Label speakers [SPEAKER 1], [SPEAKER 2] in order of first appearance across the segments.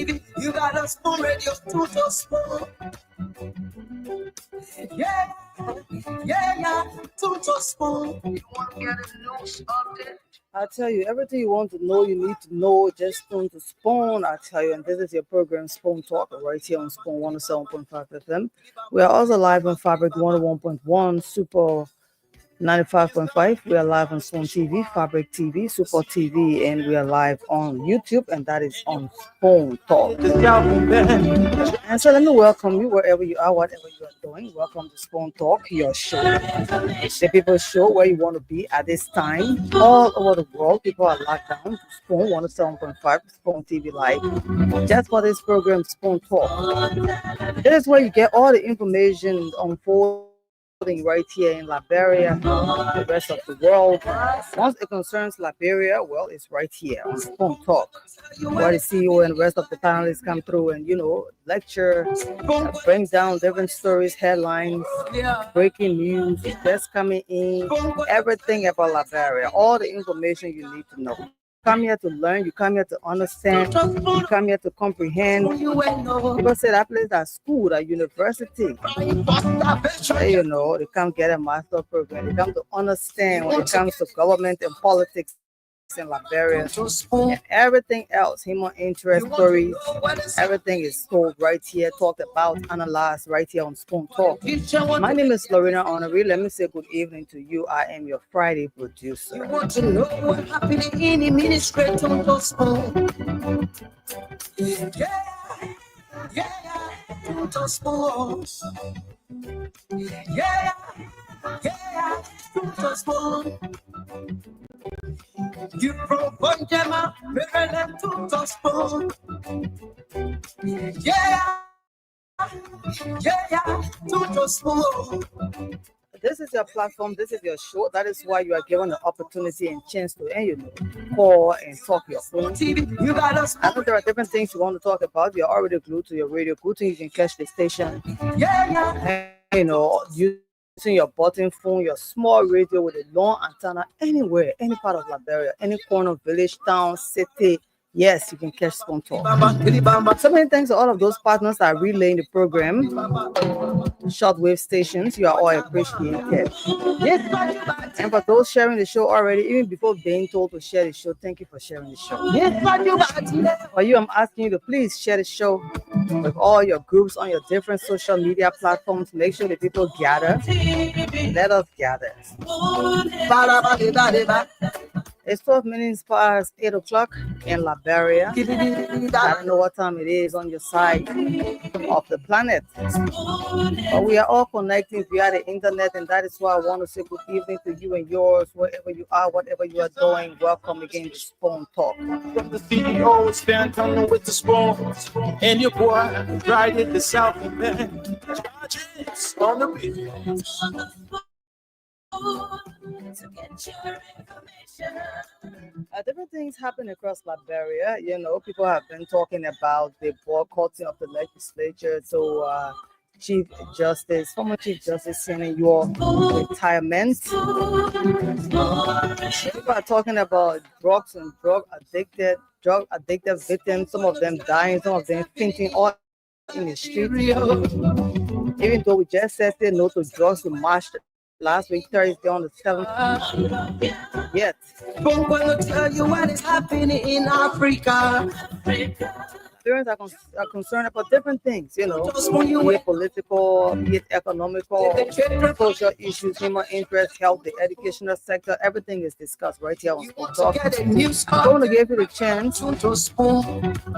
[SPEAKER 1] TV, you got a spoon radio, Tuto spoon. Yeah, Tuto spoon. You want to get a news update? I tell you, everything you want to know, you need to know. Just Spoon to Spoon, I tell you. And this is your program, Spoon Talk, right here on Spoon 107.5 FM. We are also live on Fabric 101.1, Super 95.5. We are live on Spoon TV, Fabric TV, Super TV, and we are live on YouTube, and that is on Spoon Talk. And so let me welcome you wherever you are, whatever you are doing. Welcome to Spoon Talk, your show. The people's show where you want to be at this time. All over the world, people are locked down. Spoon 107.5, Spoon TV Live. Just for this program, Spoon Talk. This is where you get all the information unfolding right here in Liberia, the rest of the world. Once it concerns Liberia, well, it's right here on Spoon Talk, where the CEO and the rest of the panelists come through and, lecture, bring down different stories, headlines, breaking news, that's coming in, everything about Liberia, all the information you need to know. Come here to learn, you come here to understand, you come here to comprehend. People say that place at school, at university. They come get a master program. They come to understand when it comes to government and politics in Liberia and everything else, human interest stories, everything is told right here, talked about, analyzed right here on Spoon Talk. My name is Lorena Honoré. Let me say good evening to you. I am your Friday producer. You want to know what happened in the ministry to Spoon? To Spoon. To Spoon. You from Ponjama, Maryland to Spoon. To Spoon. This is your platform, this is your show. That is why you are given the opportunity and chance to call and talk your phone. I know there are different things you want to talk about. You're already glued to your radio. Good thing you can catch the station. Using your button phone, your small radio with a long antenna, anywhere, any part of Liberia, any corner, village, town, city. Yes, you can catch Spoon Talk. So many thanks to all of those partners that are relaying the program. Shortwave stations, you are all appreciated. Yes. And for those sharing the show already, even before being told to share the show, thank you for sharing the show. Yes. For you, I'm asking you to please share the show with all your groups on your different social media platforms. Make sure the people gather. Let us gather. It's 12 minutes past 8 o'clock in Liberia. I don't know what time it is on your side of the planet. But we are all connecting via the internet, and that is why I want to say good evening to you and yours, wherever you are, whatever you are doing. Welcome again to Spoon Talk.
[SPEAKER 2] From the CEO, stand coming with the spoon, and your boy right at the South End. On the beat.
[SPEAKER 1] To get your information. Different things happen across Liberia. People have been talking about the boycotting of the legislature. So, former Chief Justice Senate, your retirement. People are talking about drugs and drug addicted victims. Some of them dying, some of them fainting all in the street. Even though we just said no to drugs, we marched last week, Thursday, on the 7th. Yet. I'm going to tell you what is happening in Africa. Parents are concerned about different things, be it political, be it economical, social issues, human interest, health, the educational sector. Everything is discussed right here on Spoon Talk. I'm going to give you the chance.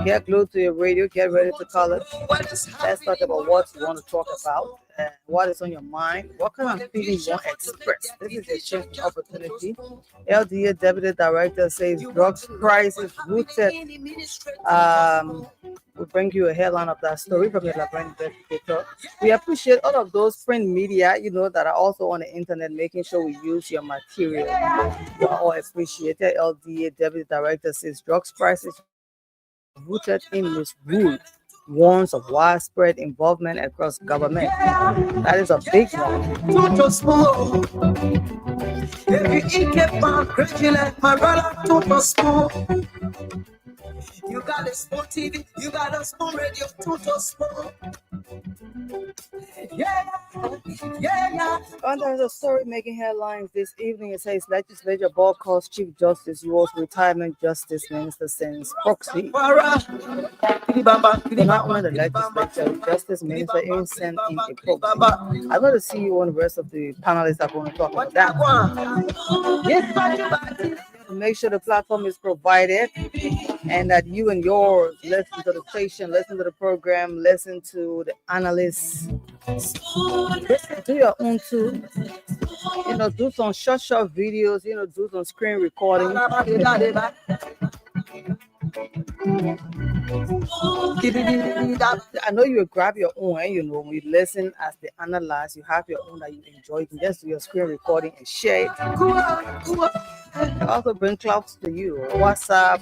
[SPEAKER 1] Get glued to your radio, get ready to call it. Let's talk about what you want to talk about. What is on your mind? What kind of feeling you want to express? This is a chance opportunity. LDA Deputy Director says drugs crisis rooted. We'll bring you a headline of that story from the Liberian investigator. We appreciate all of those print media, that are also on the internet, making sure we use your material. You are all appreciated. LDA Deputy Director says drugs crisis rooted in misrule. Warns of widespread involvement across government. That is a big one.
[SPEAKER 2] You got a Spoon TV, you got a Spoon Radio, Tuto Spoon. Yeah.
[SPEAKER 1] There's a story making headlines this evening. It says legislature board calls Chief Justice U.S. retirement Justice Minister sends proxy. Not only the legislature, Justice Minister even sent in a proxy. I'm going to see you on the rest of the panelists are going to talk about that. Make sure the platform is provided and that you and yours listen to the station, listen to the program, listen to the analysts. Do your own too. Do some short videos, do some screen recording. I know you will grab your own, and when you listen as they analyze, you have your own that you enjoy. You can just do your screen recording and share it. Also bring clouds to you. WhatsApp,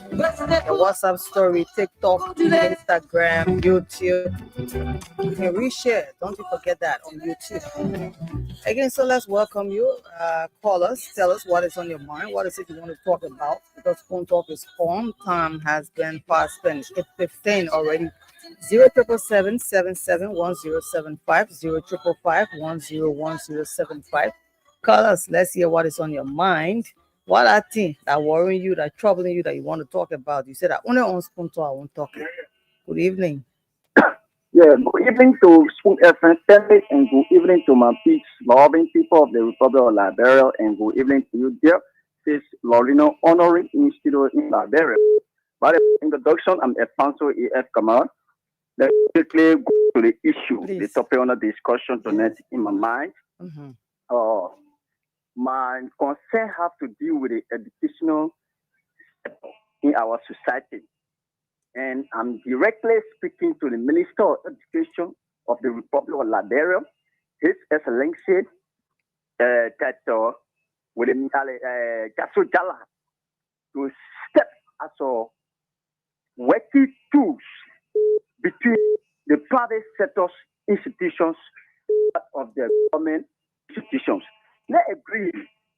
[SPEAKER 1] your WhatsApp story, TikTok, Instagram, YouTube. You can reshare. Don't you forget that on YouTube. Again, so let's welcome you. Call us. Tell us what is on your mind. What is it you want to talk about? Because phone talk is on. Time has been fast spent. It's 15 already. 077771075 055101075. Call us. Let's hear what is on your mind. What are things that worrying you, that troubling you, that you want to talk about? You said that only on Spoon Talk I won't talk. Good evening.
[SPEAKER 3] Yeah, good evening to Spoon FM family, and good evening to my peace loving people of the Republic of Liberia, and good evening to you, dear. This is Lorino Honorary Institute in Liberia. By the introduction, I'm Alfonso E.F. Kamal. Let's quickly go to the issue, the topic on the discussion tonight in my mind.
[SPEAKER 1] Mm-hmm.
[SPEAKER 3] My concern have to deal with the educational in our society. And I'm directly speaking to the Minister of Education of the Republic of Liberia, His Excellency William Gasso Jala, to step as a working tools between the private sector's institutions of the government institutions. Let's agree,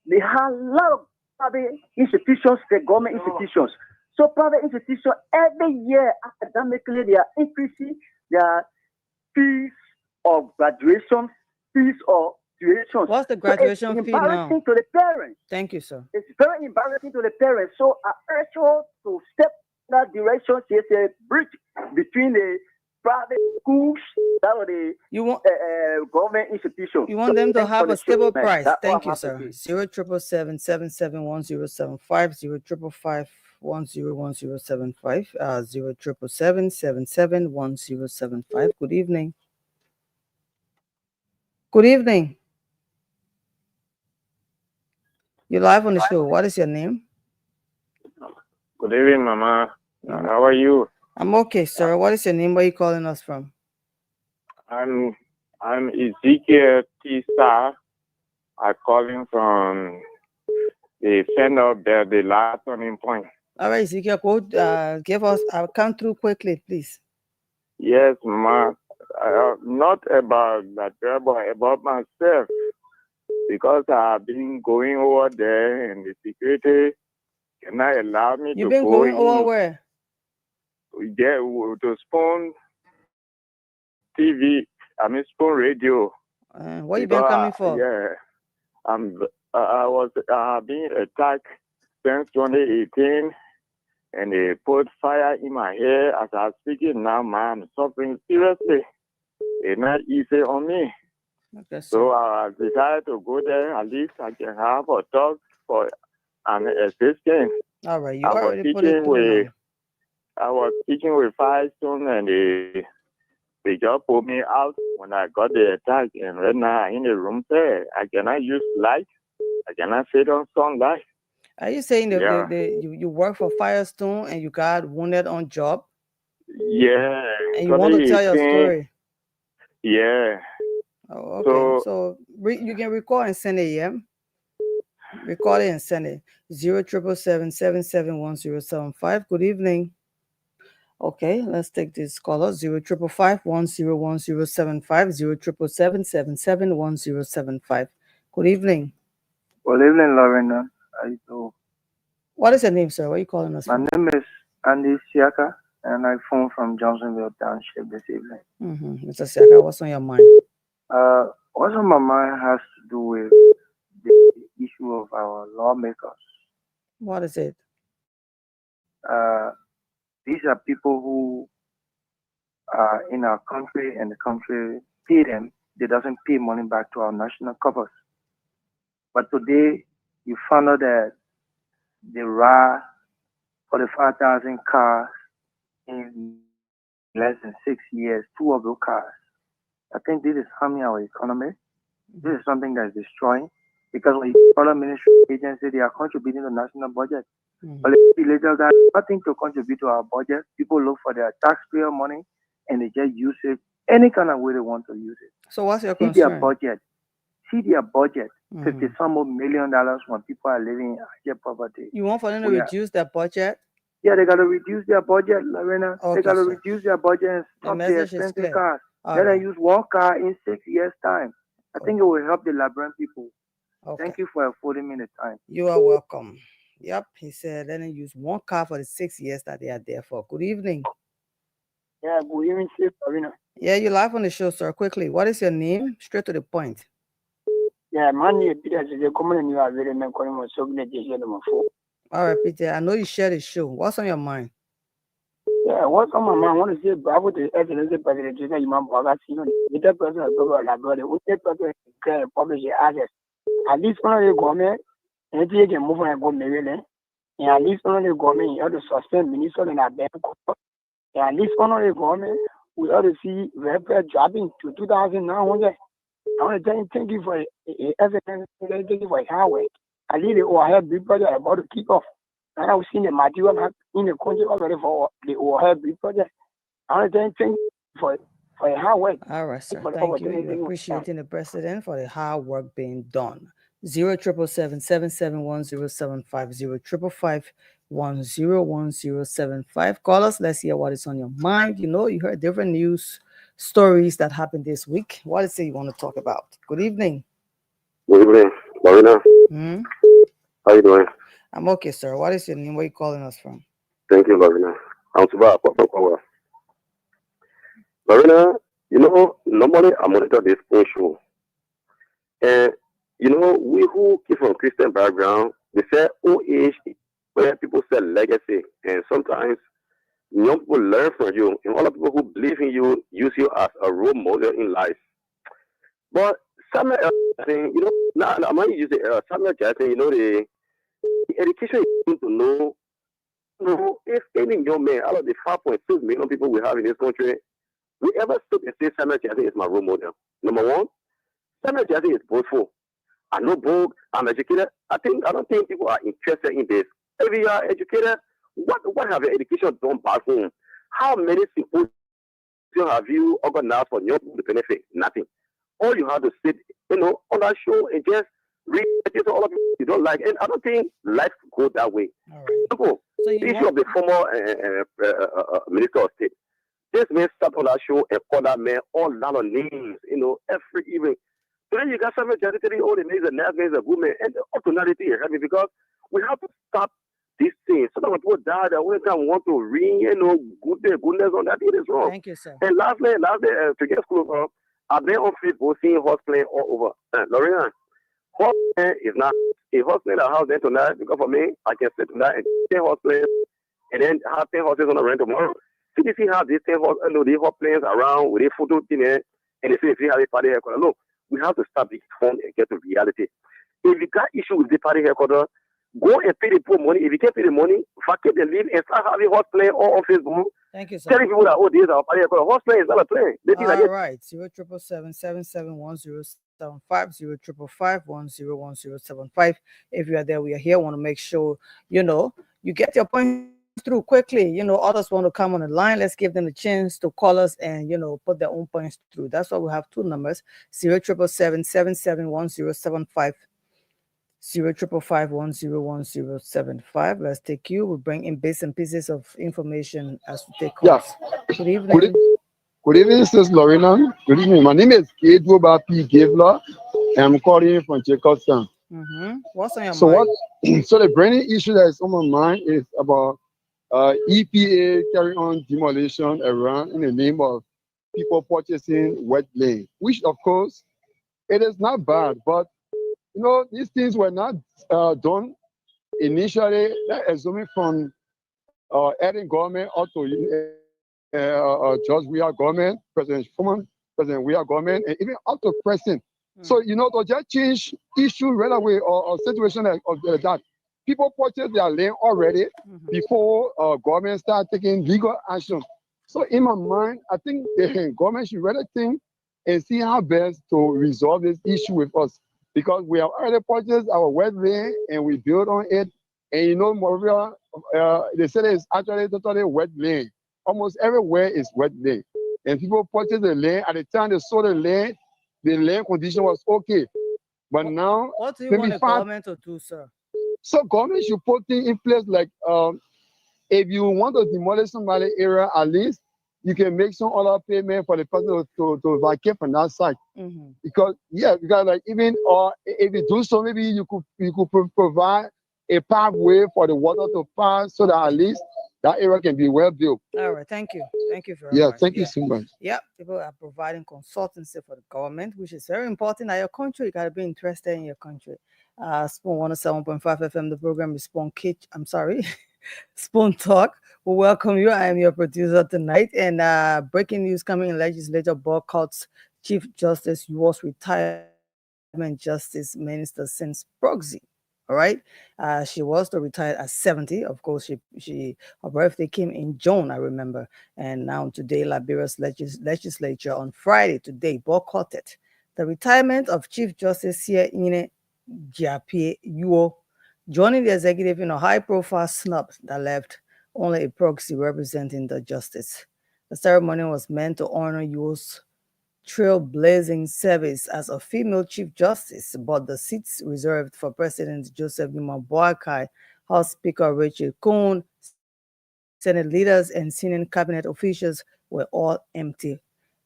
[SPEAKER 3] they have a lot of private institutions, the government institutions. So private institutions, every year academically, they are increasing their fees of graduation, fees of tuition.
[SPEAKER 1] What's the graduation fee now?
[SPEAKER 3] It's embarrassing to the parents.
[SPEAKER 1] Thank you, sir.
[SPEAKER 3] It's very embarrassing to the parents. So I urge you to step in that direction. There's a bridge between the private schools that are the government institutions.
[SPEAKER 1] You want them to have a stable price. Thank you, sir. 077771075 055101075 077771075. Good evening. Good evening. You're live on the show. What is your name?
[SPEAKER 4] Good evening, Mama. How are you?
[SPEAKER 1] I'm okay, sir. What is your name? Where are you calling us from?
[SPEAKER 4] I'm Ezekiel T. Star. I'm calling from the center of the last turning point.
[SPEAKER 1] All right, Ezekiel, go give us. I'll come through quickly, please.
[SPEAKER 4] Yes, Mama. Not about that, but about myself. Because I've been going over there and the security cannot allow me to go.
[SPEAKER 1] You've been going over where?
[SPEAKER 4] Yeah, to Spoon TV, Spoon Radio.
[SPEAKER 1] What you been coming for?
[SPEAKER 4] Yeah, I was being attacked since 2018, and they put fire in my hair. As I'm speaking now, I'm suffering seriously. It's not easy on me.
[SPEAKER 1] Okay,
[SPEAKER 4] so I decided to go there. At least I can have a talk for an assistant.
[SPEAKER 1] All right, you already put it through.
[SPEAKER 4] I was speaking with Firestone, and they just pulled me out when I got the attack. And right now I'm in the room there. I cannot use light. I cannot sit on sunlight.
[SPEAKER 1] Are you saying that you work for Firestone and you got wounded on job?
[SPEAKER 4] Yeah.
[SPEAKER 1] And you want to tell your story?
[SPEAKER 4] Yeah.
[SPEAKER 1] Oh, okay. So you can record and send it, yeah? Record it and send it. 077771075. Good evening. Okay, let's take this caller. 05551010750 077771075. Good evening.
[SPEAKER 5] Good evening, Lorena. How you doing?
[SPEAKER 1] What is your name, sir? Where are you calling us
[SPEAKER 5] My
[SPEAKER 1] from?
[SPEAKER 5] name is Andy Siaka. And I phone from Johnsonville Township this evening.
[SPEAKER 1] Mr. Siaka, what's on your mind?
[SPEAKER 5] What's on my mind has to do with the issue of our lawmakers.
[SPEAKER 1] What is it?
[SPEAKER 5] These are people who are in our country and the country pay them. They doesn't pay money back to our national coffers. But today, you found out that the RA 45,000 cars in less than 6 years, 2 of those cars. I think this is harming our economy. This is something that is destroying. Because when other ministry agencies, they are contributing to the national budget. But the little guys, nothing to contribute to our budget. People look for their taxpayer money and they just use it any kind of way they want to use it.
[SPEAKER 1] So what's your
[SPEAKER 5] concern? See their budget. $50-some million when people are living in higher poverty.
[SPEAKER 1] You want for them to reduce their budget?
[SPEAKER 5] Yeah, they got to reduce their budget, Lorena.
[SPEAKER 1] Okay,
[SPEAKER 5] they got to reduce their budget and stop their expensive cars. Let them use one car in 6 years' time. I think it will help the Liberian people. Okay. Thank you for affording me the time.
[SPEAKER 1] You are welcome. Yep, he said let them use one car for the 6 years that they are there for. Good evening.
[SPEAKER 6] Yeah, good evening, Lorena.
[SPEAKER 1] Yeah, you're live on the show, sir. Quickly, what is your name? Straight to the point.
[SPEAKER 6] Yeah, my name is Peter. You are very
[SPEAKER 1] all right, Peter. I know you share the show. What's on your mind?
[SPEAKER 6] Yeah, what's on my mind? I want to say bravo to the president. You man, the person can publish the address. At least one of the government, and they can move and go Maryland. And at least one of the government, you have to suspend minister in a bank. And at least one of the government, we ought to see welfare dropping to 2,900. I want to thank you for evidence. Thank you for hard work. I lead the overhead big project about to kick off. And I've seen the material in the country already for the overhead big project. I want to thank you for your hard work.
[SPEAKER 1] All right, sir. Thank you. You're appreciating the president for the hard work being done. 0777-771-075 055-101075. Call us. Let's hear what is on your mind. You know, you heard different news stories that happened this week. What is it you want to talk about? Good evening.
[SPEAKER 7] Good evening, Marina. How you doing?
[SPEAKER 1] I'm okay, sir. What is your name? Where are you calling us from?
[SPEAKER 7] Thank you, Marina. I'm Suba. Marina, you know, normally I monitor this phone show. And, you know, we who came from Christian background, they say old age, where people say legacy. And sometimes young people learn from you. And all the people who believe in you use you as a role model in life. But Samuel Jackson, you know, now I'm going to use it. Samuel Jackson, you know, the education is to know if any young man out of the 5.6 million people we have in this country, we ever stood and say Samuel Jackson is my role model. Number one, Samuel Jackson is boastful. I know broke, I'm educated. I don't think people are interested in this. If you are educated, what have your education done back home? How many symposiums have you organized for young people to benefit? Nothing. All you have to sit, you know, on that show and just read all of it you don't like. And I don't think life goes that way.
[SPEAKER 1] All right.
[SPEAKER 7] So the issue of the former Minister of State. This man sat on that show and called that man all lot of names, you know, every evening. So then you got Samuel Jackson telling all the names, the nice names, the women, and the opportunity is having because we have to stop these things. So that when people die, the only time we want to ring, you know, goodness on that, it is wrong.
[SPEAKER 1] Thank you, sir.
[SPEAKER 7] And lastly, to get close, I've been on Facebook seeing horse playing all over. Lorena, horse playing is not a horse playing a house there tonight because for me, I can sit tonight and 10 horse players and then have 10 horses on the rent tomorrow. CDC have these 10 horse, the horse players around with a photo thing and they say if you have a party headquarters. Look, we have to stop this phone and get to reality. If you got issue with the party headquarters, go and pay the poor money. If you can't pay the money, vacate the leave and start having horse playing all on Facebook.
[SPEAKER 1] Thank you, sir.
[SPEAKER 7] Telling people that, this is our party headquarters. Horse playing is not a play.
[SPEAKER 1] All right. 0777-771-075 055-101075. If you are there, we are here. Want to make sure, you know, you get your point through quickly. You know, others want to come on the line. Let's give them a chance to call us and, you know, put their own points through. That's why we have two numbers, 0777-771-075 055-101075. Let's take you. We'll bring in bits and pieces of information as we take calls.
[SPEAKER 8] Yeah.
[SPEAKER 1] Good evening.
[SPEAKER 8] Good evening, this is Lorena. Good evening. My name is Edward P. Gavler, and I'm calling from Jacobstown.
[SPEAKER 1] What's on your mind?
[SPEAKER 8] So the burning issue that is on my mind is about EPA carry on demolition around in the name of people purchasing wet land, which of course it is not bad, but these things were not done initially, assuming from adding government up to George we are government, President Truman, President we are government, and even up to President. So, to just change issue right away or situation of that. People purchase their land already before government start taking legal action. So in my mind, I think the government should really think and see how best to resolve this issue with us. Because we have already purchased our wet land and we build on it. And moreover, they said it's actually totally wet land. Almost everywhere is wet land. And people purchase the land. At the time they sold the land condition was okay. But now,
[SPEAKER 1] what do you want the government to do, sir?
[SPEAKER 8] So government should put things in place like if you want to demolish somebody's area, at least you can make some other payment for the person to vacate from that site. Because like even if you do so, maybe you could provide a pathway for the water to pass so that at least that area can be well built.
[SPEAKER 1] All right, thank you very much.
[SPEAKER 8] Thank you so much.
[SPEAKER 1] People are providing consultancy for the government, which is very important. Now, your country, you got to be interested in your country. Spoon 107.5 FM, the program is Spoon Talk. We welcome you. I am your producer tonight. And breaking news coming in: legislature boycotts Chief Justice U.S. retirement Justice Minister since proxy. All right. She was to retire at 70. Of course, her birthday came in June, I remember. And now today, Liberia's legislature on Friday today boycotted the retirement of Chief Justice Siene Giapie Yuo, joining the executive in a high-profile snub that left only a proxy representing the justice. The ceremony was meant to honor Yuo's trailblazing service as a female Chief Justice, but the seats reserved for President Joseph Numa Boakai, House Speaker Richard Coon, Senate leaders, and senior cabinet officials were all empty.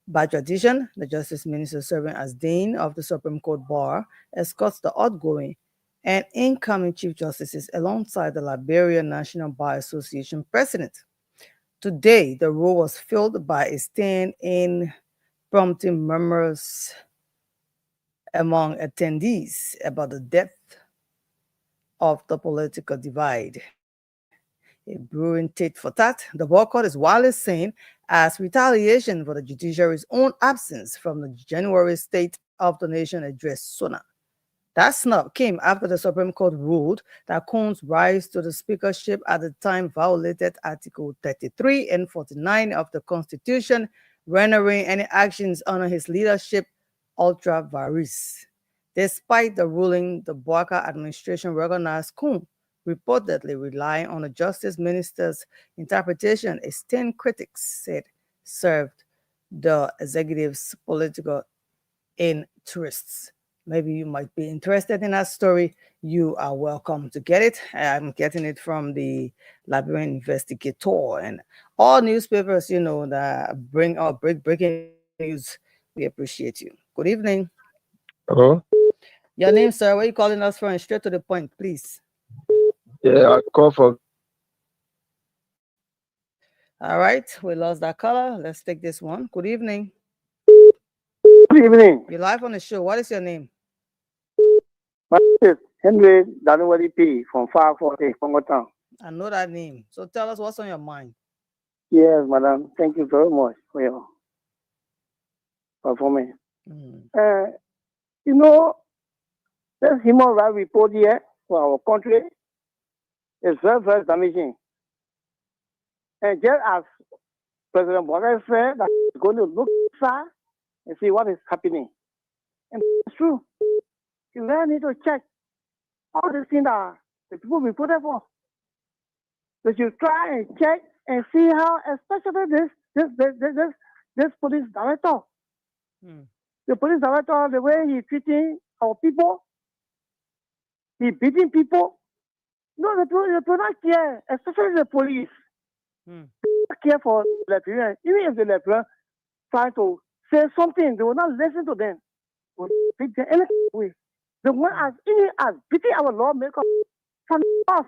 [SPEAKER 1] By tradition, the Justice Minister serving as Dean of the Supreme Court Bar escorts the outgoing and incoming Chief Justices alongside the Liberian National Bar Association President. Today, the role was filled by a stand-in, prompting murmurs among attendees about the depth of the political divide. A brewing tit for tat, the boycott is widely seen as retaliation for the judiciary's own absence from the January State of the Nation address SONA. That snub came after the Supreme Court ruled that Coon's rise to the speakership at the time violated Article 33 and 49 of the Constitution, rendering any actions under his leadership ultra vires. Despite the ruling, the Boakai administration recognized Coon, reportedly relying on the Justice Minister's interpretation, as 10 critics said served the executive's political interests. Maybe you might be interested in that story. You are welcome to get it. I'm getting it from the Liberian Investigator, and all newspapers, that bring out breaking news. We appreciate you. Good evening.
[SPEAKER 9] Hello.
[SPEAKER 1] Your name, sir? Where are you calling us from? Straight to the point, please.
[SPEAKER 9] Yeah, I call for.
[SPEAKER 1] All right, we lost that caller. Let's take this one. Good evening.
[SPEAKER 3] Good evening.
[SPEAKER 1] You're live on the show. What is your name?
[SPEAKER 3] My name is Henry Danuwadi P. from 540 Congo Town.
[SPEAKER 1] I know that name. So tell us what's on your mind.
[SPEAKER 3] Yes, madam. Thank you very much for your performance. This human rights report here for our country is very, very damaging. And just as President Boakai said, that he's going to look inside and see what is happening. And it's true. You really need to check all the things that the people reported for. So you try and check and see how, especially this police director. The police director, the way he's treating our people, he beating people. No, they do not care, especially the police. They don't care for the Liberian. Even if the Liberian try to say something, they will not listen to them. They will beat them any way. The one as beating our lawmakers from us.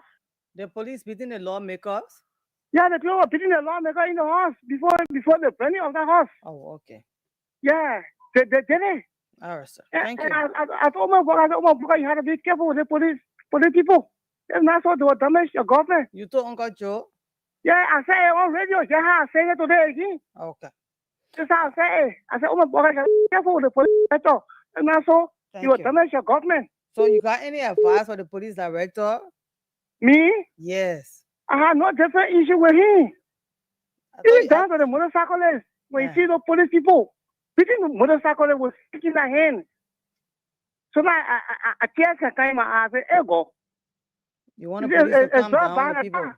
[SPEAKER 1] The police beating the lawmakers?
[SPEAKER 6] Yeah, the people were beating the lawmaker in the house before the burning of the house.
[SPEAKER 1] Oh, okay.
[SPEAKER 6] Yeah, they did it.
[SPEAKER 1] All right, sir.
[SPEAKER 6] And,
[SPEAKER 1] Thank
[SPEAKER 6] and
[SPEAKER 1] you.
[SPEAKER 6] I told my brother, you had to be careful with the police people. And that's what they will damage your government.
[SPEAKER 1] You told Uncle Joe?
[SPEAKER 6] Yeah, I say it on radio. Yeah, I say it today again.
[SPEAKER 1] Okay.
[SPEAKER 6] That's how I say it. I said, my brother, you be careful with the police director. And that's all. You will damage your government.
[SPEAKER 1] So you got any advice for the police director?
[SPEAKER 6] Me?
[SPEAKER 1] Yes.
[SPEAKER 6] I have no different issue with him. He's down to the motorcyclist. When you see the police people beating the motorcyclist with sticking their hand. So now I tears can come in my eyes. I say, hey, go.
[SPEAKER 1] You want the police to calm down on the people?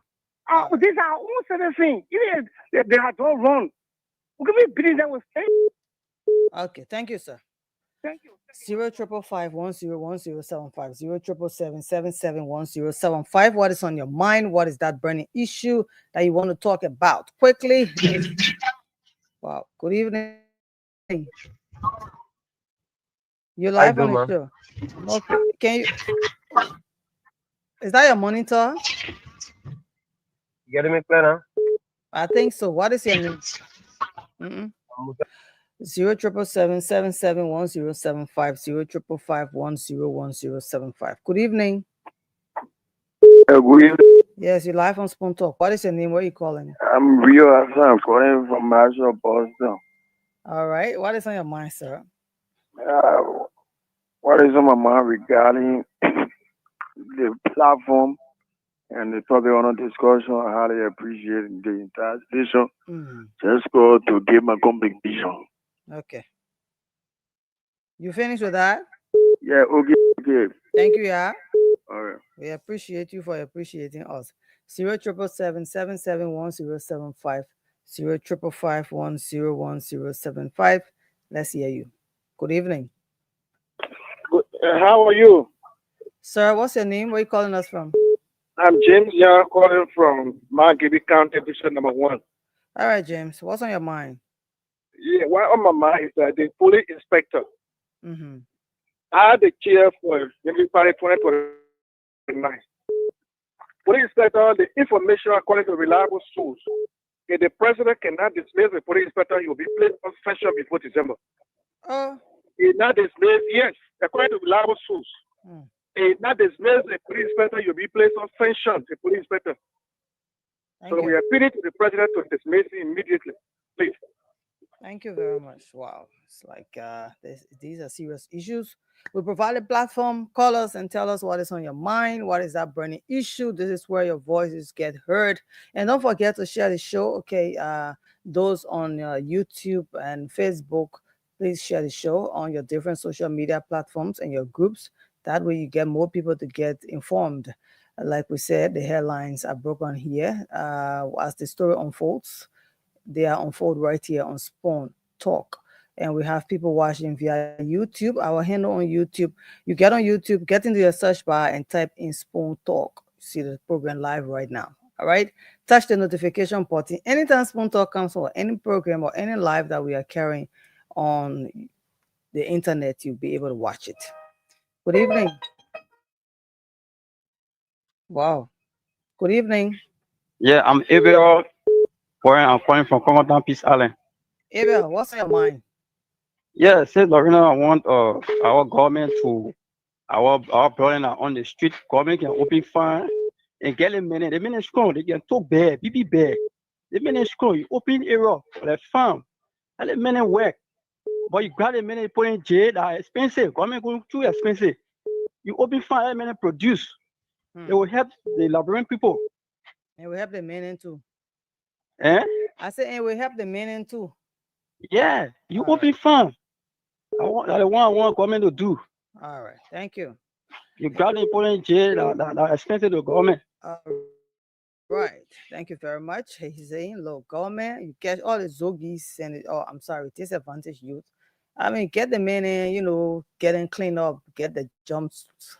[SPEAKER 6] These are our own citizens. Even if they have done wrong, we can be beating them with state.
[SPEAKER 1] Okay, thank you, sir.
[SPEAKER 6] Thank you.
[SPEAKER 1] 05551010750 077771075. What is on your mind? What is that burning issue that you want to talk about? Quickly. Wow. Good evening. You're live on the show. Okay. Can you? Is that your monitor?
[SPEAKER 10] You getting me clear now?
[SPEAKER 1] I think so. What is your name? 077771075 05551011075. Good evening.
[SPEAKER 10] Good evening.
[SPEAKER 1] Yes, you're live on Spoon Talk. What is your name? Where are you calling?
[SPEAKER 10] I'm Rio Hassan. I'm calling from Marshall, Boston.
[SPEAKER 1] All right. What is on your mind, sir?
[SPEAKER 10] What is on my mind regarding the platform and the topic on the discussion? I highly appreciate the entire station. Just go to give my contribution.
[SPEAKER 1] Okay. You finished with that?
[SPEAKER 10] Yeah, okay.
[SPEAKER 1] Thank you, yeah.
[SPEAKER 10] All right.
[SPEAKER 1] We appreciate you for appreciating us. 077771075 05551011075. Let's hear you. Good evening.
[SPEAKER 11] Good. How are you?
[SPEAKER 1] Sir, what's your name? Where are you calling us from?
[SPEAKER 11] I'm James Young, calling from Margaby County, District number 1.
[SPEAKER 1] All right, James. What's on your mind?
[SPEAKER 11] Yeah, what on my mind is that the police inspector. I had the chair for maybe 2029. Police inspector, the information according to reliable source. If the president cannot dismiss the police inspector, he will be placed on suspension before December. He not dismiss, yes, according to reliable source. He not dismiss the police inspector, he will be placed on suspension, the police inspector. So we appeal to the president to dismiss him immediately, please.
[SPEAKER 1] Thank you very much. Wow. It's like these are serious issues. We provide a platform. Call us and tell us what is on your mind. What is that burning issue? This is where your voices get heard. And don't forget to share the show. Okay. Those on YouTube and Facebook, please share the show on your different social media platforms and your groups. That way you get more people to get informed. Like we said, the headlines are broken here. As the story unfolds, they are unfold right here on Spoon Talk. And we have people watching via YouTube. Our handle on YouTube. You get on YouTube, get into your search bar and type in Spoon Talk. You see the program live right now. All right. Touch the notification button. Anytime Spoon Talk comes or any program or any live that we are carrying on the internet, you'll be able to watch it. Good evening. Wow. Good evening.
[SPEAKER 12] Yeah, I'm Abel. I'm calling from Congo Peace Island.
[SPEAKER 1] Abel, what's on your mind?
[SPEAKER 12] Yeah, says Lorena, I want our government to our building on the street. Government can open fire and get a minute. The minute strong, they get too bad, BB bad. The minute strong, you open area for the farm. And the minute work. But you got a minute put in jail that expensive. Government going too expensive. You open fire, a minute produce. It will help the laboring people.
[SPEAKER 1] And we help the men in too.
[SPEAKER 12] Eh?
[SPEAKER 1] I said, and we help the men in too.
[SPEAKER 12] Yeah, you open farm. I want government to do.
[SPEAKER 1] All right, thank you.
[SPEAKER 12] You got to put in jail that expensive to government.
[SPEAKER 1] Right, thank you very much. He's saying, look, government, you get all the zogis and disadvantaged youth. I mean, get the men in, get them cleaned up, get the jumpsuits,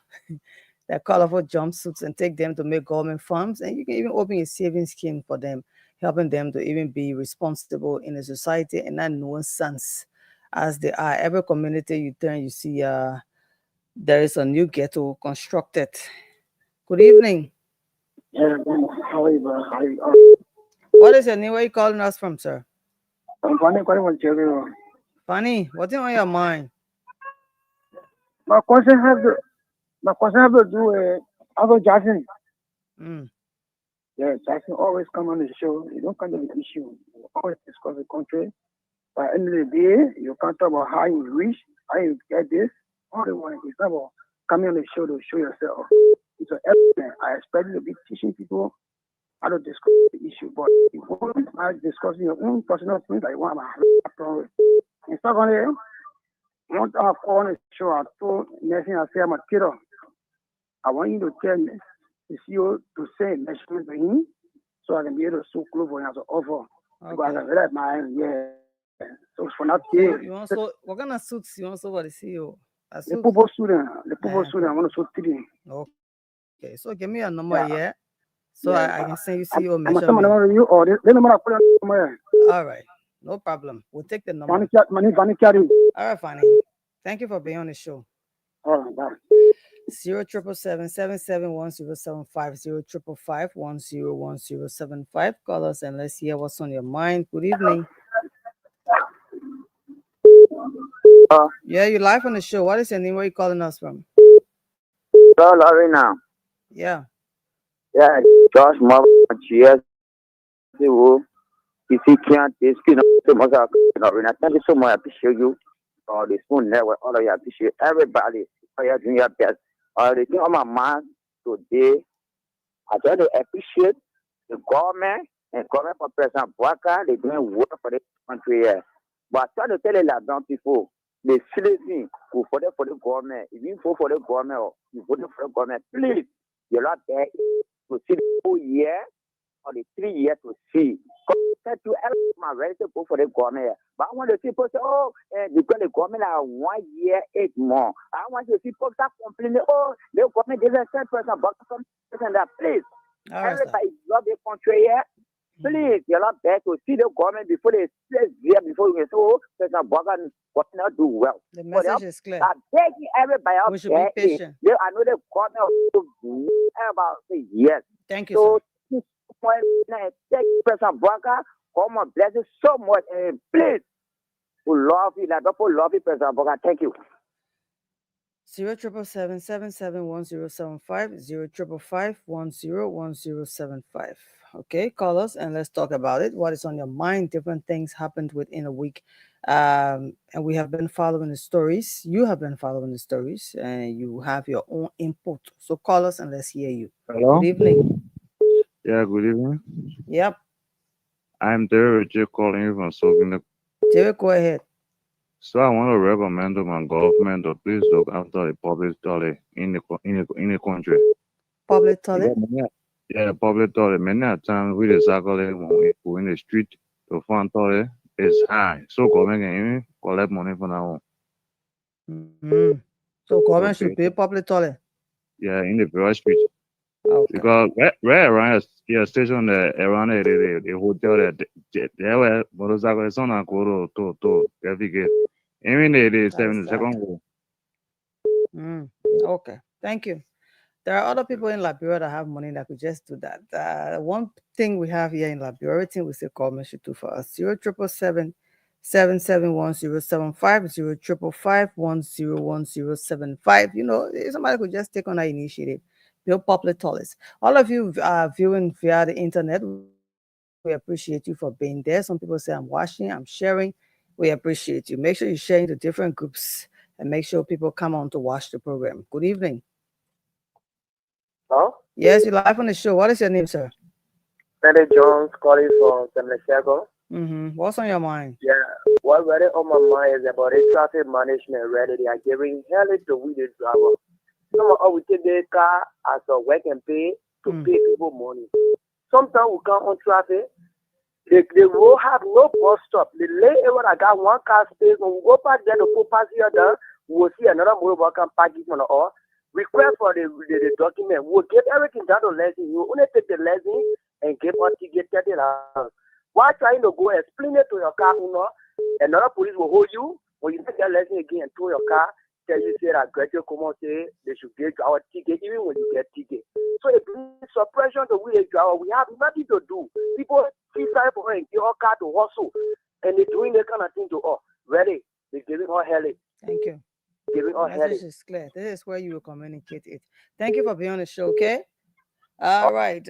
[SPEAKER 1] the colorful jumpsuits, and take them to make government farms. And you can even open a savings scheme for them, helping them to even be responsible in the society and not nuisance as they are. Every community you turn, you see there is a new ghetto constructed. Good evening.
[SPEAKER 6] Yeah, how are you, bro? How are you?
[SPEAKER 1] What is your name? Where are you calling us from, sir?
[SPEAKER 6] I'm calling from Cherry.
[SPEAKER 1] Funny. What's on your mind?
[SPEAKER 6] My question have to do with Uncle Jackson. Yeah, Jackson always come on the show. You don't come to the issue. You always discuss the country. By the end of the day, you can't talk about how you reach, how you get this. All the one is about coming on the show to show yourself. It's an element. I expect you to be teaching people how to discuss the issue. But if you want discussing your own personal things like one of my problems. And secondly, one time I called on the show, I told Nelson, I said, I'm a kiddo. I want you to tell me, the CEO to send measurement to him so I can be able to sew clothes for him as an offer. Okay. Because I realize yeah. So for that day.
[SPEAKER 1] You want so what kind of suits you want so for the CEO?
[SPEAKER 6] The purple student, I want to sew 3.
[SPEAKER 1] Okay, so give me a number here. So I can send you CEO
[SPEAKER 6] measurement. I'm going to send my number to you or the number I put on somewhere.
[SPEAKER 1] All right. No problem. We'll take the number.
[SPEAKER 6] Money. All
[SPEAKER 1] right, Fanny. Thank you for being on the show.
[SPEAKER 6] All right, bye.
[SPEAKER 1] 077771075 055101075. Call us and let's hear what's on your mind. Good evening. Yeah, you're live on the show. What is your name? Where are you calling us from?
[SPEAKER 13] Hello, Lorena.
[SPEAKER 1] Yeah.
[SPEAKER 13] Yeah, Josh Cheers. If you can't so much, Lorena, thank you so much. I appreciate you. All the Spoon Network, all of you, I appreciate everybody. All you doing your best. All the thing on my mind today, I try to appreciate the government and government for President Bwaka. They're doing work for the country here. But I try to tell the young people, they seriously who voted for the government. If you vote for the government or you voted for the government, please, you're not there to see the whole year or the 3 years to see. Because to everyone ready to go for the government. But I want to see people say, because the government are 1 year, 8 months. I want to see people start complaining, the government doesn't send person, but some person that please. Everybody love the country here. Please, you're not there to see the government before they say there before you say, President Bwaka not do well.
[SPEAKER 1] The message is clear.
[SPEAKER 13] I'm begging everybody out there.
[SPEAKER 1] Be patient.
[SPEAKER 13] I know the government will do about yes.
[SPEAKER 1] Thank you, sir.
[SPEAKER 13] Thank President Bwaka. Come on, bless you so much. And please, we love you. Like people love you, President Bwaka. Thank you.
[SPEAKER 1] 077771075 055101075. Okay, call us and let's talk about it. What is on your mind? Different things happened within a week. And we have been following the stories. You have been following the stories and you have your own input. So call us and let's hear you.
[SPEAKER 14] Hello.
[SPEAKER 1] Good evening.
[SPEAKER 14] Yeah, good evening.
[SPEAKER 1] Yep.
[SPEAKER 14] I'm Derek calling you from Soviet.
[SPEAKER 1] Derek, go ahead.
[SPEAKER 14] So I want to recommend to my government to please look after the public toilet in the country.
[SPEAKER 1] Public toilet?
[SPEAKER 14] Yeah, public toilet. Many times we cycle when we go in the street to find toilet is high. So government can even collect money from now
[SPEAKER 1] on. So government should pay public toilet?
[SPEAKER 14] Yeah, in the various street.
[SPEAKER 1] Okay.
[SPEAKER 14] Because right around your station, around the hotel, there were motorcycles on a go to navigate. Even the 72nd.
[SPEAKER 1] Okay, thank you. There are other people in Liberia that have money that could just do that. One thing we have here in Liberia, everything we say government should do for us. 077771075 05551101075. You know, somebody could just take on that initiative. Build public toilets. All of you viewing via the internet, we appreciate you for being there. Some people say I'm watching, I'm sharing. We appreciate you. Make sure you share into different groups and make sure people come on to watch the program. Good evening.
[SPEAKER 15] Hello?
[SPEAKER 1] Yes, you're live on the show. What is your name, sir?
[SPEAKER 15] Benny Jones calling from Temlesego.
[SPEAKER 1] What's on your mind?
[SPEAKER 15] Yeah, what really on my mind is about the traffic management. Really, they are giving hell to we the driver. Some of we take the car as a work and pay to pay people money. Sometimes we come on traffic. They will have no bus stop. They lay over. I got one car space. When we go past there to put passenger there, we will see another motor can park it on the or request for the document. We'll get everything down to lesson. You only take the lesson and get what you get $30. While trying to go explain it to your car owner, another police will hold you when you take that lesson again and tow your car. tell you say that graduate come say they should get our ticket even when you get ticket. So it brings suppression to we have nothing to do. People free time for and give our car to hustle and they're doing that kind of thing to us. Ready? They're giving her hell.
[SPEAKER 1] Thank you.
[SPEAKER 15] Giving her hell.
[SPEAKER 1] Message is clear. This is where you will communicate it. Thank you for being on the show, okay? All right.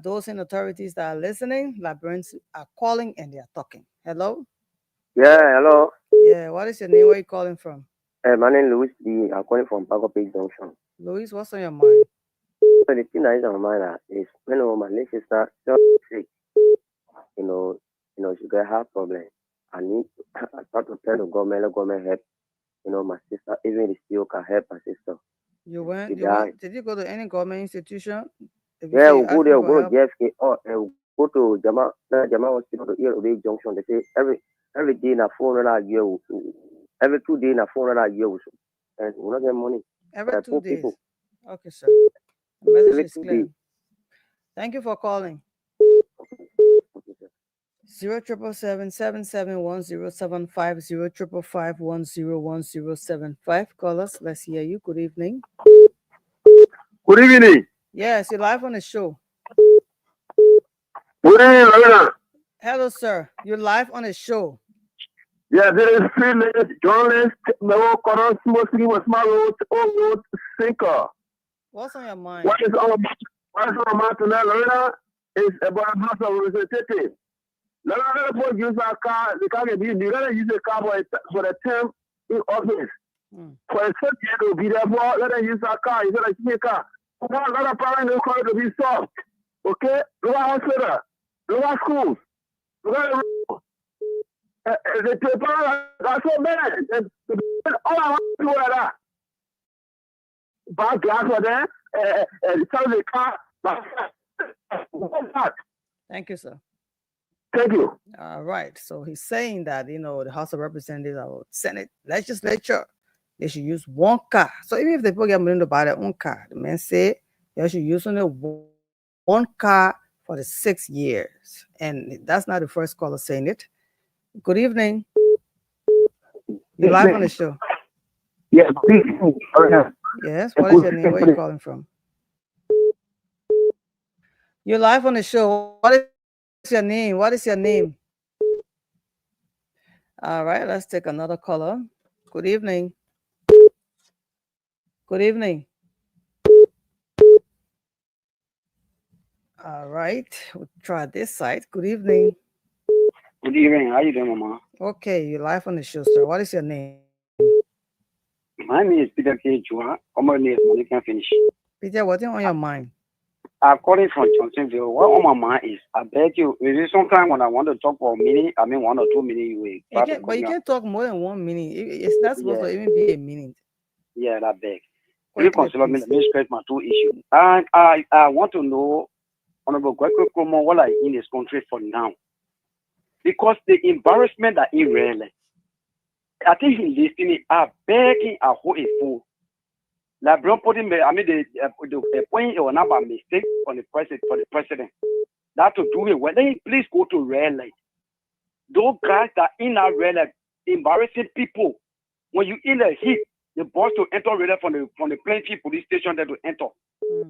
[SPEAKER 1] Those in authorities that are listening, Librarians are calling and they are talking. Hello?
[SPEAKER 16] Yeah, hello.
[SPEAKER 1] Yeah, what is your name? Where are you calling from?
[SPEAKER 16] My name is Louis D. I'm calling from Pago Page Junction.
[SPEAKER 1] Louis, what's on your mind?
[SPEAKER 16] So the thing that is on my mind is when my little sister fell sick, she got heart problem. I start to tell the government, let government help, my sister, even the CEO can help my sister.
[SPEAKER 1] Did you go to any government institution?
[SPEAKER 16] Yeah, we'll go there, we'll go to JFK, we'll go to Jama Hospital to Earl Junction. They say every day in a 400 a year, every 2 days in a 400 a year, and we're not getting money.
[SPEAKER 1] Every 2 days.
[SPEAKER 16] People.
[SPEAKER 1] Okay, sir. The message
[SPEAKER 16] Every
[SPEAKER 1] is
[SPEAKER 16] 2
[SPEAKER 1] clear.
[SPEAKER 16] days.
[SPEAKER 1] Thank you for calling. 077771075 055101075. Call us. Let's hear you. Good evening.
[SPEAKER 17] Good evening.
[SPEAKER 1] Yes, you're live on the show.
[SPEAKER 17] Good evening, Lorena.
[SPEAKER 1] Hello, sir. You're live on the show.
[SPEAKER 17] Yeah, there is freelance journalist, no current smoking with my road sinker.
[SPEAKER 1] What's on your mind?
[SPEAKER 17] What is on my mind tonight, Lorena, is about House of Representatives. Lorena, for use our car, the car can be, you gotta use the car for the term in office. For a certain year to be there for, let them use our car, you gotta use a car. A lot of parents call it to be soft. Okay? Lower hospital, lower schools, lower the people are so bad. All I want to do is that. Buy gas for them, sell the car.
[SPEAKER 1] Thank you, sir.
[SPEAKER 17] Thank you.
[SPEAKER 1] All right. So he's saying that, the House of Representatives or Senate legislature, they should use one car. So even if the people get money to buy their own car, the man say they should use only one car for the 6 years. And that's not the first caller saying it. Good evening. You're live on the show.
[SPEAKER 17] Yes, please.
[SPEAKER 1] Yes. What is your name? Where are you calling from? You're live on the show. What is your name? What is your name? All right. Let's take another caller. Good evening. Good evening. All right. We'll try this side. Good evening.
[SPEAKER 6] Good evening. How you doing, Mama?
[SPEAKER 1] Okay, you're live on the show, sir. What is your name?
[SPEAKER 6] My name is Peter K. Jua. Money can finish.
[SPEAKER 1] Peter, what's on your mind?
[SPEAKER 6] I'm calling from Johnsonville. What on my mind is, I beg you, is it sometime when I want to talk for a minute, 1 or 2 minutes,
[SPEAKER 1] but you can't talk more than 1 minute. It's not supposed to even be a minute.
[SPEAKER 6] Yeah, that beg. Please consider me straight my 2 issues. And I want to know, Honorable Gweko Kromo, what I in this country for now. Because the embarrassment that he really, I think he's listening, I begging a whole fool. Like bro putting the point or number mistake on the president. That to do it. When they please go to red light. Those guys that in a red light embarrassing people. When you in the heat, the boss to enter red light from the Plainfield police station there to enter.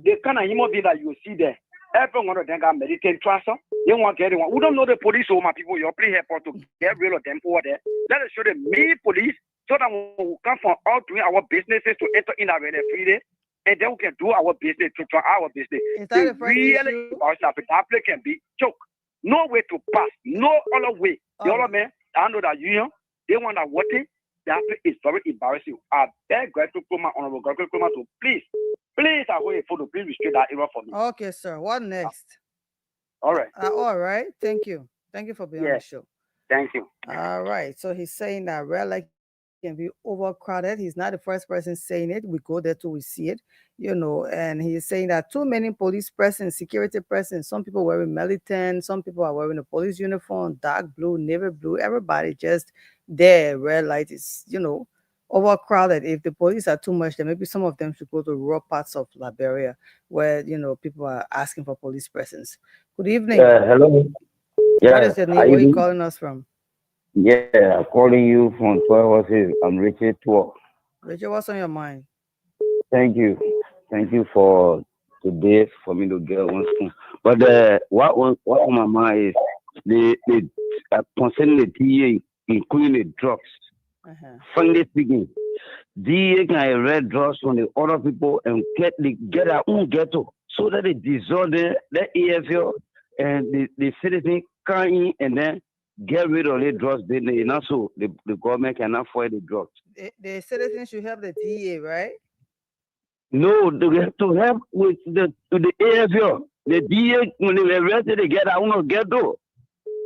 [SPEAKER 6] The kind of human being that you see there. Everyone of them got medical trust. They want to get anyone. We don't know the police or my people. You're pretty helpful to get rid of them over there. Let us show the me police so that we will come from all doing our businesses to enter in our free day. And then we can do our business to try our business.
[SPEAKER 1] Is that the first
[SPEAKER 6] really that can be choke. No way to pass. No other way. The other man, I know that union, they want to work it. That is very embarrassing. I beg Honorable Gregor Kuma to please, I want you to please restrict that area for me.
[SPEAKER 1] Okay, sir. What next?
[SPEAKER 6] All right.
[SPEAKER 1] All right. Thank you. Thank you for being on the show.
[SPEAKER 6] Thank you.
[SPEAKER 1] All right. So he's saying that red light can be overcrowded. He's not the first person saying it. We go there till we see it, and he's saying that too many police presence, security presence. Some people wearing militant, some people are wearing a police uniform, dark blue, navy blue. Everybody just there. Red light is, overcrowded. If the police are too much, then maybe some of them should go to rural parts of Liberia where, people are asking for police presence. Good evening.
[SPEAKER 18] Hello. Yeah.
[SPEAKER 1] What is your name? Where are you calling us from?
[SPEAKER 18] Yeah, I'm calling you from 12 horses. I'm Richard 12.
[SPEAKER 1] Richard, what's on your mind?
[SPEAKER 19] Thank you. Thank you for today for me to get one spoon. But what on my mind is the concerning the DA, including the drugs. Frankly speaking, DA can arrest drugs from the other people and get their own ghetto so that they dissolve the AFL and the citizen come in and then get rid of the drugs. Then so the government cannot fight the drugs.
[SPEAKER 1] The citizens should help the DA, right?
[SPEAKER 19] No, they have to help with the AFL. The DA, when they arrested, they get out of ghetto.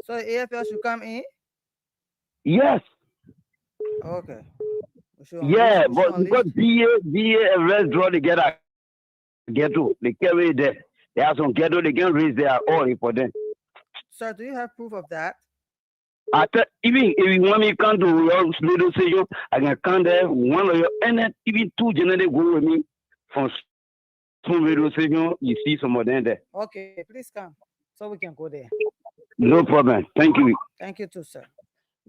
[SPEAKER 1] So the AFL should come in?
[SPEAKER 19] Yes.
[SPEAKER 1] Okay.
[SPEAKER 19] Yeah, but because DA arrest draw, they get out ghetto. They carry it there. They have some ghetto, they can raise their oil for them.
[SPEAKER 1] Sir, do you have proof of that?
[SPEAKER 19] Even if you want me to come to your radio station, I can come there, one of your, and then even two generally go with me from radio station, you see some of them there.
[SPEAKER 1] Okay, please come so we can go there.
[SPEAKER 19] No problem. Thank you.
[SPEAKER 1] Thank you too, sir.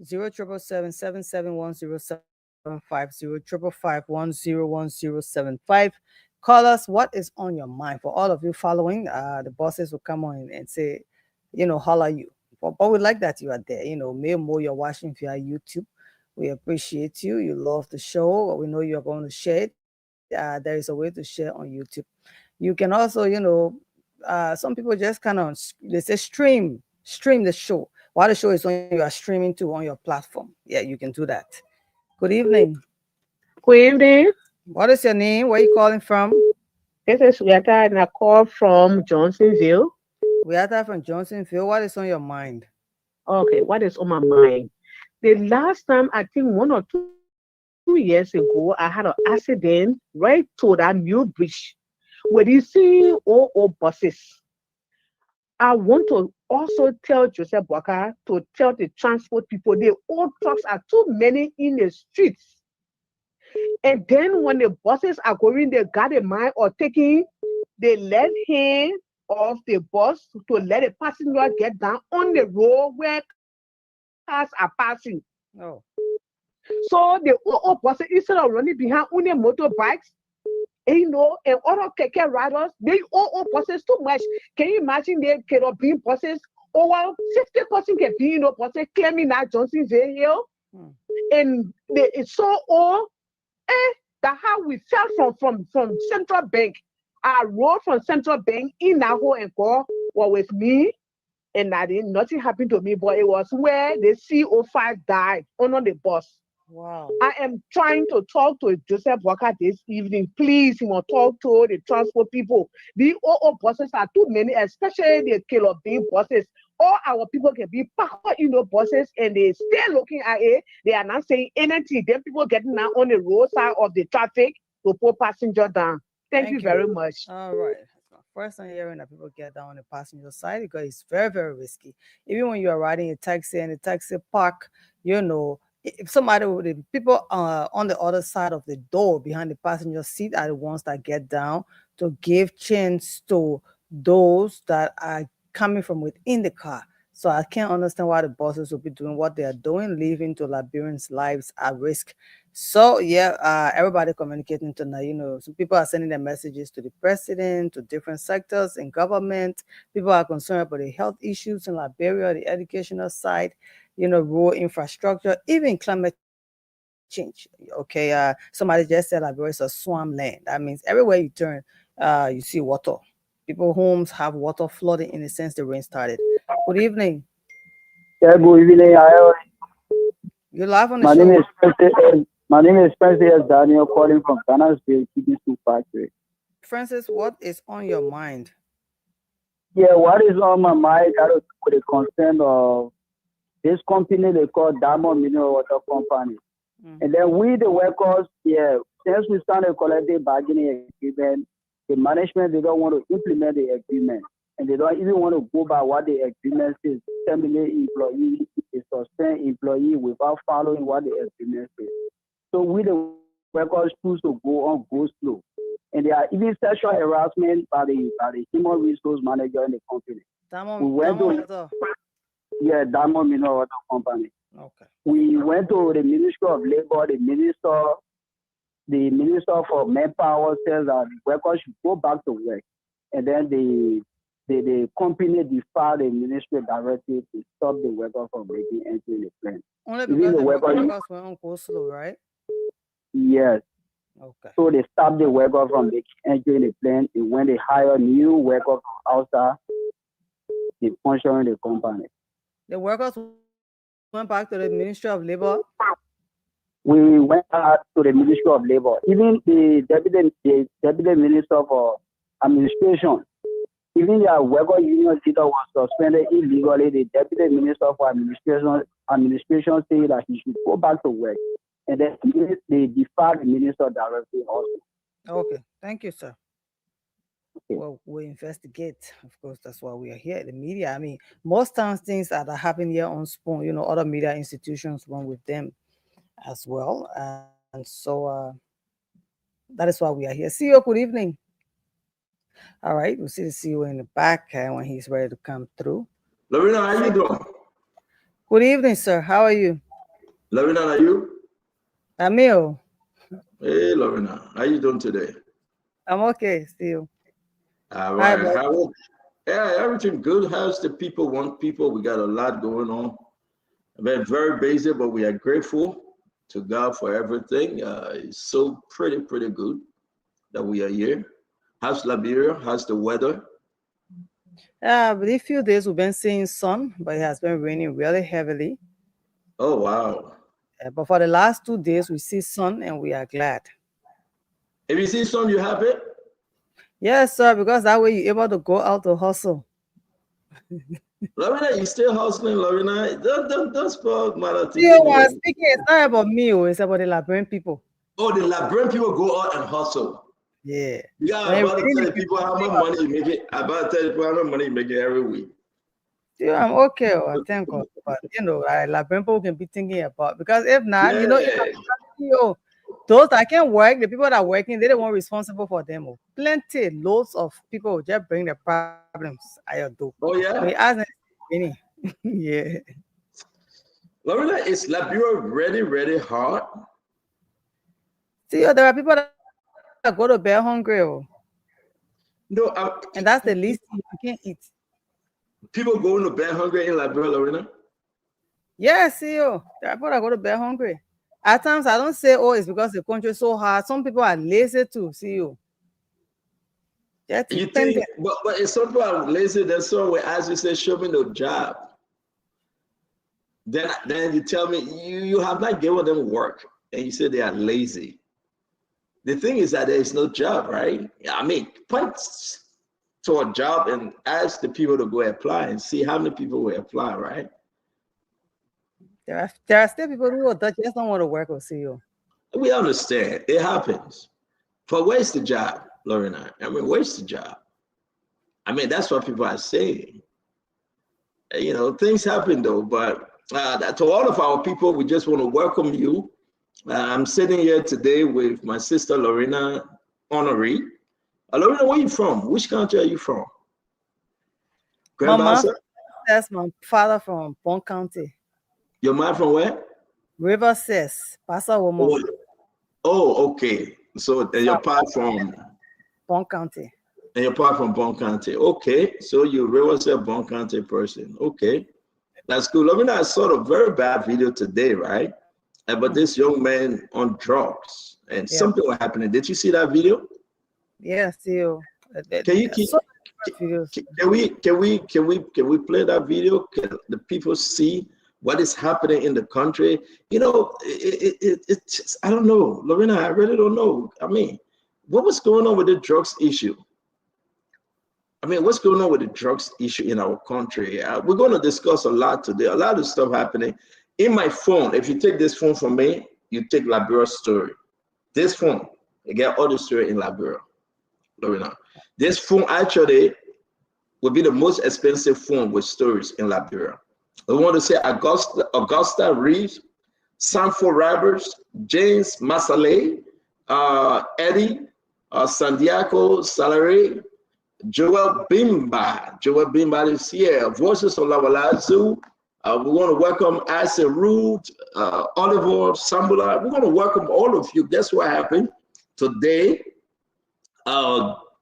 [SPEAKER 1] 0777-771-0750 555-101075. Call us. What is on your mind? For all of you following, the bosses will come on and say, holler you. But we like that you are there. Maybe more you're watching via YouTube. We appreciate you. You love the show. We know you're going to share it. There is a way to share on YouTube. You can also, some people just they say stream the show. While the show is on, you are streaming too on your platform. Yeah, you can do that. Good evening.
[SPEAKER 20] Good evening.
[SPEAKER 1] What is your name? Where are you calling from?
[SPEAKER 20] This is Uyata and I call from Johnsonville.
[SPEAKER 1] Uyata from Johnsonville. What is on your mind?
[SPEAKER 20] Okay, what is on my mind? The last time, I think 1 or 2 years ago, I had an accident right to that new bridge where you see all buses. I want to also tell Joseph Boaka to tell the transport people the old trucks are too many in the streets. And then when the buses are going, they got a mind or taking the left hand of the bus to let a passenger get down on the road where cars are passing.
[SPEAKER 1] Oh.
[SPEAKER 20] So the old buses, instead of running behind only motorbikes, and other keke riders, they all buses too much. Can you imagine they cannot be buses? Over 60% can be buses claiming that Johnsonville Hill. And it's so old. That how we fell from Central Bank. I rode from Central Bank in Naho and go with me. And nothing happened to me, but it was where the CO5 died on the bus.
[SPEAKER 1] Wow.
[SPEAKER 20] I am trying to talk to Joseph Walker this evening. Please, he will talk to the transport people. The OO buses are too many, especially the Kilo B buses. All our people can be parked in those buses and they still looking at it. They are not saying anything. Then people getting now on the roadside of the traffic to put passenger down. Thank you very much.
[SPEAKER 1] All right. First time hearing that people get down on the passenger side because it's very, very risky. Even when you are riding a taxi and the taxi park, if somebody the people on the other side of the door behind the passenger seat are the ones that get down to give chance to those that are coming from within the car. So I can't understand why the bosses will be doing what they are doing, leaving to Liberians' lives at risk. So everybody communicating tonight. Some people are sending their messages to the president, to different sectors in government. People are concerned about the health issues in Liberia, the educational side, rural infrastructure, even climate change. Okay, somebody just said Liberia is a swamp land. That means everywhere you turn, you see water. People's homes have water flooding in the sense the rain started. Good evening.
[SPEAKER 21] Yeah, good evening.
[SPEAKER 1] You're live on the
[SPEAKER 21] my
[SPEAKER 1] show.
[SPEAKER 21] My name is Francis Daniel, calling from Ghana's TB2 Factory.
[SPEAKER 1] Francis, what is on your mind?
[SPEAKER 21] Yeah, what is on my mind that is with the concern of this company they call Diamond Mineral Water Company. And then we, the workers, since we started a collective bargaining agreement, the management, they don't want to implement the agreement. And they don't even want to go by what the agreement says. Terminate employee, suspend employee without following what the agreement says. So we, the workers, choose to go slow. And there are even sexual harassment by the human resource manager in the company.
[SPEAKER 1] Diamond Mineral
[SPEAKER 21] Water Company.
[SPEAKER 1] Okay.
[SPEAKER 21] We went to the Ministry of Labor, the minister the Minister for Manpower says that workers should go back to work, and then the company deferred the ministry directive to stop the workers from making entry in the plane.
[SPEAKER 1] Only because the workers were on go slow, right?
[SPEAKER 21] Yes.
[SPEAKER 1] Okay.
[SPEAKER 21] So they stopped the workers from making entry in the plane, and when they hire new workers from outside, they function in the company.
[SPEAKER 1] The workers went back to the Ministry of Labor.
[SPEAKER 21] We went back to the Ministry of Labor. Even the deputy minister for administration, even their worker union leader was suspended illegally. The deputy minister for administration said that he should go back to work, and then they deferred the minister directly also.
[SPEAKER 1] Okay, thank you, sir. Okay. Well, we investigate. Of course, that's why we are here. The media. I mean, most times things that are happening here on Spoon, other media institutions run with them as well, and so that is why we are here. CEO, good evening. All right, we'll see the CEO in the back when he's ready to come through.
[SPEAKER 2] Lorena, how you doing?
[SPEAKER 1] Good evening, sir. How are you?
[SPEAKER 2] Lorena, are you?
[SPEAKER 1] Emil.
[SPEAKER 2] Hey, Lorena, how you doing today?
[SPEAKER 1] I'm okay, CEO.
[SPEAKER 2] All right. Yeah, everything good. How's the people want people? We got a lot going on. I've been very busy, but we are grateful to God for everything. It's so pretty good that we are here. How's Liberia? How's the weather?
[SPEAKER 1] But a few days we've been seeing sun, but it has been raining really heavily.
[SPEAKER 2] Oh, wow.
[SPEAKER 1] But for the last 2 days, we see sun and we are glad.
[SPEAKER 2] If you see sun, you happy?
[SPEAKER 1] Yes, sir, because that way you're able to go out to hustle.
[SPEAKER 2] Lorena, you still hustling, Lorena? Don't spoil matter to
[SPEAKER 1] you. Speaking, it's not about me, it's about the Liberian people.
[SPEAKER 2] Oh, the Liberian people go out and hustle.
[SPEAKER 1] Yeah.
[SPEAKER 2] Yeah, I'm about to tell the people how much money you make it. I'm about to tell people how much money you make it every week.
[SPEAKER 1] Yeah, I'm okay. I thank God. But Liberian people can be thinking about, because if not, if those that can work, the people that are working, they're the one responsible for them. Plenty, loads of people just bring the problems.
[SPEAKER 2] Oh, yeah?
[SPEAKER 1] We ask them, yeah.
[SPEAKER 2] Lorena, is Liberia really hard?
[SPEAKER 1] See, there are people that go to bed hungry.
[SPEAKER 2] No,
[SPEAKER 1] and that's the least you can eat.
[SPEAKER 2] People going to bed hungry in Liberia, Lorena?
[SPEAKER 1] Yes, there are people that go to bed hungry. At times, I don't say, it's because the country is so hard. Some people are lazy too, CEO.
[SPEAKER 2] You think, but if some people are lazy, then someone will ask you, say, show me no job. Then you tell me, you have not given them work, and you say they are lazy. The thing is that there is no job, right? I mean, point to a job and ask the people to go apply and see how many people will apply, right?
[SPEAKER 1] There are still people who just don't want to work or CEO.
[SPEAKER 2] We understand. It happens. But where's the job, Lorena? I mean, where's the job? I mean, that's what people are saying. Things happen though, but to all of our people, we just want to welcome you. I'm sitting here today with my sister, Lorena Honoré. Lorena, where are you from? Which country are you from?
[SPEAKER 1] That's my father from Bon County.
[SPEAKER 2] Your mom from where?
[SPEAKER 1] River Cess, Passa Woman.
[SPEAKER 2] Oh, okay. So you're part from
[SPEAKER 1] Bon County.
[SPEAKER 2] And you're part from Bon County. Okay. So you're River Cess, Bon County person. Okay. That's cool. Lorena, I saw a very bad video today, right? About this young man on drugs and something was happening. Did you see that video?
[SPEAKER 1] Yeah, still.
[SPEAKER 2] Can we play that video? Can the people see what is happening in the country? It's I don't know, Lorena. I really don't know. I mean, what was going on with the drugs issue? I mean, what's going on with the drugs issue in our country? We're going to discuss a lot today. A lot of stuff happening. In my phone, if you take this phone from me, you take Liberia's story. This phone, you get all the story in Liberia, Lorena. This phone actually will be the most expensive phone with stories in Liberia. I want to say Augusta Reeves, Sanford Roberts, James Masale, Eddie, Santiago Salary, Joel Bimba is here. Voices of Lawalazu. We want to welcome Asa Root, Oliver Sambula. We're going to welcome all of you. Guess what happened? Today,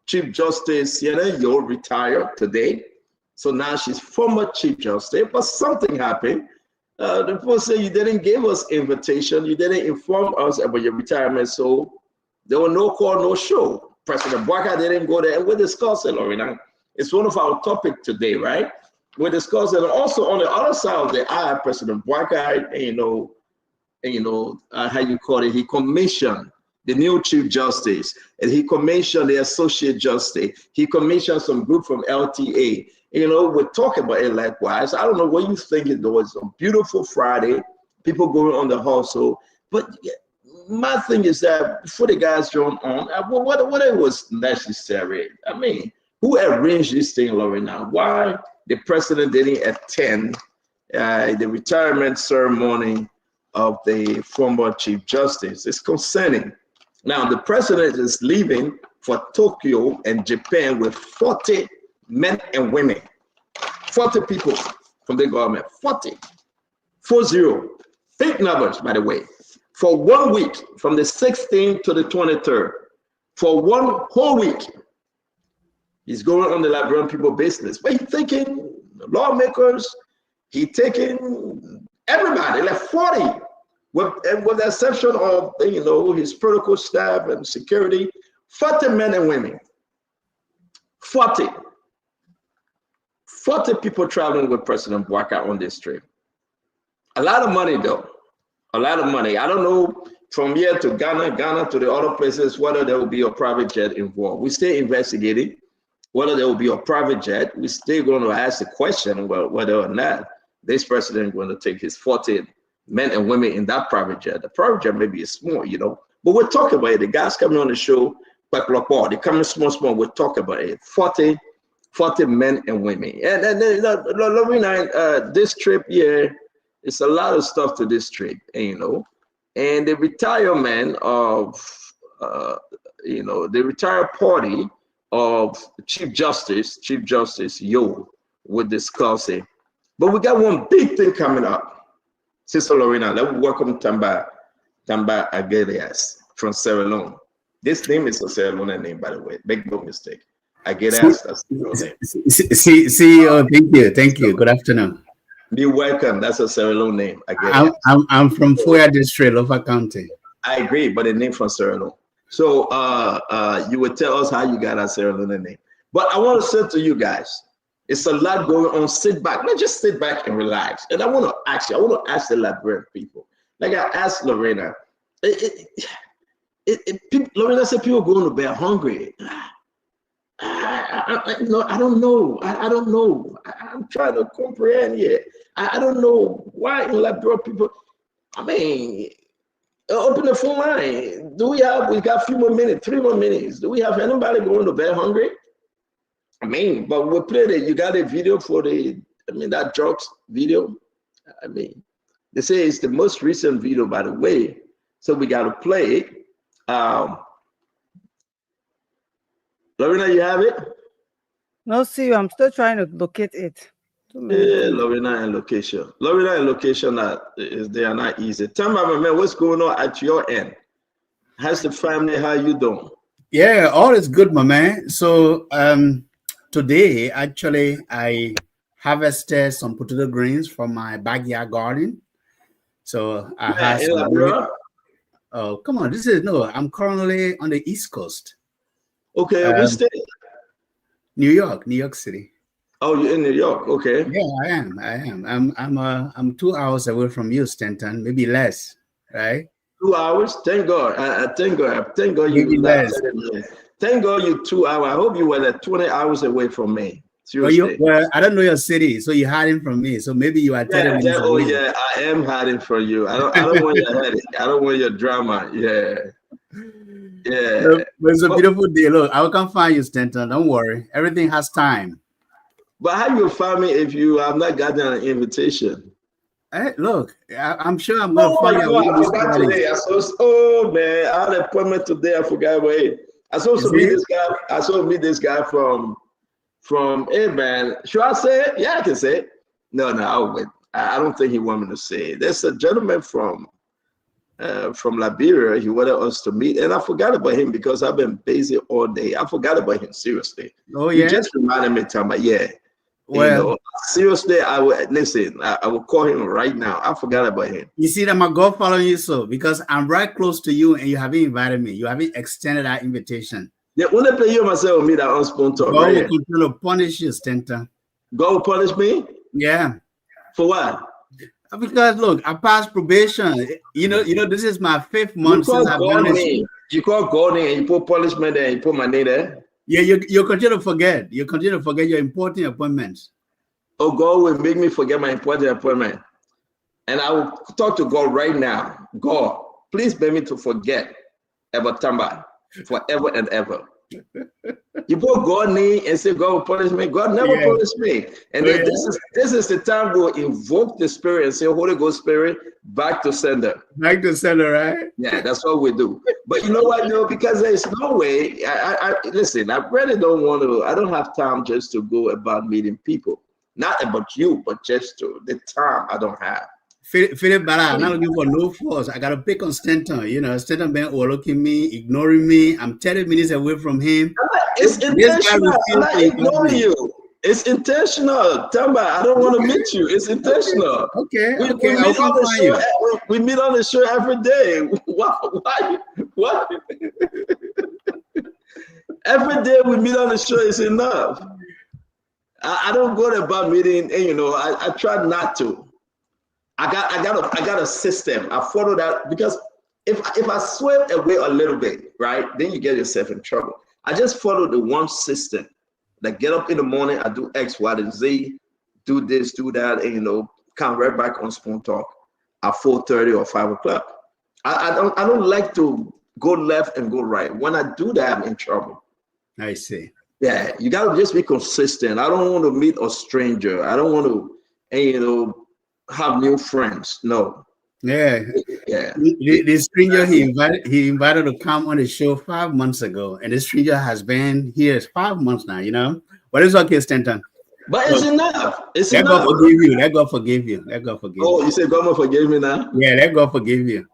[SPEAKER 2] Chief Justice Sienna Yo retired today. So now she's former Chief Justice, but something happened. The people say you didn't give us invitation, you didn't inform us about your retirement, so there was no call, no show. President Bwaka didn't go there, and we're discussing, Lorena. It's one of our topics today, right? We're discussing, and also on the other side of the aisle, President Bwaka, how you call it, he commissioned the new Chief Justice, and he commissioned the Associate Justice. He commissioned some group from LTA. We're talking about it likewise. I don't know what you think it was. A beautiful Friday, people going on the hustle. But my thing is that before the guys join on, what it was necessary? I mean, who arranged this thing, Lorena? Why the president didn't attend the retirement ceremony of the former Chief Justice? It's concerning. Now, the president is leaving for Tokyo and Japan with 40 men and women, 40 people from the government, 40, fake numbers, by the way, for 1 week, from the 16th to the 23rd, for 1 whole week. He's going on the Liberian people business, but he's taking lawmakers, he's taking everybody, like 40, with the exception of, his protocol staff and security, 40 men and women, 40 people traveling with President Bwaka on this trip. A lot of money, though. A lot of money. I don't know from here to Ghana to the other places whether there will be a private jet involved. We're still investigating whether there will be a private jet. We're still going to ask the question whether or not this president is going to take his 40 men and women in that private jet. The private jet maybe is small, but we're talking about it. The guys coming on the show, they're coming small. We're talking about it. 40 men and women. And Lorena, this trip here, it's a lot of stuff to this trip, and the retirement of, the retired party of Chief Justice Yo would discuss it. But we got one big thing coming up. Sister Lorena, let me welcome Tamba Agelias from Sierra Leone. This name is a Sierra Leone name, by the way. Make no mistake. Agelias, that's the name.
[SPEAKER 4] CEO, thank you. Good afternoon.
[SPEAKER 2] Be welcome. That's a Sierra Leone name.
[SPEAKER 4] I'm from Foya District, Lofa County.
[SPEAKER 2] I agree, but the name from Sierra Leone. So you would tell us how you got a Sierra Leone name. But I want to say to you guys, it's a lot going on. Sit back. Let's just sit back and relax. And I want to ask the Liberian people. Like I asked Lorena, Lorena said people going to bed hungry. I don't know. I don't know. I'm trying to comprehend here. I don't know why in Liberia people. I mean, open the phone line. We got a few more minutes, 3 more minutes. Do we have anybody going to bed hungry? I mean, but we played it. You got a video for that drugs video. I mean, they say it's the most recent video, by the way. So we got to play it. Lorena, you have it?
[SPEAKER 1] No, see, I'm still trying to locate it.
[SPEAKER 2] Yeah, Lorena and location. Lorena and location they are not easy. Tell me, my man, what's going on at your end? How's the family? How you doing?
[SPEAKER 4] Yeah, all is good, my man. So today, actually, I harvested some potato greens from my backyard garden. So I had some. Oh, come on! I'm currently on the East Coast.
[SPEAKER 2] Okay, which state?
[SPEAKER 4] New York City.
[SPEAKER 2] Oh, you're in New York. Okay.
[SPEAKER 4] Yeah, I am. I'm 2 hours away from you, Stanton. Maybe less, right?
[SPEAKER 2] 2 hours. Thank God. Thank God you.
[SPEAKER 4] Maybe less.
[SPEAKER 2] Thank God you 2 hours. I hope you were like 20 hours away from me. Seriously.
[SPEAKER 4] Well, I don't know your city, so you're hiding from me. So maybe you are telling me.
[SPEAKER 2] Oh yeah, I am hiding from you. I don't want your headache. I don't want your drama. Yeah. Yeah.
[SPEAKER 4] But it's a beautiful day. Look, I will come find you, Stanton. Don't worry. Everything has time.
[SPEAKER 2] But how you find me if you have not gotten an invitation?
[SPEAKER 4] Hey, look, I'm sure I'm going to find you.
[SPEAKER 2] I forgot today. Oh man, I had an appointment today. I forgot about it. I supposed to meet this guy. I supposed to meet this guy from hey man. Should I say it? Yeah, I can say it. No, I'll wait. I don't think he wanted me to say it. There's a gentleman from from Liberia. He wanted us to meet, and I forgot about him because I've been busy all day. I forgot about him, seriously.
[SPEAKER 4] Oh,
[SPEAKER 2] You
[SPEAKER 4] yeah?
[SPEAKER 2] just reminded me, Tamba. Yeah.
[SPEAKER 4] Well,
[SPEAKER 2] Seriously, I will listen. I will call him right now. I forgot about him.
[SPEAKER 4] You see that my God following you, so because I'm right close to you and you haven't invited me. You haven't extended that invitation.
[SPEAKER 2] Yeah, when I play you myself with me that on Spoon Talk,
[SPEAKER 4] God
[SPEAKER 2] right?
[SPEAKER 4] will continue to punish you, Stanton.
[SPEAKER 2] God will punish me?
[SPEAKER 4] Yeah.
[SPEAKER 2] For what?
[SPEAKER 4] Because look, I passed probation. You know, this is my 5th month since I've done this.
[SPEAKER 2] You call God and you put punishment there, you put my name there.
[SPEAKER 4] Yeah, you continue to forget. You continue to forget your important appointments.
[SPEAKER 2] Oh, God will make me forget my important appointment. And I will talk to God right now. God, please make me to forget about Tamba forever and ever. You put God name and say God will punish me. God never punished me. And then this is the time we'll invoke the Spirit and say, Holy Ghost Spirit, back to sender.
[SPEAKER 4] Back to sender, right?
[SPEAKER 2] Yeah, that's what we do. But you know what? No, because there's no way. Listen, I really don't want to. I don't have time just to go about meeting people. Not about you, but just to the time I don't have.
[SPEAKER 4] Philip Bala, I'm not looking for no force. I got to pick on Stanton. You know, Stanton been overlooking me, ignoring me. I'm 30 minutes away from him.
[SPEAKER 2] It's intentional. I'm not ignoring you. It's intentional. Tamba, I don't want to meet you. It's intentional.
[SPEAKER 4] Okay.
[SPEAKER 2] We meet on the show. We meet on the show every day. Why? Every day we meet on the show is enough. I don't go about meeting, and you know, I try not to. I got a system. I follow that because if I swerve away a little bit, right, then you get yourself in trouble. I just follow the one system. Like get up in the morning, I do X, Y, and Z, do this, do that, and you know, come right back on Spoon Talk at 4:30 or 5 o'clock. I don't like to go left and go right. When I do that, I'm in trouble.
[SPEAKER 4] I see.
[SPEAKER 2] Yeah, you gotta just be consistent. I don't want to meet a stranger. I don't want to, and you know, have new friends. No.
[SPEAKER 4] Yeah. The stranger he invited to come on the show 5 months ago, and the stranger has been here 5 months now. You know, but it's okay, Stanton.
[SPEAKER 2] But it's enough. It's
[SPEAKER 4] let
[SPEAKER 2] enough.
[SPEAKER 4] God forgive you. Let God forgive you. Let God forgive you.
[SPEAKER 2] Oh, you said God will forgive me now?
[SPEAKER 4] Yeah, let God forgive you.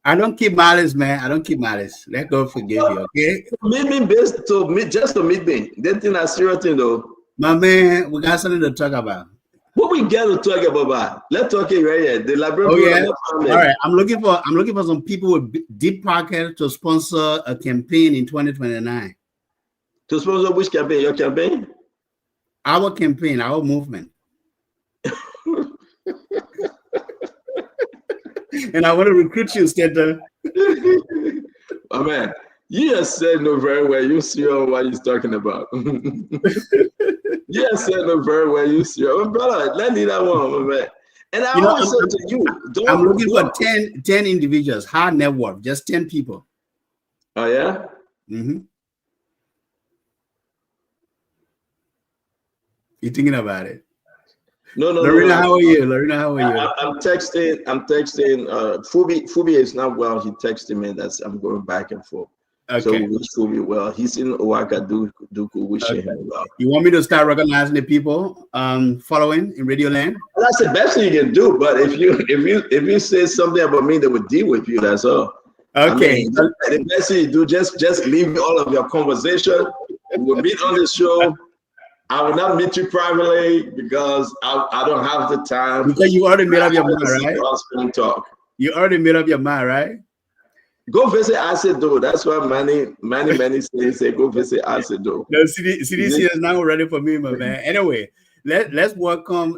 [SPEAKER 4] I don't keep malice, man. I don't keep malice. Let God forgive you, okay?
[SPEAKER 2] Meet me just to meet me. That thing is serious thing though.
[SPEAKER 4] My man, we got something to talk about.
[SPEAKER 2] What we got to talk about? Let's talk it right here. The library.
[SPEAKER 4] Oh yeah. All right. I'm looking for some people with deep pockets to sponsor a campaign in 2029.
[SPEAKER 2] To sponsor which campaign? Your campaign?
[SPEAKER 4] Our campaign, our movement. And I want to recruit you, Stanton.
[SPEAKER 2] Oh man, you just said no very well. You see what he's talking about. You just said no very well. You see, brother. Let me that one, my man. And I always say to you,
[SPEAKER 4] I'm looking for 10 individuals, hard net worth, just 10 people.
[SPEAKER 2] Oh yeah.
[SPEAKER 4] Mm-hmm. You thinking about it?
[SPEAKER 2] No.
[SPEAKER 4] Lorena, how are you? Lorena, how are you?
[SPEAKER 2] I'm texting. Fubi is not well. He texted me that I'm going back and forth. Okay. So we wish Fubi well. He's in Ouagadougou, wishing him well.
[SPEAKER 4] You want me to start recognizing the people following in Radio Land?
[SPEAKER 2] Well, that's the best thing you can do. But if you say something about me that would deal with you, that's all.
[SPEAKER 4] Okay.
[SPEAKER 2] I mean, the best thing you do, just leave me all of your conversation. We'll meet on the show. I will not meet you privately because I don't have the time.
[SPEAKER 4] Because you already made up your mind, right?
[SPEAKER 2] Talk.
[SPEAKER 4] You already made up your mind, right?
[SPEAKER 2] Go visit Acedo. That's why many say go visit Acedo.
[SPEAKER 4] No, CDC is now ready for me, my man. Anyway, let's welcome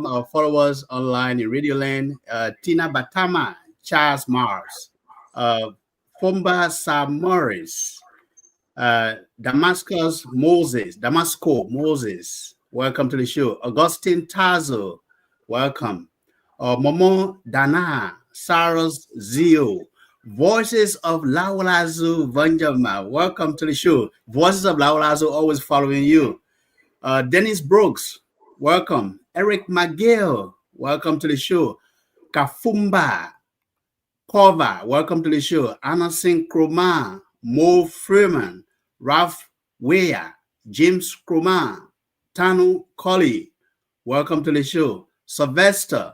[SPEAKER 4] our followers online in Radio Land. Tina Batama, Charles Mars, Fomba Sam Morris. Damasco Moses, welcome to the show. Augustine Tazo, welcome. Momo Dana, Saros Zio, Voices of Laulazu Vanjama, welcome to the show. Voices of Laulazu always following you. Dennis Brooks, welcome. Eric McGill, welcome to the show. Kafumba Kova, welcome to the show. Anna Singh Kroma, Mo Freeman, Ralph Weah, James Kroma, Tanu Colley, welcome to the show. Sylvester,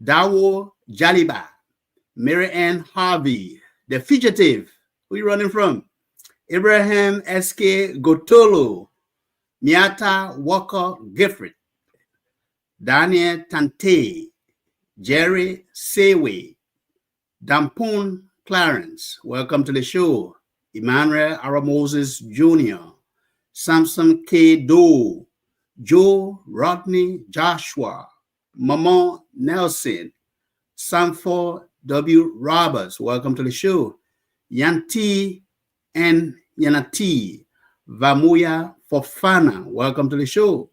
[SPEAKER 4] Dawo Jaliba, Mary Ann Harvey, the fugitive. Who you running from? Abraham S.K. Gotolo, Miata Walker Gifford, Daniel Tante, Jerry Sewe, Dampun Clarence, welcome to the show. Emmanuel Moses Jr., Samson K. Doe, Joe Rodney Joshua, Maman Nelson, Sanford W. Roberts, welcome to the show. Yanti and Yanati, Vamuya Fofana, welcome to the show.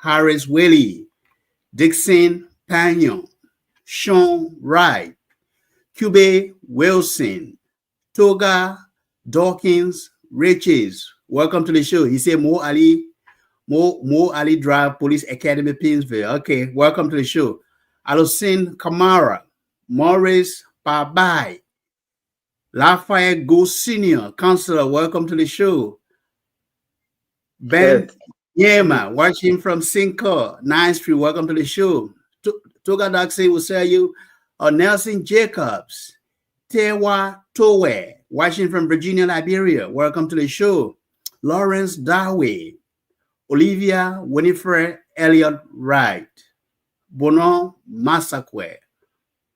[SPEAKER 4] Harris Willie, Dixon Pagnon, Sean Wright, Cube Wilson, Toga Dawkins Riches, welcome to the show. He said Mo Ali Drive Police Academy, Pinsville. Okay, welcome to the show. Alucin Kamara, Morris Babai, Lafayette Go Senior, Counselor, welcome to the show. Ben Yema, watching from Cinco, 9th Street, welcome to the show. Toga Daxi will say you. Nelson Jacobs, Tewa Towe, watching from Virginia, Liberia, welcome to the show. Lawrence Darway, Olivia Winifred Elliott Wright, Bono Masakwe,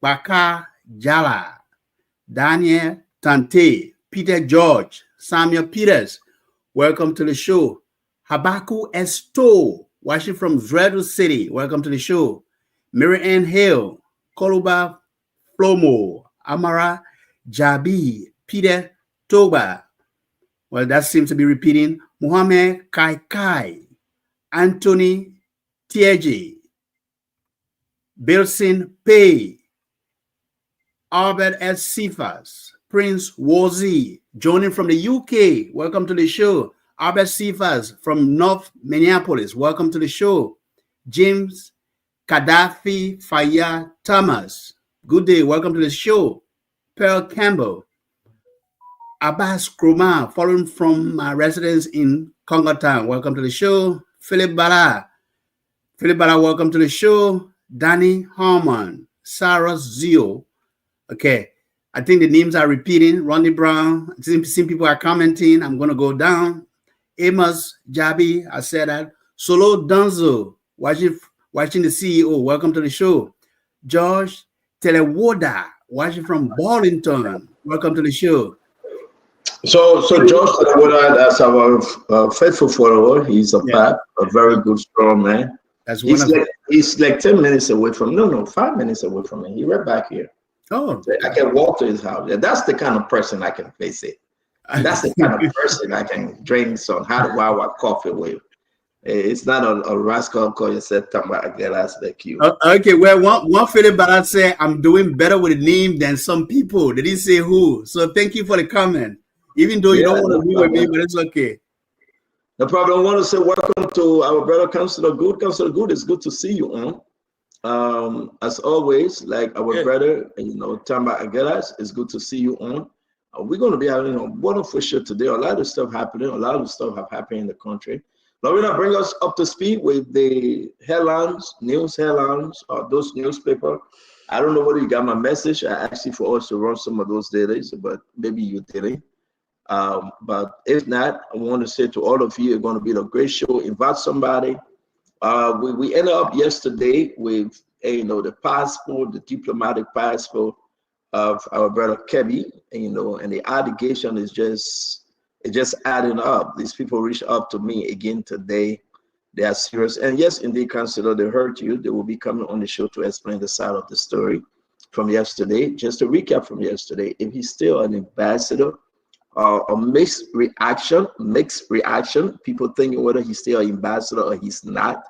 [SPEAKER 4] Baka Jala, Daniel Tante, Peter George, Samuel Peters, welcome to the show. Habaku Esto, watching from Dreadful City, welcome to the show. Mary Ann Hill, Koluba Flomo, Amara Jabi, Peter Toba, well, that seems to be repeating. Mohammed Kai, Anthony Tieji, Bilson Pei, Albert S. Cephas, Prince Wozi, joining from the UK. Welcome to the show. Albert Cephas from North Minneapolis. Welcome to the show. James Gaddafi Faya Thomas. Good day. Welcome to the show. Pearl Campbell. Abbas Kruma, following from my residence in Congo Town. Welcome to the show. Philip Bala, welcome to the show. Danny Harmon, Sarah Zio. Okay, I think the names are repeating. Ronnie Brown, some people are commenting. I'm going to go down. Amos Jabi, I said that. Solo Dunzo, watching the CEO. Welcome to the show. George Telewoda, watching from Burlington. Welcome to the show.
[SPEAKER 2] So George Telewoda, that's our faithful follower. He's a pap, a very good, strong man.
[SPEAKER 4] That's
[SPEAKER 2] he's like 10 minutes away from, no, 5 minutes away from me. He's right back here.
[SPEAKER 4] Oh,
[SPEAKER 2] I can walk to his house. That's the kind of person I can face it. That's the kind of person I can drink some hot Wawa coffee with. It's not a rascal call you said like you.
[SPEAKER 4] Okay, well, one Philip Barat said I'm doing better with the name than some people. They didn't say who. So thank you for the comment. Even though you don't want to be with me, but it's okay.
[SPEAKER 2] No problem. I want to say welcome to our brother Councilor Good. Councilor Good, it's good to see you on. As always, like our brother, Tamba Aguilas, it's good to see you on. We're going to be having a wonderful show today. A lot of stuff happening. A lot of stuff have happened in the country. Now we're going to bring us up to speed with the headlines, news headlines, or those newspapers. I don't know whether you got my message. I asked you for us to run some of those data, but maybe you didn't. But if not, I want to say to all of you, it's going to be a great show. Invite somebody. We ended up yesterday with the passport, the diplomatic passport of our brother Kebby, and the allegation is just adding up. These people reached up to me again today. They are serious, and yes, indeed, Councilor, they heard you. They will be coming on the show to explain the side of the story from yesterday. Just to recap from yesterday, if he's still an ambassador, a mixed reaction, people thinking whether he's still an ambassador or he's not,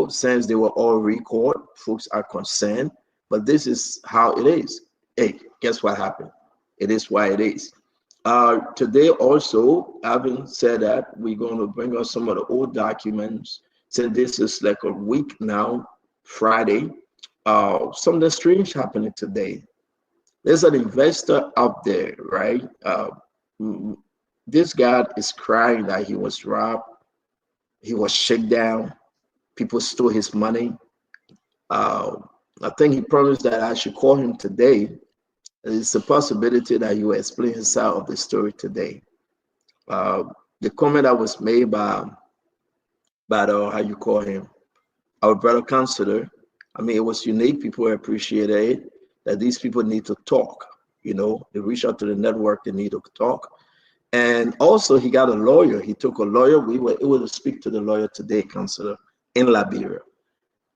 [SPEAKER 2] since they were all recalled, folks are concerned, but this is how it is. Hey, guess what happened? It is why it is. Today also, having said that, we're going to bring us some of the old documents. Since this is like a week now, Friday, something strange happening today. There's an investor out there, right? This guy is crying that he was robbed. He was shaken down. People stole his money. I think he promised that I should call him today. It's a possibility that he will explain his side of the story today. Uh, the comment that was made by the, how you call him, our brother counselor, I mean, it was unique. People appreciated it, that these people need to talk. You know, they reach out to the network, they need to talk. And also, he got a lawyer. He took a lawyer. We were able to speak to the lawyer today, counselor, in Liberia.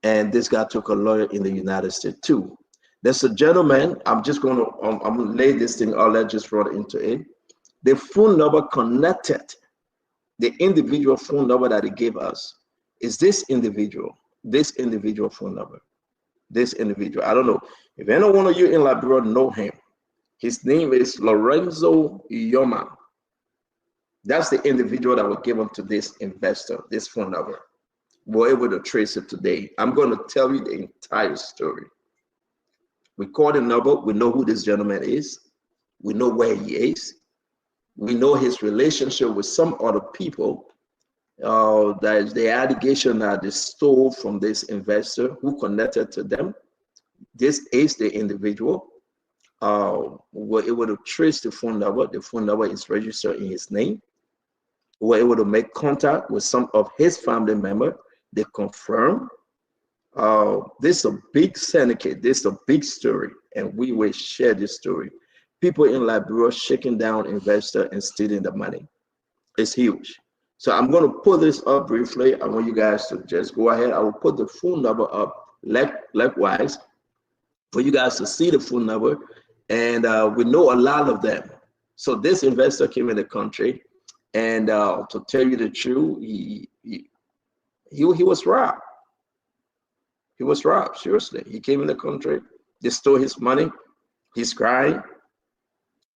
[SPEAKER 2] And this guy took a lawyer in the United States too. There's a gentleman. I'm going to lay this thing. Let's just run into it. The phone number connected, the individual phone number that he gave us is this individual phone number. This individual. I don't know if any one of you in Liberia know him. His name is Lorenzo Yoma. That's the individual that was given to this investor, this phone number. We're able to trace it today. I'm going to tell you the entire story. We called the number. We know who this gentleman is. We know where he is. We know his relationship with some other people. That is the allegation that they stole from this investor who connected to them. This is the individual. We're able to trace the phone number. The phone number is registered in his name. We're able to make contact with some of his family members. They confirm. This is a big syndicate. This is a big story, and we will share this story. People in Liberia shaking down investors and stealing the money. It's huge. So I'm going to put this up briefly. I want you guys to just go ahead. I will put the phone number up likewise for you guys to see the phone number. And we know a lot of them. So this investor came in the country, and to tell you the truth, he was robbed. He was robbed, seriously. He came in the country, they stole his money. He's crying.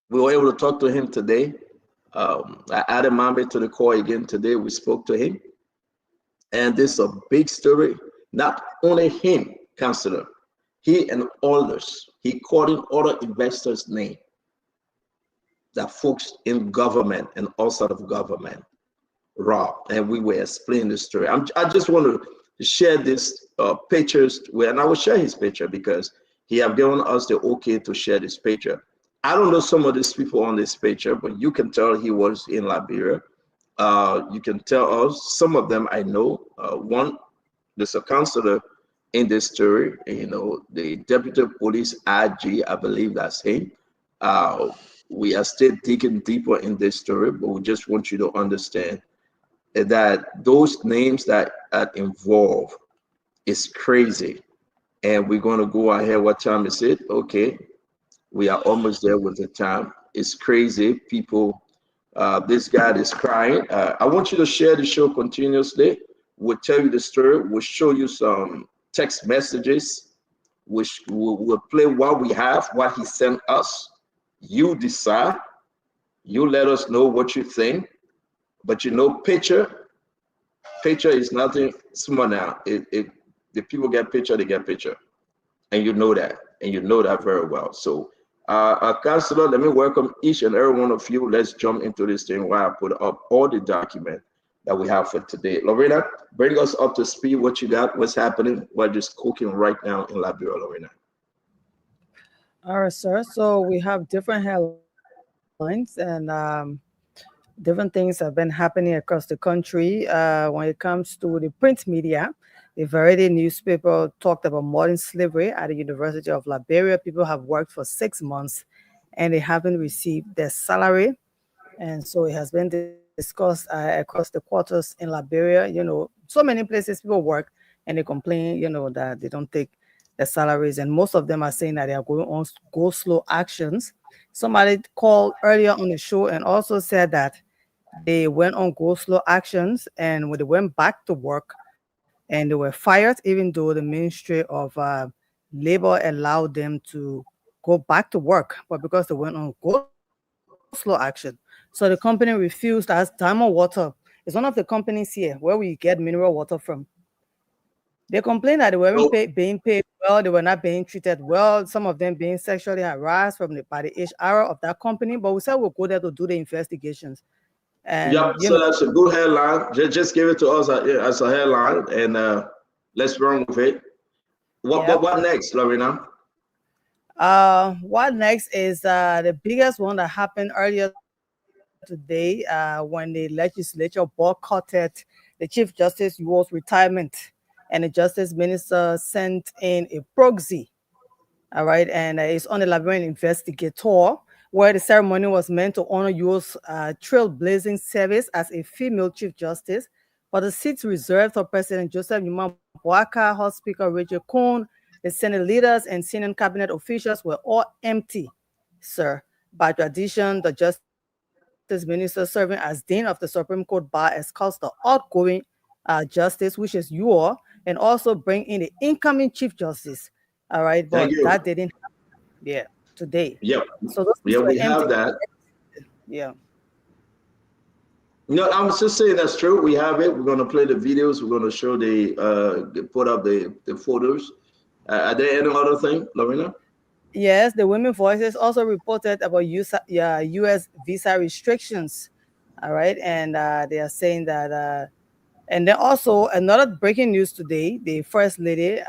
[SPEAKER 2] We were able to talk to him today. I added Mambe to the call again today. We spoke to him. And this is a big story. Not only him, counselor, he and others, he called in other investors' name. That folks in government and outside of government robbed. And we were explaining the story. I just want to share this pictures with, and I will share his picture because he have given us the okay to share this picture. I don't know some of these people on this picture, but you can tell he was in Liberia. You can tell us, some of them I know. One, there's a counselor in this story, you know, the deputy police IG, I believe that's him. We are still digging deeper in this story, but we just want you to understand that those names that are involved is crazy. And we're going to go ahead. What time is it? Okay. We are almost there with the time. It's crazy. People, this guy is crying. I want you to share the show continuously. We'll tell you the story. We'll show you some text messages, which we'll play what we have, what he sent us. You decide. You let us know what you think. But you know, picture is nothing small now. The people get picture, they get picture. And you know that. And you know that very well. So, Counselor, let me welcome each and every one of you. Let's jump into this thing while I put up all the documents that we have for today. Lorena, bring us up to speed. What you got? What's happening? We're just cooking right now in Liberia, Lorena.
[SPEAKER 1] All right, sir. So we have different headlines and different things have been happening across the country. When it comes to the print media, the Variety newspaper talked about modern slavery at the University of Liberia. People have worked for 6 months and they haven't received their salary. And so it has been discussed across the quarters in Liberia. You know, so many places people work and they complain, you know, that they don't take their salaries. And most of them are saying that they are going on go slow actions. Somebody called earlier on the show and also said that they went on go slow actions, and when they went back to work and they were fired, even though the Ministry of Labor allowed them to go back to work, but because they went on go slow action. So the company refused. As Diamond Water is one of the companies here where we get mineral water from. They complained that they weren't being paid well, they were not being treated well, some of them being sexually harassed by the HR of that company, but we said we'll go there to do the investigations. And,
[SPEAKER 2] yep, so that's a good headline. Just give it to us as a headline, and let's run with it. What next, Lorena?
[SPEAKER 1] What next is the biggest one that happened earlier today when the legislature boycotted the Chief Justice Yuo's retirement, and the Justice Minister sent in a proxy. All right, and it's on the Liberian Investigator, where the ceremony was meant to honor Yuo's trailblazing service as a female Chief Justice. But the seats reserved for President Joseph Numa Boaka, House Speaker Richard Cohn, the Senate leaders, and senior cabinet officials were all empty, sir. By tradition, the Justice Minister serving as Dean of the Supreme Court Bar escorts the outgoing Justice, which is Yuo, and also bring in the incoming Chief Justice. All right, but
[SPEAKER 2] Thank you.
[SPEAKER 1] that didn't happen. Yeah, today.
[SPEAKER 2] Yep.
[SPEAKER 1] So those
[SPEAKER 2] Yeah,
[SPEAKER 1] were
[SPEAKER 2] we
[SPEAKER 1] empty.
[SPEAKER 2] have that.
[SPEAKER 1] Yeah.
[SPEAKER 2] No, I'm just saying that's true. We have it. We're going to play the videos. We're going to show put up the photos. Are there any other thing, Lorena?
[SPEAKER 1] Yes, the Women Voices also reported about U.S. visa restrictions. All right, and they are saying that, and then also another breaking news today: the First Lady,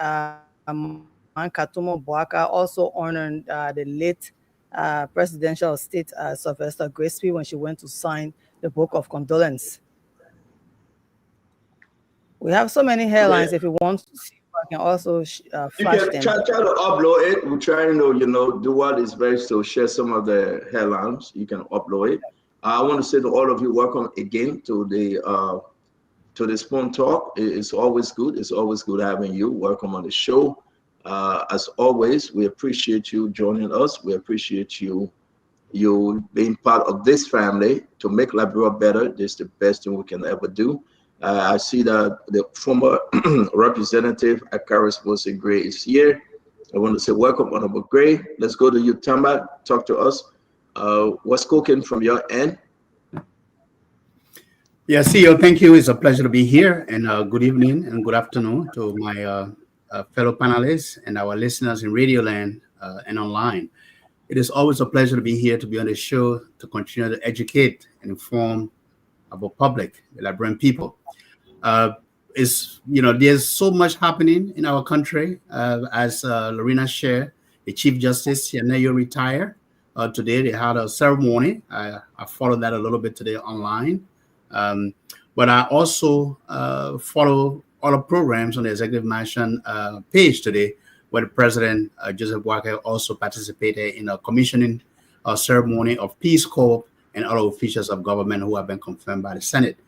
[SPEAKER 1] Mankatomo Boaka, also honored the late presidential estate Sylvester Graceby when she went to sign the book of condolence. We have so many headlines. If you want to see, I can also
[SPEAKER 2] You
[SPEAKER 1] flash
[SPEAKER 2] can
[SPEAKER 1] them.
[SPEAKER 2] try to upload it. We're trying to, do what is best to share some of the headlines. You can upload it. I want to say to all of you, welcome again to the Spoon Talk. It's always good. It's always good having you. Welcome on the show. As always, we appreciate you joining us. We appreciate you being part of this family to make Liberia better. This is the best thing we can ever do. I see that the former representative Akaris Mose Gray is here. I want to say welcome, Honorable Gray. Let's go to you, Tamba. Talk to us. What's cooking from your end?
[SPEAKER 4] Yeah, CEO, thank you. It's a pleasure to be here, and good evening and good afternoon to my fellow panelists and our listeners in Radio Land and online. It is always a pleasure to be here, to be on the show, to continue to educate and inform our public, the Liberian people. There's so much happening in our country. As Lorena shared, the Chief Justice Yaneyo retired. Today they had a ceremony. I followed that a little bit today online. But I also follow all the programs on the Executive Mansion page today, where the President, Joseph Walker, also participated in a commissioning ceremony of Peace Corps and other officials of government who have been confirmed by the Senate.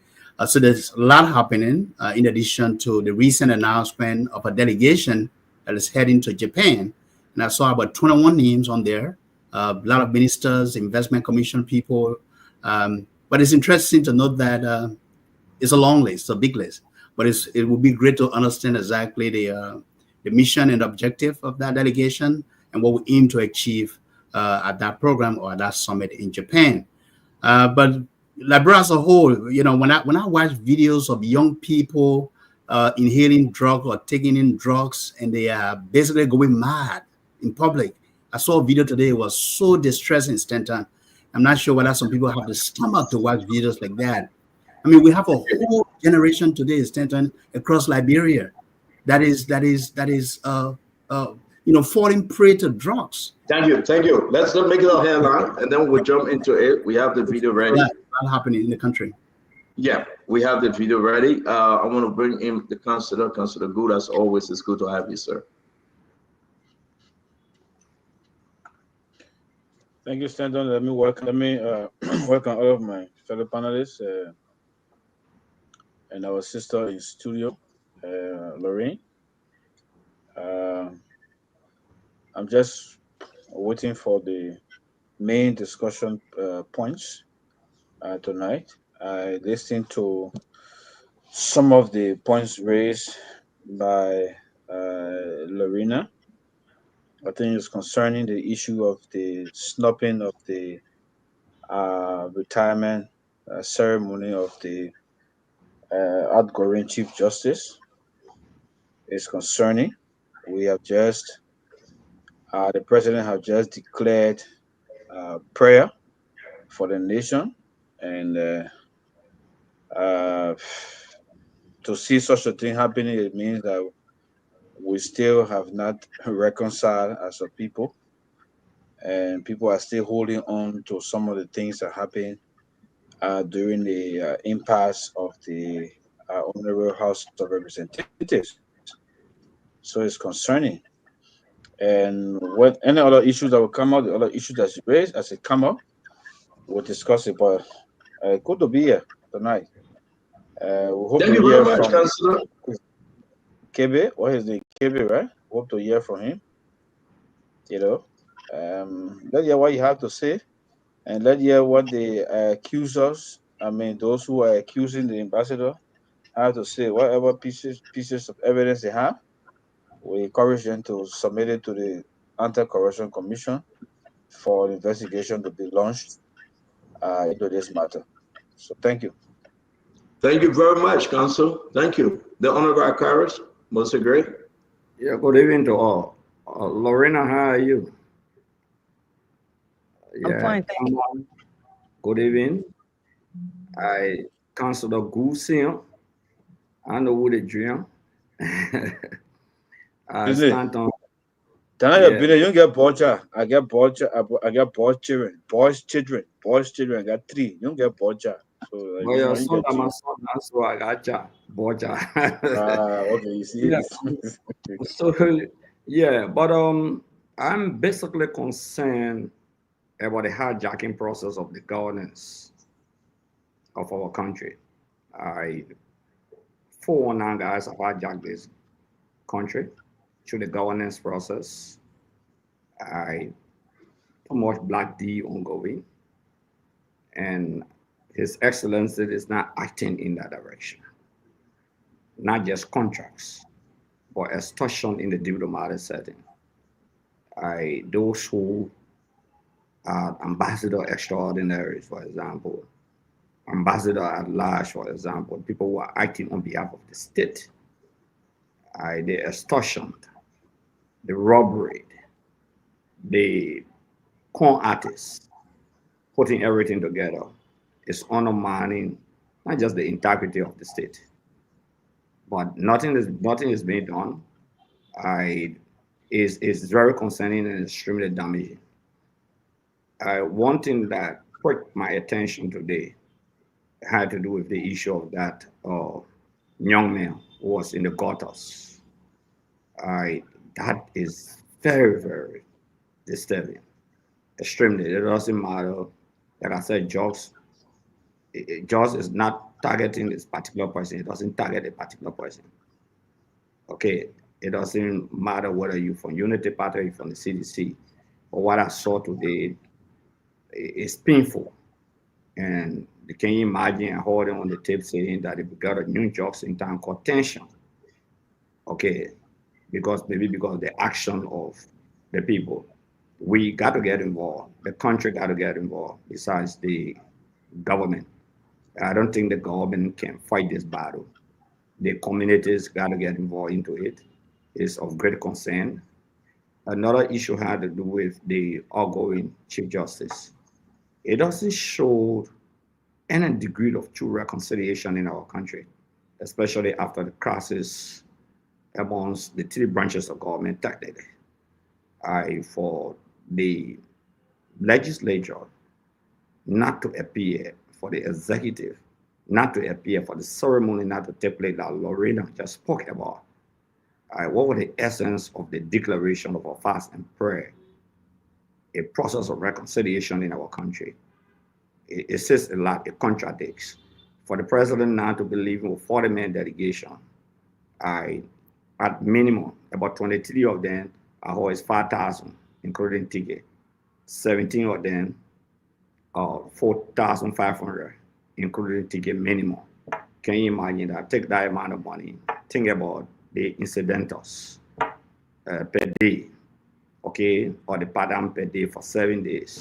[SPEAKER 4] So there's a lot happening in addition to the recent announcement of a delegation that is heading to Japan. And I saw about 21 names on there, a lot of ministers, investment commission people. But it's interesting to note that it's a long list, a big list. But it would be great to understand exactly the mission and objective of that delegation and what we aim to achieve at that program or at that summit in Japan. But Liberia as a whole, when I watch videos of young people inhaling drugs or taking in drugs, and they are basically going mad in public. I saw a video today. It was so distressing, Stanton. I'm not sure whether some people have the stomach to watch videos like that. I mean, we have a whole generation today, Stanton, across Liberia, that is falling prey to drugs.
[SPEAKER 2] Thank you. Let's not make it a headline, and then we'll jump into it. We have the video ready.
[SPEAKER 4] That's happening in the country.
[SPEAKER 2] Yeah, we have the video ready. I want to bring in the Councillor Good. As always, it's good to have you, sir.
[SPEAKER 5] Thank you, Stanton. Let me welcome all of my fellow panelists and our sister in studio, Lorraine. I'm just waiting for the main discussion points tonight. I listened to some of the points raised by Lorena. I think it's concerning the issue of the snubbing of the retirement ceremony of the outgoing Chief Justice. It's concerning. We have just, the President has just declared prayer for the nation, and to see such a thing happening, it means that we still have not reconciled as a people, and people are still holding on to some of the things that happened during the impasse of the Honorable House of Representatives. So it's concerning. And what any other issues that will come out, the other issues that's raised as it come up, we'll discuss it. But good to be here tonight. We hope
[SPEAKER 2] Thank
[SPEAKER 5] to
[SPEAKER 2] you
[SPEAKER 5] hear
[SPEAKER 2] very much,
[SPEAKER 5] from
[SPEAKER 2] Councillor.
[SPEAKER 5] Kebe. What is the Kebe, right? Hope to hear from him. Let's hear what you have to say, and let's hear what the accusers, I mean, those who are accusing the ambassador, have to say. Whatever pieces of evidence they have, we encourage them to submit it to the Anti-Corruption Commission for the investigation to be launched into this matter. So thank you.
[SPEAKER 2] Thank you very much, Council. Thank you. The Honorable Karis, most agree.
[SPEAKER 7] Yeah, good evening to all. Lorena, how are you?
[SPEAKER 1] I'm fine, thank you.
[SPEAKER 7] Good evening. I Councilor Gusian. I know who the dream. I stand on.
[SPEAKER 5] Tonight, you don't get bocha. I get bocha. I get boy children. Boys children. I got 3. You don't get bocha. So
[SPEAKER 7] Well, your son and my son, that's why I got ya. Bocha.
[SPEAKER 5] Okay, you see.
[SPEAKER 7] Yeah. So yeah, but I'm basically concerned about the hijacking process of the governance of our country. 419 guys have hijacked this country through the governance process. Too much Black D ongoing, and His Excellency is not acting in that direction. Not just contracts, but extortion in the diplomatic setting. Those who are ambassador extraordinaries, for example, ambassador at large, for example, people who are acting on behalf of the state, the extortion, the robbery, the con artists, putting everything together is undermining not just the integrity of the state, but nothing is being done. Is very concerning and extremely damaging. One thing that caught my attention today had to do with the issue of that young man who was in the gutters. That is very, very disturbing. Extremely. It doesn't matter. Like I said, Jobs is not targeting this particular person. It doesn't target a particular person. Okay, it doesn't matter whether you're from Unity Party or you're from the CDC. But what I saw today is painful. And can you imagine holding on the tape saying that if we got a new jobs in time called tension? Okay, because the action of the people. We got to get involved. The country got to get involved besides the government. I don't think the government can fight this battle. The communities got to get involved into it. It's of great concern. Another issue had to do with the outgoing Chief Justice. It doesn't show any degree of true reconciliation in our country, especially after the crisis amongst the 3 branches of government technically. For the legislature not to appear, for the executive not to appear, for the ceremony not to take place that Lorena just spoke about. What was the essence of the declaration of a fast and prayer? A process of reconciliation in our country. It says a lot, it contradicts. For the president now to be leaving with 40-man delegation, at minimum, about 23 of them are always 5,000, including ticket. 17 of them are 4,500, including ticket minimum. Can you imagine that? Take that amount of money. Think about the incidentals per day, okay, or the padam per day for 7 days.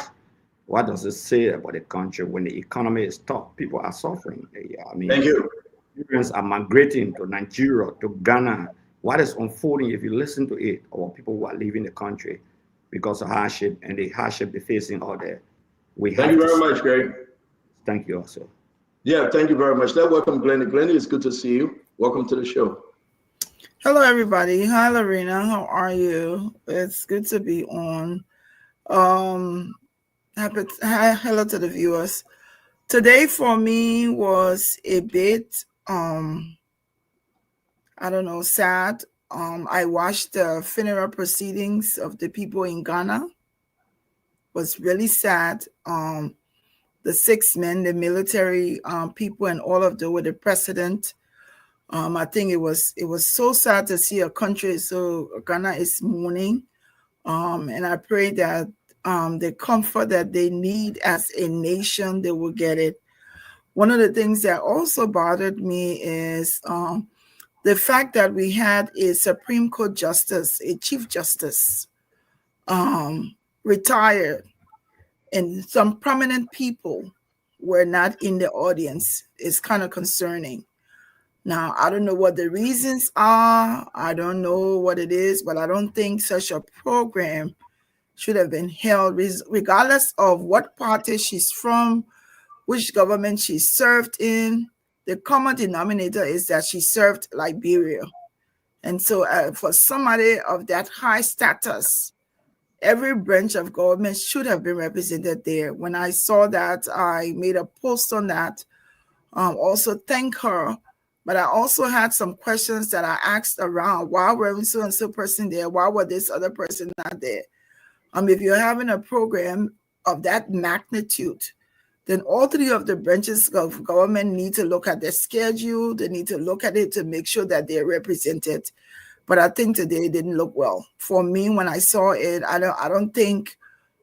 [SPEAKER 7] What does it say about the country when the economy is tough? People are suffering. I mean,
[SPEAKER 2] thank you.
[SPEAKER 7] Nigerians are migrating to Nigeria, to Ghana. What is unfolding, if you listen to it, or people who are leaving the country because of hardship and the hardship they're facing out there.
[SPEAKER 2] Thank you very much, Greg.
[SPEAKER 7] Thank you also.
[SPEAKER 2] Yeah, thank you very much. Let's welcome Glennie. Glennie, it's good to see you. Welcome to the show.
[SPEAKER 8] Hello, everybody. Hi, Lorena. How are you? It's good to be on. Um, hello to the viewers. Today for me was a bit, I don't know, sad. I watched the funeral proceedings of the people in Ghana. Was really sad. The 6 men, the military people, and all of them with the president. I think it was so sad to see a country. So Ghana is mourning, and I pray that the comfort that they need as a nation, they will get it. One of the things that also bothered me is the fact that we had a Supreme Court justice, a Chief Justice, retired, and some prominent people were not in the audience. It's kind of concerning. Now, I don't know what the reasons are. I don't know what it is, but I don't think such a program should have been held, regardless of what party she's from, which government she served in. The common denominator is that she served Liberia. And so for somebody of that high status, every branch of government should have been represented there. When I saw that, I made a post on that. Also thank her. But I also had some questions that I asked around. Why were so and so person there? Why were this other person not there? If you're having a program of that magnitude, then all three of the branches of government need to look at their schedule. They need to look at it to make sure that they're represented. But I think today it didn't look well. For me, when I saw it, I don't think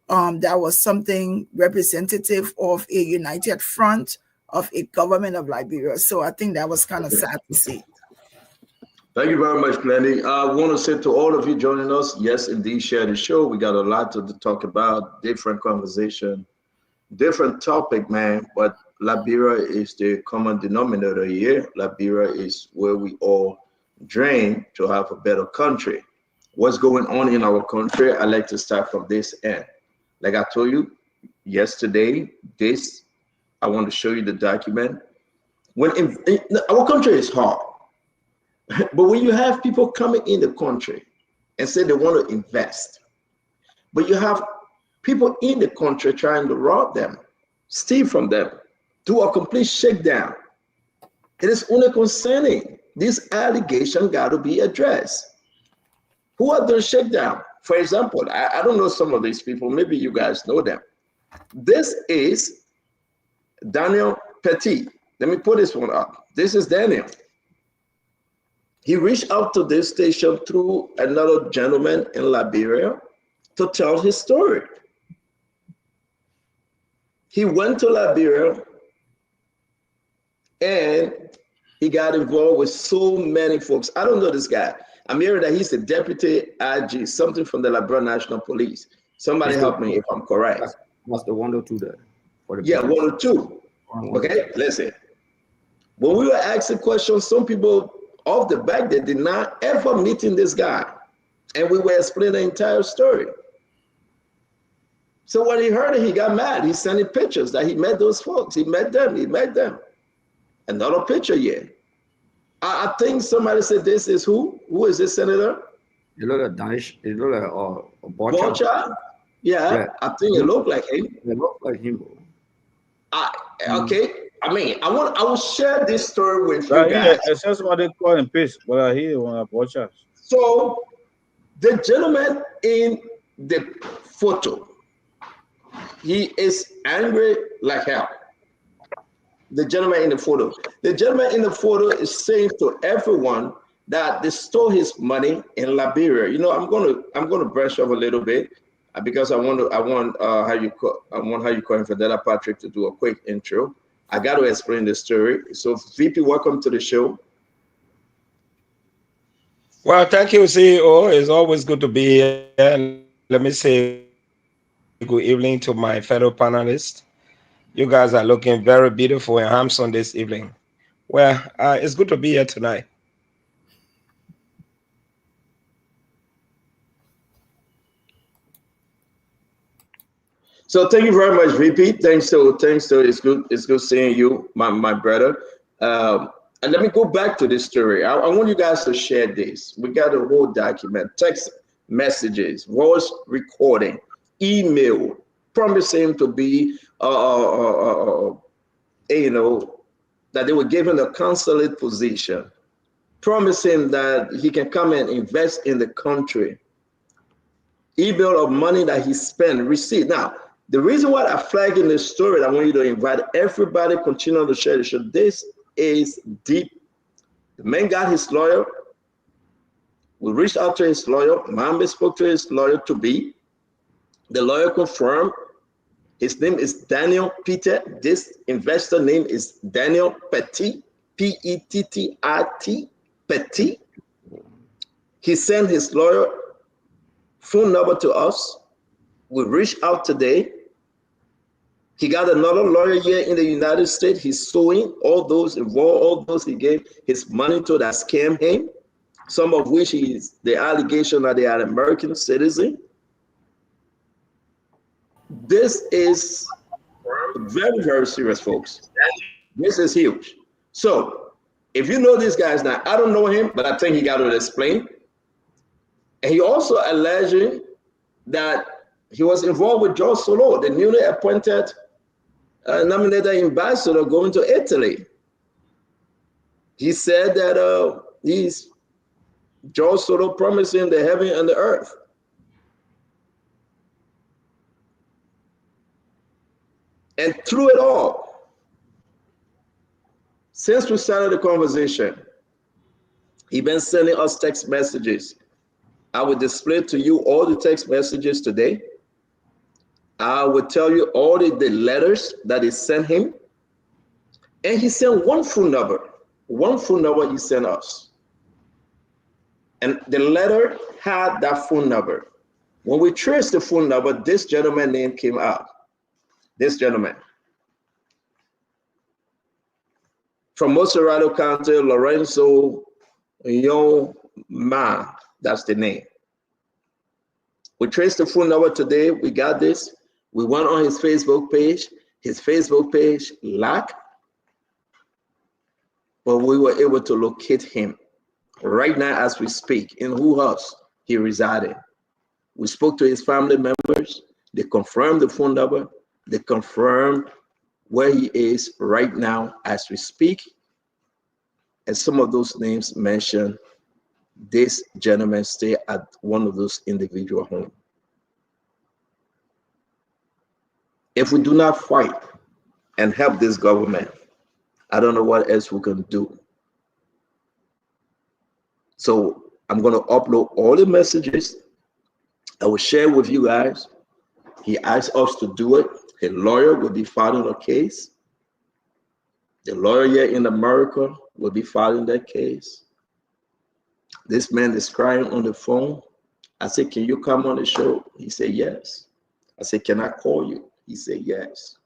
[SPEAKER 8] that was something representative of a united front of a government of Liberia. So I think that was kind of sad to see.
[SPEAKER 2] Thank you very much, Plenty. I want to say to all of you joining us, yes, indeed, share the show. We got a lot to talk about, different conversation, different topic, man. But Liberia is the common denominator here. Liberia is where we all dream to have a better country. What's going on in our country? I like to start from this end. Like I told you yesterday, I want to show you the document. Our country is hard. But when you have people coming in the country and say they want to invest, but you have people in the country trying to rob them, steal from them, do a complete shakedown, it is only concerning. This allegation got to be addressed. Who are those shakedown? For example, I don't know some of these people. Maybe you guys know them. This is Daniel Petit. Let me put this one up. This is Daniel. He reached out to this station through another gentleman in Liberia to tell his story. He went to Liberia and he got involved with so many folks. I don't know this guy. I'm hearing that he's the deputy IG, something from the Liberia National Police. Somebody help me if I'm correct.
[SPEAKER 7] That's the 102 there.
[SPEAKER 2] Yeah, 102. Okay, listen. When we were asking questions, some people off the back, they did not ever meeting this guy. And we were explaining the entire story. So when he heard it, he got mad. He sent in pictures that he met those folks. He met them. Another picture here. I think somebody said this is who? Who is this senator?
[SPEAKER 7] You look at Danish. You look at
[SPEAKER 2] Bocha? Yeah, I think it looked like him.
[SPEAKER 7] It looked like him.
[SPEAKER 2] Okay. I mean, I will share this story with you guys.
[SPEAKER 5] Yeah, it's just what they call in peace, but I hear one of Bocha.
[SPEAKER 2] So the gentleman in the photo, he is angry like hell. The gentleman in the photo. The gentleman in the photo is saying to everyone that they stole his money in Liberia. You know, I'm gonna brush up a little bit because I want how you call him Fadela Patrick to do a quick intro. I got to explain the story. So VP, welcome to the show.
[SPEAKER 22] Well, thank you, CEO. It's always good to be here. Let me say good evening to my fellow panelists. You guys are looking very beautiful and handsome this evening. Well, it's good to be here tonight.
[SPEAKER 2] So thank you very much, VP. Thanks to it's good seeing you, my brother. And let me go back to this story. I want you guys to share this. We got a whole document, text messages, voice recording, email, promising to be, you know, that they were given a consulate position, promising that he can come and invest in the country. Email of money that he spent, receipt. Now, the reason why I flag in this story, I want you to invite everybody, continue to share the show. This is deep. The man got his lawyer. We reached out to his lawyer. Mohammed spoke to his lawyer to be. The lawyer confirmed. His name is Daniel Peter. This investor name is Daniel Petit, P-E-T-T-I-T, Petit. He sent his lawyer phone number to us. We reached out today. He got another lawyer here in the United States. He's suing all those involved, all those he gave his money to that scammed him, some of which is the allegation that they are American citizen. This is very, very serious, folks. This is huge. So if you know these guys now, I don't know him, but I think he got to explain. And he also alleging that he was involved with George Solo, the newly appointed nominated ambassador going to Italy. He said that he's George Solo promising the heaven and the earth. And through it all, since we started the conversation, he's been sending us text messages. I will display to you all the text messages today. I will tell you all the letters that he sent him. And he sent one phone number he sent us. And the letter had that phone number. When we traced the phone number, this gentleman's name came out. This gentleman. From Moserado County, Lorenzo Yoma, that's the name. We traced the phone number today. We got this. We went on his Facebook page. His Facebook page lacked, but we were able to locate him right now as we speak in whose house he resided. We spoke to his family members. They confirmed the phone number. They confirmed where he is right now as we speak. And some of those names mentioned this gentleman stay at one of those individual homes. If we do not fight and help this government, I don't know what else we can do. So I'm going to upload all the messages. I will share with you guys. He asked us to do it. A lawyer will be filing a case. The lawyer here in America will be filing that case. This man is crying on the phone. I said, can you come on the show? He said, yes. I said, can I call you? He said, yes.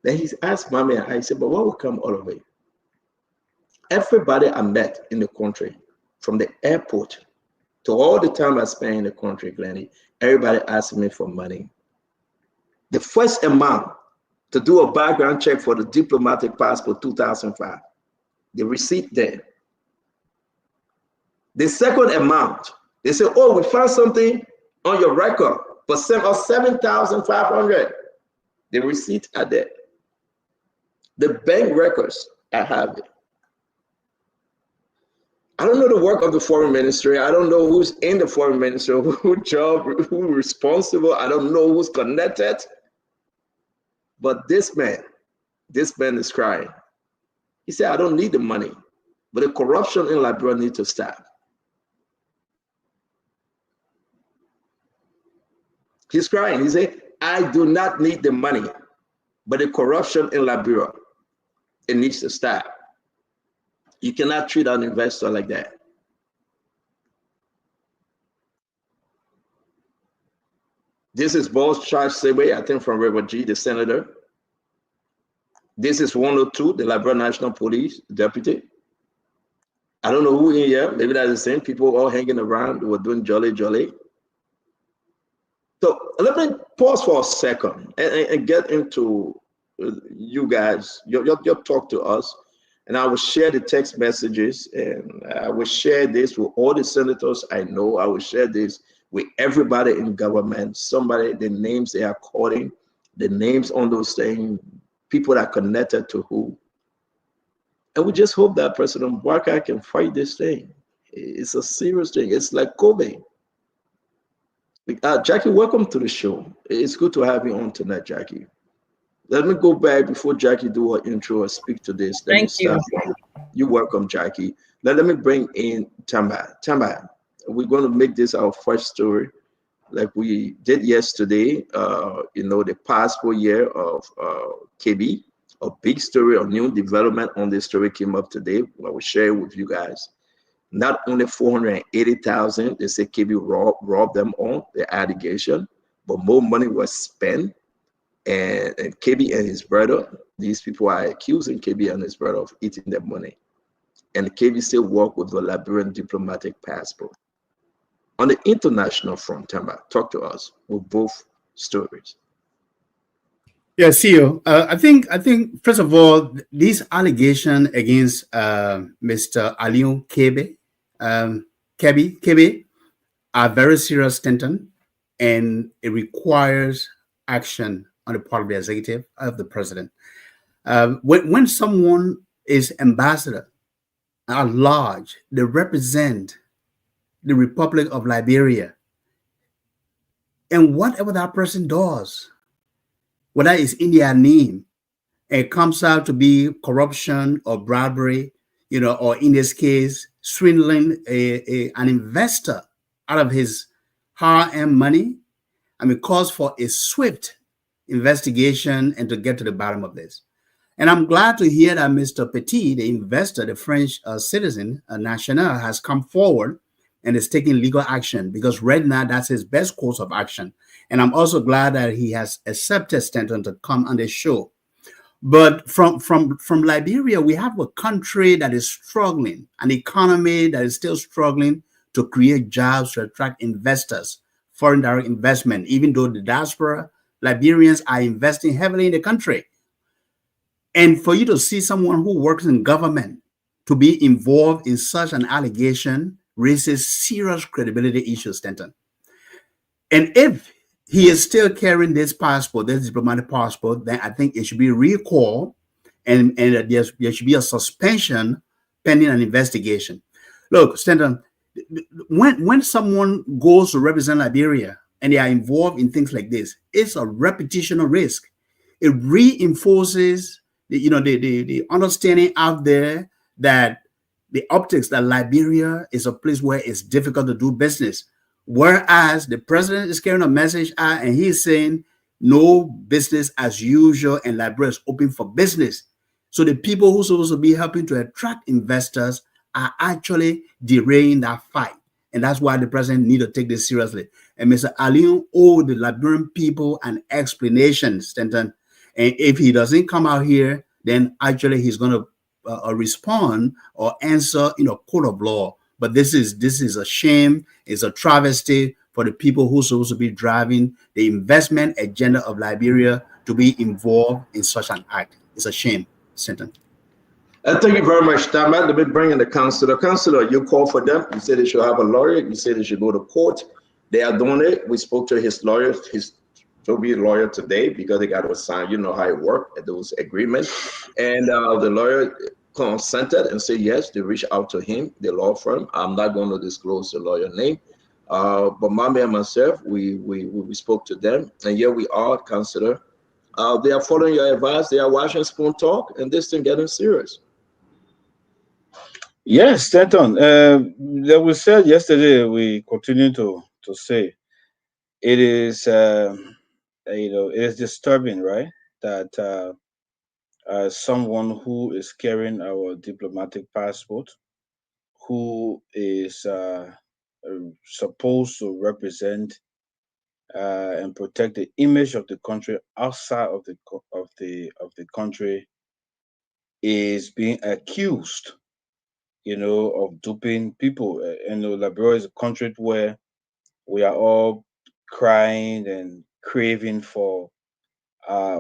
[SPEAKER 2] Then he asked Mommy and I said, but what will come all the way? Everybody I met in the country, from the airport to all the time I spent in the country, Glennie, everybody asked me for money. The first amount to do a background check for the diplomatic passport 2005, the receipt there. The second amount, they said, oh, we found something on your record, but send us $7,500. The receipt are there. The bank records, I have it. I don't know the work of the foreign ministry. I don't know who's in the foreign ministry, who job, who's responsible. I don't know who's connected. But this man is crying. He said, I don't need the money, but the corruption in Liberia needs to stop. He's crying. He said, I do not need the money, but the corruption in Liberia, it needs to stop. You cannot treat an investor like that. This is Boss Charles Sebe, I think from River G, the senator. This is 102, the Liberia National Police deputy. I don't know who in here, maybe that's the same people all hanging around who were doing jolly. So let me pause for a second and get into you guys, your talk to us. And I will share the text messages, and I will share this with all the senators I know. I will share this with everybody in government, somebody, the names they are calling, the names on those things, people that are connected to who. And we just hope that President Barker can fight this thing. It's a serious thing. It's like COVID. Jackie, welcome to the show. It's good to have you on tonight, Jackie. Let me go back before Jackie do her intro or speak to this. Let me
[SPEAKER 3] Thank you.
[SPEAKER 2] start. You're welcome, Jackie. Let me bring in Tamba. Tamba, we're going to make this our first story like we did yesterday. The passport year of KB, a big story, a new development on this story came up today. I will share it with you guys. Not only 480,000, they say KB robbed them on the allegation, but more money was spent. And KB and his brother, these people are accusing KB and his brother of eating their money. And KB still work with the Liberian diplomatic passport. On the international front, Tamba, talk to us with both stories.
[SPEAKER 4] Yeah, CEO. I think first of all, these allegations against Mr. Aliu Kebe, Kebe, are very serious, Stanton, and it requires action on the part of the executive of the president. When someone is ambassador at large, they represent the Republic of Liberia, and whatever that person does, whether it's in their name, it comes out to be corruption or bribery, or in this case, swindling an investor out of his hard-earned money. I mean, calls for a swift investigation and to get to the bottom of this. And I'm glad to hear that Mr. Petit, the investor, the French citizen, national, has come forward and is taking legal action, because right now that's his best course of action. And I'm also glad that he has accepted Stanton to come on the show. But from Liberia, we have a country that is struggling, an economy that is still struggling to create jobs, to attract investors, foreign direct investment, even though the diaspora Liberians are investing heavily in the country. And for you to see someone who works in government to be involved in such an allegation raises serious credibility issues, Stanton. And if he is still carrying this passport, this diplomatic passport, then I think it should be recalled, and there should be a suspension pending an investigation. Look, Stanton, when someone goes to represent Liberia and they are involved in things like this, it's a reputational risk. It reinforces the understanding out there that the optics that Liberia is a place where it's difficult to do business. Whereas the president is carrying a message out and he's saying no business as usual and Liberia is open for business. So the people who are supposed to be helping to attract investors are actually derailing that fight. And that's why the president need to take this seriously. And Mr. Aliu owed the Liberian people an explanation, Stanton. And if he doesn't come out here, then actually he's going to respond or answer in a court of law. But this is a shame. It's a travesty for the people who are supposed to be driving the investment agenda of Liberia to be involved in such an act. It's a shame, Stanton.
[SPEAKER 2] Thank you very much, Tama. Let me bring in the counselor. Counselor, you call for them. You said they should have a lawyer. You said they should go to court. They are doing it. We spoke to his lawyer. He'll be a lawyer today because they got to sign. You know how it works at those agreements. And the lawyer consented and said yes. They reached out to him, the law firm. I'm not going to disclose the lawyer name. But Mommy and myself, we spoke to them, and here we are, counselor. They are following your advice. They are watching Spoon Talk, and this thing getting serious.
[SPEAKER 5] Yes, Stanton. That we said yesterday. We continue to say it is. It is disturbing, right? That someone who is carrying our diplomatic passport, who is supposed to represent and protect the image of the country outside of the country, is being accused, of duping people. Liberia is a country where we are all crying and craving for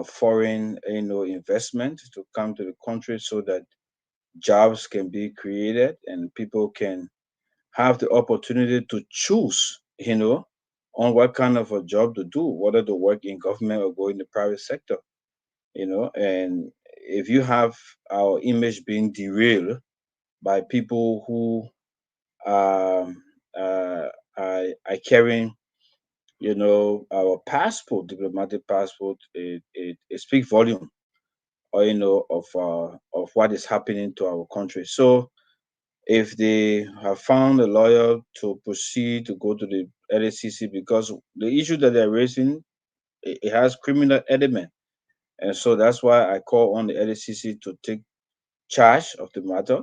[SPEAKER 5] foreign, investment to come to the country so that jobs can be created and people can have the opportunity to choose, on what kind of a job to do, whether to work in government or go in the private sector, and if you have our image being derailed by people who um, are carrying, our passport, diplomatic passport, it speaks volume, or of what is happening to our country. So if they have found a lawyer to proceed to go to the LACC because the issue that they're raising, it has criminal element, and so that's why I call on the LACC to take charge of the matter,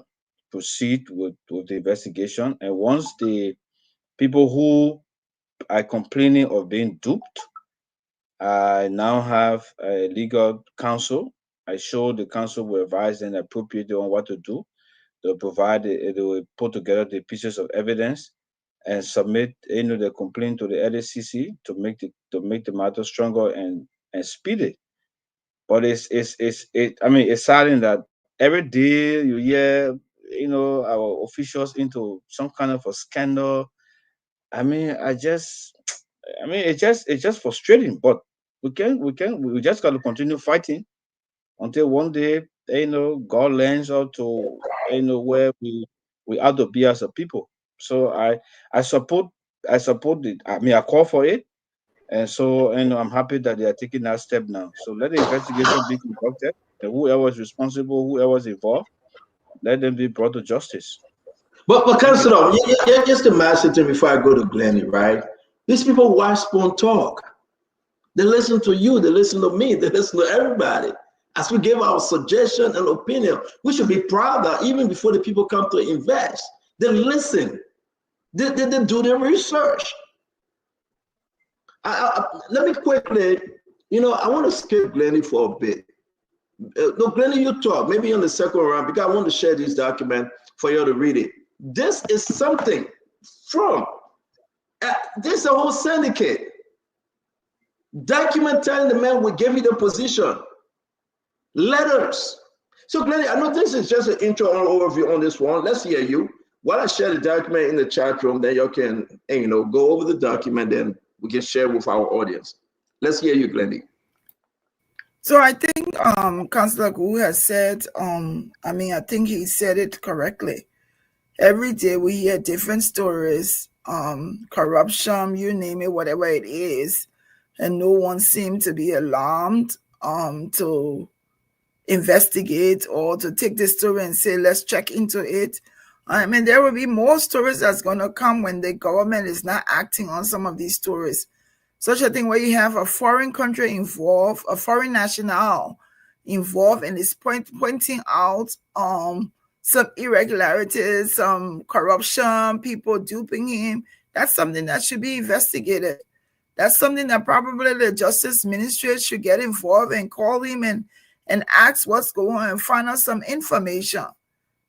[SPEAKER 5] proceed with the investigation, and once the people who are complaining of being duped, I now have a legal counsel. I show the counsel will advise them appropriately on what to do. They'll provide, they will put together the pieces of evidence and submit, the complaint to the LACC to make the matter stronger and speedy. But it's saddening that every day you hear, our officials into some kind of a scandal. I mean, it's just frustrating. But we just got to continue fighting until one day, God lands us to, where we ought to be as a people. So I support it. I mean, I call for it, and so I'm happy that they are taking that step now. So let the investigation be conducted, and whoever is responsible, whoever is involved, let them be brought to justice.
[SPEAKER 2] But Councilor, just the massive thing before I go to Glennie, right? These people watch Spoon talk. They listen to you, they listen to me, they listen to everybody. As we give our suggestion and opinion, we should be proud that even before the people come to invest, they listen. They do their research. Let me quickly, I want to skip Glennie for a bit. No, Glennie, you talk. Maybe on the second round, because I want to share this document for you to read it. This is something from, this is a whole syndicate. Document telling the man we gave you the position. Letters. So Glennie, I know this is just an intro overview on this one. Let's hear you. While I share the document in the chat room, then you can, go over the document, then we can share with our audience. Let's hear you, Glennie.
[SPEAKER 8] So I think Councillor Gu has said, I think he said it correctly. Every day we hear different stories, corruption, you name it, whatever it is, and no one seems to be alarmed to investigate or to take this story and say, let's check into it. I mean, there will be more stories that's going to come when the government is not acting on some of these stories. Such a thing where you have a foreign country involved, a foreign national involved, and is pointing out some irregularities, some corruption, people duping him. That's something that should be investigated. That's something that probably the Justice Ministry should get involved and call him and ask what's going on and find out some information.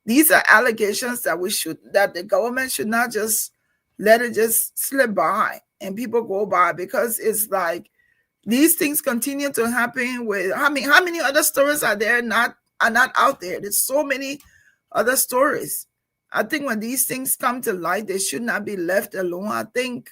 [SPEAKER 8] These are allegations that the government should not just let it just slip by and people go by, because it's like these things continue to happen with how many other stories are not out there. There's so many other stories. I think when these things come to light, they should not be left alone. I think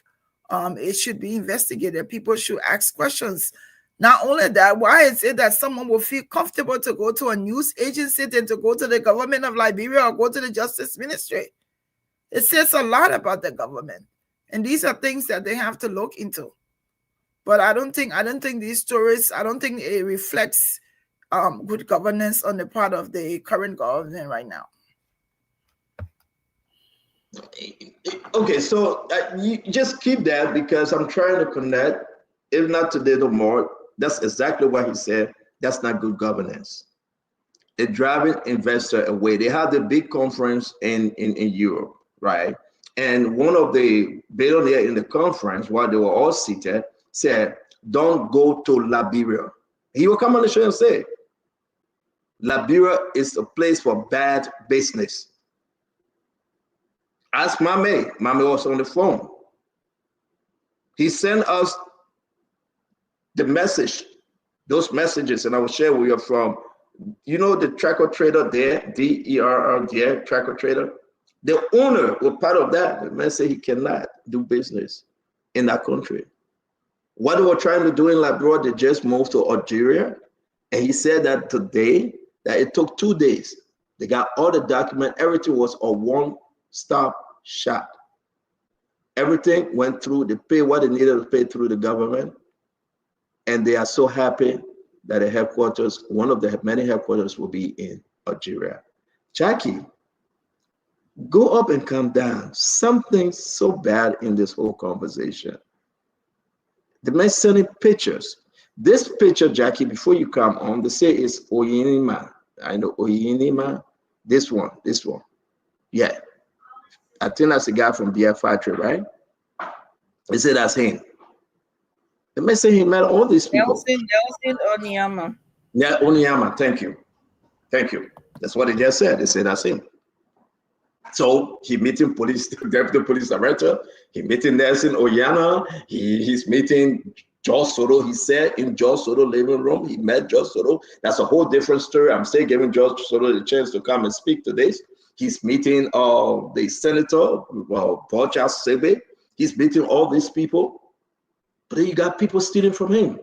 [SPEAKER 8] it should be investigated. People should ask questions. Not only that, why is it that someone will feel comfortable to go to a news agency than to go to the government of Liberia or go to the Justice Ministry? It says a lot about the government. And these are things that they have to look into. But I don't think these stories, I don't think it reflects good governance on the part of the current government right now.
[SPEAKER 2] Okay, so you just keep that, because I'm trying to connect, if not today, tomorrow. That's exactly what he said. That's not good governance. It's driving investor away. They had the big conference in Europe, right? And one of the billionaires in the conference, while they were all seated, said, don't go to Liberia. He will come on the show and say, Liberia is a place for bad business. Ask Mame. Mame was on the phone. He sent us the message, those messages, and I will share with you from You know the Tracker Trader there, DERR there, Tracker Trader. The owner was part of that. The man said he cannot do business in that country. What they were trying to do in Liberia, they just moved to Algeria. And he said that today, that it took 2 days. They got all the documents. Everything was a one-stop shop. Everything went through. They paid what they needed to pay through the government. And they are so happy that the headquarters, one of the many headquarters, will be in Algeria. Jackie, go up and come down. Something so bad in this whole conversation. The man sending pictures. This picture, Jackie, before you come on, they say it's Oyinima. I know Oyinima. This one. Yeah. I think that's a guy from Beer Factory, right? They say that's him. The man say he met all these people.
[SPEAKER 1] Nelson Onyama.
[SPEAKER 2] Yeah, Onyama. Thank you. That's what they just said. They say that's him. So he meeting deputy police director. He meeting Nelson Oyana. He's meeting George Soto. He said in George Soto living room, he met George Soto. That's a whole different story. I'm still giving George Soto the chance to come and speak today. He's meeting the senator, Borja Sebe. He's meeting all these people. But then you got people stealing from him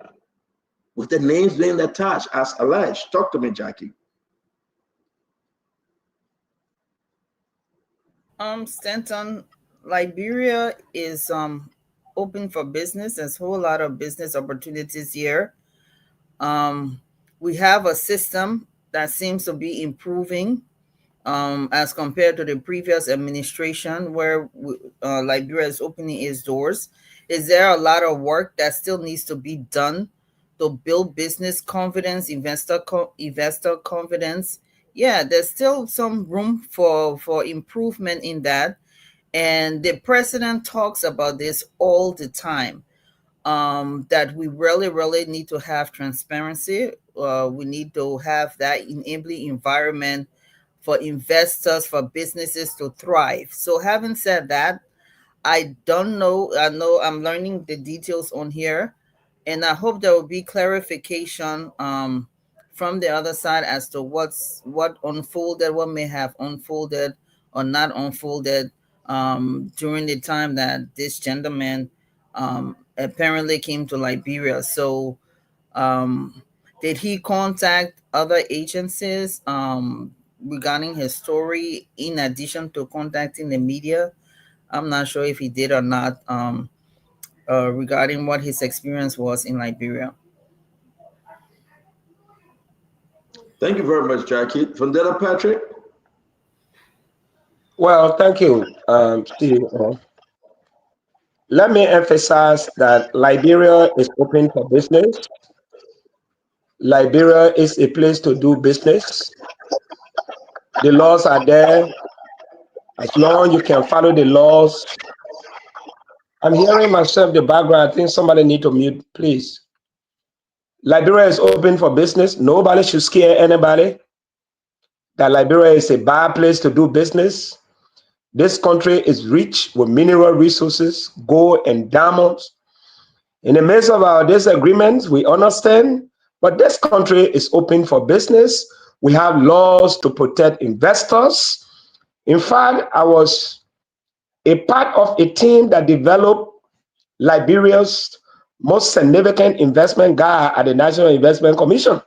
[SPEAKER 2] with the names being attached as alleged. Talk to me, Jackie.
[SPEAKER 1] Stanton, Liberia is open for business. There's a whole lot of business opportunities here. We have a system that seems to be improving as compared to the previous administration, where Liberia is opening its doors. Is there a lot of work that still needs to be done to build business confidence, investor confidence? Yeah, there's still some room for improvement in that. And the president talks about this all the time, that we really need to have transparency. We need to have that enabling environment for investors, for businesses to thrive. So having said that, I don't know. I know I'm learning the details on here, and I hope there will be clarification from the other side as to what unfolded, what may have unfolded or not unfolded during the time that this gentleman apparently came to Liberia. So did he contact other agencies regarding his story in addition to contacting the media? I'm not sure if he did or not regarding what his experience was in Liberia.
[SPEAKER 2] Thank you very much, Jackie. Fundetta Patrick?
[SPEAKER 22] Well, thank you, Steve. Let me emphasize that Liberia is open for business. Liberia is a place to do business. The laws are there. As long as you can follow the laws. I'm hearing myself the background. I think somebody need to mute, please. Liberia is open for business. Nobody should scare anybody that Liberia is a bad place to do business. This country is rich with mineral resources, gold and diamonds. In the midst of our disagreements, we understand, but this country is open for business. We have laws to protect investors. In fact, I was a part of a team that developed Liberia's most significant investment guide at the National Investment Commission.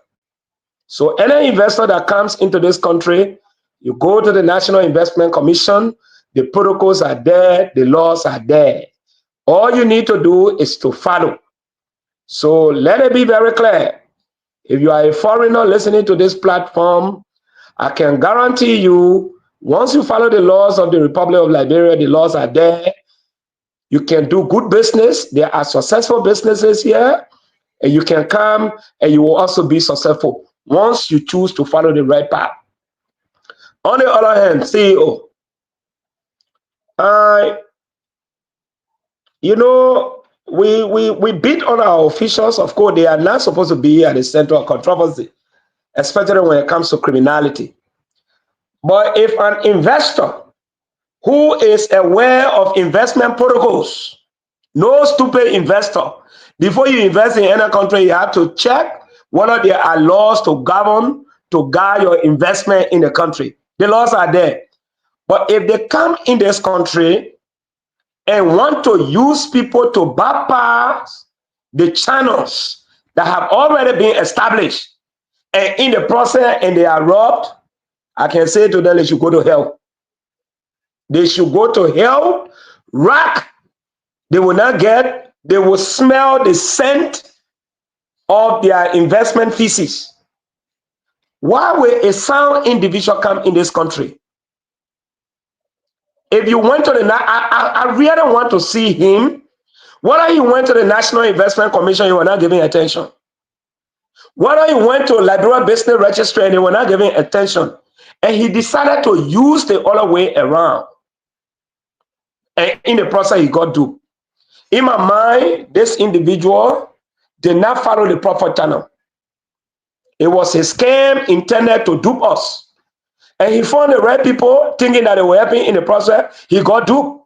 [SPEAKER 22] So any investor that comes into this country, you go to the National Investment Commission, the protocols are there, the laws are there. All you need to do is to follow. So let it be very clear. If you are a foreigner listening to this platform, I can guarantee you, once you follow the laws of the Republic of Liberia, the laws are there. You can do good business. There are successful businesses here, and you can come and you will also be successful once you choose to follow the right path. On the other hand, CEO, we beat on our officials. Of course, they are not supposed to be at the center of controversy, especially when it comes to criminality. But if an investor who is aware of investment protocols, no stupid investor, before you invest in any country, you have to check whether there are laws to govern to guide your investment in the country. The laws are there. But if they come in this country and want to use people to bypass the channels that have already been established, and in the process and they are robbed, I can say to them they should go to hell. They should go to hell, rack. They will not get, they will smell the scent of their investment feces. Why will a sound individual come in this country? If you went to the, I really want to see him. Whether he went to the National Investment Commission, you were not giving attention. Whether he went to Liberal Business Registry and they were not giving attention. And he decided to use the other way around. And in the process, he got duped. In my mind, this individual did not follow the proper channel. It was a scam intended to dupe us. And he found the right people thinking that they were helping in the process. He got duped.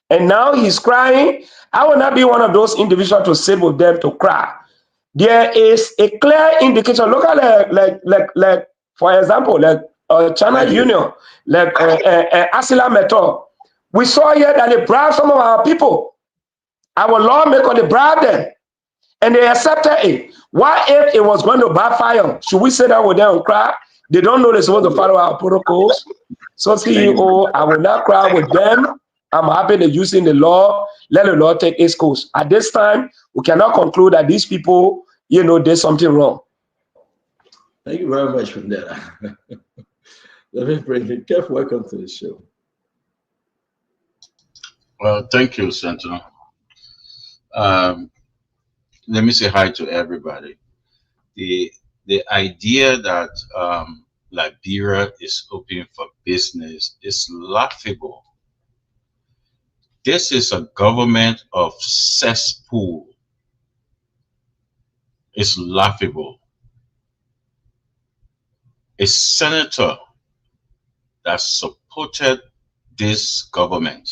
[SPEAKER 22] And now he's crying. I will not be one of those individuals to sit with them to cry. There is a clear indication. Look at like for example, like China Union, like Asila Method. We saw here that they bribed some of our people. Our lawmakers, they bribed them. And they accepted it. Why if it was going to backfire? Should we sit down with them and cry? They don't know they're supposed to follow our protocols. So CEO, I will not cry with them. I'm happy they're using the law. Let the law take its course. At this time, we cannot conclude that these people, did something wrong.
[SPEAKER 2] Thank you very much for that. Let me bring you. Kev, welcome to the show.
[SPEAKER 3] Well, thank you, Sentinel. Let me say hi to everybody. The idea that Liberia is open for business is laughable. This is a government of cesspool. It's laughable. A senator that supported this government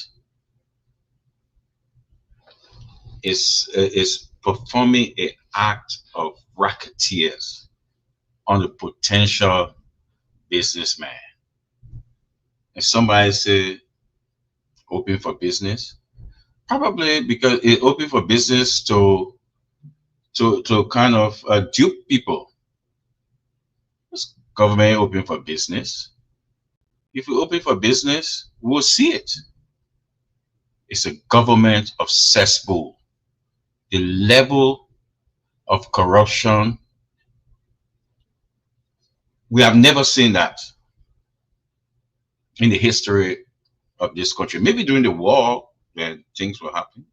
[SPEAKER 3] is performing an act of racketeers on the potential businessman. And somebody say open for business, probably because it's open for business to kind of dupe people. Is government open for business? If we open for business, we'll see it. It's a government of cesspool. The level of corruption, we have never seen that in the history of this country. Maybe during the war, when things were happening.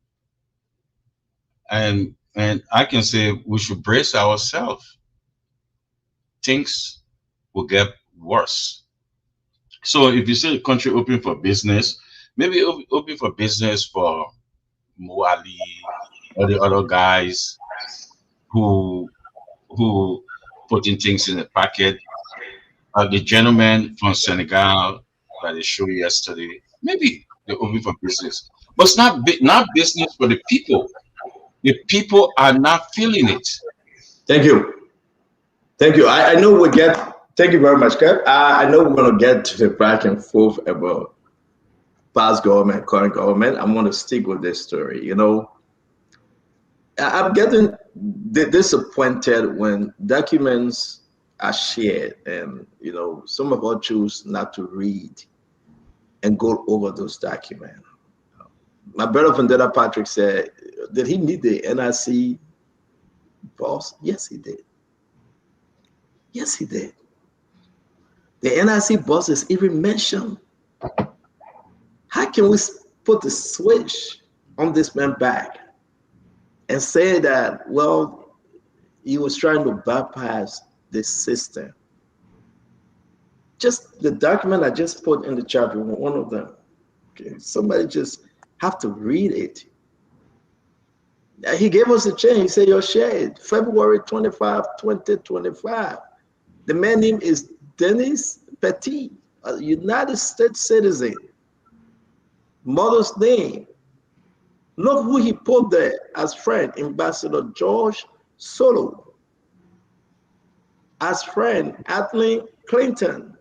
[SPEAKER 3] And I can say we should brace ourselves. Things will get worse. So if you say the country open for business, maybe open for business for Moali or the other guys who putting things in the packet. The gentleman from Senegal that they showed yesterday, maybe they're open for business, but it's not business for the people. The people are not feeling it.
[SPEAKER 2] Thank you. Thank you. I know we get. Thank you very much, Kev. I know we're going to get to the back and forth about past government, current government. I'm going to stick with this story. I'm getting disappointed when documents are shared and, some of us choose not to read and go over those documents. My brother from Data Patrick said, did he meet the NRC boss? Yes, he did. Yes, he did. The NRC boss is even mentioned. How can we put the switch on this man's back and say that, well, he was trying to bypass this system? Just the document I just put in the chat room, one of them. Okay, somebody just have to read it. He gave us a change. He said, your share, February 25, 2025. The man's name is Dennis Petit, a United States citizen. Mother's name. Look who he put there as friend, Ambassador George Solo. as friend Anthony Clinton.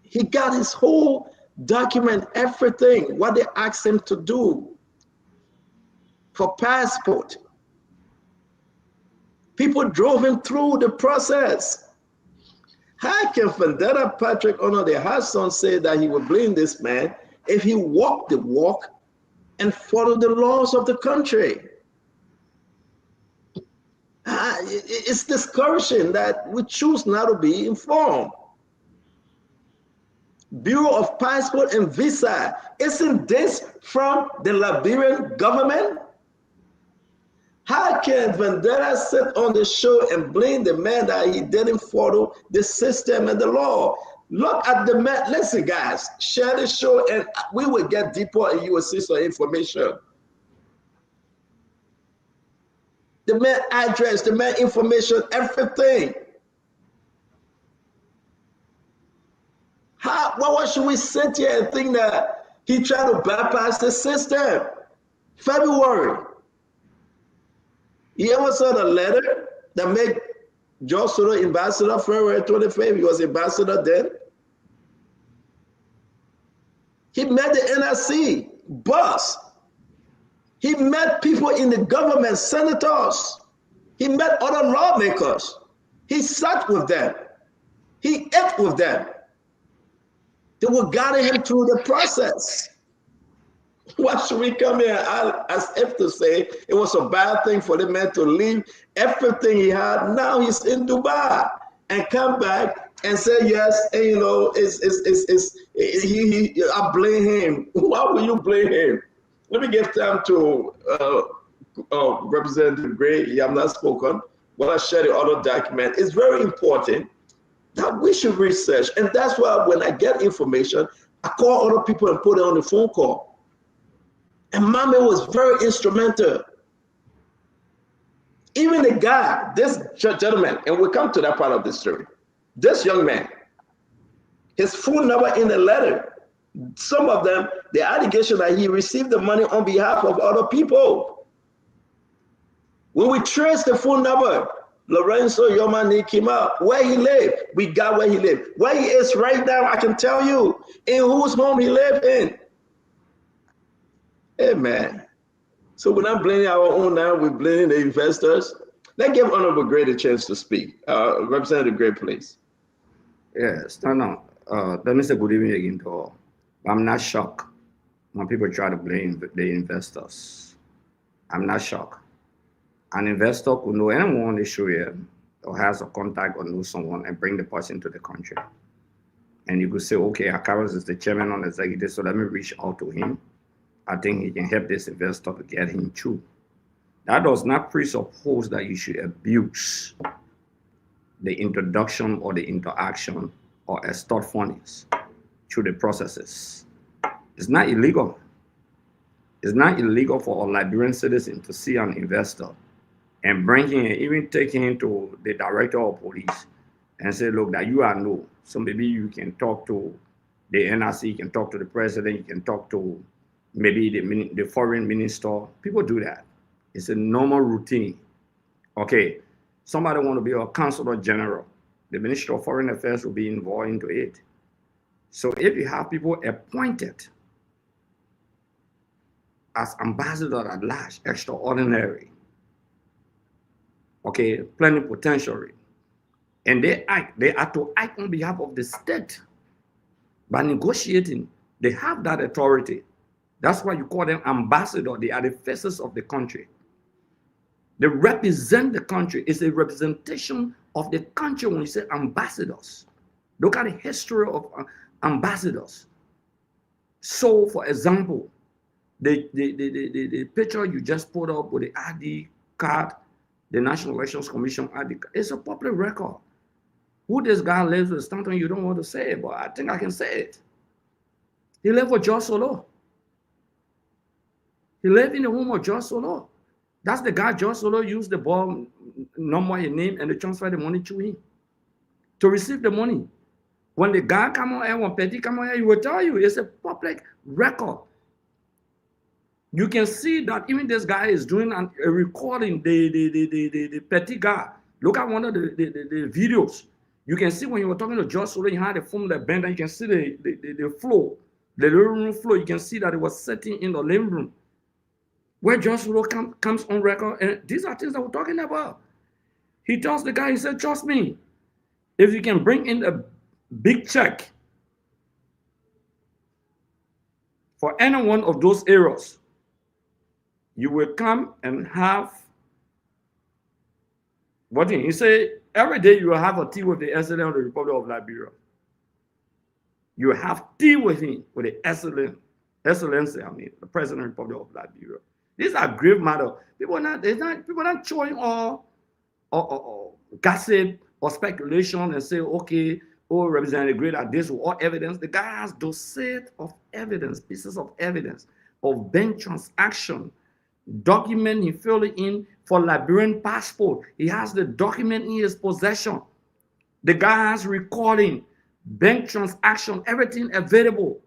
[SPEAKER 2] He got his whole document, everything, what they asked him to do for passport. People drove him through the process. How can Vendetta Patrick Onode Hassan say that he would blame this man if he walked the walk and followed the laws of the country? It's discouraging that we choose not to be informed. Bureau of Passport and Visa, isn't this from the Liberian government? How can Vendetta sit on the show and blame the man that he didn't follow the system and the law? Look at the man. Listen, guys, share the show and we will get deeper and you will see some information. The man address, the man information, everything. Why should we sit here and think that he tried to bypass the system? February. You ever saw the letter that made George Soto ambassador February 25th? He was ambassador then. He met the NRC boss. He met people in the government, senators. He met other lawmakers. He sat with them. He ate with them. They were guiding him through the process. Why should we come here as if to say it was a bad thing for the man to leave everything he had? Now he's in Dubai and come back and say yes, and you know, I blame him. Why will you blame him? Let me give time to Representative Gray. You have not spoken, but I share the other document. It's very important that we should research, and that's why when I get information, I call other people and put it on the phone call. And Mame was very instrumental. Even the guy, this gentleman, and we'll come to that part of the story. This young man, his phone number in the letter, some of them, the allegation that he received the money on behalf of other people. When we traced the phone number, Lorenzo Yomani came out, where he lived, we got where he lived. Where he is right now, I can tell you, in whose home he lived in. Hey, man. So we're not blaming our own now, we're blaming the investors. Let's give Honorable Gray a chance to speak. Representative Gray, please.
[SPEAKER 7] Yes, no. Let me say good evening again to all. I'm not shocked when people try to blame the investors. I'm not shocked. An investor could know anyone on the show here or has a contact or knows someone and bring the person to the country. And you could say, okay, Akaros is the chairman on the executive, so let me reach out to him. I think he can help this investor to get him through. That does not presuppose that you should abuse the introduction or the interaction or extort funds through the processes. It's not illegal. It's not illegal for a Liberian citizen to see an investor and bring him, even take him to the director of police and say, look, that you are no. So maybe you can talk to the NRC, you can talk to the president, you can talk to maybe the foreign minister. People do that. It's a normal routine. Okay, somebody want to be a consular general. The Minister of Foreign Affairs will be involved into it. So if you have people appointed as ambassador at large, extraordinary, okay, plenipotentiary, and they are to act on behalf of the state by negotiating. They have that authority. That's why you call them ambassador. They are the faces of the country. They represent the country. It's a representation of the country when you say ambassadors. Look at the history of ambassadors. So, for example, the picture you just put up with the ID card, the National Elections Commission ID card, it's a public record. Who this guy lives with, something you don't want to say, but I think I can say it. He lived with George Solo. He lived in the home of George Solo. That's the guy George Solo used the ball number, a name, and they transfer the money to him to receive the money. When the guy come on air, when Petty come on air, he will tell you it's a public record. You can see that even this guy is doing a recording, the Petty guy,
[SPEAKER 9] Look at one of the videos. You can see when you were talking to Josh Solo, you had the phone that bent, and you can see the floor, the living room floor. You can see that it was sitting in the living room where Josh Solo comes on record. And these are things that we're talking about. He tells the guy, he said, trust me, if you can bring in a big check for any one of those areas, you will come and have what did he say? Every day you will have a tea with the President of the Republic of Liberia. You will have tea with him, with the Excellency, the President of the Republic of Liberia. These are grave matters. People are not showing all gossip or speculation and say, okay, Representative Gray, that this or evidence. The guy has dossier of evidence, pieces of evidence of bank transaction, document he filled in for Liberian passport. He has the document in his possession. The guy has recording, bank transaction, everything available.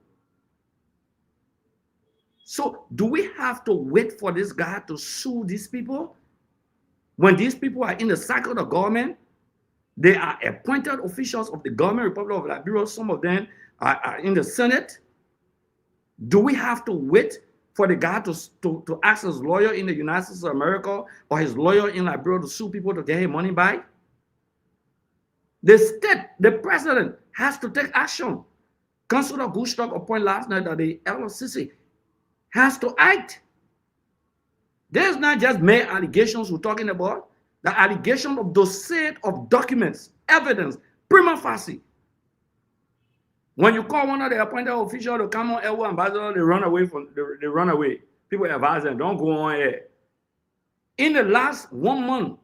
[SPEAKER 9] So do we have to wait for this guy to sue these people? When these people are in the cycle of the government, they are appointed officials of the government, Republic of Liberia. Some of them are in the Senate. Do we have to wait for the guy to ask his lawyer in the United States of America or his lawyer in Liberia to sue people to get his money back? The state, the president, has to take action. Councilor Gushtok appointed last night that the LCC has to act. There's not just mere allegations we're talking about. The allegation of dossier of documents, evidence, prima facie. When you call one of the appointed officials to come on air, ambassador, they run away. People advise them, don't go on air. In the last 1 month,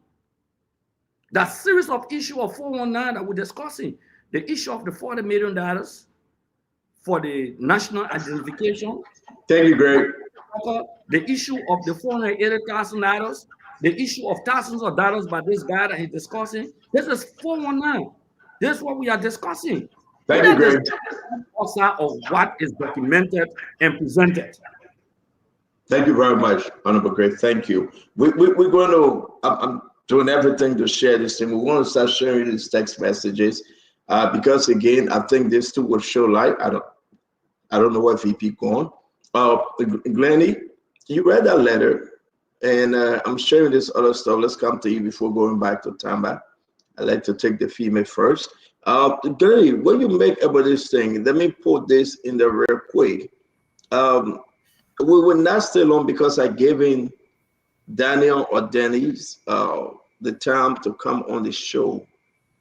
[SPEAKER 9] that series of issue of 419 that we're discussing, the issue of the $40 million for the national identification.
[SPEAKER 2] Thank you, Greg.
[SPEAKER 9] The issue of the $480,000, the issue of thousands of dollars by this guy that he's discussing. This is 419. This is what we are discussing.
[SPEAKER 2] Thank you, Greg.
[SPEAKER 9] Of what is documented and presented.
[SPEAKER 2] Thank you very much, Honorable Greg. Thank you. We're going to, I'm doing everything to share this thing. We want to start sharing these text messages because, again, I think this too will show light. I don't know what VP gone. Glennie, you read that letter, and I'm sharing this other stuff. Let's come to you before going back to Tamba. I'd like to take the female first. Glennie, what do you make about this thing? Let me put this in the real quick. We will not stay long because I gave in Daniel or Dennis the time to come on the show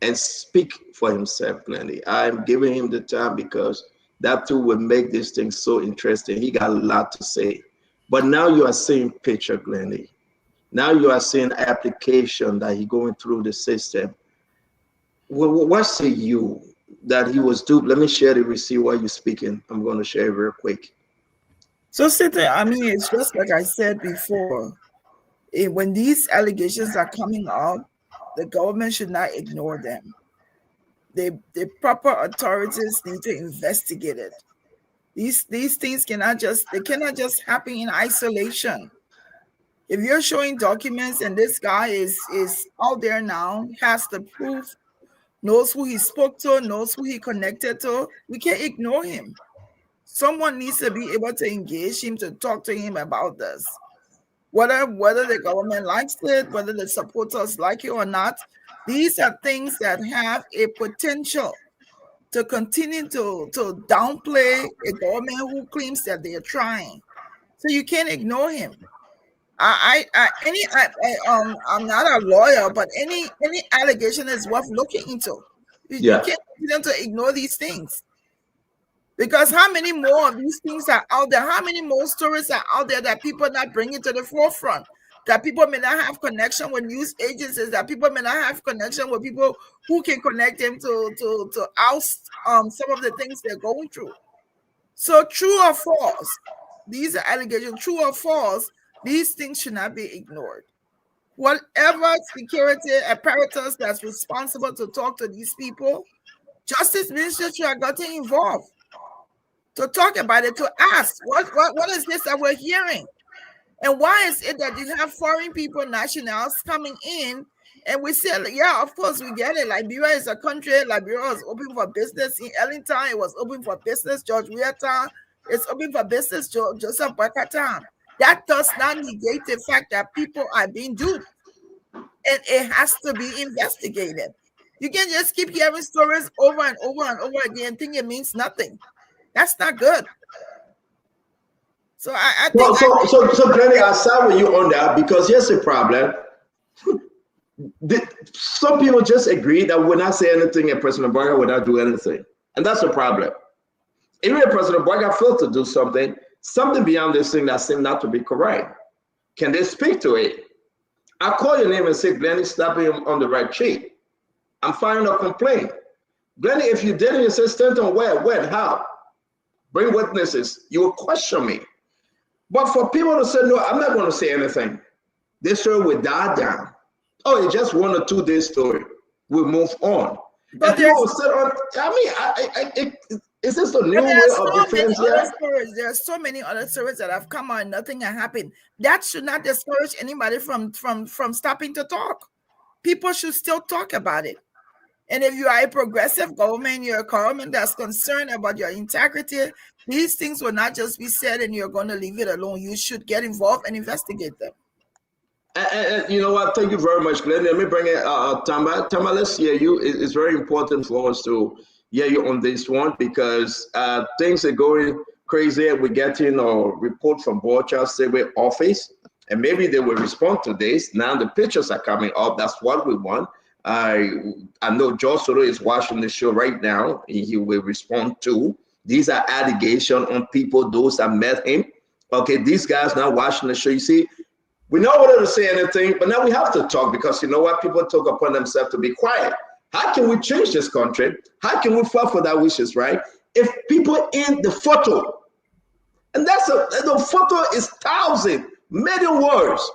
[SPEAKER 2] and speak for himself, Glennie. I'm giving him the time because that too will make this thing so interesting. He got a lot to say. But now you are seeing picture, Glennie. Now you are seeing application that he going through the system. Well, what say you that he was duped? Let me share the receipt while you're speaking. I'm going to share it real quick.
[SPEAKER 8] So, I mean, it's just like I said before. When these allegations are coming up, the government should not ignore them. The proper authorities need to investigate it. These things cannot just happen in isolation. If you're showing documents and this guy is out there now, has the proof, knows who he spoke to, knows who he connected to, we can't ignore him. Someone needs to be able to engage him, to talk to him about this. Whether the government likes it, whether the supporters like it or not, these are things that have a potential to continue to downplay a government who claims that they are trying. So you can't ignore him. I'm not a lawyer, but any allegation is worth looking into. You can't continue to ignore these things. Because how many more of these things are out there? How many more stories are out there that people are not bringing to the forefront? That people may not have connection with news agencies, that people may not have connection with people who can connect them to oust some of the things they're going through. So true or false, these are allegations, true or false, these things should not be ignored. Whatever security apparatus that's responsible to talk to these people, Justice Ministry should have gotten involved. To talk about it, to ask, what is this that we're hearing? And why is it that you have foreign people, nationals, coming in And we said, yeah, of course we get it. Liberia is a country. Liberia was open for business. In Ellington, it was open for business. George Weahtown, it's open for business. Joseph Boycott. That does not negate the fact that people are being duped. And it has to be investigated. You can just keep hearing stories over and over and over again and think it means nothing. That's not good. So I think...
[SPEAKER 2] So Glennie, I'll start with you on that, because here's the problem. Some people just agree that when I say anything, and President Boyka will not do anything. And that's the problem. Even if President Boyka failed to do something beyond this thing that seemed not to be correct, can they speak to it? I call your name and say, Glennie, stop him on the right cheek. I'm filing a complaint. Glennie, if you didn't, you say, Stanton, where, when, how? Bring witnesses. You will question me. But for people to say, no, I'm not going to say anything, this story will die down. Oh, it's just 1 or 2 days story. We'll move on. But people will say, is this the new way of defense here?
[SPEAKER 8] There are so many other stories that have come out and nothing has happened. That should not discourage anybody from stopping to talk. People should still talk about it. And if you are a progressive government, you're a government that's concerned about your integrity, these things will not just be said and you're going to leave it alone. You should get involved and investigate them.
[SPEAKER 2] And you know what? Thank you very much, Glenn. Let me bring it, Tamba. Tamba, let's hear you. It's very important for us to hear you on this one, because things are going crazy. We're getting a report from Bocha Sewe office, and maybe they will respond to this. Now the pictures are coming up. That's what we want. I know Joe Solo is watching the show right now. He will respond to. These are allegations on people, those that met him. Okay, these guys now watching the show. You see, we know whether to say anything, but now we have to talk, because you know what? People took upon themselves to be quiet. How can we change this country? How can we fight for that wishes, right? If people in the photo, and the photo is 1,000 million words.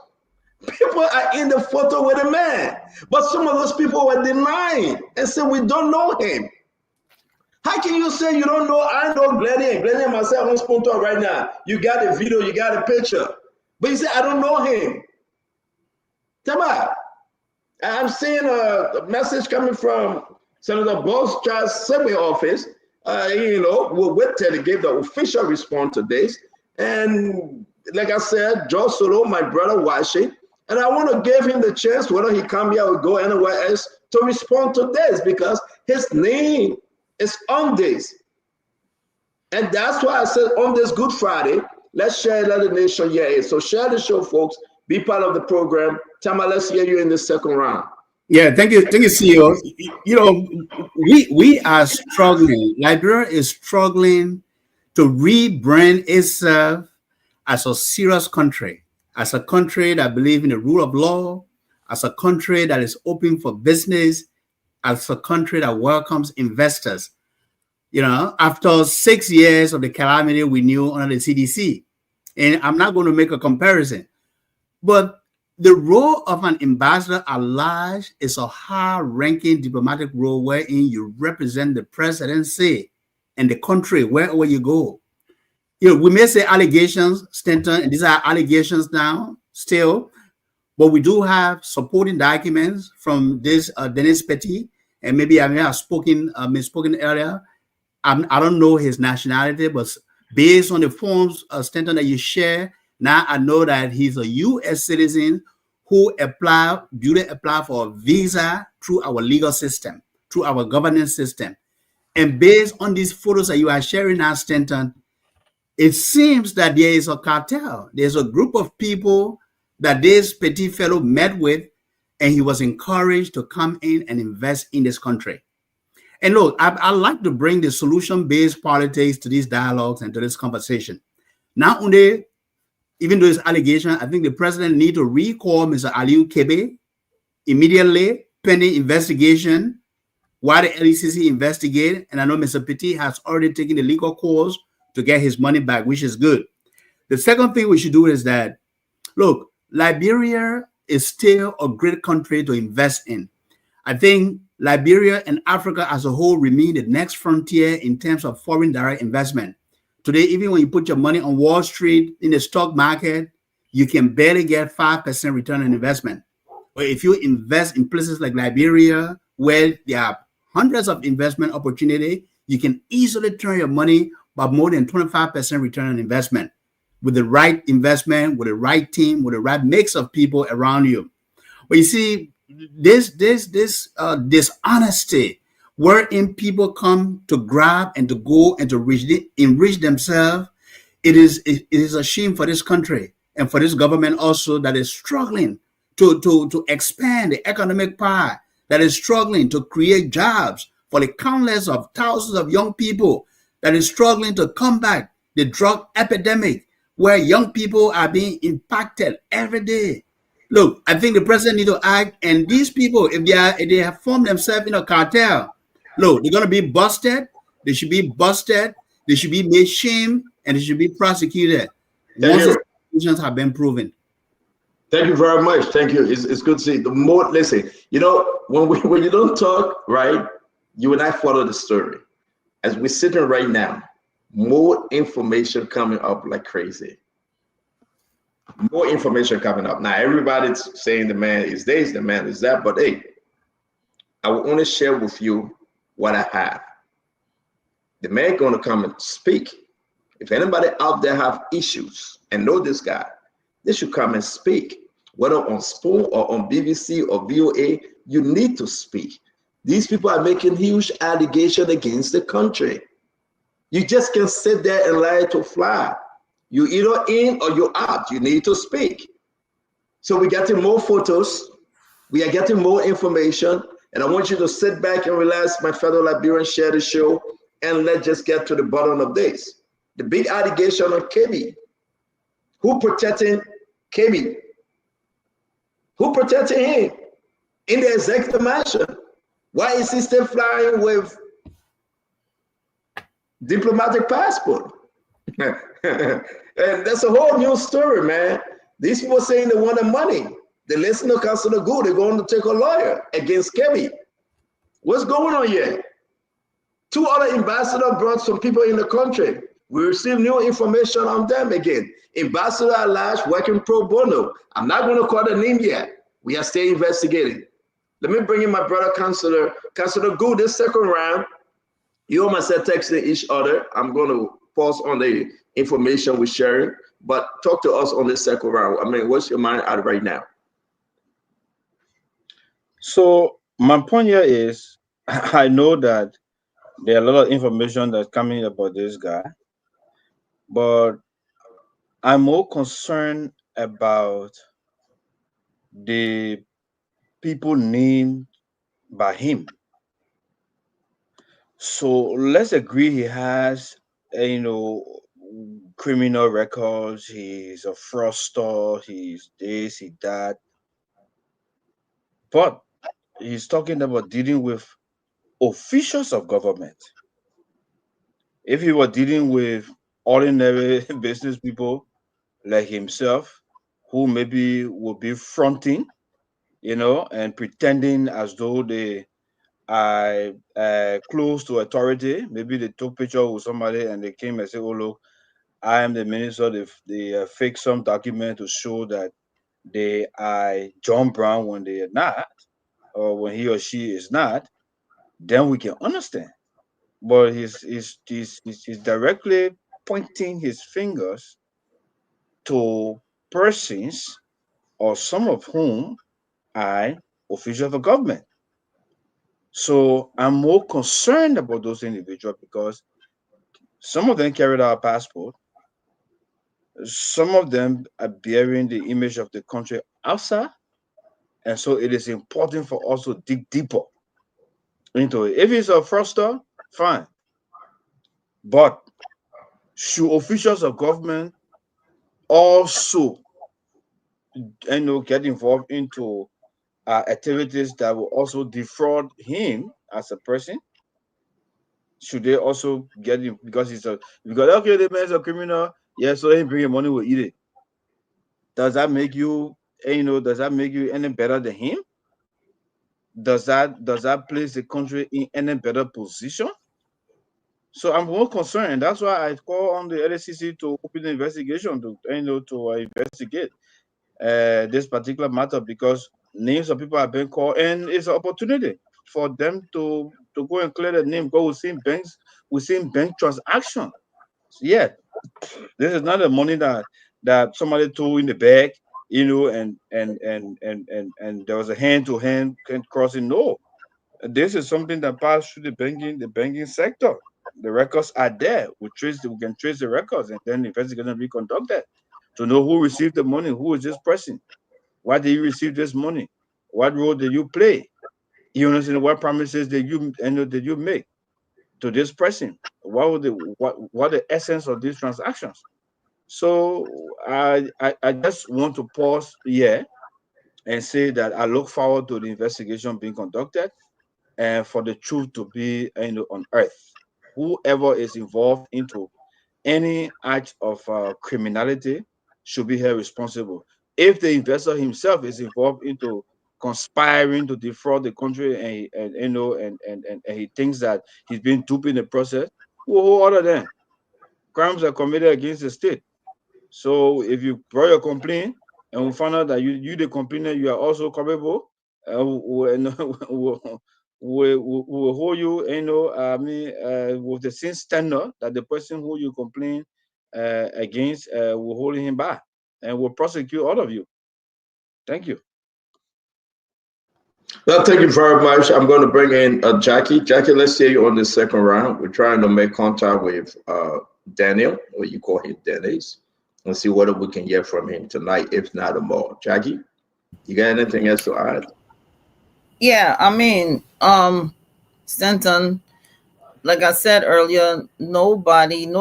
[SPEAKER 2] People are in the photo with a man, but some of those people were denying and said, we don't know him. How can you say you don't know? I know Glennie, and Glennie and myself on Spoon Talk right now. You got a video, you got a picture, but you say, I don't know him. Come on. I'm seeing a message coming from Senator Bostra's Sewe office. We'll wait till they give the official response to this. And like I said, Joe Solo, my brother, watching. And I want to give him the chance, whether he come here or go anywhere else, to respond to this, because his name is on this. And that's why I said on this Good Friday, let's share, let the nation hear it. So share the show, folks. Be part of the program. Tama, let's hear you in the second round.
[SPEAKER 4] Yeah, thank you, CEO. You know, we are struggling. Liberia is struggling to rebrand itself as a serious country, as a country that believes in the rule of law, as a country that is open for business, as a country that welcomes investors. You know, after 6 years of the calamity we knew under the CDC, and I'm not going to make a comparison, but the role of an ambassador at large is a high-ranking diplomatic role wherein you represent the presidency and the country wherever you go. You know, we may say allegations, Stanton, and these are allegations now still, but we do have supporting documents from this Dennis Petit, and maybe I may have misspoken earlier. I don't know his nationality, but based on the forms, Stanton, that you share, now I know that he's a U.S. citizen who duly apply for a visa through our legal system, through our governance system. And based on these photos that you are sharing now, Stanton, it seems that there is a cartel. There's a group of people that this Petit fellow met with, and he was encouraged to come in and invest in this country. And look, I like to bring the solution-based politics to these dialogues and to this conversation. Not only, even though it's allegation, I think the president need to recall Mr. Aliu Kebe immediately, pending investigation, while the LECC investigate. And I know Mr. Petit has already taken the legal course to get his money back, which is good. The second thing we should do is that, look, Liberia is still a great country to invest in. I think Liberia and Africa as a whole remain the next frontier in terms of foreign direct investment. Today, even when you put your money on Wall Street in the stock market, you can barely get 5% return on investment. Or if you invest in places like Liberia, where there are hundreds of investment opportunity, you can easily turn your money by more than 25% return on investment with the right investment, with the right team, with the right mix of people around you. But you see, this dishonesty wherein people come to grab and to go and to enrich themselves, it is a shame for this country and for this government also that is struggling to expand the economic pie, that is struggling to create jobs for the countless of thousands of young people, that is struggling to combat the drug epidemic where young people are being impacted every day. Look, I think the president need to act, and these people, if they have formed themselves in a cartel, look, they're gonna be busted. They should be busted. They should be made shame, and they should be prosecuted
[SPEAKER 2] Thank
[SPEAKER 4] once
[SPEAKER 2] you.
[SPEAKER 4] the allegations have been proven.
[SPEAKER 2] Thank you very much. Thank you. It's good to see. The more, listen, when you don't talk, right, you and I follow the story. As we're sitting right now, more information coming up like crazy. More information coming up. Now everybody's saying the man is this, the man is that, but hey, I will only share with you what I have. The man gonna come and speak. If anybody out there have issues and know this guy, they should come and speak. Whether on Spoon or on BBC or VOA, you need to speak. These people are making huge allegations against the country. You just can't sit there and lie to fly. You either in or you're out. You need to speak. So we're getting more photos. We are getting more information. And I want you to sit back and relax, my fellow Liberians, share the show, and let's just get to the bottom of this. The big allegation on KB. Who protecting KB? Who protecting him in the executive mansion? Why is he still flying with diplomatic passport? And that's a whole new story, man. These people saying they want the money. The listener consider good. They're going to take a lawyer against Kemi. What's going on here? Two other ambassadors brought some people in the country. We received new information on them again. Ambassador at large working pro bono. I'm not going to call the name yet. We are still investigating. Let me bring in my brother, Councilor Good. This second round, you almost said texting each other. I'm going to pause on the information we're sharing, but talk to us on this second round. I mean, what's your mind at right now?
[SPEAKER 5] So my point here is, I know that there are a lot of information that's coming about this guy, but I'm more concerned about the people named by him. So let's agree he has, criminal records. He's a fraudster. He's this, he that. But he's talking about dealing with officials of government. If he were dealing with ordinary business people like himself, who maybe would be fronting, and pretending as though they are close to authority. Maybe they took picture with somebody and they came and said, "Oh look, I am the minister." They fake some document to show that they are John Brown when they are not, or when he or she is not. Then we can understand. But he's directly pointing his fingers to persons, or some of whom are officials of government. So I'm more concerned about those individuals because some of them carried our passport. Some of them are bearing the image of the country outside. And so it is important for us to dig deeper into it. If it's a fraudster, fine. But should officials of government also get involved into activities that will also defraud him as a person? Should they also get him because okay, the man's a criminal? Yeah, so he bring money, we'll eat it. Does that make you any better than him? Does that place the country in any better position? So I'm more concerned. That's why I call on the LSCC to open the investigation to investigate this particular matter, because names of people have been called, and it's an opportunity for them to go and clear the name. Because we've seen bank transaction. Yeah, this is not the money that somebody threw in the bag, and there was a hand-to-hand crossing. No, this is something that passed through the banking sector. The records are there. We can trace the records, and then the investigation will be conducted to know who received the money, who is this person, why did you receive this money, what role did you play, you understand, what promises did you make to this person, what the essence of these transactions. So I just want to pause here and say that I look forward to the investigation being conducted and for the truth to be on earth. Whoever is involved into any act of criminality should be held responsible. If the investor himself is involved into conspiring to defraud the country, and he thinks that he's been duped in the process, who other than crimes are committed against the state. So if you brought your complaint and we found out that you the complainant, you are also culpable, we will hold you, with the same standard that the person who you complain against, will hold him back, and will prosecute all of you. Thank you.
[SPEAKER 2] Well, thank you very much. I'm going to bring in Jackie. Jackie, let's see you on the second round. We're trying to make contact with Daniel, or you call him Dennis, and see whether we can hear from him tonight, if not tomorrow. Jackie, you got anything else to add?
[SPEAKER 1] Yeah, I mean, Stanton, like I said earlier, no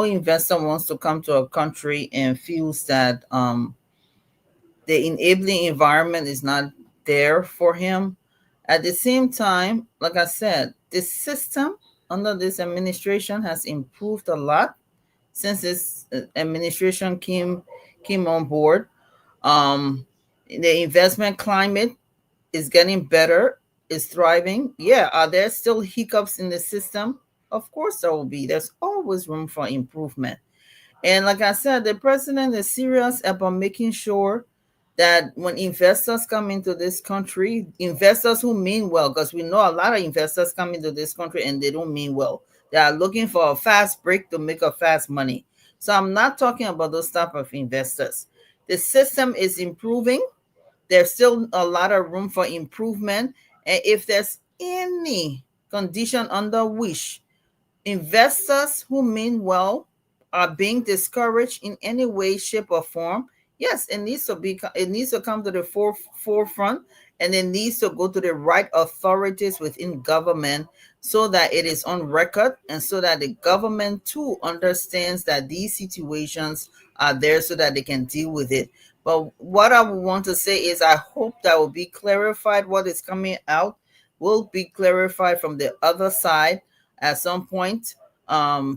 [SPEAKER 1] investor wants to come to a country and feels that the enabling environment is not there for him. At the same time, like I said, the system under this administration has improved a lot since this administration came on board. The investment climate is getting better, is thriving. Yeah, are there still hiccups in the system? Of course there will be. There's always room for improvement. And like I said, the president is serious about making sure that when investors come into this country, investors who mean well, because we know a lot of investors come into this country and they don't mean well. They are looking for a fast break to make a fast money. So I'm not talking about those type of investors. The system is improving. There's still a lot of room for improvement. And if there's any condition under which investors who mean well are being discouraged in any way, shape, or form, yes, it needs to come to the forefront, and it needs to go to the right authorities within government so that it is on record, and so that the government too understands that these situations are there so that they can deal with it. But what I would want to say is I hope that will be clarified. What is coming out will be clarified from the other side at some point,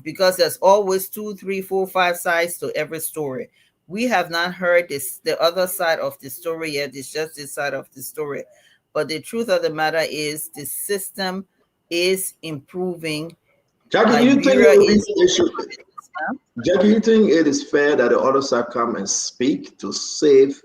[SPEAKER 1] because there's always 2, 3, 4, 5 sides to every story. We have not heard the other side of the story yet. It's just this side of the story. But the truth of the matter is the system is improving.
[SPEAKER 2] Jackie, you think Jackie, you think it is fair that the other side come and speak to save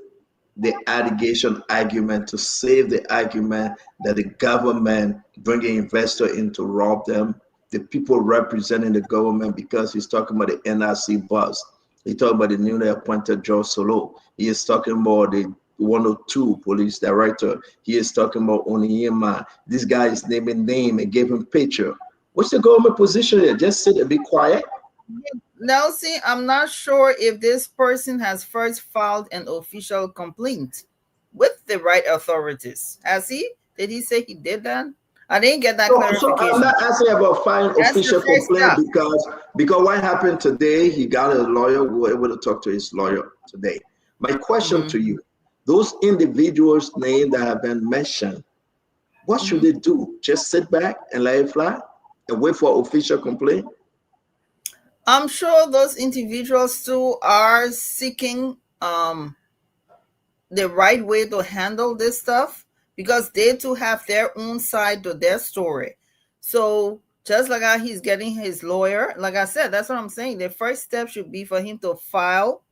[SPEAKER 2] the allegation argument, to save the argument that the government bringing investor in to rob them, the people representing the government, because he's talking about the NRC boss. He talking about the newly appointed Joe Solo. He is talking about the 102 police director. He is talking about Oniyema. This guy is naming name and gave him picture. What's the government position here? Just sit and be quiet?
[SPEAKER 1] Now, see, I'm not sure if this person has first filed an official complaint with the right authorities. Has he? Did he say he did that? I didn't get that clarification.
[SPEAKER 2] So I'm not asking about filing official complaint because what happened today, he got a lawyer. We were able to talk to his lawyer today. My question to you, those individuals' names that have been mentioned, what should they do? Just sit back and let it fly and wait for official complaint?
[SPEAKER 1] I'm sure those individuals too are seeking the right way to handle this stuff, because they too have their own side to their story. So just like how he's getting his lawyer, like I said, that's what I'm saying. The first step should be for him to file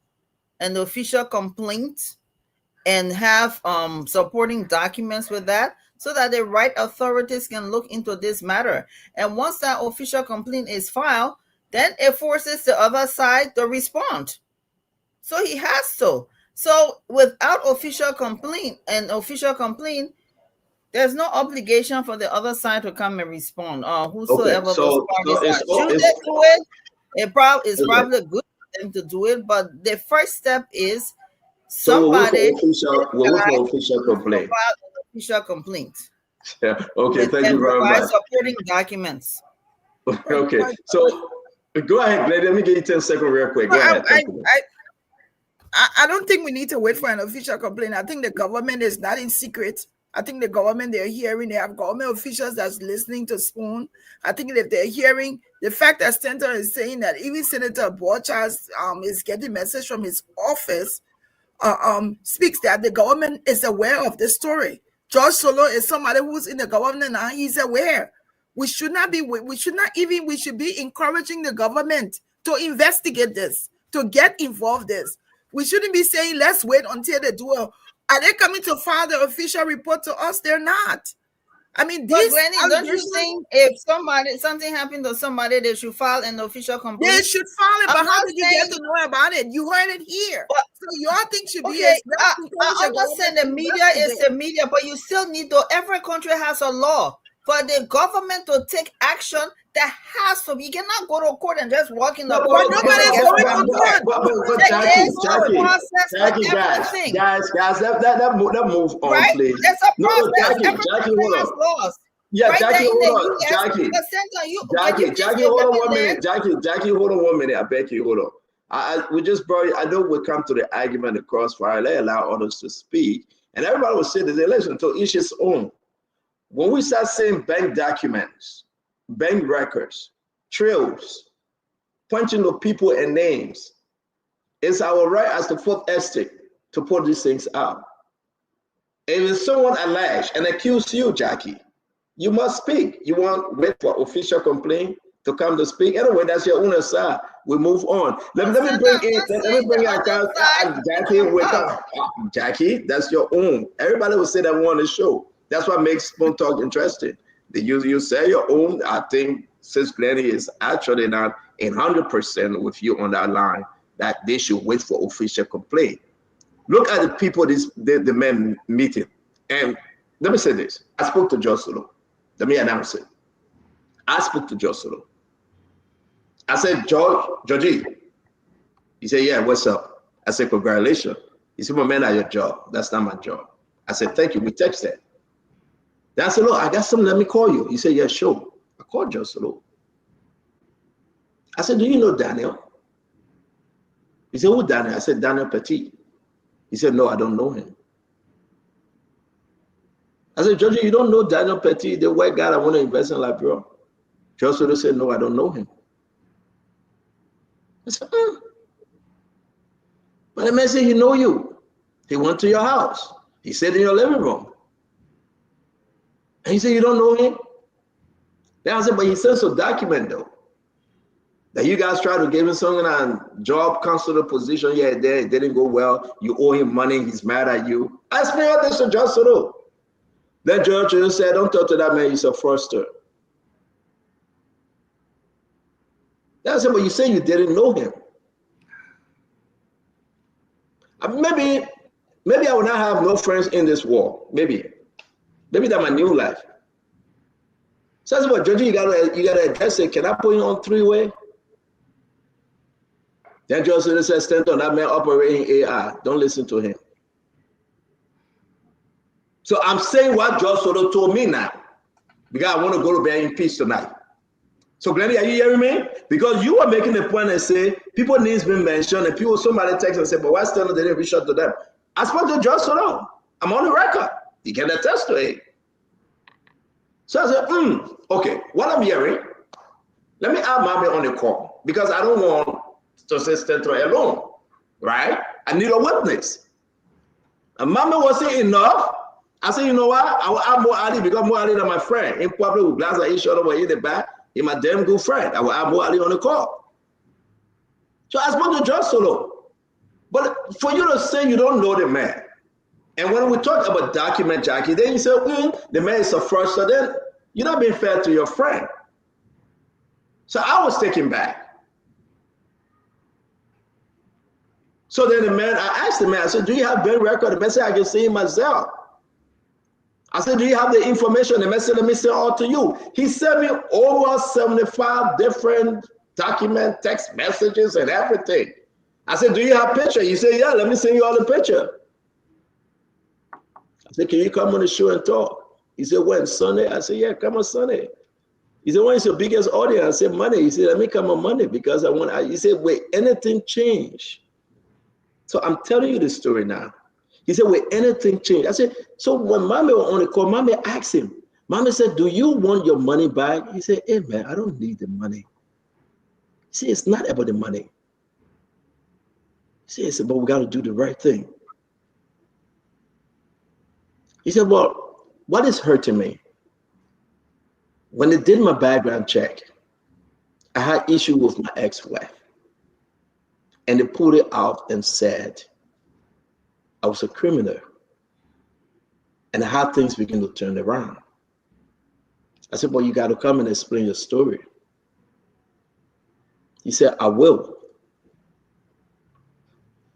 [SPEAKER 1] an official complaint and have supporting documents with that, so that the right authorities can look into this matter. And once that official complaint is filed, then it forces the other side to respond. So he has to. So without official complaint, there's no obligation for the other side to come and respond, or whosoever those parties are. Should they do it? It's probably good for them to do it, but the first step is somebody
[SPEAKER 2] we'll wait for official complaint.
[SPEAKER 1] File an official complaint.
[SPEAKER 2] Yeah. Okay, thank you very much.
[SPEAKER 1] Supporting documents.
[SPEAKER 2] Okay, so go ahead, Glenn. Let me get you 10 seconds real quick. Go ahead.
[SPEAKER 8] I don't think we need to wait for an official complaint. I think the government is not in secret. I think the government, they're hearing, they have government officials that's listening to Spoon. I think if they're hearing, the fact that Stanton is saying that even Senator Borchas is getting message from his office speaks that the government is aware of this story. George Solo is somebody who's in the government now. He's aware. We should be encouraging the government to investigate this, to get involved in this. We shouldn't be saying, let's wait until they do it. Are they coming to file the official report to us? They're not. I mean, these
[SPEAKER 1] Glennie, don't you think if something happened to somebody, they should file an official complaint?
[SPEAKER 8] They should file it, but how did you get to know about it? You heard it here. So your thing should be.
[SPEAKER 1] I'm not saying the media is the media, but you still need to. Every country has a law for the government to take action. That has to be. You cannot go to court and just walk in the court.
[SPEAKER 2] Nobody's going to court. Jackie, guys, that move on,
[SPEAKER 1] right?
[SPEAKER 2] Please.
[SPEAKER 1] There's a process.
[SPEAKER 2] Jackie, hold on.
[SPEAKER 1] Laws.
[SPEAKER 2] Yeah,
[SPEAKER 1] right,
[SPEAKER 2] Jackie, hold on. Jackie, hold on 1 minute. Jackie, hold on 1 minute. I beg you, hold on. We just brought you. I know we'll come to the argument, the crossfire. Let's allow others to speak. And everybody will say the election to each his own. When we start saying bank documents, bank records, trails, pointing to people and names, it's our right as the fourth estate to put these things out. If someone alleged and accused you, Jackie, you must speak. You want wait for official complaint to come to speak. Anyway, that's your own side. We move on. Let me bring in Jackie. Wake up, Jackie. That's your own. Everybody will say that we on the show. That's what makes Spoon Talk interesting. You say your own. I think since Glennie is actually not 100% with you on that line, that they should wait for official complaint. Look at the people the men meeting. And let me say this. I spoke to Josolo. Let me announce it. I spoke to Josolo. I said, Georgie. He said, yeah, what's up? I said, congratulations. He said, my man, at your job. That's not my job. I said, thank you. We texted. Then I said, look, I got something. Let me call you. He said, yeah, sure. I called Josolo. I said, do you know Daniel? He said, who Daniel? I said, Daniel Petit. He said, no, I don't know him. I said, Georgie, you don't know Daniel Petit, the white guy that want to invest in Liberia? Josolo said, no, I don't know him. I said, But the man said he know you. He went to your house. He sat in your living room. And he said, you don't know him? Then I said, but he sent a document though. That you guys tried to give him something on job consular position. Yeah, it didn't go well. You owe him money. He's mad at you. I explained all this to Judge Soto. Then Judge said, don't talk to that man. He's a fraudster. Then I said, but you say you didn't know him. Maybe I will not have no friends in this war. Maybe that's my new life. So I said, well, Judge, you gotta address it. Can I put you on three-way? Then Judge said, stand on that man operating AI. Don't listen to him. So I'm saying what Judge Soto told me now, because I want to go to bed in peace tonight. So Glennie, are you hearing me? Because you were making the point and say people needs been mentioned, and somebody text and say, but why still they didn't reach out to them? I spoke to Judge Soto. I'm on the record. You can attest to it. So I said, okay, what I'm hearing, let me add Mami on the call, because I don't want to say Stentor alone, right? I need a witness. And Mami wasn't enough. I said, you know what? I will add Mo Ali, because Mo Ali is my friend. In probably with glass of each other in the back. He's my damn good friend. I will add Mo Ali on the call. So I spoke to Judge Solo. But for you to say you don't know the man, And when we talk about document Jackie, then you say, the man is a fraudster. Then you're not being fair to your friend. So I was taken back. So then the man, I asked the man, I said, do you have bank record? The man said, I can see it myself. I said, do you have the information? The man said, let me send all to you. He sent me over 75 different document, text messages and everything. I said, do you have picture? He said, yeah, let me send you all the picture. I said, can you come on the show and talk? He said, when, Sunday? I said, yeah, come on Sunday. He said, when is your biggest audience? I said, Monday. He said, let me come on Monday because I want, he said, wait, anything change? So I'm telling you the story now. He said, will anything change? I said, so when Mommy was on the call, Mommy asked him, Mommy said, do you want your money back? He said, hey man, I don't need the money. He said, it's not about the money. He said, but we got to do the right thing. He said, well, what is hurting me? When they did my background check, I had issue with my ex-wife. And they pulled it out and said, I was a criminal. And how things begin to turn around. I said, well, you got to come and explain your story. He said, I will.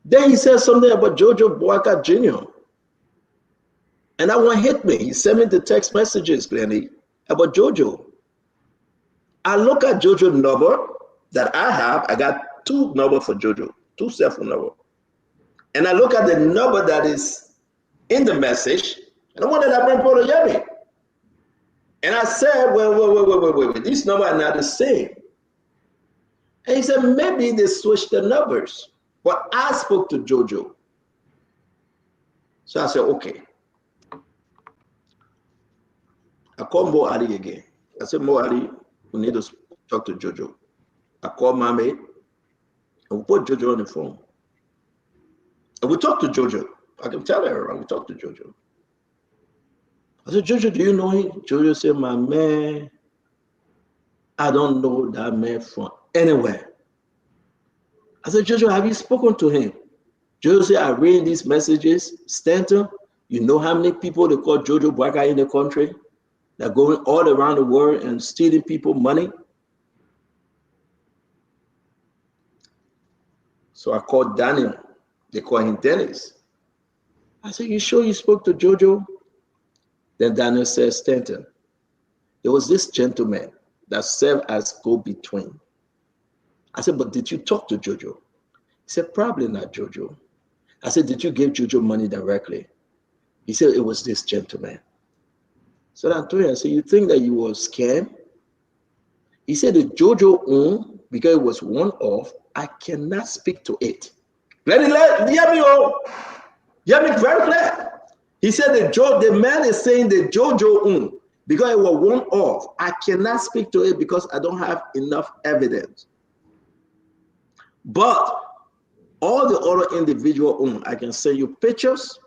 [SPEAKER 2] Then he said something about Jojo Boyka Jr. And that one hit me. He sent me the text messages, Glenny, about Jojo. I look at Jojo number that I have. I got 2 numbers for Jojo, 2 cell phone numbers. And I look at the number that is in the message, and I wanted to bring Polo Yemi. And I said, wait, these numbers are not the same. And he said, maybe they switched the numbers. But I spoke to Jojo. So I said, okay. I called Mo Ali again. I said, Mo Ali, we need to talk to Jojo. I called Mommy, and we put Jojo on the phone. And we talked to Jojo. I can tell her, we talked to Jojo. I said, Jojo, do you know him? Jojo said, my man, I don't know that man from anywhere. I said, Jojo, have you spoken to him? Jojo said, I read these messages. Stanton, you know how many people they call Jojo Boyka in the country? They're going all around the world and stealing people money. So I called Daniel. They call him Dennis. I said, you sure you spoke to Jojo? Then Daniel says, Stanton, there was this gentleman that served as go-between. I said, but did you talk to Jojo? He said, probably not Jojo. I said, did you give Jojo money directly? He said, it was this gentleman. So I told him, I said, you think that you were scammed? He said, the Jojo owned, because it was one off, I cannot speak to it. Hear me very clear. He said the man is saying the Jojo owned, because it was one off. I cannot speak to it because I don't have enough evidence. But all the other individual owned, I can send you pictures.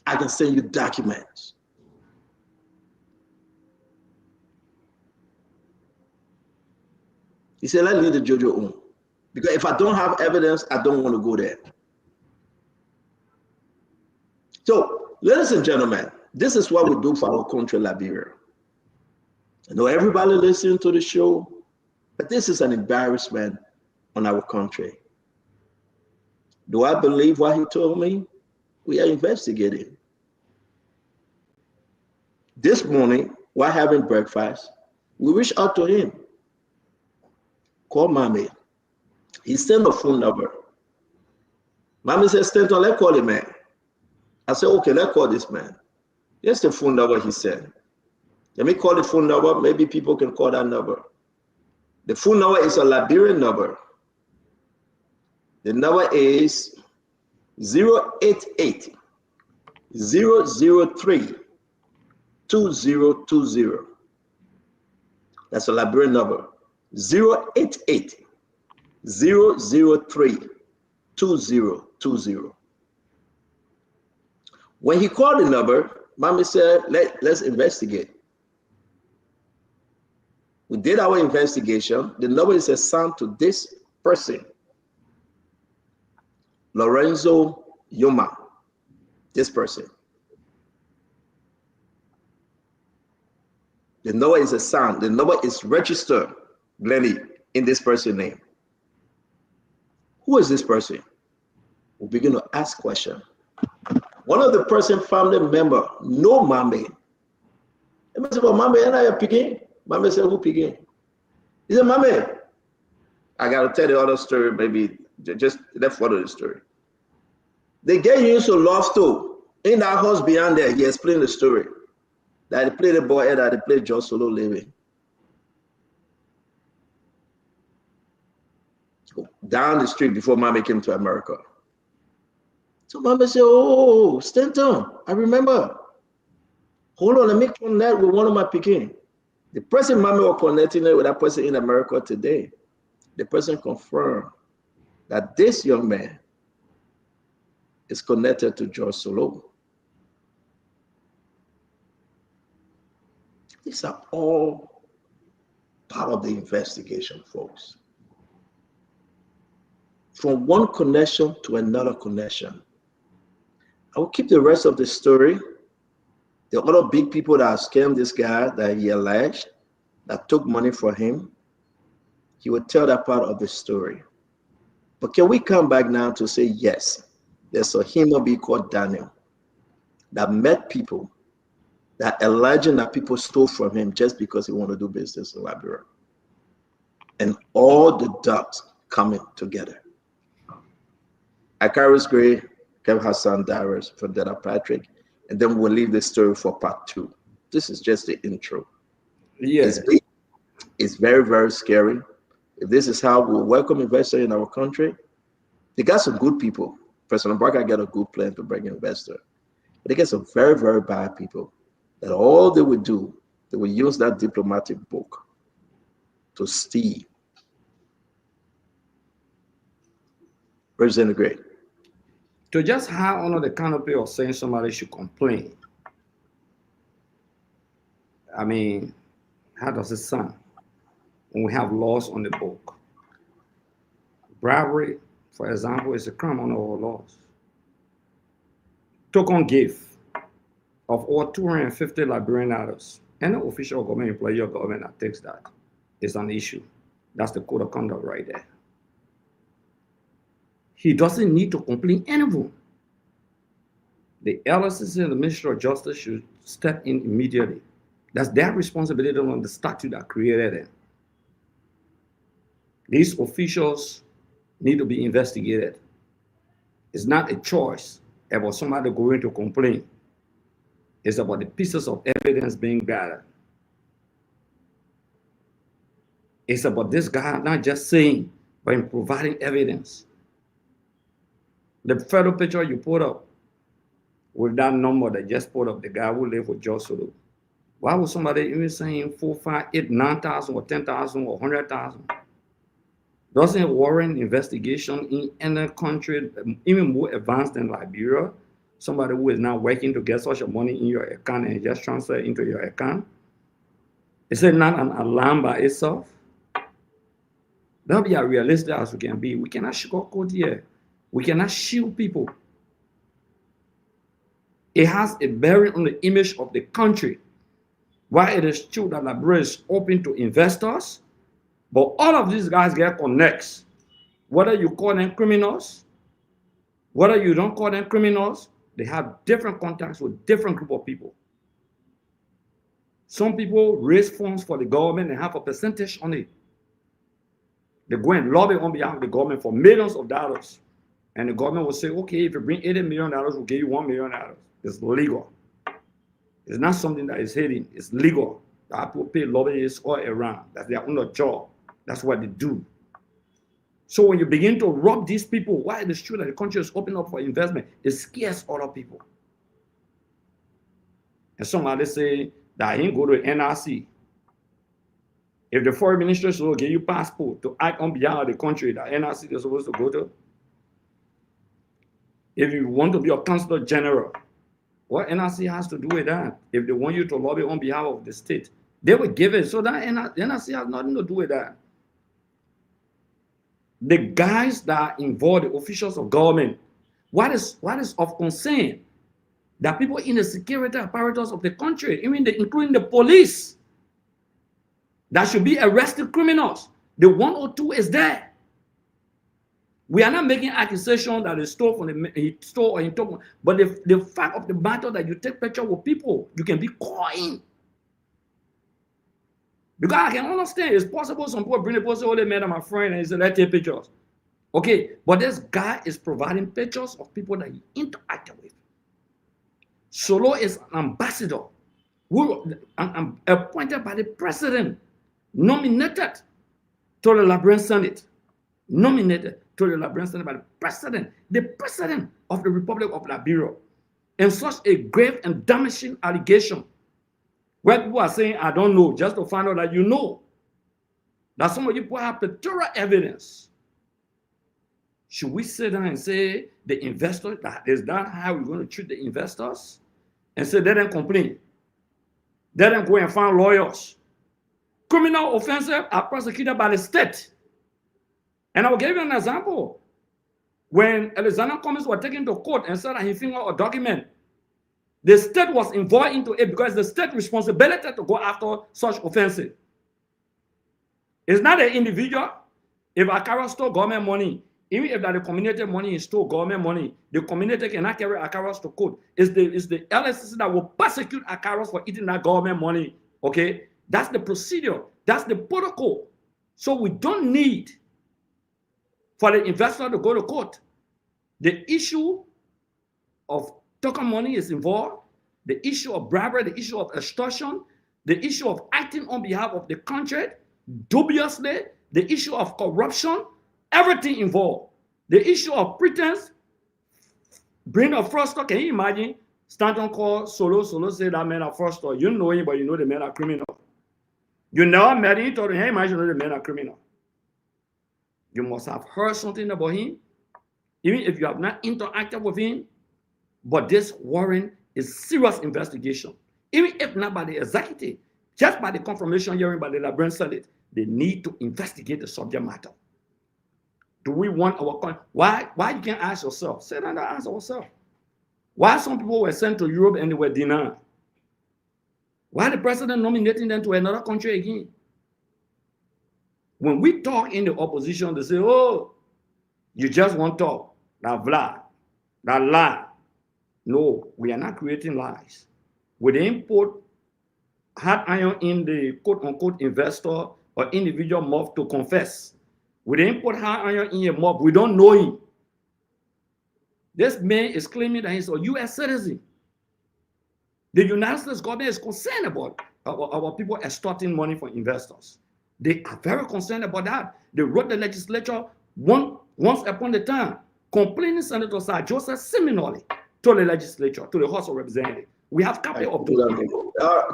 [SPEAKER 2] I can send you documents. He said, let's leave the Jojo owned. Because if I don't have evidence, I don't want to go there. So, ladies and gentlemen, this is what we do for our country, Liberia. I know everybody listening to the show, but this is an embarrassment on our country. Do I believe what he told me? We are investigating. This morning, while having breakfast, we reached out to him. Call Mommy. He sent a phone number. Mommy said, Stanton, let's call the man. I said, okay, let's call this man. Here's the phone number he said. Let me call the phone number. Maybe people can call that number. The phone number is a Liberian number. The number is 088 003 2020. That's a Liberian number. 088 003 2020. When he called the number, Mommy said, let's investigate. We did our investigation. The number is assigned to this person, Lorenzo Yoma. this person. The number is a sound. The number is registered, Glenny, in this person's name. Who is this person? We begin to ask questions. One of the person family member know Mame. And I said, well, Mame, and I picking. Mame said, who picking? He said, Mame. I got to tell the other story, maybe just let's follow the story. The guy you used to love too. In that house beyond there, he explained the story. That he played the boy, that he played just solo living. Down the street before Mame came to America. So Mame said, oh, Stanton, I remember. Hold on, let me connect with one of my picking. The person Mame was connecting with that person in America today. The person confirmed that this young man is connected to George Solo. These are all part of the investigation, folks. From one connection to another connection. I will keep the rest of the story. The other big people that scammed this guy that he alleged, that took money from him, he would tell that part of the story. But can we come back now to say, yes, there's a human being called Daniel that met people that alleging that people stole from him just because he wanted to do business in Liberia. And all the dots coming together. Akaris Gray, Kev Hassan Darius, for Dada Patrick, and then we'll leave the story for part 2. This is just the intro.
[SPEAKER 9] Yes.
[SPEAKER 2] It's very, very scary. If this is how we welcome investors in our country, they got some good people. President Barker got a good plan to bring investors. But they get some very, very bad people that all they would do, they will use that diplomatic book to steal. Representative Gray.
[SPEAKER 9] To just have under the canopy of saying somebody should complain. I mean, how does it sound when we have laws on the book? Bribery, for example, is a crime under our laws. Token gift of over 250 Liberian dollars. Any official government employee or government that takes that is an issue. That's the code of conduct right there. He doesn't need to complain anyone. The LSC and the Ministry of Justice should step in immediately. That's their responsibility on the statute that created it. These officials need to be investigated. It's not a choice about somebody going to complain. It's about the pieces of evidence being gathered. It's about this guy not just saying, but in providing evidence. The photo picture you put up with that number that just put up, the guy who lived with George Solo. Why would somebody even saying 4, 5, 8, 9,000 or 10,000 or 100,000? Doesn't warrant investigation in any country, even more advanced than Liberia? Somebody who is now working to get such a money in your account and just transfer it into your account? Is it not an alarm by itself? Don't be as realistic as we can be. We cannot sugarcoat here. We cannot shield people. It has a bearing on the image of the country. Why it is true that Liberia is open to investors, but all of these guys get connects. Whether you call them criminals, whether you don't call them criminals, they have different contacts with different group of people. Some people raise funds for the government and have a percentage on it. They go and lobby on behalf of the government for millions of dollars. And the government will say, okay, if you bring $80 million, we'll give you $1 million. It's legal. It's not something that is hidden. It's legal. People pay lobbyists all around. That's their own job. That's what they do. So when you begin to rob these people, why it is true that the country is open up for investment, it scares other people. And somebody say that I ain't go to NRC. If the foreign ministry will give you passport to act on behalf of the country that NRC is supposed to go to, if you want to be a consular general, what NRC has to do with that? If they want you to lobby on behalf of the state, they will give it. So that NRC has nothing to do with that. The guys that are involved, the officials of government, what is of concern There are people in the security apparatus of the country, including the police, that should be arresting criminals. The 102 is there. We are not making accusations that he stole or he took, but the fact of the matter that you take picture with people, you can be caught in. Because I can understand, it's possible some people bring the post, oh, they met my friend, and he said, let's take pictures. Okay, but this guy is providing pictures of people that he interacted with. Solo is an ambassador who appointed by the president, nominated to the Liberian Senate, nominated to the Liberian Senate by the president of the Republic of Liberia, and such a grave and damaging allegation where people are saying, I don't know, just to find out that you know, that some of you people have plethora evidence. Should we sit down and say the investors, that is that how we're going to treat the investors? And say, let them complain. Let them go and find lawyers. Criminal offenses are prosecuted by the state. And I will give you an example. When Alexander Cummings was taken to court and said that he fingered a document, the state was involved into it because the state responsibility to go after such offenses. It's not an individual. If Akara stole government money, even if that the community money is still government money, the community cannot carry Akaras to court. It's the LSC that will prosecute Akaras for eating that government money. Okay? That's the procedure. That's the protocol. So we don't need for the investor to go to court. The issue of token money is involved. The issue of bribery, the issue of extortion, the issue of acting on behalf of the country, dubiously, the issue of corruption, everything involved. The issue of pretense, bring a fraudster. Can you imagine? Stanton called Solo said that man a fraudster. You know him, but you know the man are criminal. You never met him, told him, hey, imagine the man are criminal. You must have heard something about him, even if you have not interacted with him. But this warrant is serious investigation. Even if not by the executive, just by the confirmation hearing by the Liberian Senate, they need to investigate the subject matter. Do we want our country? Why you can't ask yourself? Sit down and ask ourselves. Why some people were sent to Europe and they were denied? Why the president nominating them to another country again? When we talk in the opposition, they say, oh, you just want to talk. That blah, that lie. No, we are not creating lies. We didn't put hot iron in the quote-unquote investor or individual mouth to confess. We didn't put hot iron in your mouth. We don't know him. This man is claiming that he's a U.S. citizen. The United States government is concerned about our people extorting money from investors. They are very concerned about that. They wrote the legislature once upon a time, complaining Senator Sir Joseph Seminole to the legislature, to the House of Representatives. We have copy of those.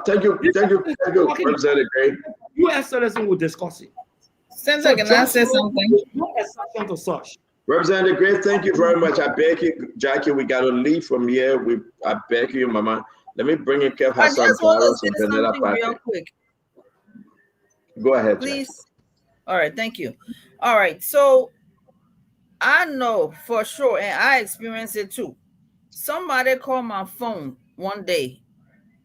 [SPEAKER 2] Thank you, Representative Gray.
[SPEAKER 9] U.S. citizen will discuss it.
[SPEAKER 8] Senator, can I say something?
[SPEAKER 9] No exception to such.
[SPEAKER 2] Representative Gray, thank you very much. I beg you, Jackie, we got to leave from here. I beg you, Mama. Let me bring in Kev Hassan.
[SPEAKER 1] I just want to say something real quick.
[SPEAKER 2] Go ahead,
[SPEAKER 1] please. Jackie. All right, thank you. All right, so I know for sure, and I experienced it too. Somebody called my phone one day,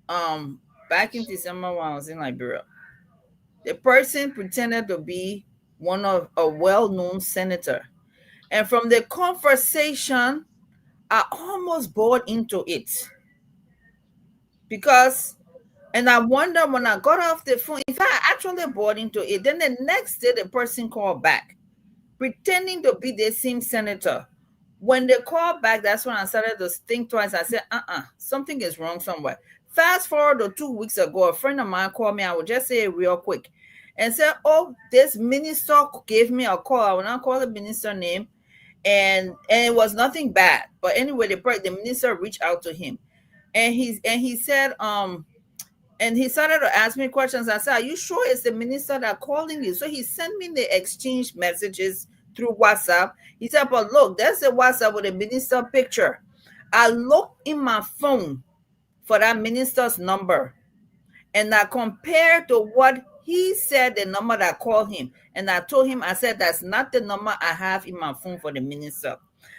[SPEAKER 1] back in December when I was in Liberia. The person pretended to be one of a well-known senator. And from the conversation, I almost bought into it. And I wonder when I got off the phone, if I actually bought into it, then the next day the person called back, pretending to be the same senator. When they called back, that's when I started to think twice. I said, something is wrong somewhere. Fast forward to 2 weeks ago, a friend of mine called me. I will just say it real quick and said, oh, this minister gave me a call. I will not call the minister name. And it was nothing bad. But anyway, the minister reached out to him. And he said, and he started to ask me questions. I said, are you sure it's the minister that calling you? So he sent me the exchange messages through WhatsApp. He said, but look, there's a WhatsApp with a minister picture. I looked in my phone for that minister's number. And I compared to what he said, the number that called him. And I told him, I said, that's not the number I have in my phone for the minister.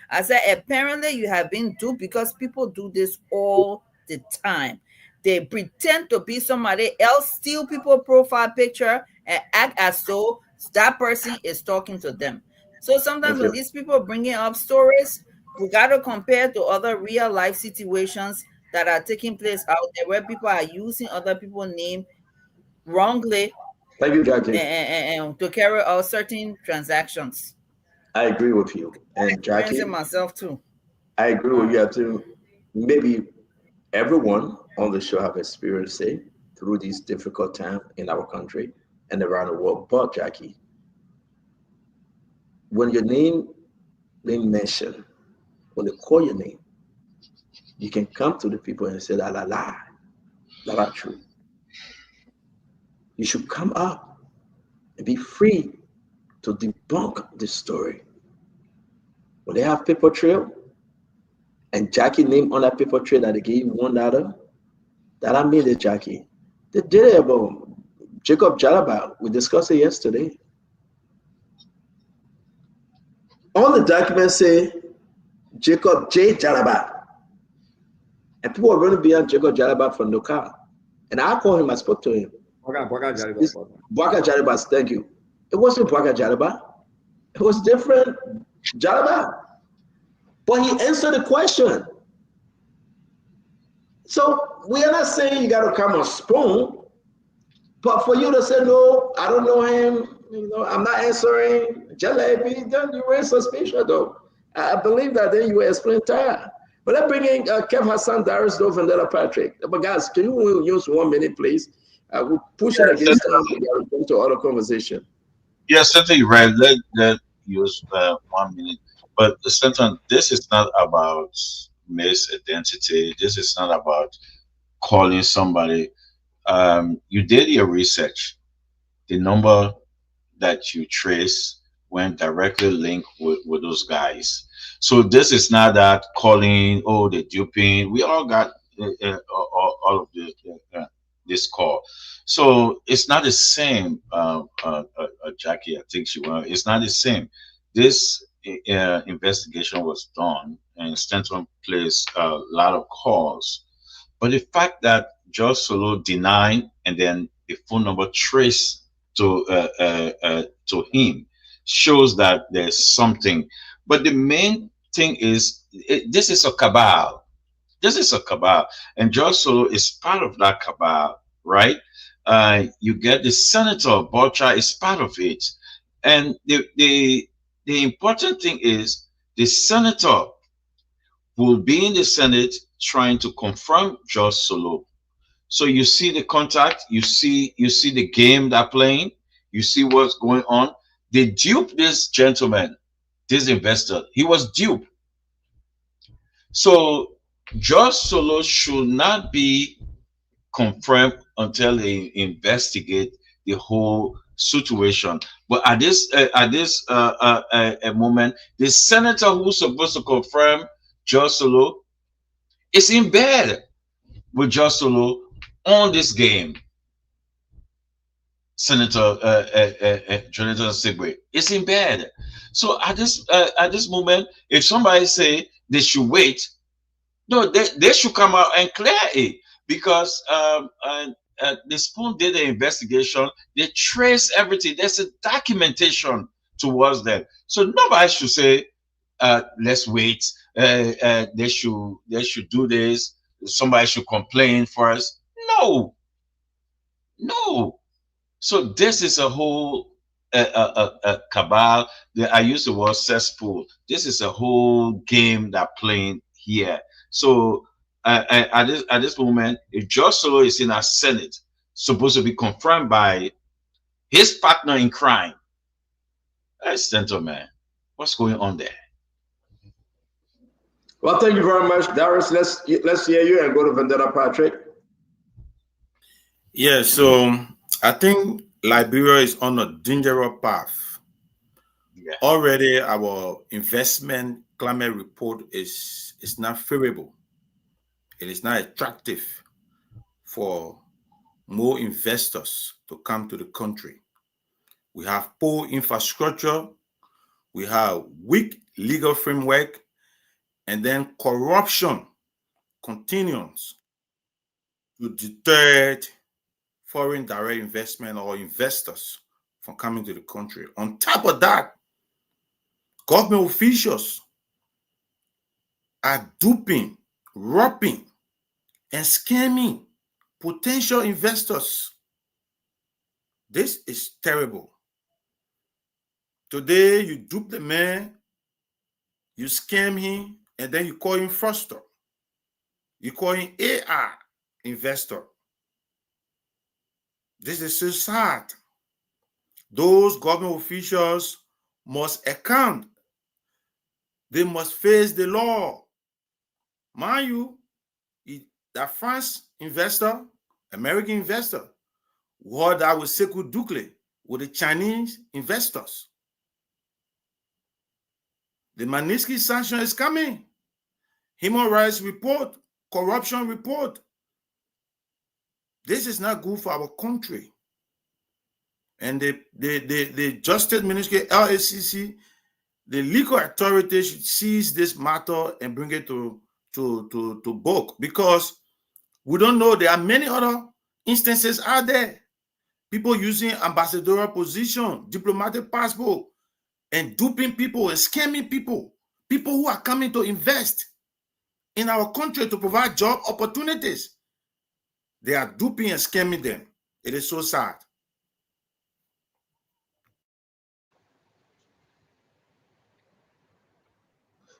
[SPEAKER 10] I said, apparently you have been duped because people do this all the time. They pretend to be somebody else, steal people's profile picture, and act as though that person is talking to them. So sometimes when these people bringing up stories, we got to compare to other real life situations that are taking place out there where people are using other people's name wrongly.
[SPEAKER 2] Thank you, Jackie.
[SPEAKER 10] And to carry out certain transactions.
[SPEAKER 2] I agree with you. And Jackie,
[SPEAKER 10] myself too.
[SPEAKER 2] I agree with you too. Maybe everyone on the show have experienced it through these difficult times in our country and around the world. But Jackie, when your name being mentioned, when they call your name, you can come to the people and say, la la la, that are true. You should come up and be free to debunk this story. When they have paper trail and Jackie name on that paper trail that they gave $1, that I made it, Jackie. They did it about Jacob Jalaba. We discussed it yesterday. All the documents say Jacob J. Jalaba. And people are running behind Jacob Jalaba for no car. And I called him, I spoke to him. Bwaka Jalaba, thank you. It wasn't Bwaka Jalaba. It was different Jalaba. But he answered the question. So we are not saying you got to come on spoon, but for you to say, no, I don't know him, I'm not answering, Jalebi, then you were suspicious though. I believe that then you were explaining tired. But let's bring in Kev Hassan, Darius Dove, and Della Patrick. But guys, can you use 1 minute, please? We'll push it against to other conversation.
[SPEAKER 3] Yeah, certainly right. Let use 1 minute. But Stanton, this is not about misidentity. This is not about calling somebody. You did your research. The number that you trace went directly linked with those guys. So this is not that calling, oh, the duping. We all got all of this call. So it's not the same, Jackie. I think she went. It's not the same. This investigation was done, and Stanton placed a lot of calls. But the fact that George Solo denied and then the phone number traced to him shows that there's something. But the main thing is this is a cabal. This is a cabal, and George Solo is part of that cabal, right? You get the senator Boucher is part of it, and the important thing is the senator will be in the Senate trying to confront George Solo. So you see the contact, you see the game they're playing, you see what's going on. They duped this gentleman, this investor. He was duped. So George Solo should not be confirmed until they investigate the whole situation. But at this moment, the senator who's supposed to confirm George Solo is in bed with George Solo on this game. Senator Jonathan Sigwe is in bed. So at this moment, if somebody say they should wait, no, they should come out and clear it, because the Spoon did the investigation. They trace everything. There's a documentation towards them. So nobody should say, let's wait. They should do this. Somebody should complain first. No. So this is a whole cabal. I use the word cesspool. This is a whole game they're playing here. So at this moment, if George Solo is in our Senate, supposed to be confirmed by his partner in crime, that's gentleman. What's going on there?
[SPEAKER 2] Well, thank you very much, Darius. Let's hear you and go to Vendetta Patrick.
[SPEAKER 5] Yeah, so I think Liberia is on a dangerous path. Yeah. Already our investment climate report is not favorable. It is not attractive for more investors to come to the country. We have poor infrastructure. We have weak
[SPEAKER 11] legal framework, and then corruption continues to deter foreign direct investment or investors from coming to the country. On top of that, government officials are duping, robbing, and scamming potential investors. This is terrible. Today, you dupe the man, you scam him, and then you call him fraudster. You call him AI investor. This is so sad. Those government officials must account. They must face the law. Mind you, that France investor, American investor, what I would say could Dukle with the Chinese investors. The Magnitsky sanction is coming. Human rights report, corruption report. This is not good for our country. And the Justice Ministry, LACC, the legal authority should seize this matter and bring it to book, because we don't know, there are many other instances out there. People using ambassadorial position, diplomatic passport, and duping people and scamming people. People who are coming to invest in our country to provide job opportunities. They are duping and scamming them. It is so sad.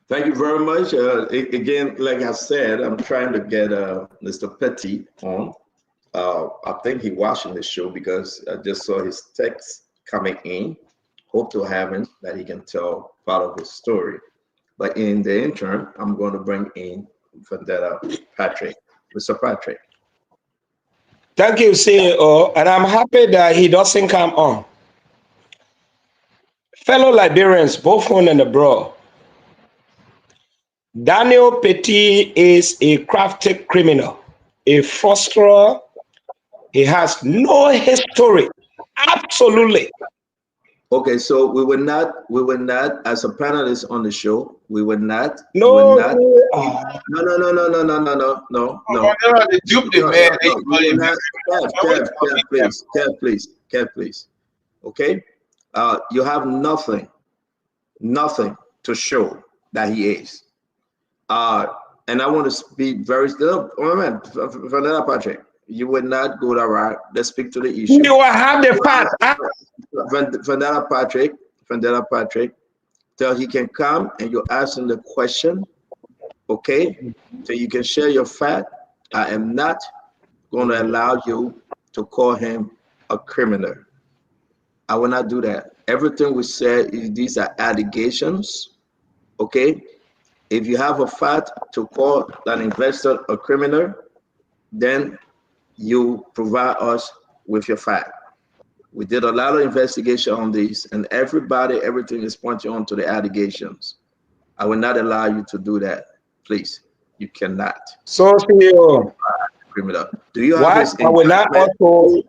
[SPEAKER 2] Thank you very much. Again, like I said, I'm trying to get Mr. Petty on. I think he's watching the show because I just saw his text coming in. Hope to have him that he can tell part of his story. But in the interim, I'm going to bring in Vendetta Patrick. Mr. Patrick.
[SPEAKER 22] Thank you, CEO, and I'm happy that he doesn't come on. Fellow Liberians, both home and abroad, Daniel Petit is a crafty criminal, a fraudster. He has no history, absolutely.
[SPEAKER 2] Okay, so we were not, as a panelist on the show, we were not.
[SPEAKER 22] No,
[SPEAKER 2] no. Kev, please. Okay, you have nothing to show that he is. And I want to speak very still. Oh man, Vanilla Patrick, you would not go that route. Let's speak to the issue.
[SPEAKER 22] You will have the fact.
[SPEAKER 2] Vanilla Patrick, till he can come and you ask him the question, okay? So you can share your fact. I am not going to allow you to call him a criminal. I will not do that. Everything we said is these are allegations, okay? If you have a fact to call an investor a criminal, then you provide us with your fact. We did a lot of investigation on these, and everything is pointing on to the allegations. I will not allow you to do that. Please, you cannot.
[SPEAKER 22] So, CEO,
[SPEAKER 2] criminal. Do you have his
[SPEAKER 22] indictment?
[SPEAKER 2] No,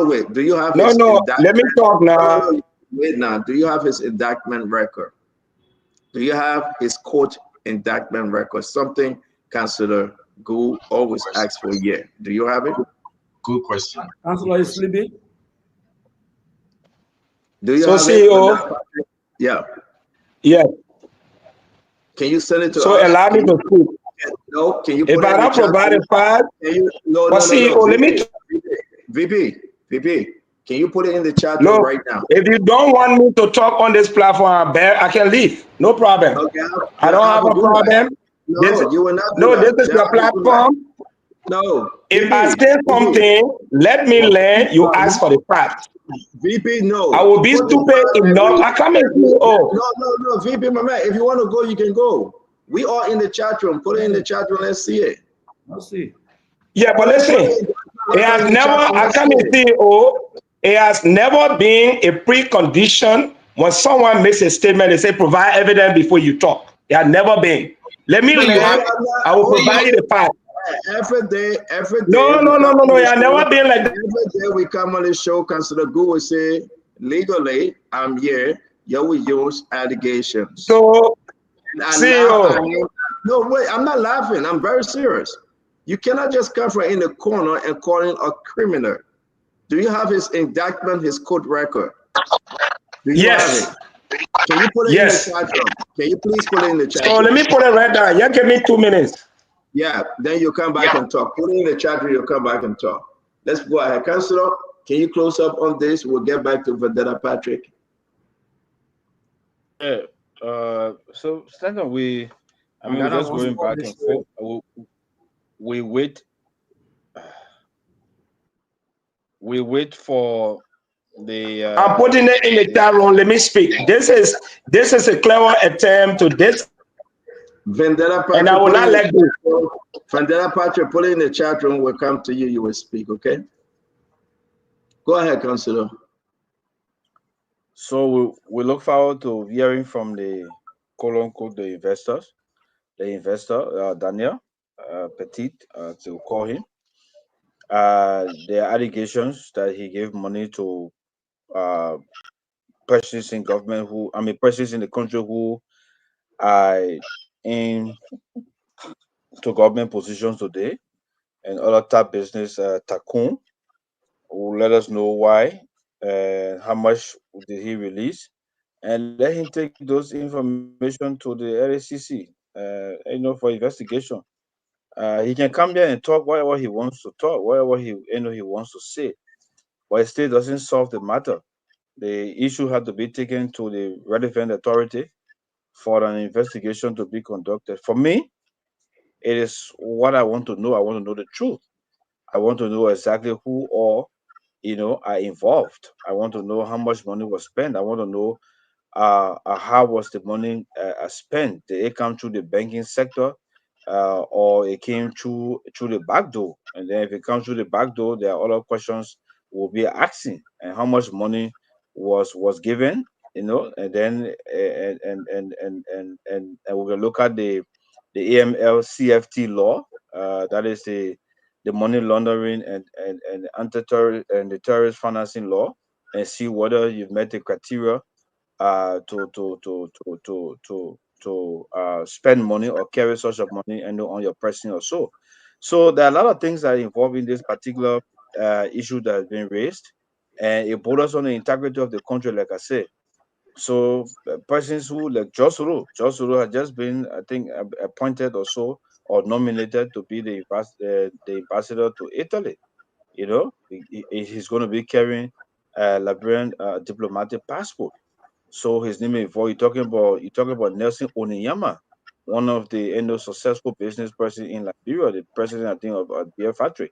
[SPEAKER 2] wait. Do you have
[SPEAKER 22] his indictment? Let me talk now.
[SPEAKER 2] Wait now. Do you have his indictment record? Do you have his court indictment record? Something Councilor Gould always asks for a year. Do you have it?
[SPEAKER 3] Good question.
[SPEAKER 5] Councilor is sleeping.
[SPEAKER 2] Do you
[SPEAKER 22] so
[SPEAKER 2] have
[SPEAKER 22] CEO?
[SPEAKER 2] It? Yeah.
[SPEAKER 22] Yeah.
[SPEAKER 2] Can you send it to
[SPEAKER 22] so
[SPEAKER 2] us?
[SPEAKER 22] Allow me to speak.
[SPEAKER 2] No, can you put
[SPEAKER 22] if
[SPEAKER 2] it
[SPEAKER 22] I don't provide a fact,
[SPEAKER 2] no,
[SPEAKER 22] CEO, let me
[SPEAKER 2] VP, can you put it in the chat right now?
[SPEAKER 22] If you don't want me to talk on this platform, I can leave. No problem.
[SPEAKER 2] Okay,
[SPEAKER 22] I don't have a problem.
[SPEAKER 2] You will not.
[SPEAKER 22] This is your platform.
[SPEAKER 2] No.
[SPEAKER 22] If I say something, let me learn. You ask for the fact.
[SPEAKER 2] VP, no.
[SPEAKER 22] I will be stupid enough. I come in.
[SPEAKER 2] No, VP, my man. If you want to go, you can go. We are in the chat room. Put it in the chat room. Let's see it.
[SPEAKER 5] Let's see.
[SPEAKER 22] Yeah, but listen. It has never. I come in CEO. It has never been a precondition when someone makes a statement. They say provide evidence before you talk. It has never been. Let me learn. I will provide you the fact.
[SPEAKER 2] Every day.
[SPEAKER 22] No. It has never been like that.
[SPEAKER 2] Every day we come on the show, Councilor Gould will say, legally, I'm here. You will use allegations.
[SPEAKER 22] So,
[SPEAKER 2] And I laugh.
[SPEAKER 22] CEO.
[SPEAKER 2] No, wait, I'm not laughing. I'm very serious. You cannot just come from in the corner and call him a criminal. Do you have his indictment, his court record? Do you have
[SPEAKER 22] Yes.
[SPEAKER 2] it? Can you put it in the
[SPEAKER 22] Yes.
[SPEAKER 2] chat room? Can you please put it in the chat
[SPEAKER 22] So
[SPEAKER 2] room?
[SPEAKER 22] let me put it right down. You give me 2 minutes.
[SPEAKER 2] Yeah, then you come back and talk. Put it in the chat room, you'll come back and talk. Let's go ahead. Councilor, can you close up on this? We'll get back to Vendetta Patrick.
[SPEAKER 5] Yeah. So second, we're just going back and forth. We wait. We wait for the.
[SPEAKER 22] I'm putting it in the chat room. Let me speak. This is a clever attempt to this.
[SPEAKER 2] Vendetta Patrick,
[SPEAKER 22] and I will not let go.
[SPEAKER 2] Vendetta Patrick, put it in the chat room. We'll come to you. You will speak, okay? Go ahead, Councilor.
[SPEAKER 5] So we look forward to hearing from the quote-unquote the investor Daniel Petit, to call him. There are allegations that he gave money to persons in government persons in the country who are in to government positions today, and other top business tycoon will let us know why, how much did he release, and let him take those information to the LACC, for investigation. He can come here and talk whatever he wants to talk, whatever he wants to say, but it still doesn't solve the matter. The issue had to be taken to the relevant authority for an investigation to be conducted. For me, it is what I want to know. I want to know the truth. I want to know exactly who all are involved. I want to know how much money was spent. I want to know how was the money spent? Did it come through the banking sector, or it came through the back door? And then if it comes through the back door, there are other questions we'll be asking, and how much money was given, and then and we will look at the AML CFT law, that is the money laundering and anti-terrorist and the terrorist financing law, and see whether you've met the criteria to spend money or carry such a money and on your person or so. So there are a lot of things that are involved in this particular issue that has been raised, and it borders on the integrity of the country, like I said. So persons who like Josuru has just been, I think, appointed or so, or nominated to be the ambassador to Italy. He's going to be carrying a Liberian diplomatic passport. So his name is you're talking about Nelson Oniyama, one of the successful business person in Liberia, the president, I think, of beer factory.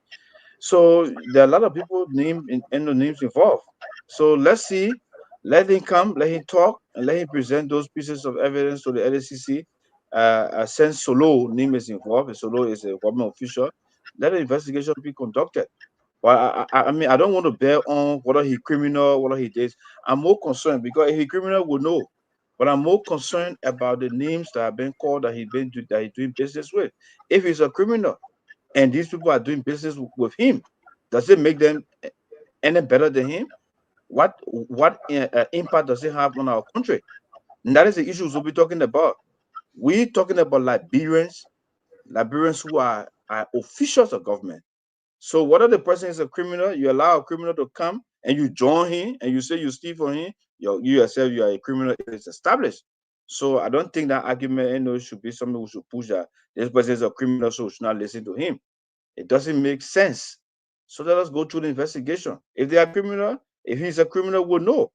[SPEAKER 5] So there are a lot of people names involved. So let's see, let him come, let him talk, and let him present those pieces of evidence to the LACC. Since Solo name is involved, and Solo is a government official, let the investigation be conducted. But I don't want to bear on whether he criminal, whether he did. I'm more concerned because if he criminal, we'll know. But I'm more concerned about the names that have been called that he's doing business with. If he's a criminal and these people are doing business with him, does it make them any better than him? What impact does it have on our country? And that is the issues we'll be talking about. We're talking about Liberians who are officials of government. So whether the person is a criminal, you allow a criminal to come and you join him and you say you steal from him, you yourself, you are a criminal, it's established. So I don't think that argument should be something we should push that this person is a criminal, so we should not listen to him. It doesn't make sense. So let us go through the investigation. If they are criminal, if he's a criminal, we'll know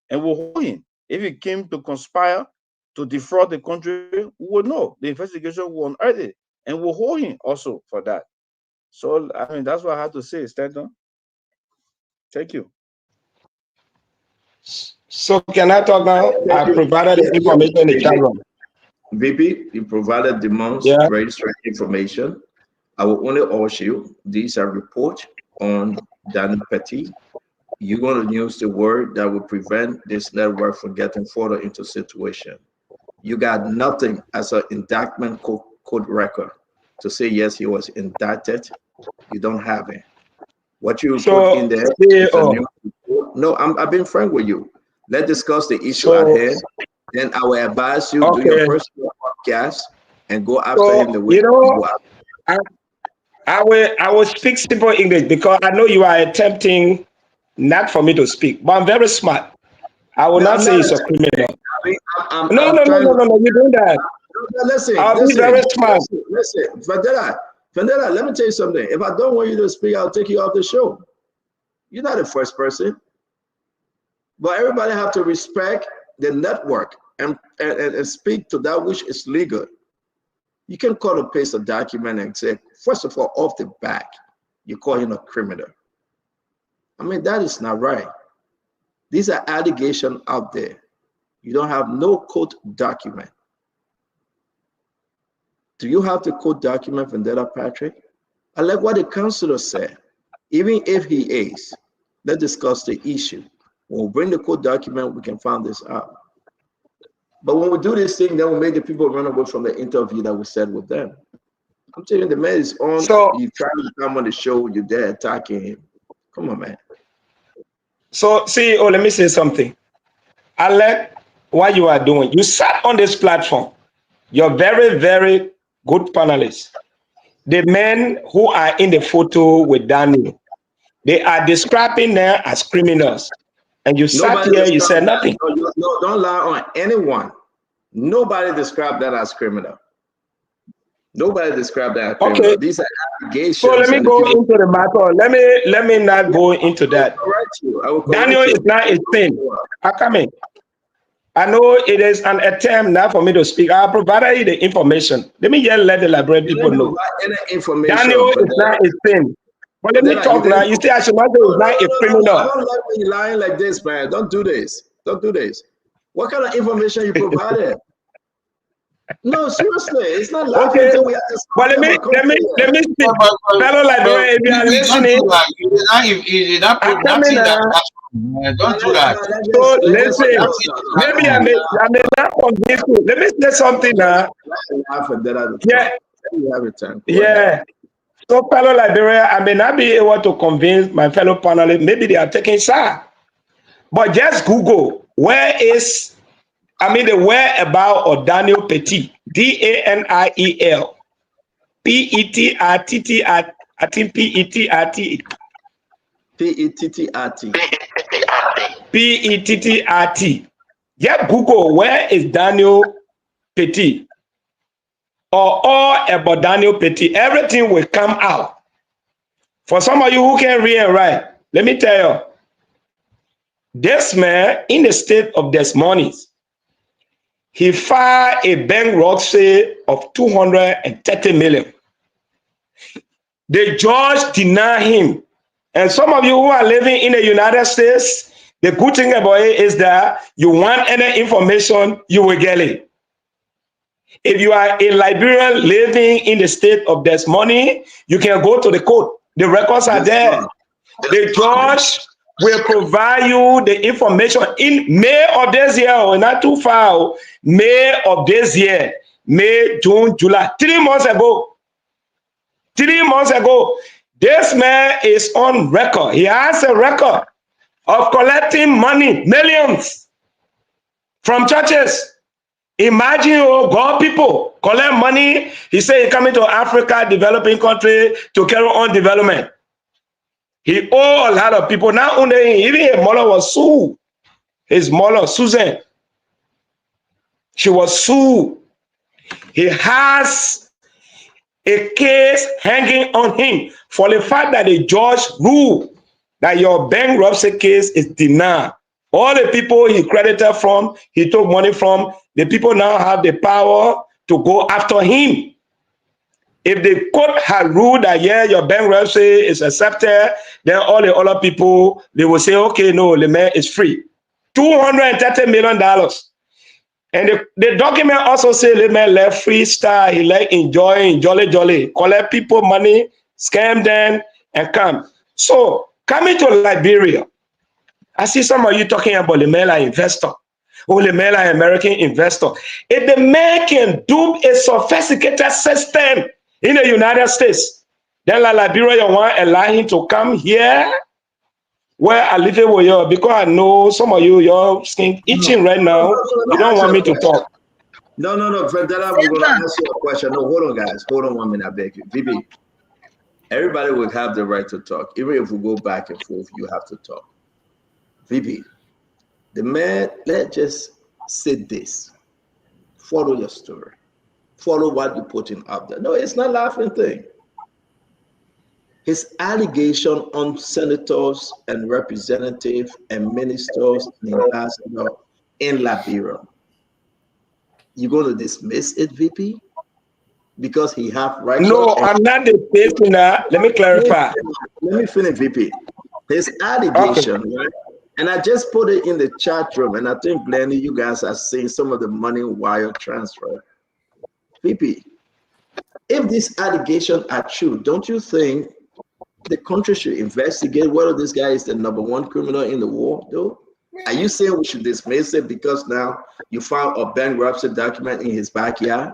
[SPEAKER 5] and we'll hold him. If he came to conspire to defraud the country, we will know. The investigation will unearth it and we'll hold him also for that. So, that's what I have to say, Stanton. Thank you.
[SPEAKER 22] So can I talk now? I provided the information in the chat room.
[SPEAKER 2] VP, you provided the most very strange information. I will only ask you, these are reports on Dan Petit. You're going to use the word that will prevent this network from getting further into situation. You got nothing as an indictment code record to say, yes, he was indicted. You don't have it. What you put in there is a new report. No, I've been frank with you. Let's discuss the issue at hand. Then I will advise you do your personal podcast and go after him the way
[SPEAKER 22] you know,
[SPEAKER 2] you go after.
[SPEAKER 22] I will speak simple English because I know you are attempting not for me to speak, but I'm very smart. I will not say he's a criminal. No, you do that. I'll be very smart.
[SPEAKER 2] Listen, Vandela, let me tell you something. If I don't want you to speak, I'll take you off the show. You're not the first person. But everybody have to respect the network and speak to that which is legal. You can cut and paste a document and say, first of all, off the back, you call him a criminal. I mean, that is not right. These are allegations out there. You don't have no court document. Do you have the court document, Vendetta Patrick? I like what the counselor said. Even if he is, let's discuss the issue. When we bring the court document, we can find this out. But when we do this thing, then we make the people run away from the interview that we said with them. I'm telling you, the man is on. So you try to come on the show, you're there attacking him. Come on, man.
[SPEAKER 22] So, CEO, let me say something. I like what you are doing. You sat on this platform. You're very, very good panelists. The men who are in the photo with Daniel, they are describing them as criminals. And you sat here, you said nothing.
[SPEAKER 2] No, don't lie on anyone. Nobody described that as criminal. Nobody described that as criminal.
[SPEAKER 22] Okay.
[SPEAKER 2] These are allegations.
[SPEAKER 22] So let me go into the matter. Let me not go into that. Daniel is not a sin. I come in. I know it is an attempt not for me to speak. I provided you the information. Let me just let the library people know. Daniel is not a sin. But let me talk now. You say I should not say he's not a criminal.
[SPEAKER 2] I don't like when you're lying like this, man. Don't do this. Don't do this. What kind of information you provided? No, seriously, it's not laughing
[SPEAKER 22] okay.
[SPEAKER 2] until we have to.
[SPEAKER 22] But let me speak. Fellow librarian, if you are listening,
[SPEAKER 3] don't do that.
[SPEAKER 22] So listen, maybe I may not convince you. Let me say something now. Yeah. So fellow librarian, I may not be able to convince my fellow panelists. Maybe they are taking side. But just Google the whereabout of Daniel Petit, Daniel Pettrt, I think Pettrt. Pettrt. Yeah, Google, where is Daniel Petit? Or all about Daniel Petit. Everything will come out. For some of you who can read and write, let me tell you, this man in the state of Des Moines, he filed a bankruptcy of 230 million. The judge denied him. And some of you who are living in the United States, the good thing about it is that you want any information, you will get it. If you are a Liberian living in the state of Des Moines, you can go to the court. The records are there. The judge will provide you the information in May of this year, or not too far, May of this year, May, June, July, 3 months ago. 3 months ago, this man is on record. He has a record of collecting money, millions, from churches. Imagine, God people collect money. He said he's coming to Africa, developing country, to carry on development. He owed a lot of people. Not only him, even his mother was sued. His mother, Susan, she was sued. He has a case hanging on him for the fact that the judge ruled that your bankruptcy case is denied. All the people he credited from, he took money from, the people now have the power to go after him. If the court had ruled that, yeah, your bankruptcy is accepted, then all the other people, they will say, okay, no, the man is free. $230 million. And the document also says the man left freestyle, he like enjoying, jolly, collect people money, scam them, and come. So, coming to Liberia, I see some of you talking about the man like investor. Oh, the man like American investor. If the man can do a sophisticated system in the United States, then Liberia, you want to allow him to come here where I live with you because I know some of you, your skin itching right now. You don't want me to talk.
[SPEAKER 2] No, Vendetta, we're going to ask you a question. No, hold on, guys. Hold on 1 minute, I beg you. VP, everybody will have the right to talk. Even if we go back and forth, you have to talk. VP, the man, let's just say this. Follow your story. Follow what you're putting up there. No, it's not a laughing thing. His allegation on senators and representatives and ministers and ambassadors in Liberia. You're going to dismiss it, VP? Because he have right.
[SPEAKER 22] No, I'm not dismissing that. Let me clarify.
[SPEAKER 2] Let me finish, VP. His allegation, right? And I just put it in the chat room, and I think, Glenny, you guys are seeing some of the money wire transfer. VP, if these allegations are true, don't you think the country should investigate whether this guy is the #1 criminal in the war, though? Are you saying we should dismiss it because now you found a bankruptcy document in his backyard?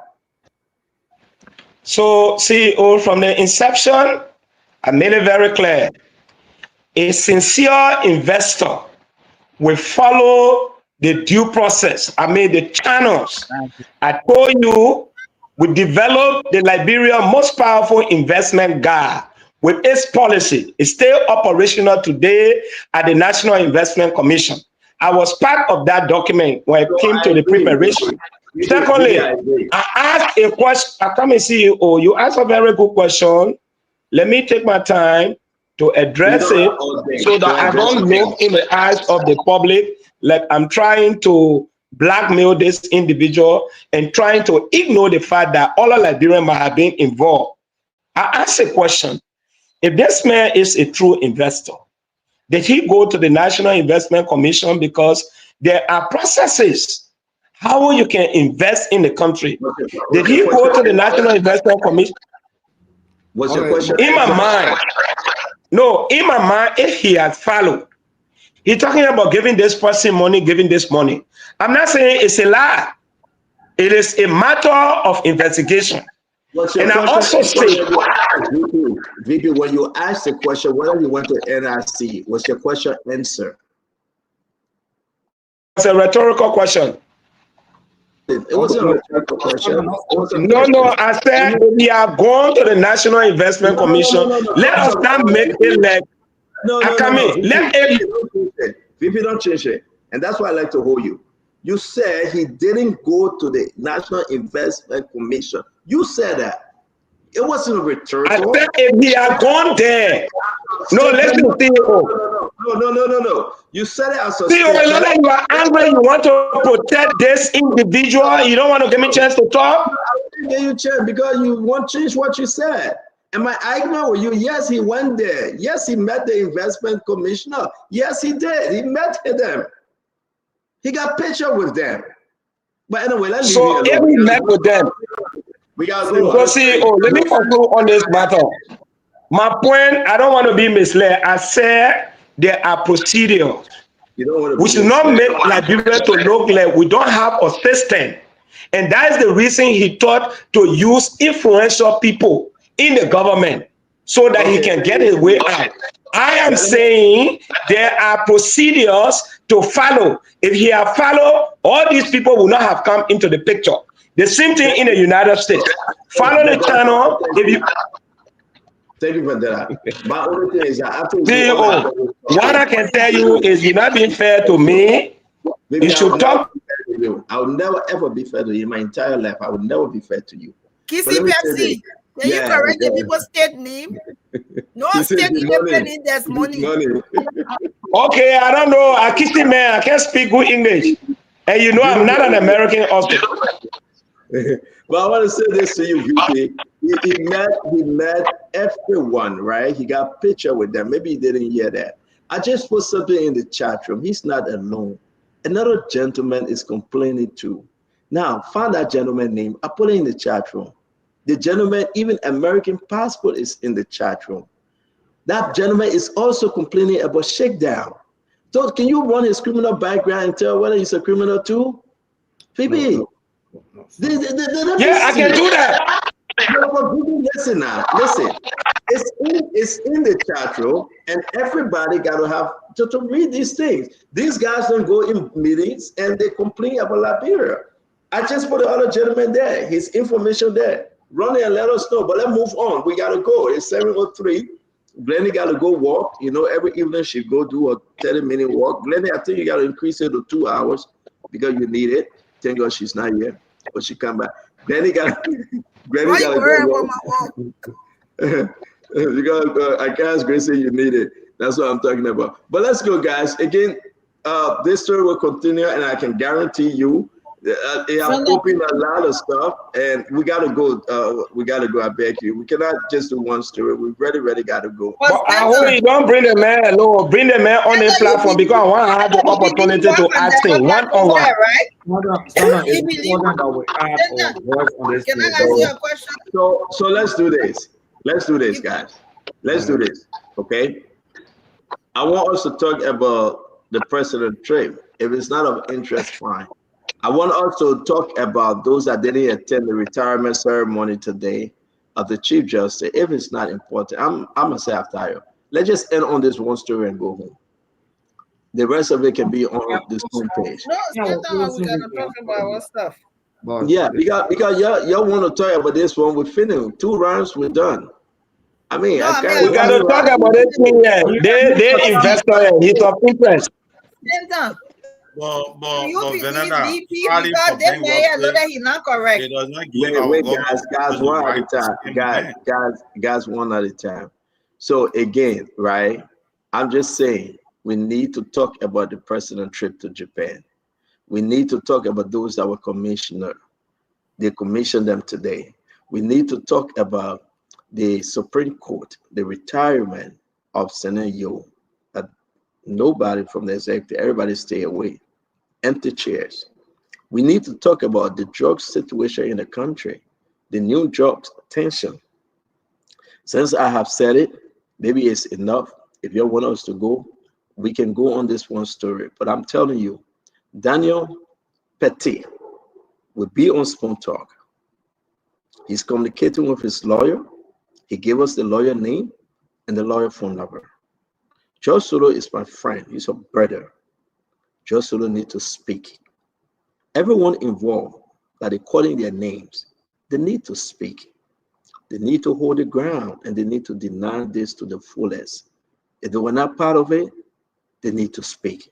[SPEAKER 22] So, CEO, from the inception, I made it very clear. A sincere investor will follow the due process. I mean, the channels. I told you, we developed the Liberia's most powerful investment guide with its policy. It's still operational today at the National Investment Commission. I was part of that document when it came to the preparation. Secondly, I asked a question. I come and see you. Oh, you asked a very good question. Let me take my time to address it so that I don't look in the eyes of the public like I'm trying to blackmail this individual and trying to ignore the fact that all of Liberians might have been involved. I asked a question. If this man is a true investor, did he go to the National Investment Commission? Because there are processes how you can invest in the country. Did he go to the National Investment Commission?
[SPEAKER 2] What's your question?
[SPEAKER 22] In my mind, no, in my mind, if he had followed, he's talking about giving this person money, giving this money. I'm not saying it's a lie. It is a matter of investigation. And I also say,
[SPEAKER 2] VP, when you ask the question, whether you went to NRC, what's your question answer?
[SPEAKER 22] It's a rhetorical question.
[SPEAKER 2] It wasn't a rhetorical question.
[SPEAKER 22] No, I said we are going to the National Investment Commission. Let us not make it like
[SPEAKER 2] VP, don't change it. And that's why I like to hold you. You said he didn't go to the National Investment Commission. You said that. It wasn't rhetorical.
[SPEAKER 22] I said if he had gone there. No, listen, CEO.
[SPEAKER 2] No. You said it as a
[SPEAKER 22] CEO, you are angry, you want to protect this individual, you don't want to give me a chance to talk?
[SPEAKER 2] I didn't give you a chance because you won't change what you said. And my argument with you, yes, he went there. Yes, he met the investment commissioner. Yes, he did. He met them. He got picture with them. But anyway, let's leave
[SPEAKER 22] so if he met with them,
[SPEAKER 2] we got
[SPEAKER 22] so CEO, let me conclude on this matter. My point, I don't want to be misled. I said there are procedures. We should not make Liberia to look like we don't have a system. And that is the reason he thought to use influential people in the government so that he can get his way out. I am saying there are procedures to follow. If he had followed, all these people would not have come into the picture. The same thing in the United States. Follow the channel. If you
[SPEAKER 2] thank you for that. My only thing is that after
[SPEAKER 22] what I can tell you is you're not being fair to me. You should talk.
[SPEAKER 2] I will never ever be fair to you in my entire life. I will never be fair to you.
[SPEAKER 8] Kissy Pepsi. Can you correct the people's state name? No state independent, there's money.
[SPEAKER 22] Okay, I don't know. I kiss the man. I can't speak good English. And you know I'm not an American also.
[SPEAKER 2] But I want to say this to you, VP. He met everyone, right? He got a picture with them. Maybe he didn't hear that. I just put something in the chat room. He's not alone. Another gentleman is complaining too. Now, find that gentleman name. I put it in the chat room. The gentleman, even American passport is in the chat room. That gentleman is also complaining about shakedown. So can you run his criminal background and tell whether he's a criminal too? VP.
[SPEAKER 22] Yeah, I can do that.
[SPEAKER 2] Listen now, listen. it's in the chat room, and everybody got to have to read these things. These guys don't go in meetings and they complain about Liberia. I just put the other gentleman there, his information there. Run it and let us know. But let's move on. We gotta go. It's 7:03. Glenny got to go walk. You know, every evening she go do a 30-minute walk. Glenny, I think you got to increase it to 2 hours because you need it. Thank God she's not here, but she come back. Glenny got to go walk. Because I can't Grace say you need it. That's what I'm talking about. But let's go, guys. Again, this story will continue, and I can guarantee you, I'm hoping a lot of stuff, and we gotta go. We gotta go. I beg you. We cannot just do one story. We really gotta go.
[SPEAKER 22] But I hope you don't bring the man. No, bring the man on the platform because I want to have the opportunity to ask him one-on-one.
[SPEAKER 10] Can I ask you a question?
[SPEAKER 2] So let's do this. Let's do this, guys. Let's do this. Okay. I want us to talk about the president trip. If it's not of interest, fine. I want us to talk about those that didn't attend the retirement ceremony today of the Chief Justice. If it's not important, I'm gonna say I'm tired. Let's just end on this one story and go home. The rest of it can be on this homepage.
[SPEAKER 10] No, we gotta talk about our stuff.
[SPEAKER 2] Yeah, because y'all want to talk about this one. We're finished. 2 rounds, we're done. I mean,
[SPEAKER 22] we got to talk about this thing here. They investor and he's of interest.
[SPEAKER 11] But
[SPEAKER 10] Vanessa, because they may know that he's not correct.
[SPEAKER 11] It does not give
[SPEAKER 2] wait, guys, one at a time. Guys, one at a time. So again, right? I'm just saying we need to talk about the president trip to Japan. We need to talk about those that were commissioner. They commissioned them today. We need to talk about the Supreme Court, the retirement of Senator Yo. Nobody from the executive, everybody stay away. Empty chairs. We need to talk about the drug situation in the country, the new drugs tension. Since I have said it, maybe it's enough. If you want us to go, we can go on this one story. But I'm telling you, Daniel Petit will be on Spoon Talk. He's communicating with his lawyer. He gave us the lawyer name and the lawyer phone number. George Solo is my friend. He's a brother. George Solo needs to speak. Everyone involved that are calling their names, they need to speak. They need to hold the ground and they need to deny this to the fullest. If they were not part of it, they need to speak.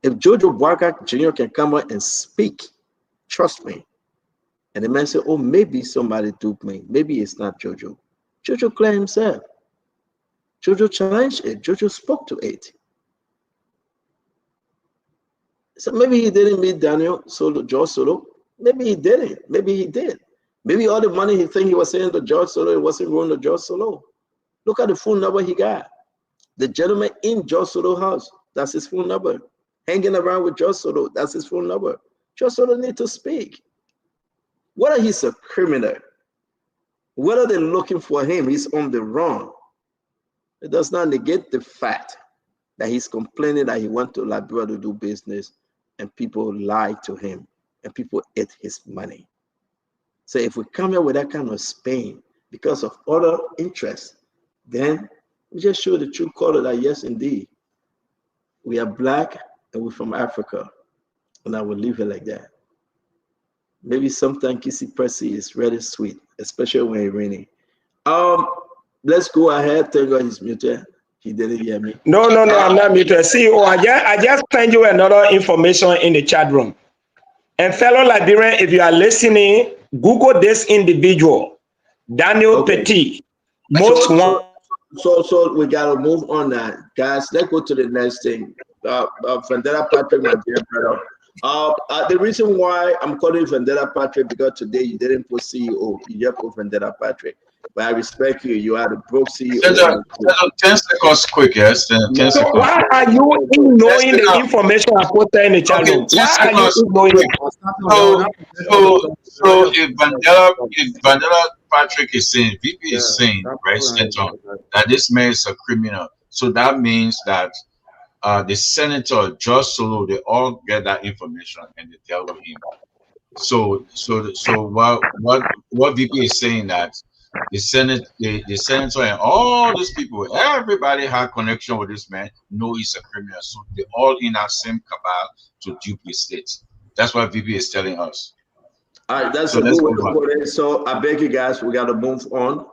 [SPEAKER 2] If Jojo Boakai Jr. can come out and speak, trust me. And the man say, oh, maybe somebody duped me. Maybe it's not Jojo. Jojo cleared himself. Jojo challenged it. Jojo spoke to it. So maybe he didn't meet Daniel Solo, George Solo. Maybe he didn't. Maybe he did. Maybe all the money he think he was saying to George Solo, it wasn't going to George Solo. Look at the phone number he got. The gentleman in George Solo's house, that's his phone number. Hanging around with George Solo, that's his phone number. George Solo need to speak. Whether he's a criminal, whether they're looking for him, he's on the run. It does not negate the fact that he's complaining that he went to Liberia to do business and people lied to him and people ate his money. So if we come here with that kind of Spain because of other interests, then we just show the true color that yes, indeed, we are Black and we're from Africa. And I will leave it like that. Maybe sometimes Kissy Pressy is really sweet, especially when it's raining. Let's go ahead. Thank God he's muted. He didn't hear me.
[SPEAKER 22] No, I'm not muted. See, I just send you another information in the chat room. And fellow Liberian, if you are listening, Google this individual, Daniel Petit.
[SPEAKER 2] So we gotta move on now, guys. Let's go to the next thing. Vendetta Patrick, my dear brother. The reason why I'm calling Vendetta Patrick because today you didn't put CEO, you just put Vendetta Patrick. But I respect you. You are the broke CEO.
[SPEAKER 3] 10 seconds quick, yes. 10 seconds.
[SPEAKER 22] Why are you ignoring the information I put there in the channel?
[SPEAKER 3] Okay, 10 seconds quick. So if Vandela Patrick is saying, VP is saying, right, Stanton, that this man is a criminal. So that means that the senator, George Solo, they all get that information and they tell him. So what VP is saying that The Senate, the senator, and all these people, everybody had connection with this man. Know he's a criminal, so they all in our same cabal to duplicate. That's what VP is telling us.
[SPEAKER 2] All right, that's
[SPEAKER 3] So
[SPEAKER 2] a
[SPEAKER 3] let's
[SPEAKER 2] good way
[SPEAKER 3] move
[SPEAKER 2] to
[SPEAKER 3] on.
[SPEAKER 2] put it. So I beg you guys, we got to move on.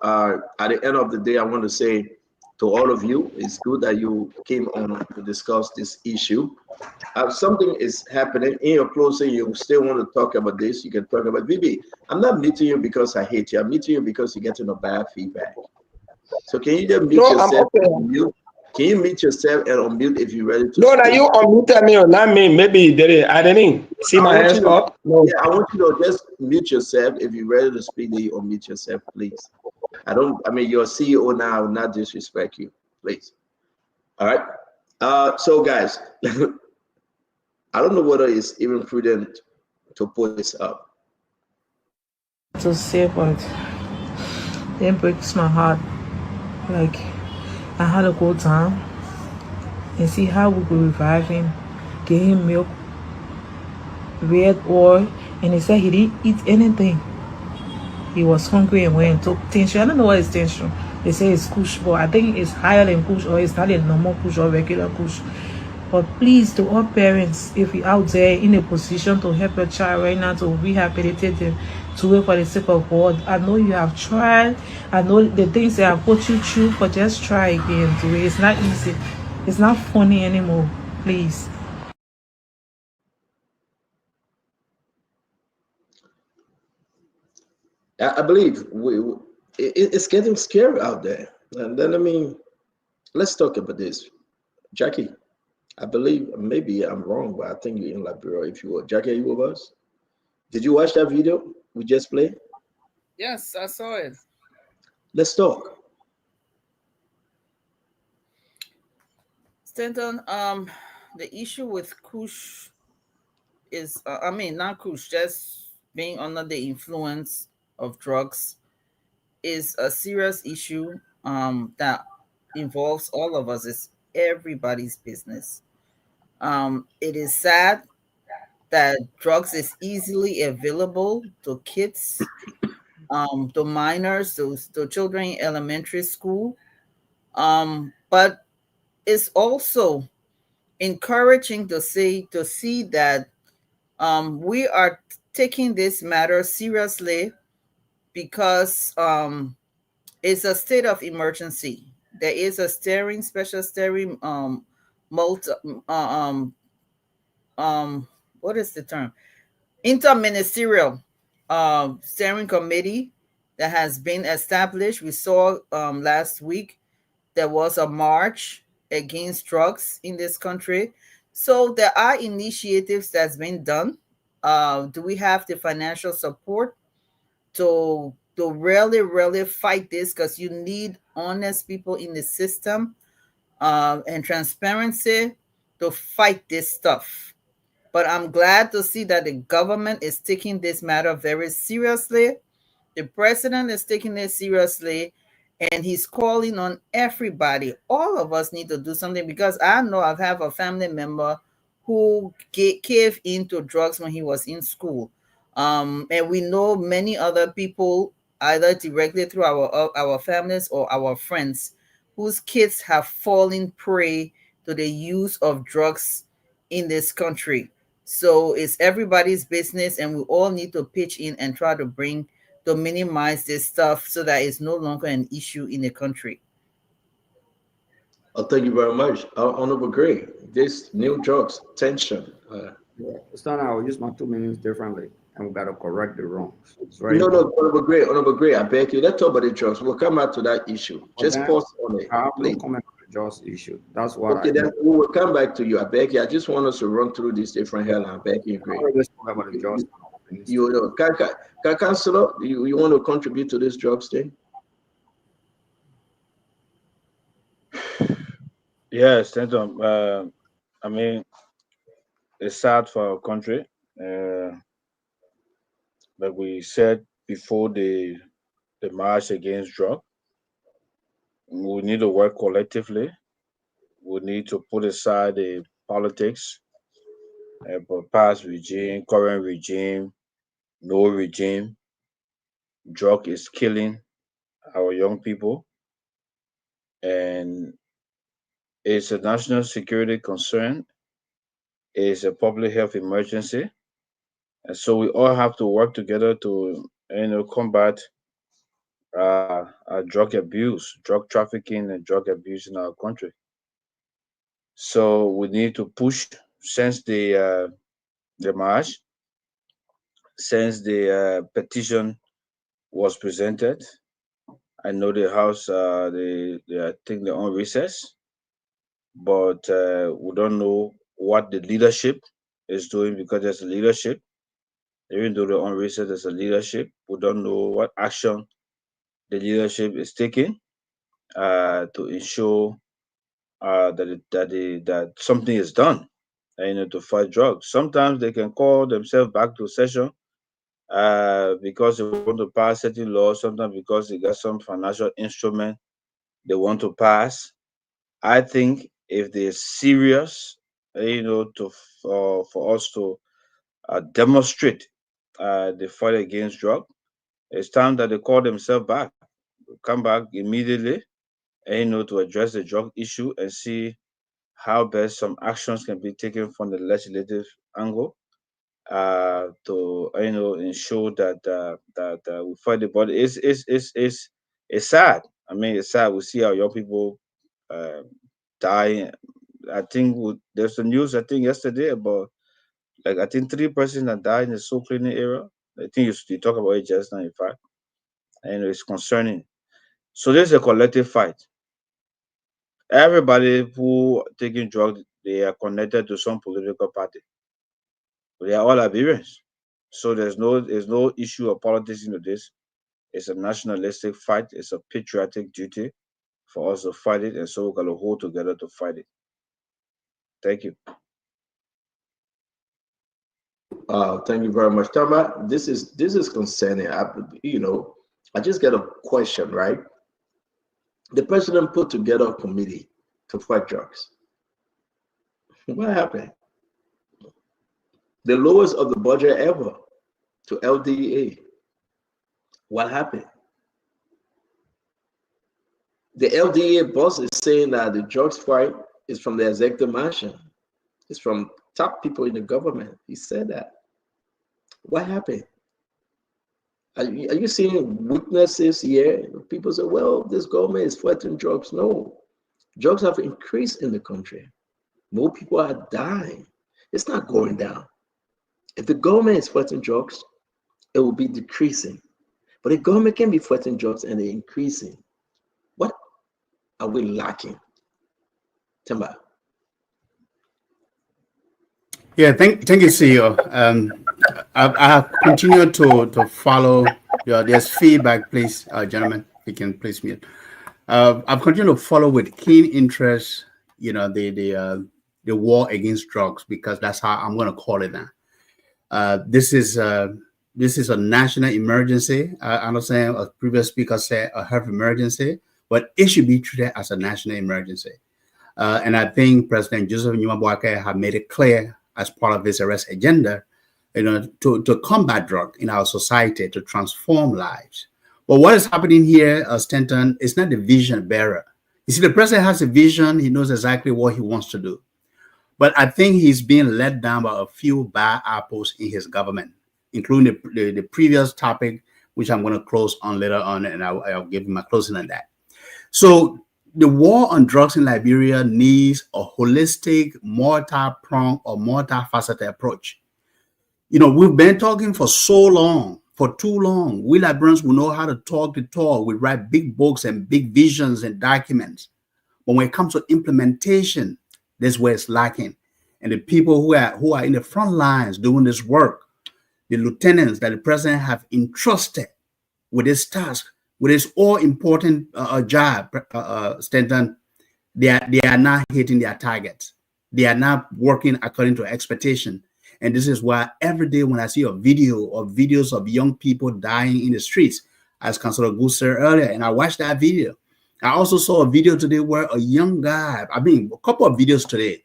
[SPEAKER 2] At the end of the day, I want to say to all of you, it's good that you came on to discuss this issue. Something is happening in your closet, you still want to talk about this, you can talk about VB. I'm not meeting you because I hate you. I'm meeting you because you're getting a bad feedback. So can you just mute
[SPEAKER 22] No, I'm
[SPEAKER 2] yourself
[SPEAKER 22] okay.
[SPEAKER 2] and unmute? Can you mute yourself and unmute if you're ready to
[SPEAKER 22] No, now
[SPEAKER 2] speak?
[SPEAKER 22] you unmuted me or not me. Maybe you did it. I didn't see my hands up. No.
[SPEAKER 2] Yeah, I want you to just mute yourself. If you're ready to speak, then you unmute yourself, please. I mean, you're a CEO now, not disrespect you, please. All right. So guys, I don't know whether it's even prudent to put this up.
[SPEAKER 8] To say, but it breaks my heart. Like, I had to go down and see how we could revive him, get him milk, red oil, and he said he didn't eat anything. He was hungry and went and took tension. I don't know what is tension. They say it's kush, but I think it's higher than kush, or it's not a normal kush or regular kush. But please, to all parents, if you're out there in a position to help your child right now, to rehabilitate them, to it for the sake of God, I know you have tried. I know the things that have put you through, but just try again. Do it. It's not easy. It's not funny anymore. Please.
[SPEAKER 2] I believe it's getting scary out there. And then, I mean, let's talk about this. Jackie, I believe, maybe I'm wrong, but I think you're in Liberia. If you were, Jackie, are you with us? Did you watch that video we just played?
[SPEAKER 10] Yes, I saw it.
[SPEAKER 2] Let's talk.
[SPEAKER 10] Stanton, the issue with Kush is, I mean, not Kush, just being under the influence of drugs is a serious issue that involves all of us. It's everybody's business. It is sad that drugs is easily available to kids, to minors, to children in elementary school. But it's also encouraging to see that we are taking this matter seriously because it's a state of emergency. There is a special steering multi, what is the term? Interministerial steering committee that has been established. We saw last week there was a march against drugs in this country. So there are initiatives that's been done. Do we have the financial support to really fight this? Because you need honest people in the system and transparency to fight this stuff. But I'm glad to see that the government is taking this matter very seriously. The president is taking it seriously, and he's calling on everybody. All of us need to do something, because I know I have a family member who caved into drugs when he was in school. And we know many other people, either directly through our families or our friends, whose kids have fallen prey to the use of drugs in this country. So it's everybody's business, and we all need to pitch in and try to minimize this stuff so that it's no longer an issue in the country.
[SPEAKER 2] Oh, thank you very much. Honorable Gray, this new drugs, tension.
[SPEAKER 9] Yeah, it's not. I'll use my 2 minutes differently, and we got to correct the wrongs. It's very
[SPEAKER 2] No,
[SPEAKER 9] important.
[SPEAKER 2] Honorable Gray, I beg you. Let's talk about the drugs. We'll come back to that issue.
[SPEAKER 9] But
[SPEAKER 2] Just
[SPEAKER 9] then
[SPEAKER 2] pause on it,
[SPEAKER 9] I have no
[SPEAKER 2] please.
[SPEAKER 9] comment on the just issue. That's what
[SPEAKER 2] Okay,
[SPEAKER 9] I
[SPEAKER 2] then
[SPEAKER 9] know.
[SPEAKER 2] we will come back to you. I beg you. I just want us to run through these different hell. I beg you, Gray.
[SPEAKER 9] Let's talk about the just.
[SPEAKER 2] You know, Councilor, you want to contribute to this drugs thing?
[SPEAKER 5] Yes, Stanton. I mean, it's sad for our country. Like we said before the march against drug, we need to work collectively. We need to put aside the politics, past regime, current regime, no regime. Drug is killing our young people, and it's a national security concern. It's a public health emergency, and so we all have to work together to combat drug abuse, drug trafficking, and drug abuse in our country. So we need to push since the march, since the petition was presented. I know the House, I think they're on recess, but we don't know what the leadership is doing because there's a leadership. Even though they're on recess, there's a leadership. We don't know what action the leadership is taking to ensure that something is done, to fight drugs. Sometimes they can call themselves back to session because they want to pass certain laws. Sometimes because they got some financial instrument they want to pass. I think if they're serious, for us to demonstrate the fight against drug, it's time that they call themselves back, come back immediately, to address the drug issue and see how best some actions can be taken from the legislative angle to ensure that we fight the body. It's sad. I mean, it's sad. We see our young people uh, die. I think there's the news. I think yesterday about I think 3 persons that died in the soul cleaning era. I think you talk about it just now, in fact, and it's concerning. So there's a collective fight. Everybody who taking drugs, they are connected to some political party. They are all Liberians. So there's no issue of politics into this. It's a nationalistic fight. It's a patriotic duty for us to fight it, and so we're gonna hold together to fight it. Thank you.
[SPEAKER 2] Thank you very much, Tama. This is concerning. I just get a question, right? The president put together a committee to fight drugs. What happened? The lowest of the budget ever to LDA. What happened? The LDA boss is saying that the drugs fight is from the executive mansion. It's from top people in the government. He said that. What happened? Are you seeing weaknesses here? People say, well, this government is fighting drugs. No, drugs have increased in the country. More people are dying. It's not going down. If the government is fighting drugs, it will be decreasing. But the government can be fighting drugs and they're increasing. What are we lacking? Timba.
[SPEAKER 4] Yeah, thank you, CEO. I have continued to follow there's feedback, please, gentlemen. You can please mute. I've continued to follow with keen interest, the war against drugs, because that's how I'm going to call it now. This is a national emergency. I understand a previous speaker said a health emergency, but it should be treated as a national emergency. And I think President Joseph Nyuma have made it clear as part of his arrest agenda, to combat drug in our society, to transform lives. But what is happening here, Stanton, is not the vision bearer. You see, the president has a vision. He knows exactly what he wants to do. But I think he's being let down by a few bad apples in his government, including the previous topic, which I'm going to close on later on, and I'll give you my closing on that. So the war on drugs in Liberia needs a holistic, multi-pronged or multifaceted approach. We've been talking for so long, for too long. We Liberians will know how to talk the talk. We write big books and big visions and documents. But when it comes to implementation, that's where it's lacking. And the people who are in the front lines doing this work, the lieutenants that the president have entrusted with this task, with this all-important job, Stanton, they are not hitting their targets. They are not working according to expectation. And this is why every day when I see a video or videos of young people dying in the streets, as Councilor Goose said earlier, and I watched that video. I also saw a video today where a young guy, a couple of videos today,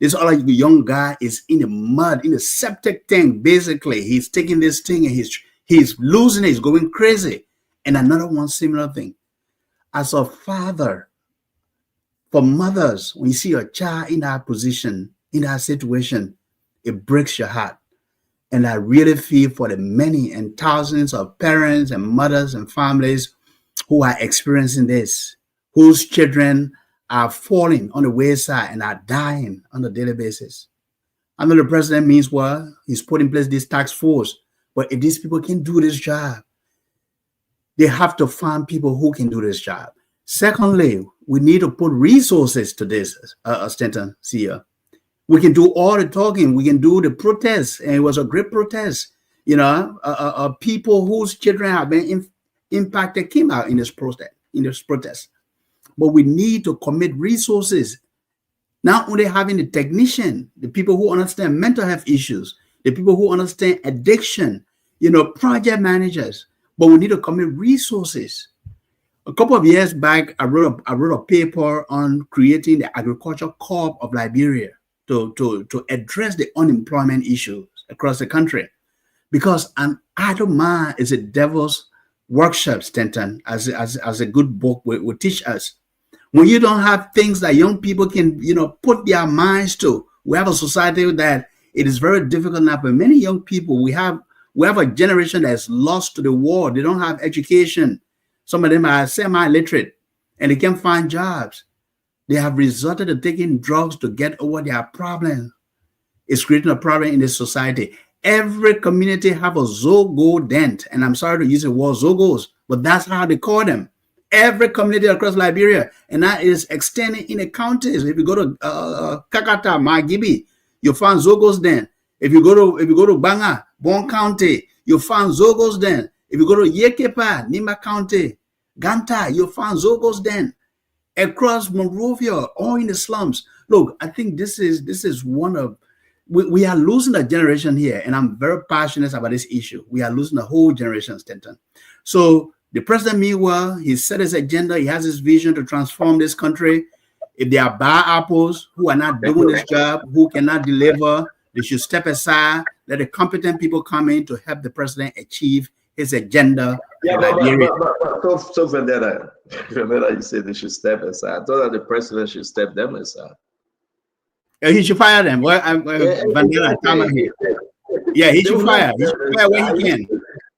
[SPEAKER 4] this other young guy is in the mud, in the septic tank, basically. He's taking this thing and he's losing it, he's going crazy. And another one similar thing. As a father, for mothers, when you see your child in that position, in that situation, it breaks your heart. And I really feel for the many and thousands of parents and mothers and families who are experiencing this, whose children are falling on the wayside and are dying on a daily basis. I know the president means well, he's put in place this task force, but if these people can do this job, they have to find people who can do this job. Secondly, we need to put resources to this, Stanton, Sia. We can do all the talking. We can do the protests, and it was a great protest. You know, people whose children have been impacted came out in this protest. But we need to commit resources. Not only having the technician, the people who understand mental health issues, the people who understand addiction, you know, project managers, but we need to commit resources. A couple of years back, I wrote a paper on creating the Agriculture Corps of Liberia to address the unemployment issues across the country. Because an idle mind is a devil's workshop, Stanton, as a good book will teach us. When you don't have things that young people can, you know, put their minds to, we have a society that it is very difficult now for many young people. We have a generation that's lost to the world. They don't have education. Some of them are semi-literate and they can't find jobs. They have resorted to taking drugs to get over their problem. It's creating a problem in the society. Every community have a Zogo dent, and I'm sorry to use the word Zogos, but that's how they call them. Every community across Liberia, and that is extending in the counties. If you go to Kakata, Magibi, you find Zogos then. If you go to Banga, Bon County, you find Zogos then. If you go to Yekepa, Nima County, Ganta, you find Zogos then. Across Monrovia, all in the slums. Look, I think this is one of we are losing a generation here, and I'm very passionate about this issue. We are losing a whole generation, Stanton. So the president, meanwhile, he set his agenda. He has his vision to transform this country. If there are bad apples who are not doing this job, who cannot deliver, they should step aside. Let the competent people come in to help the president achieve his agenda.
[SPEAKER 2] Yeah, so Vendetta, you said they should step aside. I thought that the president should step them aside.
[SPEAKER 4] He should fire them. Well, Vandana, yeah, he should fire. He should fire when he can.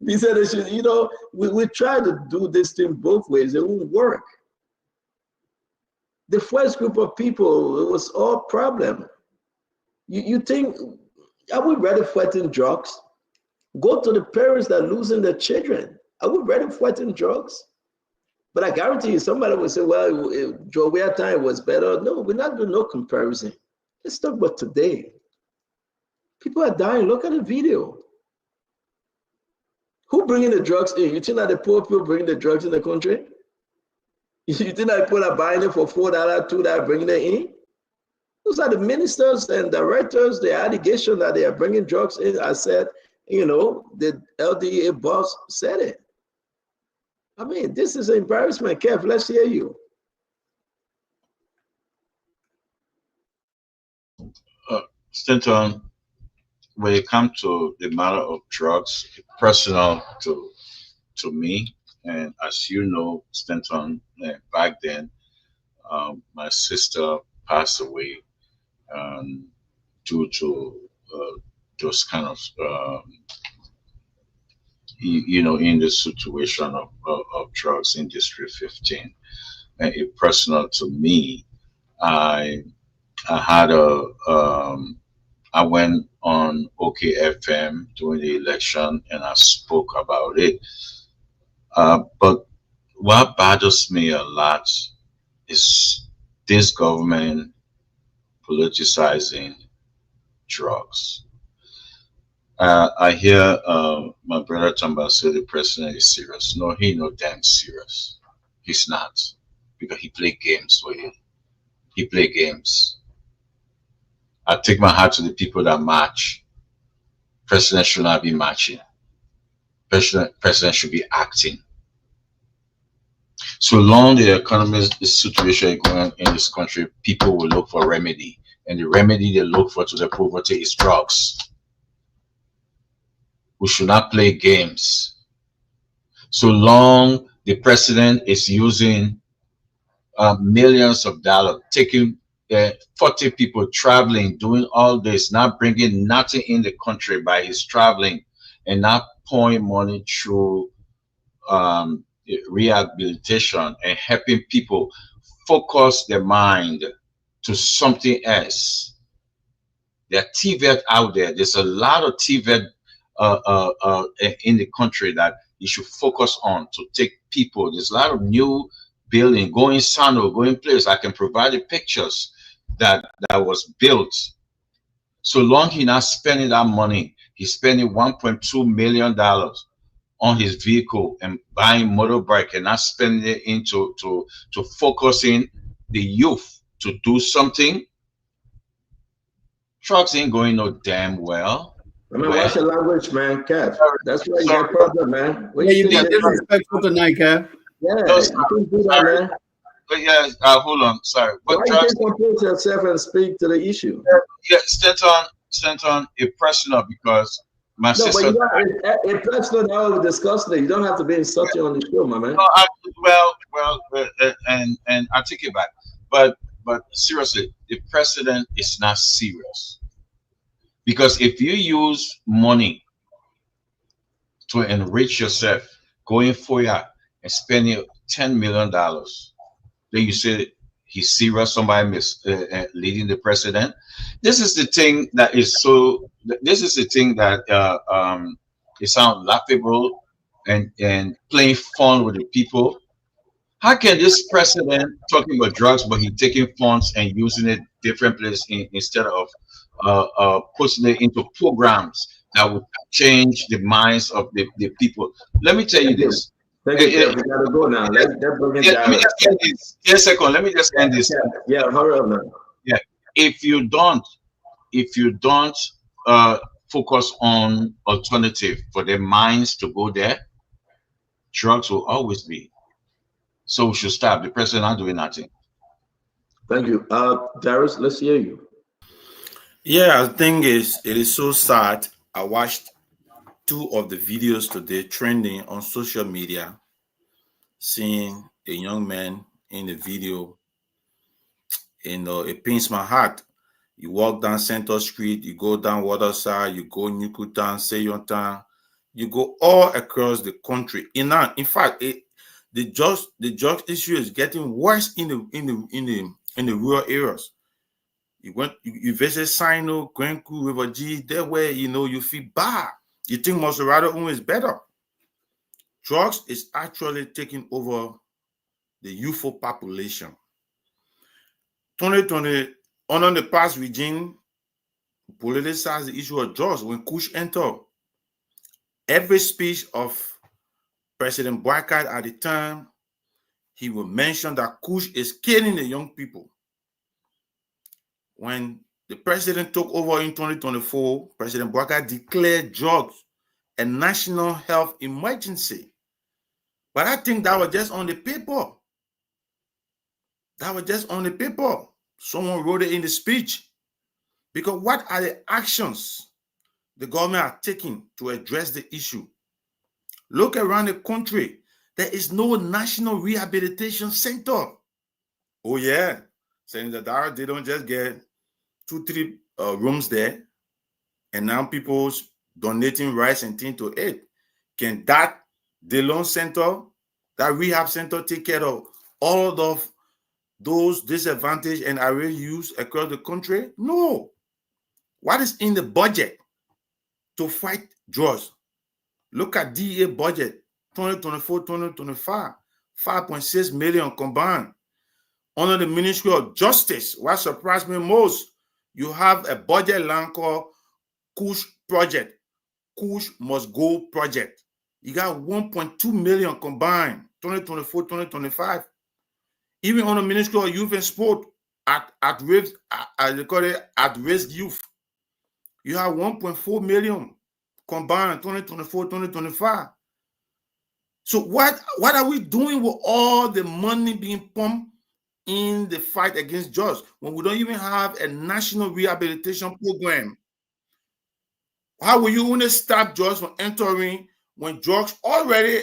[SPEAKER 2] He said they should, you know, we try to do this thing both ways. It won't work. The first group of people, it was all problem. You think, are we ready fighting drugs? Go to the parents that are losing their children. Are we ready fighting drugs? But I guarantee you, somebody will say, well, Joe, time was better. No, we're not doing no comparison. Let's talk about today. People are dying. Look at the video. Who bringing the drugs in? You think that the poor people bringing the drugs in the country? You think that people are buying it for $4, $2, bringing it in? Those are the ministers and directors, the allegation that they are bringing drugs in. I said, you know, the LDA boss said it. I mean, this is an embarrassment. Kev, let's hear you.
[SPEAKER 3] Stanton, when it comes to the matter of drugs, personal to me, and as you know, Stanton, back then, my sister passed away due to those kind of, you know, in the situation of drugs in District 15. And it personal to me, I had I went on OKFM during the election and I spoke about it. But what bothers me a lot is this government politicizing drugs. I hear my brother Tamba say the president is serious. No, he no damn serious. He's not, because he play games with it. He play games. I take my hat to the people that march. President should not be marching. President should be acting. So long the economic situation is going in this country, people will look for remedy. And the remedy they look for to the poverty is drugs. We should not play games. So long the president is using millions of dollars, taking 40 people traveling, doing all this, not bringing nothing in the country by his traveling, and not pouring money through rehabilitation and helping people focus their mind to something else. There are TVET out there. There's a lot of TVET in the country that you should focus on to take people. There's a lot of new building going Sano, going place. I can provide the pictures that was built. So long he not spending that money, he's spending $1.2 million on his vehicle and buying motorbike and not spending it into to focusing the youth to do something. Trucks ain't going no damn well.
[SPEAKER 2] I mean, watch your language, man, Kev. That's why you
[SPEAKER 3] Sorry.
[SPEAKER 2] get problem, man. What
[SPEAKER 4] Yeah,
[SPEAKER 2] you
[SPEAKER 4] you
[SPEAKER 2] think
[SPEAKER 4] being
[SPEAKER 2] this is?
[SPEAKER 4] disrespectful tonight, Kev.
[SPEAKER 2] Yeah,
[SPEAKER 3] No,
[SPEAKER 2] you can do that, man.
[SPEAKER 3] But yeah, hold on, sorry. But
[SPEAKER 2] Why you
[SPEAKER 3] drugs,
[SPEAKER 2] can't compose yourself and speak to the issue?
[SPEAKER 3] yeah, Stanton, it personal because my
[SPEAKER 2] No, but
[SPEAKER 3] sister.
[SPEAKER 2] you know, if that's not how we discuss it, you don't have to be insulting on the show, my man.
[SPEAKER 3] No, and I take it back. But seriously, the president is not serious because if you use money to enrich yourself, going for you and spending $10 million, then you say he's serious. Somebody leading the president. This is the thing that is so. This is the thing that it sounds laughable and playing fun with the people. How can this president talking about drugs, but he taking funds and using it different places instead of putting it into programs that would change the minds of the people? Let me tell you this.
[SPEAKER 2] Thank you, Kev. We gotta go now. Let's bring it
[SPEAKER 3] Let me
[SPEAKER 2] down.
[SPEAKER 3] just end this. Just a second. Let me just end this.
[SPEAKER 2] Yeah, hurry up now.
[SPEAKER 3] Yeah. If you don't focus on alternative for their minds to go there, drugs will always be. So we should stop. The president not doing nothing.
[SPEAKER 2] Thank you. Darius, let's hear you.
[SPEAKER 11] Yeah, the thing is, it is so sad. I watched 2 of the videos today trending on social media, seeing a young man in the video. It pains my heart. You walk down Center Street, you go down Waterside, you go Newtown, Seyotan, you go all across the country. In fact, the drug issue is getting worse in the rural areas. You visit Sino, Grand Coup, River G, there where you feel bad. You think Maserati is better. Drugs is actually taking over the youthful population. 2020, under the past regime, politicized the issue of drugs when Kush entered. Every speech of President Boycott at the time, he would mention that Kush is killing the young people. When the president took over in 2024, President Boycott declared drugs a national health emergency. But I think that was just on the paper. That was just on the paper. Someone wrote it in the speech. Because what are the actions the government are taking to address the issue? Look around the country. There is no national rehabilitation center. Oh yeah. Saying that they don't just get 2-3 rooms there. And now people's donating rice and things to it. Can that loan center, that rehab center, take care of all of those disadvantaged and array youths across the country? No. What is in the budget to fight drugs? Look at DEA budget 2024-2025, 5.6 million combined. Under the Ministry of Justice, what surprised me most, you have a budget line called Kush Project, Kush Must Go Project. You got 1.2 million combined, 2024-2025. Even on the Ministry of Youth and Sport, at risk, they call it at risk youth, you have 1.4 million combined, 2024-2025. So what are we doing with all the money being pumped in the fight against drugs when we don't even have a national rehabilitation program? How will you want to stop drugs from entering when drugs already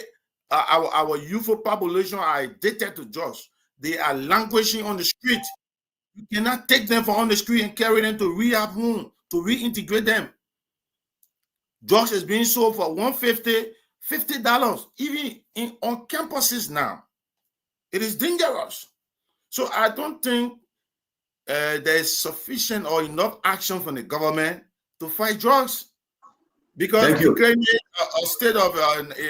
[SPEAKER 11] our youthful population are addicted to drugs. They are languishing on the street. You cannot take them from on the street and carry them to rehab home to reintegrate them. Drugs is being sold for $150, $50, even on campuses now. It is dangerous. So I don't think there is sufficient or enough action from the government to fight drugs, because declaring a state of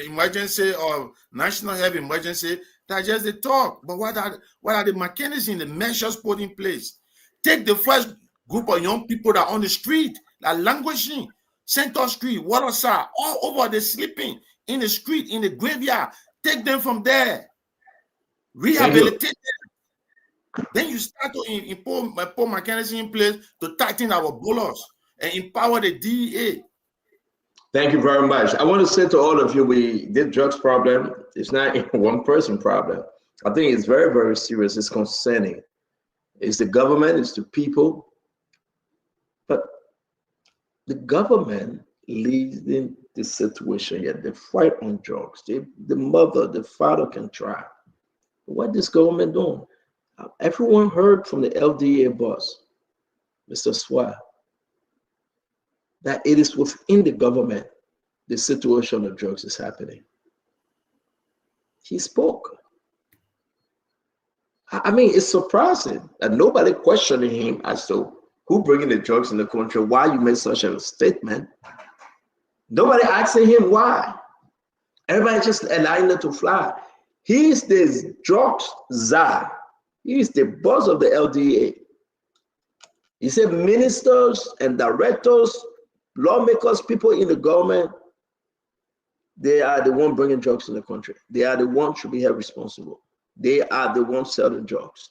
[SPEAKER 11] emergency or national health emergency, that's just the talk. But what are the mechanisms, the measures put in place? Take the first group of young people that are on the street, that are languishing, Center Street, Waterside, all over, they're sleeping in the street, in the graveyard. Take them from there, rehabilitate them. Then you start to put mechanisms in place to tighten our bullets and empower the DEA.
[SPEAKER 2] Thank you very much. I want to say to all of you, the drugs problem is not a one-person problem. I think it's very, very serious. It's concerning. It's the government, it's the people. But the government leads in the situation, yet they fight on drugs. The mother, the father can try. What is government doing? Everyone heard from the LDA boss, Mr. Swire, that it is within the government the situation of drugs is happening. He spoke. I mean, it's surprising that nobody questioning him as to who bringing the drugs in the country, why you made such a statement. Nobody asking him why. Everybody just allowing it to fly. He's the drugs czar. He's the boss of the LDA. He said ministers and directors, lawmakers, people in the government, they are the one bringing drugs in the country. They are the ones should be held responsible. They are the ones selling drugs.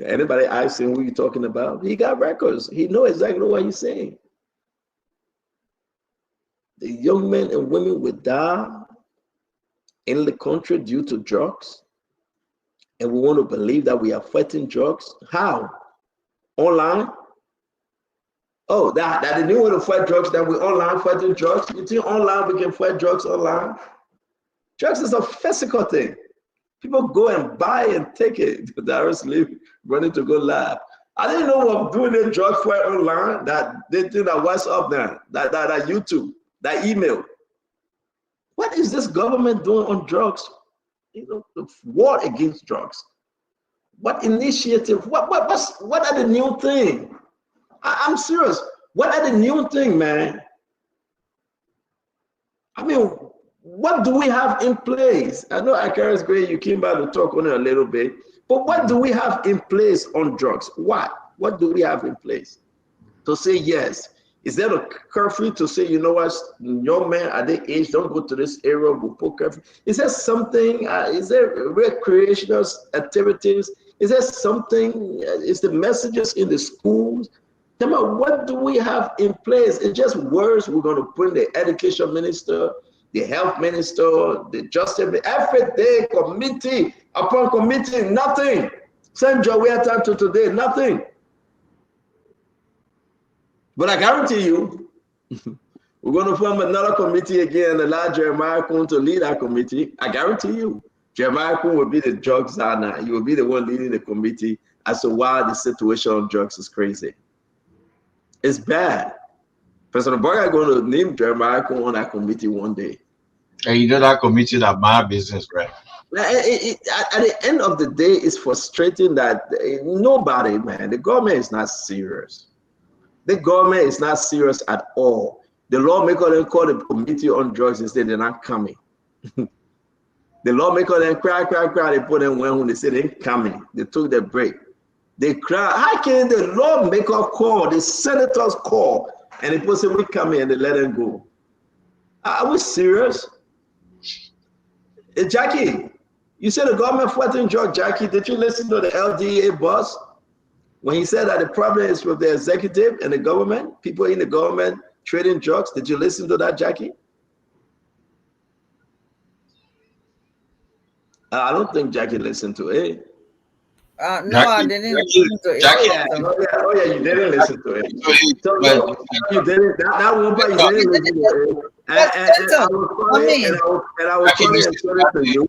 [SPEAKER 2] Anybody ask him who you're talking about? He got records. He knows exactly what he's saying. The young men and women will die in the country due to drugs. And we want to believe that we are fighting drugs. How? Online? Oh, that the new way to fight drugs, that we're online fighting drugs. You think online we can fight drugs online? Drugs is a physical thing. People go and buy and take it. Directly running to go lab. I didn't know what doing the drug fight online, that they do that WhatsApp there, that YouTube, that email. What is this government doing on drugs? You know, the war against drugs. What initiative? What are the new thing? I'm serious. What are the new thing, man? I mean, what do we have in place? I know Akara's great. You came back to talk on it a little bit, but what do we have in place on drugs? What do we have in place to say yes? Is there a curfew to say, you know what, young men at their age, don't go to this area, we'll put curfew? Is there something, is there recreational activities? Is there something, is the messages in the schools? Come on, what do we have in place? It's just words. We're going to put in the education minister, the health minister, the justice, every day, committee upon committee, nothing. Send your way time to today, nothing. But I guarantee you, we're going to form another committee again and allow Jeremiah Kuhn to lead our committee. I guarantee you, Jeremiah Kuhn will be the drug czar now. He will be the one leading the committee as to why the situation on drugs is crazy. It's bad. President Boga is going to name Jeremiah Kuhn on that committee one day.
[SPEAKER 3] And you know that committee that my business, right?
[SPEAKER 2] At the end of the day, it's frustrating that nobody, man, the government is not serious. The government is not serious at all. The lawmaker then called the committee on drugs and said they're not coming. The lawmaker then cry. They put them when they said they're coming. They took their break. They cry. How can the lawmaker call, the senators call, and the person will come in and they let them go? Are we serious? Jackie, you said the government fighting drug. Jackie, did you listen to the LDA boss when he said that the problem is with the executive and the government, people in the government trading drugs? Did you listen to that, Jackie? I don't think Jackie listened to it.
[SPEAKER 10] No, I didn't listen to it.
[SPEAKER 2] Oh yeah, you didn't listen to it. So you didn't. That one part you didn't listen to it. And I was calling and I was calling and showing it to you.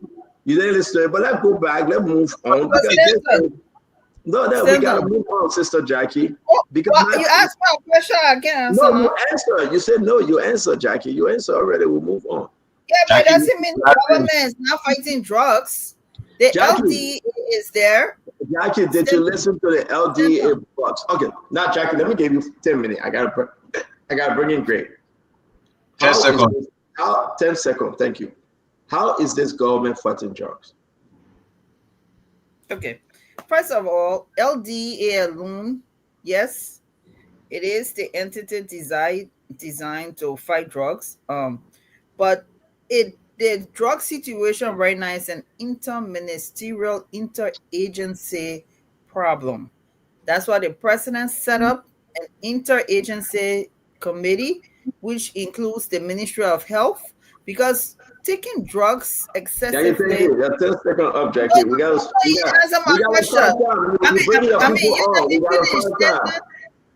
[SPEAKER 2] You didn't listen to it. But let's go back. Let's move on because we gotta move on, Sister Jackie. Because
[SPEAKER 10] you asked me a question again.
[SPEAKER 2] No, you answer. You said no. You answer, Jackie. You answer already. We'll move on.
[SPEAKER 10] Yeah, but it doesn't mean the government is not fighting drugs. The LDA is there.
[SPEAKER 2] Jackie, did you listen to the LDA box? Okay, now Jackie, let me give you 10 minutes. I gotta bring in Greg.
[SPEAKER 3] 10 seconds.
[SPEAKER 2] 10 seconds. Thank you. How is this government fighting drugs?
[SPEAKER 10] Okay. First of all, LDA alone, yes, it is the entity designed to fight drugs. But the drug situation right now is an interministerial, interagency problem. That's why the president set up an interagency committee, which includes the Ministry of Health, because taking drugs excessively.
[SPEAKER 2] Jackie, thank you. 10 seconds up, Jackie.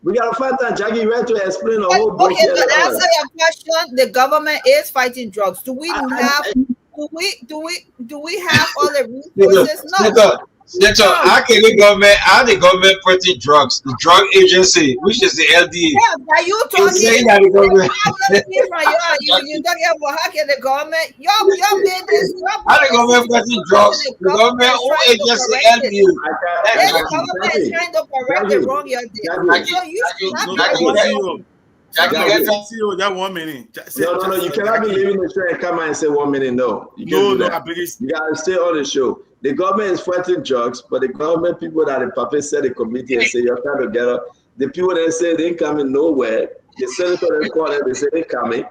[SPEAKER 2] We gotta find time. Jackie, you have to explain the whole book.
[SPEAKER 10] Okay, but answer your question. The government is fighting drugs. Do we have all the resources? No.
[SPEAKER 3] How can the government fighting drugs? The drug agency, which is the LDA.
[SPEAKER 10] Yeah, are you talking?
[SPEAKER 3] Saying that the government.
[SPEAKER 10] You're talking about how can the government? Y'all made this.
[SPEAKER 3] How the government fighting drugs? The government agency LDA.
[SPEAKER 10] The government is trying to correct the wrong you did. So you
[SPEAKER 11] Jackie, that 1 minute.
[SPEAKER 2] No, you cannot be leaving the show and come and say 1 minute. No, you can't do that. You gotta stay on the show. The government is fighting drugs, but the government people that the puppet set the committee and say you're trying to get up. The people that say they ain't coming nowhere. The senator they call them, they say they coming.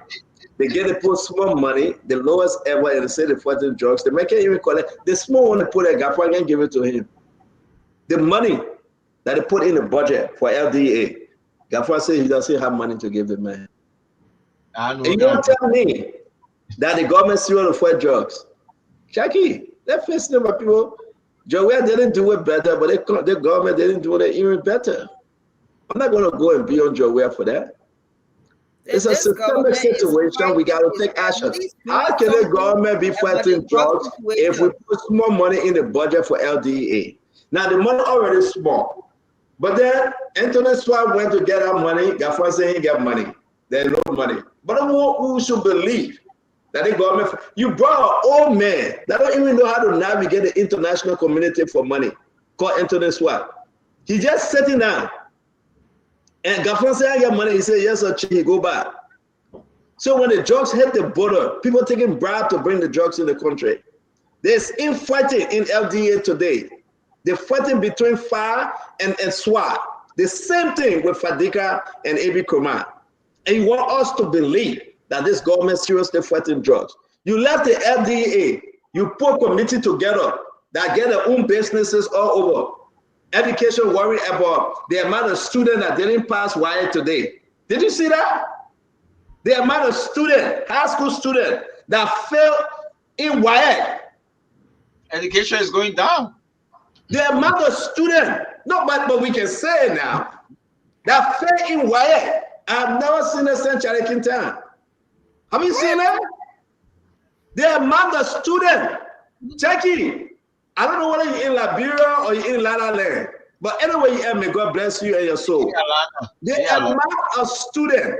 [SPEAKER 2] They get to put small money, the lowest ever, and they say they're fighting drugs. They can't even collect. The small one they put a gap, I can give it to him. The money that they put in the budget for LDA, Gaffer says he doesn't have money to give the man. And you don't tell me that the government still to fight drugs. Jackie, let's face it, my people. Joel didn't do it better, but the government didn't do it even better. I'm not going to go and be on Joel for that. It's a systemic situation. We got to take action. How can the government be fighting drugs if we put more money in the budget for LDA? Now, the money already small. But then Anthony Swab went to get our money. Gaffer saying he got money. There's no money. But we should believe that the government, you brought an old man that don't even know how to navigate the international community for money, called Anthony Swab. He just sitting down. And Gaffer said, I got money. He said, yes, sir, he go back. So when the drugs hit the border, people taking bribe to bring the drugs in the country. There's infighting in LDA today. They're fighting between FAR and SWAT. The same thing with Fadika and AB Kumar. And you want us to believe that this government is seriously fighting drugs. You left the LDA, you put a committee together that get their own businesses all over. Education worried about the amount of students that didn't pass WIA today. Did you see that? The amount of students, high school students, that failed in WIA.
[SPEAKER 3] Education is going down.
[SPEAKER 2] The amount of students, but we can say now, that failed in WIA. I've never seen a century in town. Have you seen that? The amount of students, Jackie, I don't know whether you're in Liberia or you're in Lana Land, but anyway you are, may God bless you and your soul. The amount of students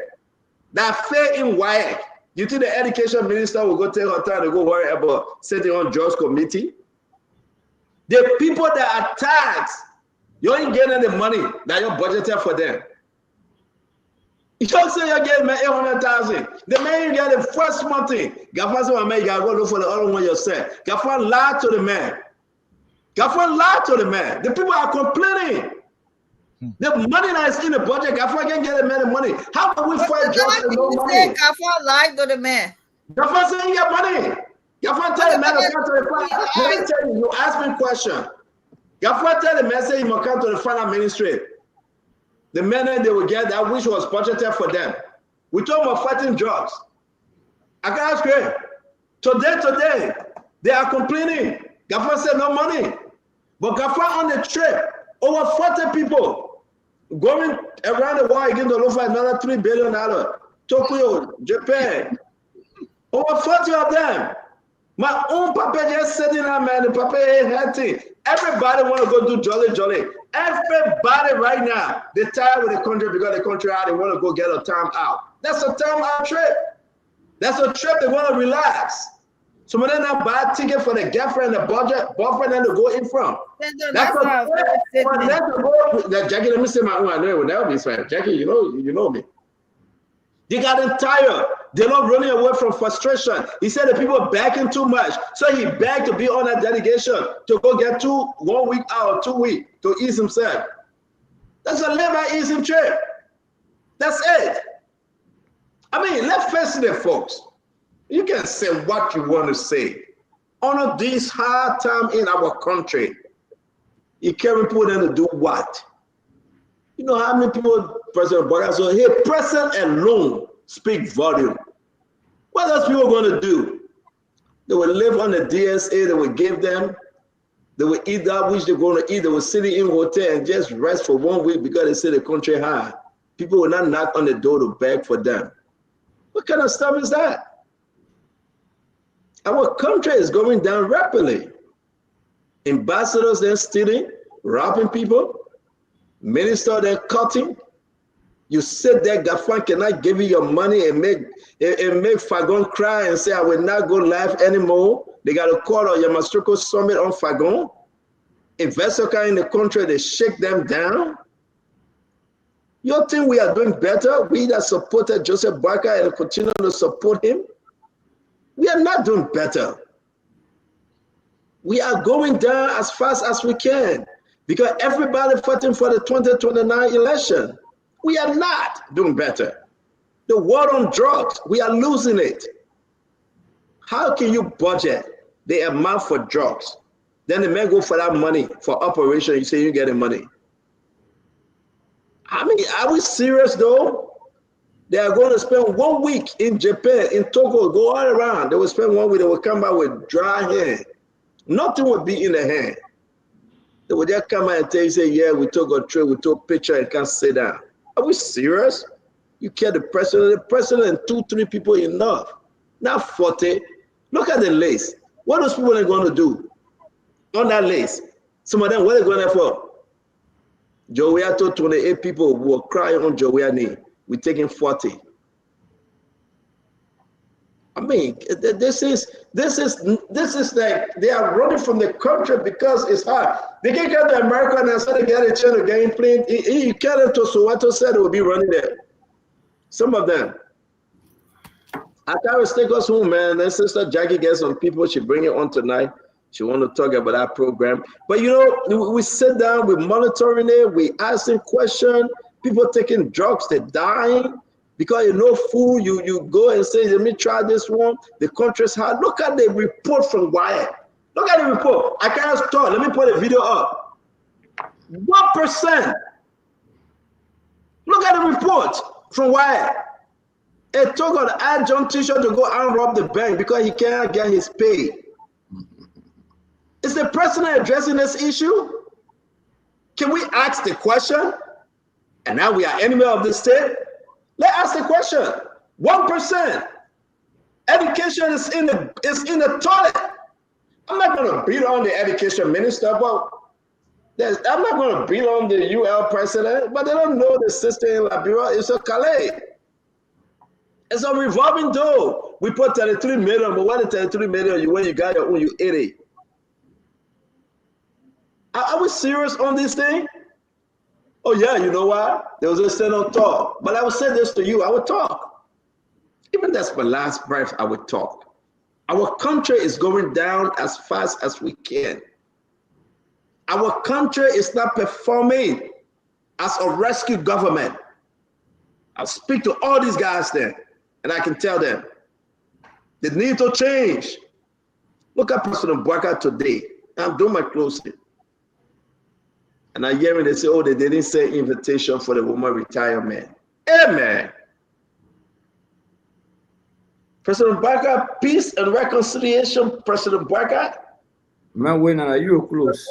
[SPEAKER 2] that fail in WIA, you think the education minister will go take her time to go worry about setting on drugs committee? The people that are taxed, you ain't getting the money that you budgeted for them. You don't say you're getting 800,000. The man you get the first month thing. Gaffer said, man, you gotta go look for the other one yourself. Gaffer lied to the man. Gaffer lied to the man. The people are complaining. The money that is in the budget, Gaffer can't get the man the money. How can we fight drugs and no money?
[SPEAKER 10] Gaffer lied to the man.
[SPEAKER 2] Gaffer said you get money. Gaffer tell the man to come to the front. Let me tell you, you ask me a question. Gaffer tell the man say he must come to the front administrator. The money they will get that which was budgeted for them. We talk about fighting drugs. I can ask you. Today, they are complaining. Gaffer said no money. But Gafa on the trip, over 40 people going around the world again to look for another $3 billion. Tokyo, Japan, over 40 of them. My own papa just sitting there, man. The papa ain't happy. Everybody want to go do jolly. Everybody right now, they're tired with the country because the country out. They want to go get a time out. That's a time out trip. That's a trip they want to relax. So when they now buy a ticket for the girlfriend, the boyfriend, and to go in from. That's a trip. Jackie, let me say my own. I know it would never be fair. Jackie, you know me. They got tired. They're not running away from frustration. He said the people begging too much. So he begged to be on that delegation to go get 1 week out or 2 weeks to ease himself. That's a live and ease him trip. That's it. I mean, let's face it, folks. You can say what you want to say. On this hard time in our country, you can't put them to do what? You know how many people President Boga said, hey, President alone speak volume. What are those people going to do? They will live on the DSA they will give them. They will eat that which they're going to eat. They will sit in hotel and just rest for 1 week because they say the country high. People will not knock on the door to beg for them. What kind of stuff is that? Our country is going down rapidly. Ambassadors, they're stealing, robbing people. Minister, they're cutting. You sit there, Gafan cannot give you your money and make Fagon cry and say, I will not go live anymore. They got a call on Yamasoko Summit on Fagon. Investors in the country, they shake them down. You think we are doing better? We that supported Joseph Boakai and continue to support him? We are not doing better. We are going down as fast as we can because everybody fighting for the 2029 election. We are not doing better. The war on drugs, we are losing it. How can you budget the amount for drugs? Then the men go for that money for operation, you say you're getting money. I mean, are we serious though? They are going to spend 1 week in Japan, in Tokyo, go all around. They will spend 1 week, they will come back with dry hand. Nothing will be in the hand. They will just come out and tell you, say, yeah, we took a trip, we took a picture and can't sit down. Are we serious? You care the president and 2-3 people enough. Not 40. Look at the list. What those people are going to do on that list? Some of them, what are they going there for? Joea told 28 people who were crying on Joea's name. We're taking 40. I mean, this is like they are running from the country because it's hard. They can get to America and say they get a chance to game plane. You get them to Soweto, said they will be running there. Some of them. I can't take us home, man. Then Sister Jackie gets some people. She bring it on tonight. She want to talk about that program. But you know, we sit down, we're monitoring it, we asking questions. People taking drugs, they're dying. Because you know food, you go and say, let me try this one. The country's hard. Look at the report from Wyatt. Look at the report. I can't start. Let me put a video up. 1%. Look at the report from Wyatt. It took an adjunct teacher to go and rob the bank because he can't get his pay. Is the president addressing this issue? Can we ask the question? And now we are enemy of the state. Let's ask the question. 1%. Education is in the toilet. I'm not going to beat on the education minister, but I'm not going to beat on the UL president, but they don't know the system in Liberia. It's a Calais. It's a revolving door. We put 33 million, but what is 33 million when you got your own, you 80? Are we serious on this thing? Oh yeah, you know what? There was a stand on talk. But I would say this to you, I would talk. Even that's my last breath, I would talk. Our country is going down as fast as we can. Our country is not performing as a rescue government. I'll speak to all these guys there, and I can tell them they need to change. Look at President Boakai today. I'm doing my closing. And I hear when they say, oh, they didn't say invitation for the woman retirement. Amen. President Boakai, peace and reconciliation, President Boakai.
[SPEAKER 9] Man, when are you close?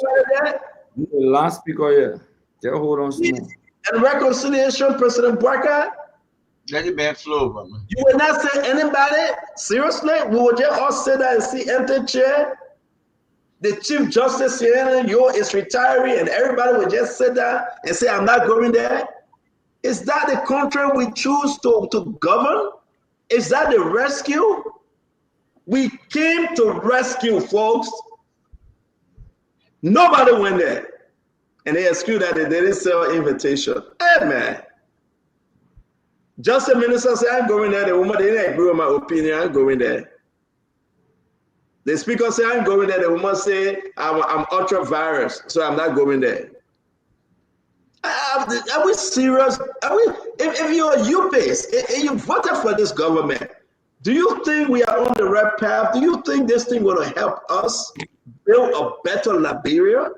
[SPEAKER 9] The last speaker here. Just hold on some more.
[SPEAKER 2] And reconciliation, President Barker.
[SPEAKER 3] Let it man flow, man.
[SPEAKER 2] You will not say anybody, seriously, we will just all sit there and see empty chair. The Chief Justice here, you is retiring, and everybody will just sit there and say, I'm not going there. Is that the country we choose to govern? Is that the rescue? We came to rescue, folks. Nobody went there. And they excused that they didn't sell invitation. Hey, man. Just a minister said, I'm going there. The woman didn't agree with my opinion. I'm going there. The speaker said, I'm going there. The woman said, I'm ultra virus, so I'm not going there. Are we serious? Are we? If you're UPACE and you voted for this government, do you think we are on the right path? Do you think this thing will help us build a better Liberia?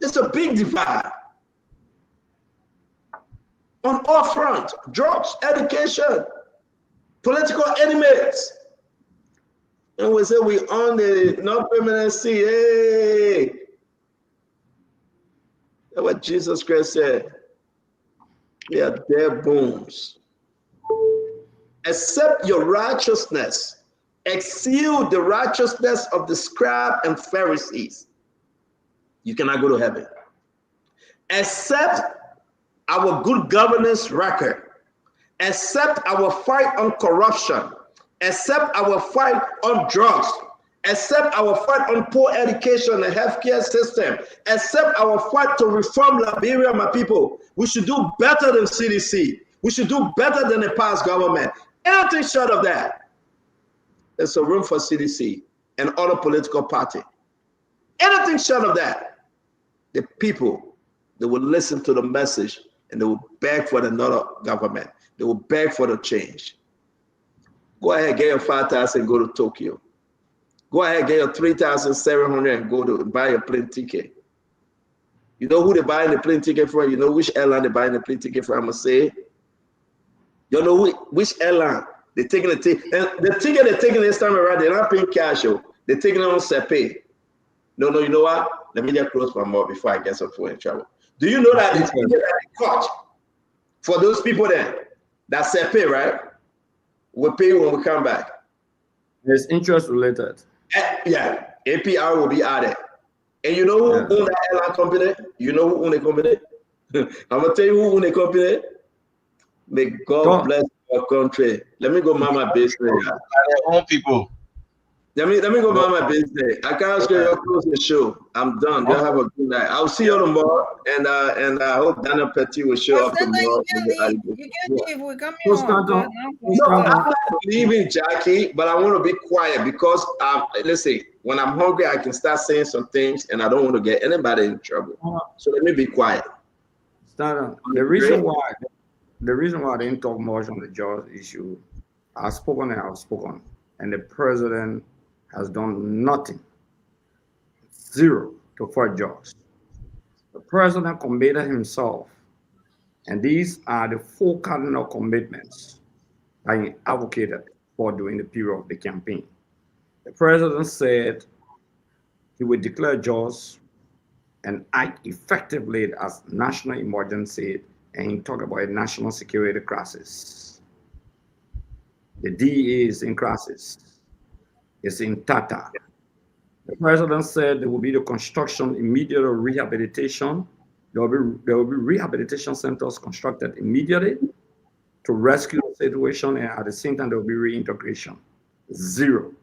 [SPEAKER 2] It's a big divide. On all fronts, drugs, education, political enemies. And we say we on the non-permanency. Hey, that's what Jesus Christ said. We are dead bones. Accept your righteousness. Exceed the righteousness of the scribe and Pharisees. You cannot go to heaven. Accept our good governance record. Accept our fight on corruption. Accept our fight on drugs. Accept our fight on poor education and healthcare system. Accept our fight to reform Liberia, my people. We should do better than CDC. We should do better than the past government. Anything short of that, there's a room for CDC and other political party. Anything short of that, the people, they will listen to the message and they will beg for another government. They will beg for the change. Go ahead, get your 5,000 and go to Tokyo. Go ahead, get your 3,700 and go to buy a plane ticket. You know who they're buying the plane ticket for? You know which airline they're buying the plane ticket for? I'm gonna say, you know which airline they're taking the ticket. And the ticket they're taking this time around, they're not paying cash. They're taking it on SEPE. No, you know what? Let me just close my mouth before I get some food in trouble. Do you know that the ticket that they cut for those people there, that's SEPE, right? We'll pay when we come back.
[SPEAKER 9] There's interest related.
[SPEAKER 2] Yeah, APR will be added. And you know who own that airline company? You know who own the company? I'm gonna tell you who own the company. May God bless our country. Let me go mind my business.
[SPEAKER 3] Their own people.
[SPEAKER 2] Let me go mind my business. I can't scare you close the show. I'm done. Y'all have a good night. I'll see you tomorrow, and I hope Daniel Petit will show up tomorrow.
[SPEAKER 10] You can't leave. We're coming on.
[SPEAKER 2] No, I'm not leaving, Jackie, but I want to be quiet because listen, when I'm hungry, I can start saying some things, and I don't want to get anybody in trouble. So let me be quiet.
[SPEAKER 9] The reason why I didn't talk much on the jobs issue, I've spoken, and the president has done nothing, zero to fight jobs. The president committed himself, and these are the 4 cardinal commitments that he advocated for during the period of the campaign. The president said he would declare jobs and act effectively as national emergency, and he talked about a national security crisis. The DEA is in crisis. It's in Tata. The president said there will be the construction, immediate rehabilitation. There will be rehabilitation centers constructed immediately to rescue the situation, and at the same time there will be reintegration. Zero.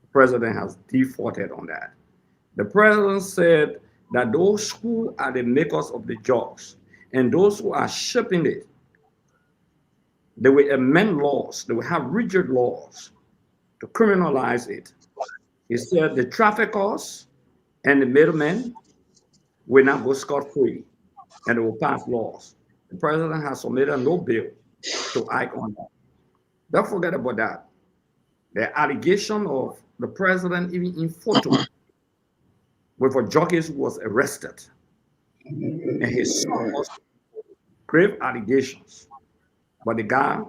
[SPEAKER 9] The president has defaulted on that. The president said that those who are the makers of the jobs and those who are shipping it, they will amend laws. They will have rigid laws to criminalize it. He said the traffickers and the middlemen will not go scot-free, and they will pass laws. The president has submitted no bill to act on that. Don't forget about that. The allegation of the president even in photo with a jockey who was arrested, and his son was grave allegations, but the guy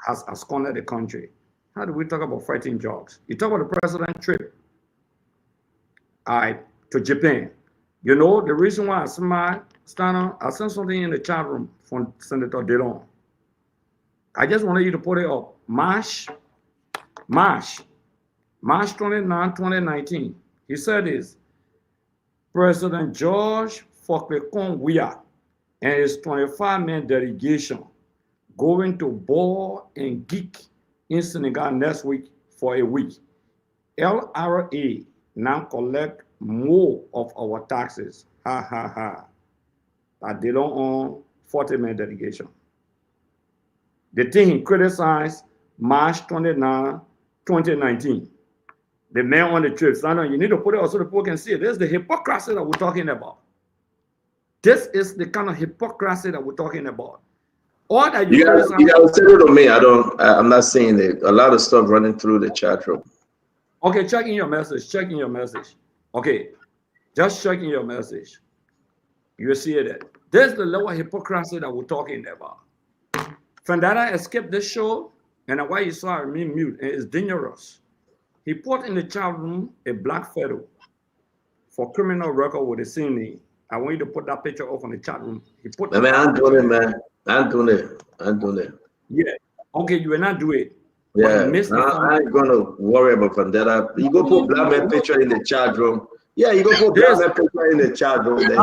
[SPEAKER 9] has absconded the country. How do we talk about fighting drugs? You talk about the president's trip. to Japan. You know, the reason why I sent something in the chat room from Senator Delon. I just wanted you to put it up. March 29, 2019. He said this, President George Fokpekong Weah and his 25-man delegation going to Ball and Geek in Senegal next week for a week. LRA now collect more of our taxes. Ha ha ha. But they don't own 40-man delegation. The thing he criticized March 29, 2019. The man on the trip. So you need to put it out so the people can see it. This is the hypocrisy that we're talking about. This is the kind of hypocrisy that we're talking about. All that you
[SPEAKER 2] gotta send it to me. I'm not seeing it. A lot of stuff running through the chat room.
[SPEAKER 9] Okay, checking your message. Checking your message. Okay, just checking your message. You see it. There's the lower hypocrisy that we're talking about. Fandara escaped the show, and why you saw me mute, and it's dangerous. He put in the chat room a black fellow for criminal record with a sin name. I want you to put that picture up on the chat room. He put.
[SPEAKER 2] Man, I'm doing it, man. I'm doing it.
[SPEAKER 9] Yeah. Okay, you will not do it.
[SPEAKER 2] Yeah, I ain't gonna worry about Fandera. You go put black man picture in the chat room. Yeah, you go put black man picture in the chat room.
[SPEAKER 3] And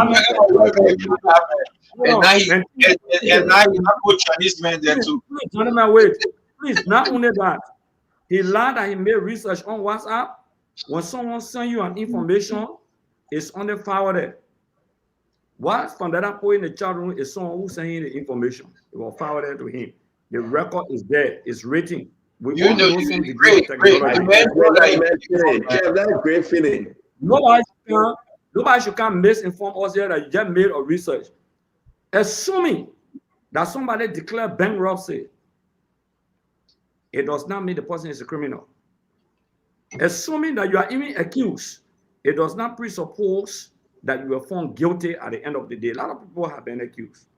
[SPEAKER 3] now you have put Chinese men there too.
[SPEAKER 9] Please, gentlemen, wait. Please, not only that, he lied that he made research on WhatsApp. When someone sends you an information, it's on the forwarded. What Fandera put in the chat room is someone who's sending the information. It will forward it to him. The record is there. It's written. We all know some degree of technology.
[SPEAKER 2] That's great feeling.
[SPEAKER 9] Nobody should come misinform us here that you just made a research. Assuming that somebody declared bankruptcy, it does not mean the person is a criminal. Assuming that you are even accused, it does not presuppose that you were found guilty at the end of the day. A lot of people have been accused.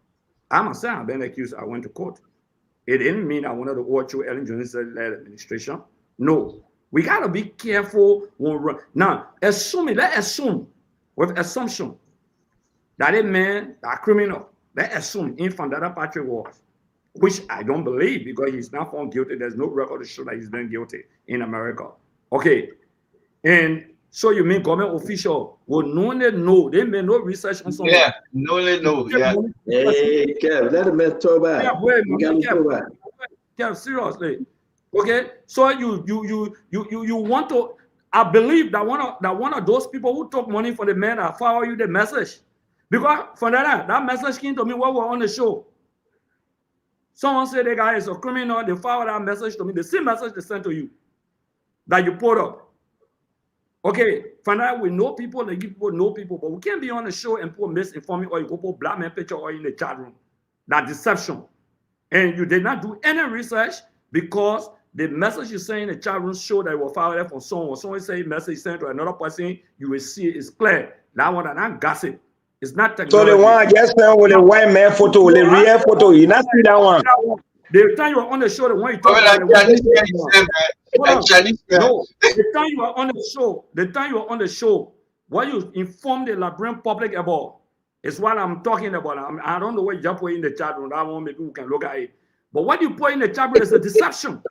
[SPEAKER 9] I myself have been accused. I went to court. It didn't mean I wanted to watch you Ellen Johnson-led administration. No. We got to be careful when we're now. Let's assume with assumption that a man, that criminal, let's assume infant that Patrick was, which I don't believe because he's not found guilty. There's no record to show that he's been guilty in America. Okay. And so you mean government official will knowingly know, they may no research on something.
[SPEAKER 3] Yeah, knowingly know. Yeah.
[SPEAKER 2] Hey, Kev, let him talk back.
[SPEAKER 9] Yeah, seriously. Okay, so you want to? I believe that one of those people who took money from the man that forward you the message, because for that message came to me while we were on the show. Someone said the guy is a criminal. They forward that message to me. The same message they sent to you that you put up. Okay, for that we know people. The people know people, but we can't be on the show and put misinforming or you go put black man picture or in the chat room. That deception, and you did not do any research because the message you say in the chat room show that it was forwarded from someone. Someone say message sent to another person, you will see it's clear. That one not gossip. It's not technology.
[SPEAKER 22] So the one I just sent with the white man photo, the real photo, you not see that one.
[SPEAKER 9] The time you are on the show, the one you talk about, the time you are on the show, what you inform the Liberian public about is what I'm talking about. I don't know what you put in the chat room. That one maybe we can look at it. But what you put in the chat room is a deception.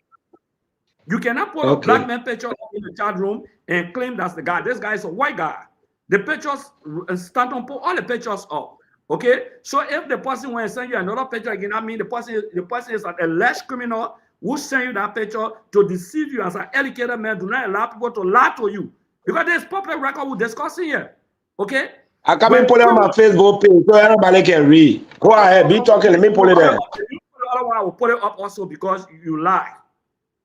[SPEAKER 9] You cannot put a black man picture in the chat room and claim that's the guy. This guy is a white guy. The pictures stand on, put all the pictures up. Okay, so if the person went and send you another picture again, I mean the person is an alleged criminal who sent you that picture to deceive you as an educated man. Do not allow people to lie to you because there's public record we're discussing here. Okay,
[SPEAKER 22] I come and put it on my Facebook page so everybody can read. Go ahead, be talking. Let me put it there.
[SPEAKER 9] I will put it up also because you lied.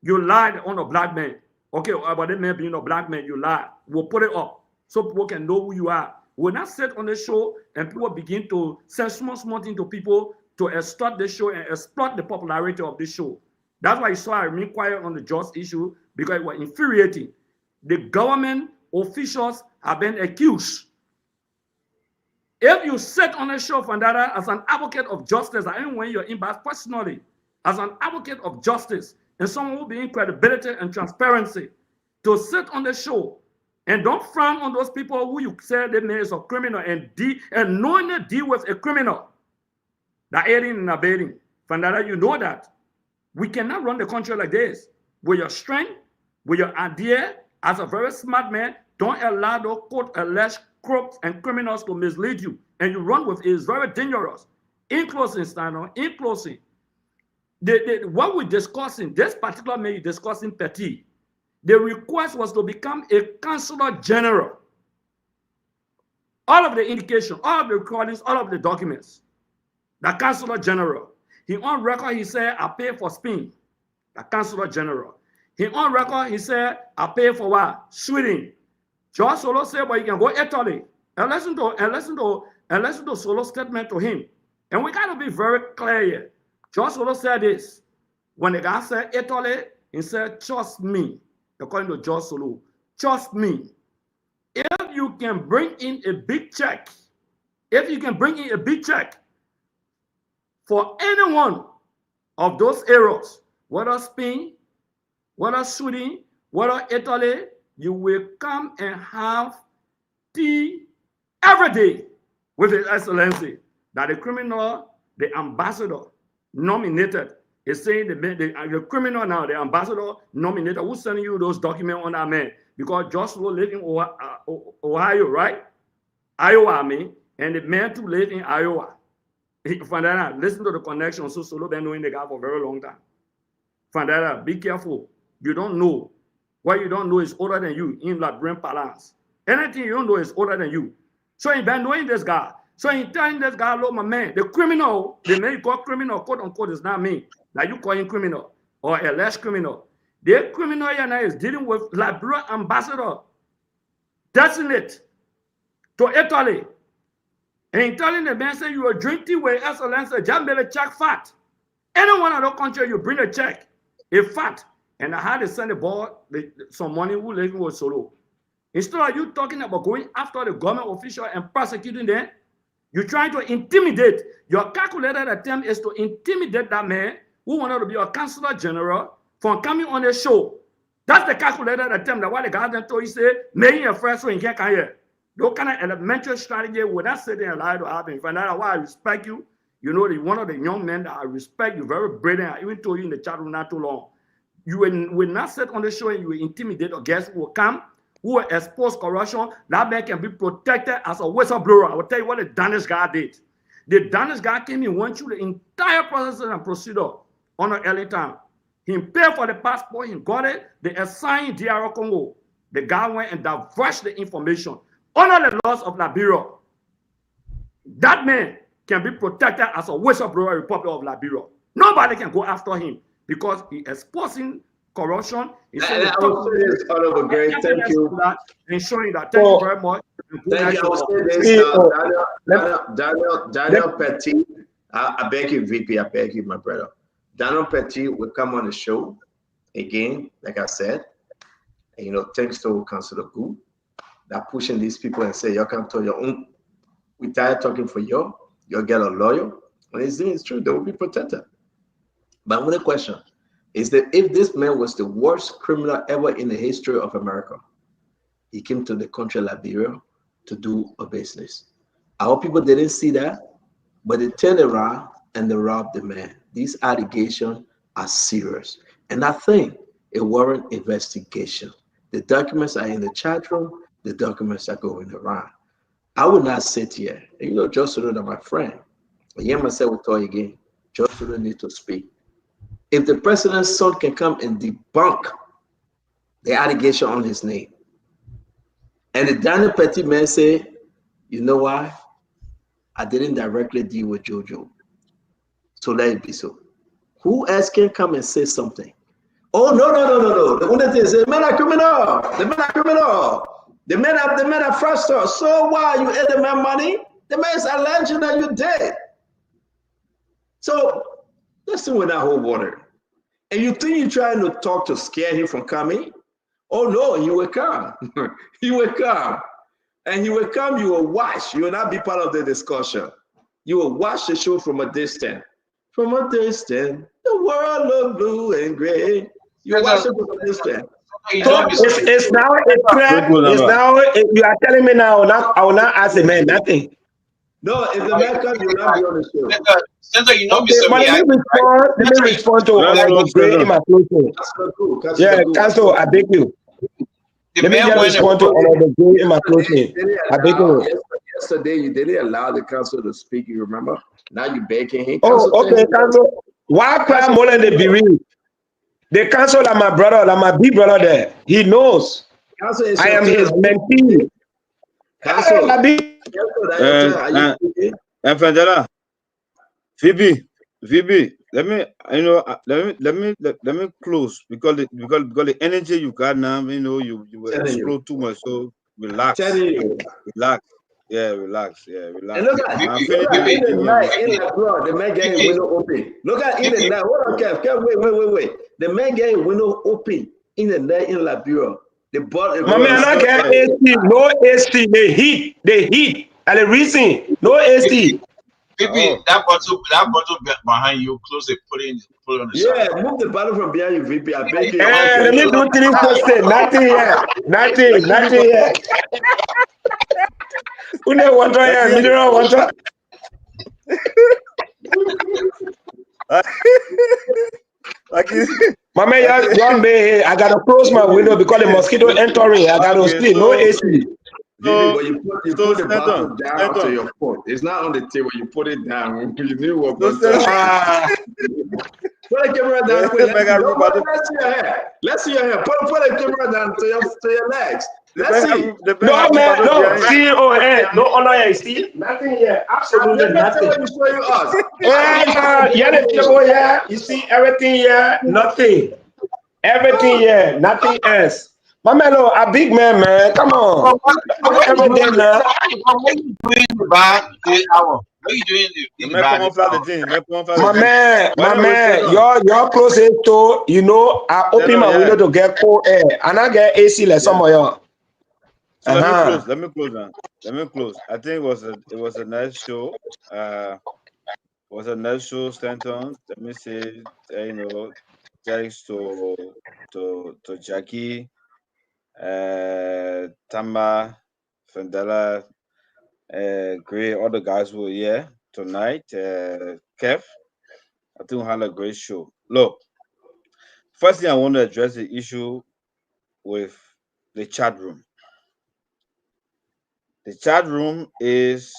[SPEAKER 9] You lied on a black man. Okay, about the man being a black man, you lied. We'll put it up so people can know who you are. We'll not sit on the show and people begin to send small things to people to extort the show and exploit the popularity of this show. That's why you saw I remain quiet on the just issue because it was infuriating. The government officials have been accused. If you sit on a show, Fandara, as an advocate of justice, I mean when you're in personally, as an advocate of justice, and someone who be in credibility and transparency, to sit on the show And don't frown on those people who you say they may is a criminal and knowing to deal with a criminal. That aiding and abetting. Fandara, you know that. We cannot run the country like this. With your strength, with your idea, as a very smart man, don't allow those alleged crooks and criminals to mislead you. And you run with it is very dangerous. In closing, Steiner, in closing, what we're discussing, this particular man you're discussing, Petit, the request was to become a counselor general. All of the indication, all of the recordings, all of the documents. The counselor general. He on record, he said, I pay for spin. The counselor general. He on record, he said, I pay for what? Sweden. George Solo said, but you can go Italy. And listen to Solo's statement to him. And we got to be very clear here. George Solo said this. When the guy said Italy, he said, trust me. According to George Solo, trust me. If you can bring in a big check, for any one of those errors, whether Spain, whether Sweden, whether Italy, you will come and have tea every day with His Excellency. That the criminal, the ambassador nominated, is saying the criminal now, the ambassador nominated, who's sending you those documents on that man? Because Joshua live in Ohio, right? Iowa, I mean, and the man too live in Iowa. Find that out. Listen to the connection. So Solo been knowing the guy for a very long time. Find that out. Be careful. You don't know. What you don't know is older than you in like brain balance. Anything you don't know is older than you. So he been knowing this guy. So he telling this guy, look, my man, the criminal, the man you call criminal, quote unquote, is not me. Like you call him criminal or alleged criminal. The criminal here now is dealing with Liberia ambassador, designate to Italy. And he telling the man, say you are drinking with Excellency, just made a check fat. Anyone in the country, you bring a check, a fat. And I had to send the boy some money who living with Solo. Instead of you talking about going after the government official and prosecuting them, you're trying to intimidate. Your calculated attempt is to intimidate that man who wanted to be a counselor general from coming on the show. That's the calculated attempt. That why the guy then told you, say, make your friend so he can't come here. Those kind of elementary strategy would not sit there and lie to happen. Find out why I respect you. You know, one of the young men that I respect, you very brilliant. I even told you in the chat room not too long. You will not sit on the show and you will intimidate or guests who will come, who will expose corruption. That man can be protected as a whistleblower. I will tell you what the Danish guy did. The Danish guy came in, went through the entire process and procedure on an early time. He paid for the passport, he got it, they assigned DR Congo. The guy went and diverged the information under the laws of Liberia. That man can be protected as a whistleblower Republic of Liberia. Nobody can go after him because he exposing corruption. He's
[SPEAKER 2] I will say this, Honorable Great. Thank you.
[SPEAKER 9] Ensuring that. Thank you very much.
[SPEAKER 2] Thank you. I will say this, Daniel Petit. I beg you, VP. I beg you, my brother. Daniel Petit will come on the show again, like I said. And, you know, thanks to Councilor Gu, that pushing these people and say, you come to your own. We tired talking for you. You'll get a lawyer. When it's true, they will be protected. But one question is that if this man was the worst criminal ever in the history of America, he came to the country Liberia to do a business. I hope people didn't see that, but they turned around and they robbed the man. These allegations are serious. And I think it warrants investigation. The documents are in the chat room. The documents are going around. I would not sit here. And you know, Joe Soto, my friend. Yeah, myself will tell you again. Joe Soto need to speak. If the president's son can come and debunk the allegation on his name, and the Daniel Petit man say, you know why? I didn't directly deal with Jojo. So let it be so. Who else can come and say something? Oh, no. The only thing is the men are criminal. The men are criminal. The men are fraudsters. So why you ate the man money? The man is alleging that you did. So let's see with that whole water. And you think you're trying to talk to scare him from coming? Oh no, he will come. He will come. And he will come, you will watch. You will not be part of the discussion. You will watch the show from a distance. From a distance, the world look blue and gray. You watch it from a distance.
[SPEAKER 22] So it's now it's clear. It's now you are telling me now. I will not ask the man nothing.
[SPEAKER 2] No, if the man comes, you'll not be on the show.
[SPEAKER 3] Center, you know
[SPEAKER 22] Okay, but let me respond to Honorable Gray in my closing. Yeah, Council, I beg you. Let me just respond to Honorable Gray in my closing. I beg you.
[SPEAKER 2] Yesterday, you didn't allow the council to speak. You remember? Now you're begging him.
[SPEAKER 22] Oh, okay, Council. Why cry more than the bereaved? The council are my brother, like my big brother there. He knows. I am his mentee.
[SPEAKER 2] Council.
[SPEAKER 12] Fedela, VB, let me close because the energy you got now, you explode too much. So relax. Yeah, relax.
[SPEAKER 2] And look at Eden night in the club, the man getting window open. Look at Eden night. Hold on, Kev. Wait. The man getting window open in the night in Liberia. The ball.
[SPEAKER 22] My man, not get AC. No AC. They heat. And the reason, no AC.
[SPEAKER 3] Maybe that bottle behind you, close it, put it on the side.
[SPEAKER 2] Yeah, move the bottle from behind you, VP. I beg you.
[SPEAKER 22] Let me do 3 questions. Nothing yet. Nothing yet. Who know water here? Mineral water. My man, I gotta close my window because the mosquito entering. I gotta sleep. No AC.
[SPEAKER 2] But you put the bottle down to your foot. It's not on the table. You put it down. You knew what was Put the camera down quick. Let's see your hair. Let's see your hair. Put the camera down to your legs. Let's see.
[SPEAKER 22] No, man. No. See, no honor here. See? Nothing here. Absolutely nothing.
[SPEAKER 2] Let me show you us.
[SPEAKER 22] The table here. You see everything here? Nothing. Everything here. Nothing else. My man, a big man. Come on. Every day now.
[SPEAKER 3] What are you doing in the back? What are you doing in the back?
[SPEAKER 22] My man, your closest to, I open my window to get cold air. And I get AC like some of y'all.
[SPEAKER 12] So let me close. I think it was a nice show. Stanton. Let me say, thanks to Jackie, Tamba, Fendela, Gray, all the guys who were here tonight. Kev, I think we had a great show. Look, first thing I want to address the issue with the chat room. The chat room is.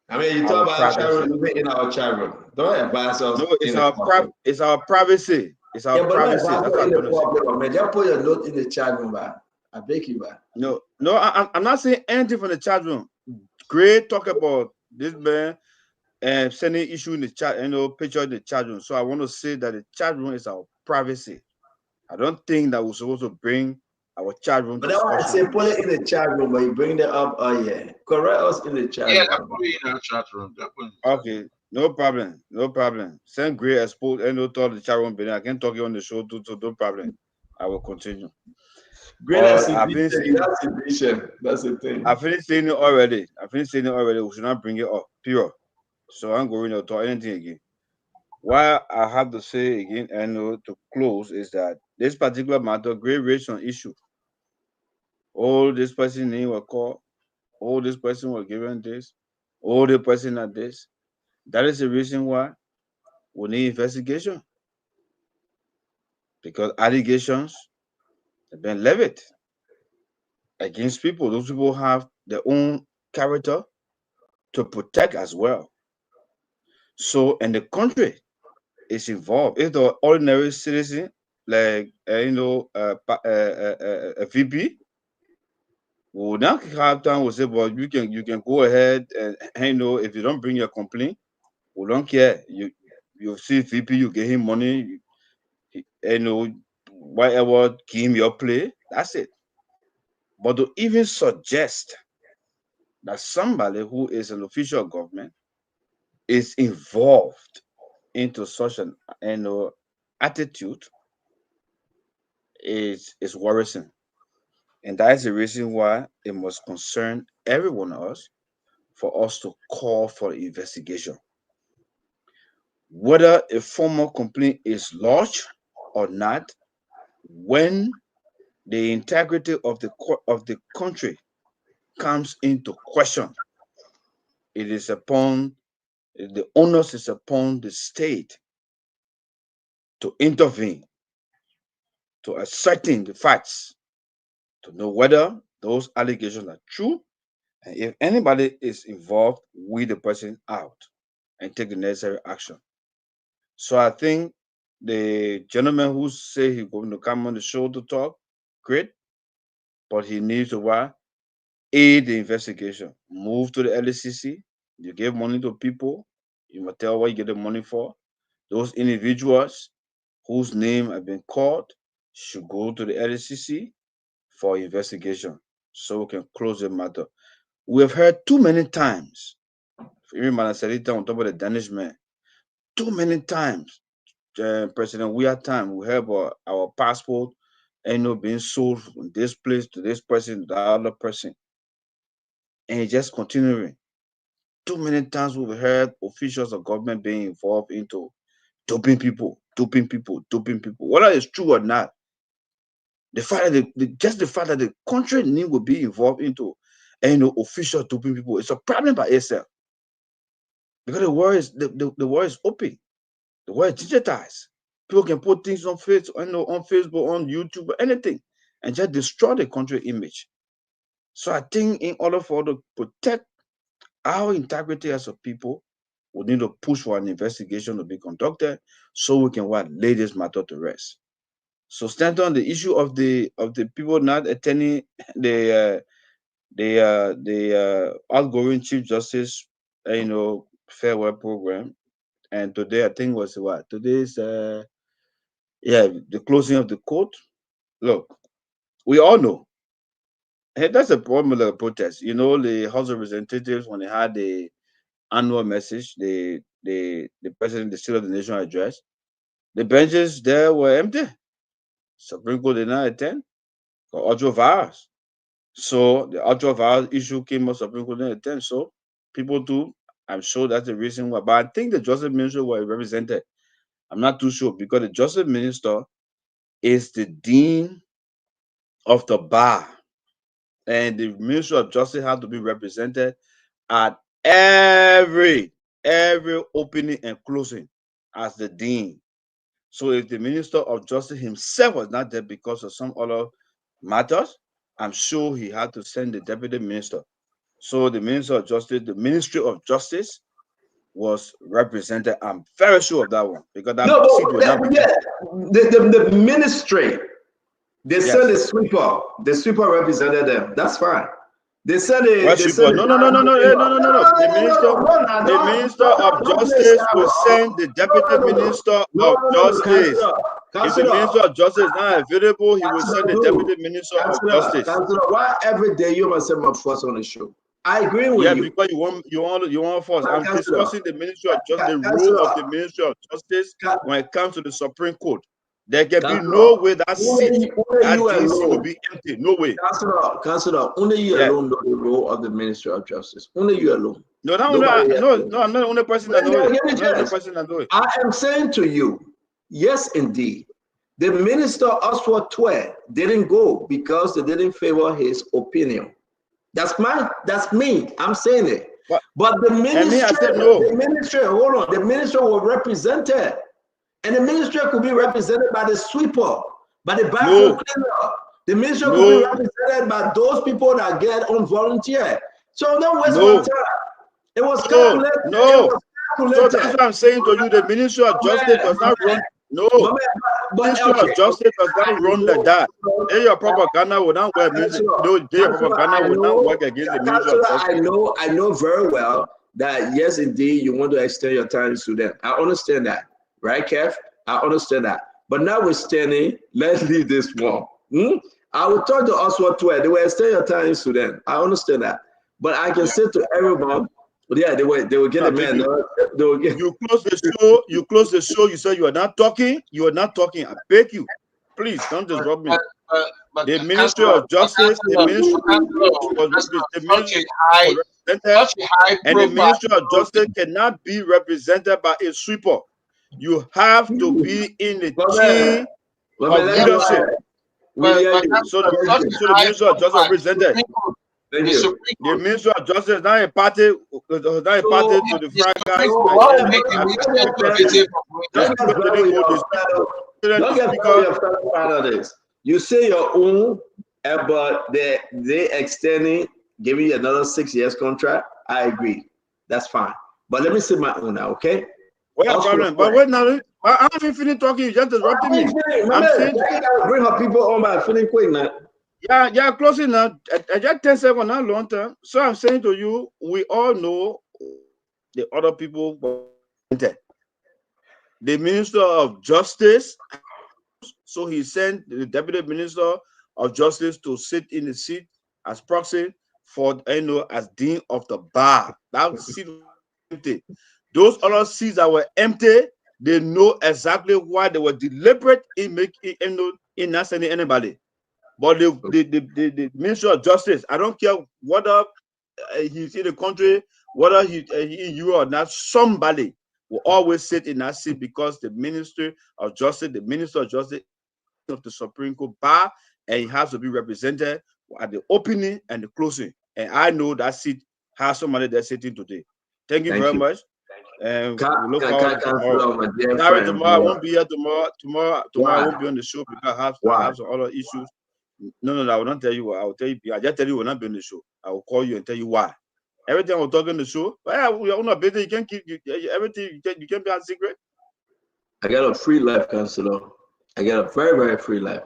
[SPEAKER 2] You talk about chat room in our chat room. Don't advise us.
[SPEAKER 12] No, it's our privacy. It's our privacy. That's what I'm going to say.
[SPEAKER 2] Just put your note in the chat room, man. I beg you, man.
[SPEAKER 12] No, I'm not saying anything from the chat room. Great talk about this man and sending issue in the chat, picture in the chat room. So I want to say that the chat room is our privacy. I don't think that we're supposed to bring our chat room.
[SPEAKER 2] But that's why I say put it in the chat room, but you bring that up. Correct us in the chat room.
[SPEAKER 3] Yeah, put it in our chat room.
[SPEAKER 12] Okay, no problem. Send Gray expose and no talk the chat room. I can talk you on the show too, so no problem. I will continue.
[SPEAKER 2] That's the thing.
[SPEAKER 12] I finished saying it already. We should not bring it up. Period. So I'm going to talk anything again. What I have to say again and to close is that this particular matter, Gray raised an issue. All this person name were called. All this person was given this. All the person at this. That is the reason why we need investigation. Because allegations have been levied against people. Those people have their own character to protect as well. So, and the country is involved. If the ordinary citizen, like a VP, will now have time. Will say, "Well, you can go ahead and if you don't bring your complaint, we don't care. You see VP, you give him money, whatever, give him your play. That's it." But to even suggest that somebody who is an official of government is involved into such an attitude is worrisome. And that is the reason why it must concern every one of us for us to call for investigation. Whether a formal complaint is lodged or not, when the integrity of the country comes into question. It is upon the onus is upon the state to intervene, to ascertain the facts, to know whether those allegations are true, and if anybody is involved, weed the person out and take the necessary action. So I think the gentleman who say he's going to come on the show to talk, great, but he needs to aid the investigation. Move to the LCC. You give money to people. You must tell what you get the money for. Those individuals whose name have been called should go to the LCC for investigation so we can close the matter. We have heard too many times, even Manasalita on top of the Danish man, too many times, President, we have time, we have our passport being sold from this place to this person to the other person. And it's just continuing. Too many times we've heard officials of government being involved into doping people. Whether it's true or not, the fact that just the fact that the country need will be involved into official doping people, it's a problem by itself. Because the world is open, the world is digitized. People can put things on Facebook, on YouTube, anything, and just destroy the country image. So I think in order for us to protect our integrity as a people, we need to push for an investigation to be conducted so we can lay this matter to rest. So stand on the issue of the people not attending the outgoing Chief Justice farewell program. And today I think was what? Today's the closing of the court. Look, we all know. And that's a problem with the protest. The House of Representatives, when they had the annual message, the president, the State of the Nation address, the benches there were empty. Supreme Court did not attend for ultra virus. So the ultra virus issue came up, Supreme Court didn't attend. So people too, I'm sure that's the reason why. But I think the Justice Minister were represented. I'm not too sure because the Justice Minister is the Dean of the Bar. And the Minister of Justice has to be represented at every opening and closing as the Dean. So if the Minister of Justice himself was not there because of some other matters, I'm sure he had to send the Deputy Minister. So the Minister of Justice, the Ministry of Justice was represented. I'm very sure of that one because that seat was not
[SPEAKER 2] the ministry. They sent the sweeper. The sweeper represented them. That's fine. They said
[SPEAKER 12] no. The Minister of Justice will send the Deputy Minister of Justice. If the Minister of Justice is not available, he will send the Deputy Minister of Justice.
[SPEAKER 2] Why every day you must send my force on the show? I agree with you.
[SPEAKER 12] Yeah, because you want force. I'm discussing the Ministry of Justice, the role of the Ministry of Justice when it comes to the Supreme Court. There can be no way that seat, that DC will be empty. No way.
[SPEAKER 2] Councilor, only you alone know the role of the Ministry of Justice. Only you alone.
[SPEAKER 12] No, I'm not the only person that knows it.
[SPEAKER 2] I am saying to you, yes, indeed. The Minister Oswald Twe didn't go because they didn't favor his opinion. That's me. I'm saying it. But the ministry, hold on, the ministry was represented. And the ministry could be represented by the sweeper, by the bathroom cleaner. The ministry could be represented by those people that get on volunteer. So don't waste my time. It was calculated.
[SPEAKER 12] So that's what I'm saying to you. The Ministry of Justice does not run. No, Ministry of Justice does not run like that. Your propaganda will not work. Your propaganda will not work against the Ministry of Justice.
[SPEAKER 2] I know very well that yes, indeed, you want to extend your time to them. I understand that. Right, Kev? I understand that. But notwithstanding, let's leave this one. I will talk to Oswald Twe. They will extend your time to them. I understand that. But I can say to everyone, they will get a man.
[SPEAKER 12] You close the show. You close the show. You say you are not talking. You are not talking. I beg you. Please don't disrupt me. The Ministry of Justice, the Ministry and the Ministry of Justice cannot be represented by a sweeper. You have to be in the team of leadership. So the Minister of Justice represented. The Minister of Justice now a party to the fracas.
[SPEAKER 2] You say your own, but they extending, giving you another 6 years contract. I agree. That's fine. But let me say my own now, okay?
[SPEAKER 12] What a problem? But wait now, I haven't finished talking. You just interrupted me. I'm saying
[SPEAKER 2] bring her people on by feeling quick now.
[SPEAKER 12] Yeah, closing now. I just 10 seconds, not long time. So I'm saying to you, we all know the other people. The Minister of Justice, so he sent the Deputy Minister of Justice to sit in the seat as proxy for as Dean of the Bar. That seat was empty. Those other seats that were empty, they know exactly why they were deliberate in making in not sending anybody. But the Minister of Justice, I don't care whether he's in the country, whether he's in Europe or not, somebody will always sit in that seat because the Minister of Justice of the Supreme Court Bar, and he has to be represented at the opening and the closing. And I know that seat has somebody there sitting today. Thank you very much. And we look forward to tomorrow. Sorry, tomorrow I won't be here tomorrow. Tomorrow I won't be on the show because I have some other issues. No, I will not tell you what. I will tell you. I just tell you we're not be on the show. I will call you and tell you why. Everything we're talking on the show, but we are not busy. You can't keep everything. You can't be a secret.
[SPEAKER 2] I got a free life, Counselor. I got a very, very free life.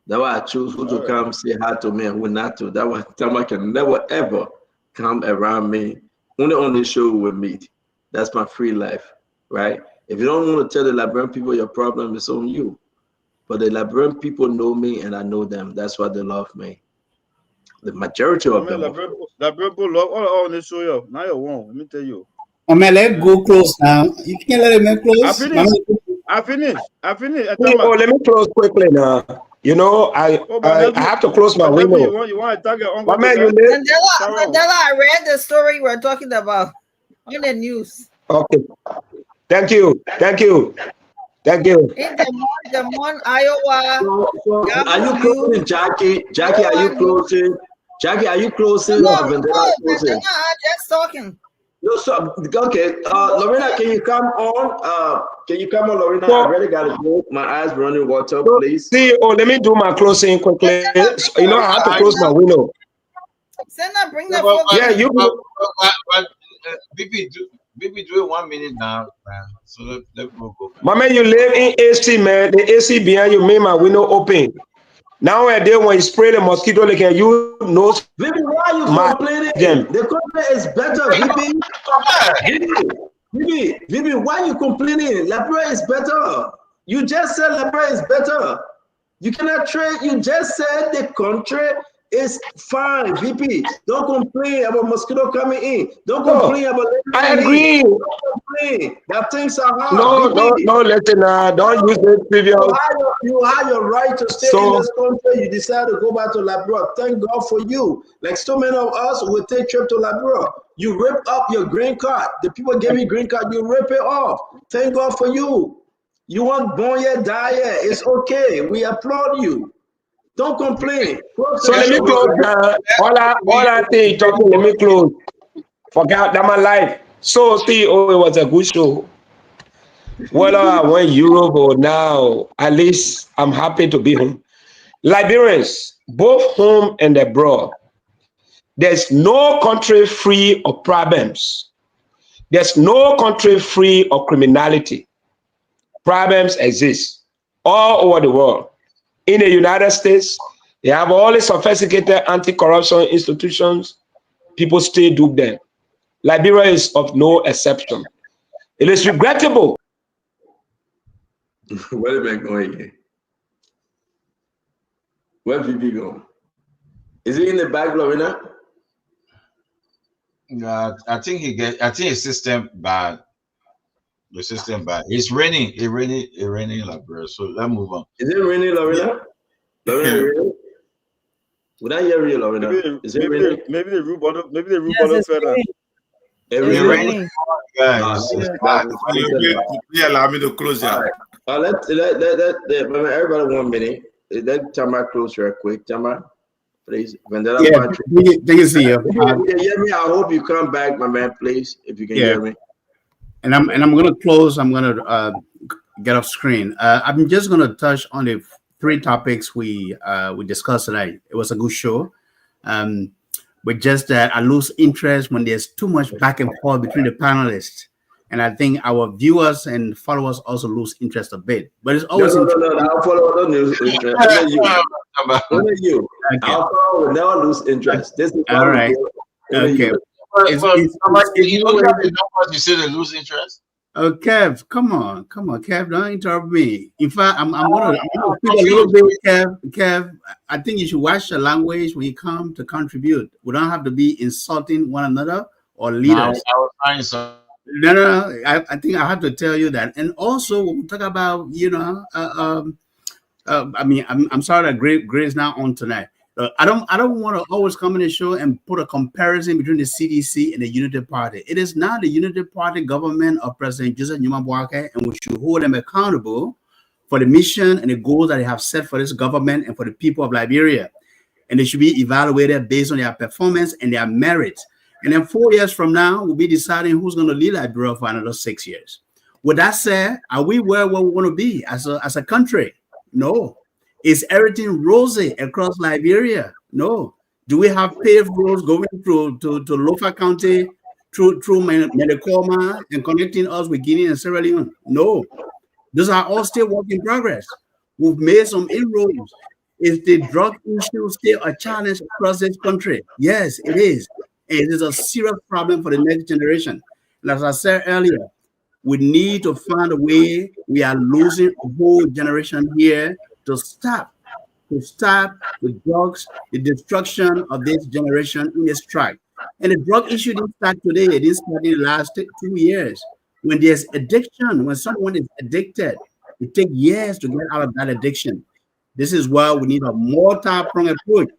[SPEAKER 2] That's why I choose who to come say hi to me and who not to. That one time can never ever come around me. Only on this show we meet. That's my free life, right? If you don't want to tell the Liberian people your problem, it's on you. But the Liberian people know me and I know them. That's why they love me. The majority of them.
[SPEAKER 12] Liberian people love all on the show. Now you won't. Let me tell you.
[SPEAKER 4] Let go close now. You can't let him close.
[SPEAKER 12] I finished.
[SPEAKER 22] Oh, let me close quickly now. You know, I have to close my window.
[SPEAKER 12] You want to target
[SPEAKER 22] my man,
[SPEAKER 10] Mandela, I read the story we're talking about on the news.
[SPEAKER 22] Okay. Thank you. In
[SPEAKER 10] Des Moines, Iowa.
[SPEAKER 2] Are you closing, Jackie? Jackie, are you closing? Jackie, are you closing?
[SPEAKER 10] No, Mandela, just talking.
[SPEAKER 2] No, so okay. Lorena, can you come on? Lorena? I really gotta go. My eyes running water, please.
[SPEAKER 22] Let me do my closing quickly. You know, I have to close my window.
[SPEAKER 10] Senna, bring the phone.
[SPEAKER 22] Yeah, you.
[SPEAKER 3] Maybe do it 1 minute now, man. So let me go.
[SPEAKER 22] My man, you live in AC, man. The AC behind you made my window open. Now and then when you spray the mosquito, they can use nose.
[SPEAKER 2] Vivi, why are you complaining? The country is better, Vivi. Vivi, why are you complaining? Liberia is better. You just said Liberia is better. You cannot trade. You just said the country is fine, VP. Don't complain about mosquito coming in. Don't complain about.
[SPEAKER 22] I agree.
[SPEAKER 2] Don't complain that things are hard.
[SPEAKER 22] No, listen. Don't use this previous.
[SPEAKER 2] You have your right to stay in this country. You decide to go back to Liberia. Thank God for you. Like so many of us will take trip to Liberia. You rip up your green card. The people gave you green card. You rip it off. Thank God for you. You want born here, die here. It's okay. We applaud you. Don't complain.
[SPEAKER 22] So let me close. All I think talking. Let me close. Forget that my life. So it was a good show. Whether I went Europe or now, at least I'm happy to be home. Liberians, both home and abroad. There's no country free of problems. There's no country free of criminality. Problems exist all over the world. In the United States, they have all the sophisticated anti-corruption institutions. People still do them. Liberia is of no exception. It is regrettable.
[SPEAKER 2] Where did I go again? Where did he go? Is he in the back, Lorena?
[SPEAKER 3] I think his system bad. The system bad. It's raining. It's raining Liberia. So let's move on.
[SPEAKER 2] Is it raining, Lorena? Lorena, would I hear you, Lorena? Is it raining?
[SPEAKER 12] Maybe the roof bottom. Maybe the roof bottom fell down.
[SPEAKER 2] It's
[SPEAKER 3] raining.
[SPEAKER 2] Guys,
[SPEAKER 11] allow me to close that.
[SPEAKER 2] Let everybody 1 minute. let Tama close real quick. Tama, please. Vandana
[SPEAKER 4] Yeah,
[SPEAKER 2] Patrick.
[SPEAKER 4] thank you, CEO.
[SPEAKER 2] If you can hear me, I hope you come back, my man, please. If you can hear me.
[SPEAKER 4] And I'm gonna close. I'm gonna get off screen. I'm just gonna touch on the 3 topics we discussed tonight. It was a good show. But just that I lose interest when there's too much back and forth between the panelists. And I think our viewers and followers also lose interest a bit. But it's always
[SPEAKER 2] No. Our followers don't lose interest. Only you. Only you.
[SPEAKER 4] Okay.
[SPEAKER 2] Our followers will never lose interest. This is
[SPEAKER 4] all right. Okay.
[SPEAKER 3] You say they lose interest.
[SPEAKER 4] Oh, Kev, come on, Kev, don't interrupt me. In fact, I'm gonna speak a little bit, Kev. I think you should watch the language when you come to contribute. We don't have to be insulting one another or leaders. No. I think I have to tell you that. And also, when we talk about, I mean, I'm sorry that Gray is not on tonight. I don't want to always come in the show and put a comparison between the CDC and the Unity Party. It is not the Unity Party government of President Joseph Numa Boakai, and we should hold them accountable for the mission and the goals that they have set for this government and for the people of Liberia. And they should be evaluated based on their performance and their merit. And then 4 years from now, we'll be deciding who's going to lead Liberia for another 6 years. With that said, are we where we want to be as a country? No. Is everything rosy across Liberia? No. Do we have paved roads going through to Lofa County, through Medicoma, and connecting us with Guinea and Sierra Leone? No. Those are all still work in progress. We've made some inroads. Is the drug issue still a challenge across this country? Yes, it is. And it is a serious problem for the next generation. And as I said earlier, we need to find a way. We are losing a whole generation here to stop the drugs, the destruction of this generation in its track. And the drug issue didn't start today, it didn't start in the last 2 years. When there's addiction, when someone is addicted, it takes years to get out of that addiction. This is why we need a multi-pronged approach.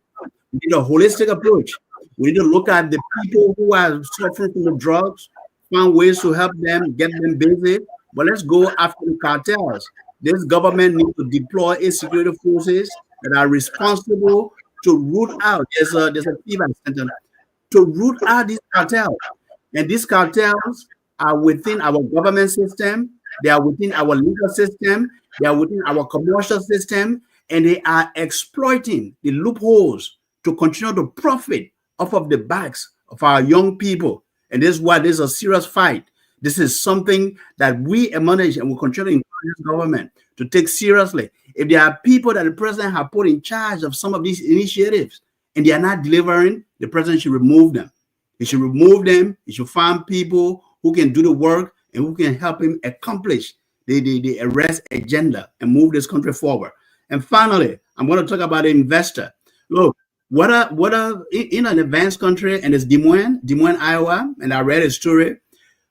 [SPEAKER 4] We need a holistic approach. We need to look at the people who are suffering from the drugs, find ways to help them, get them busy. But let's go after the cartels. This government needs to deploy its security forces that are responsible to root out. There's a fever center to root out these cartels. And these cartels are within our government system, they are within our legal system, they are within our commercial system, and they are exploiting the loopholes to continue to profit off of the backs of our young people. And this is why there's a serious fight. This is something that we acknowledge and will continue to encourage this government to take seriously. If there are people that the president has put in charge of some of these initiatives and they are not delivering, the president should remove them. He should remove them. He should find people who can do the work and who can help him accomplish the arrest agenda and move this country forward. And finally, I'm going to talk about the investor. Look, what are in an advanced country, and it's Des Moines, Iowa, and I read a story.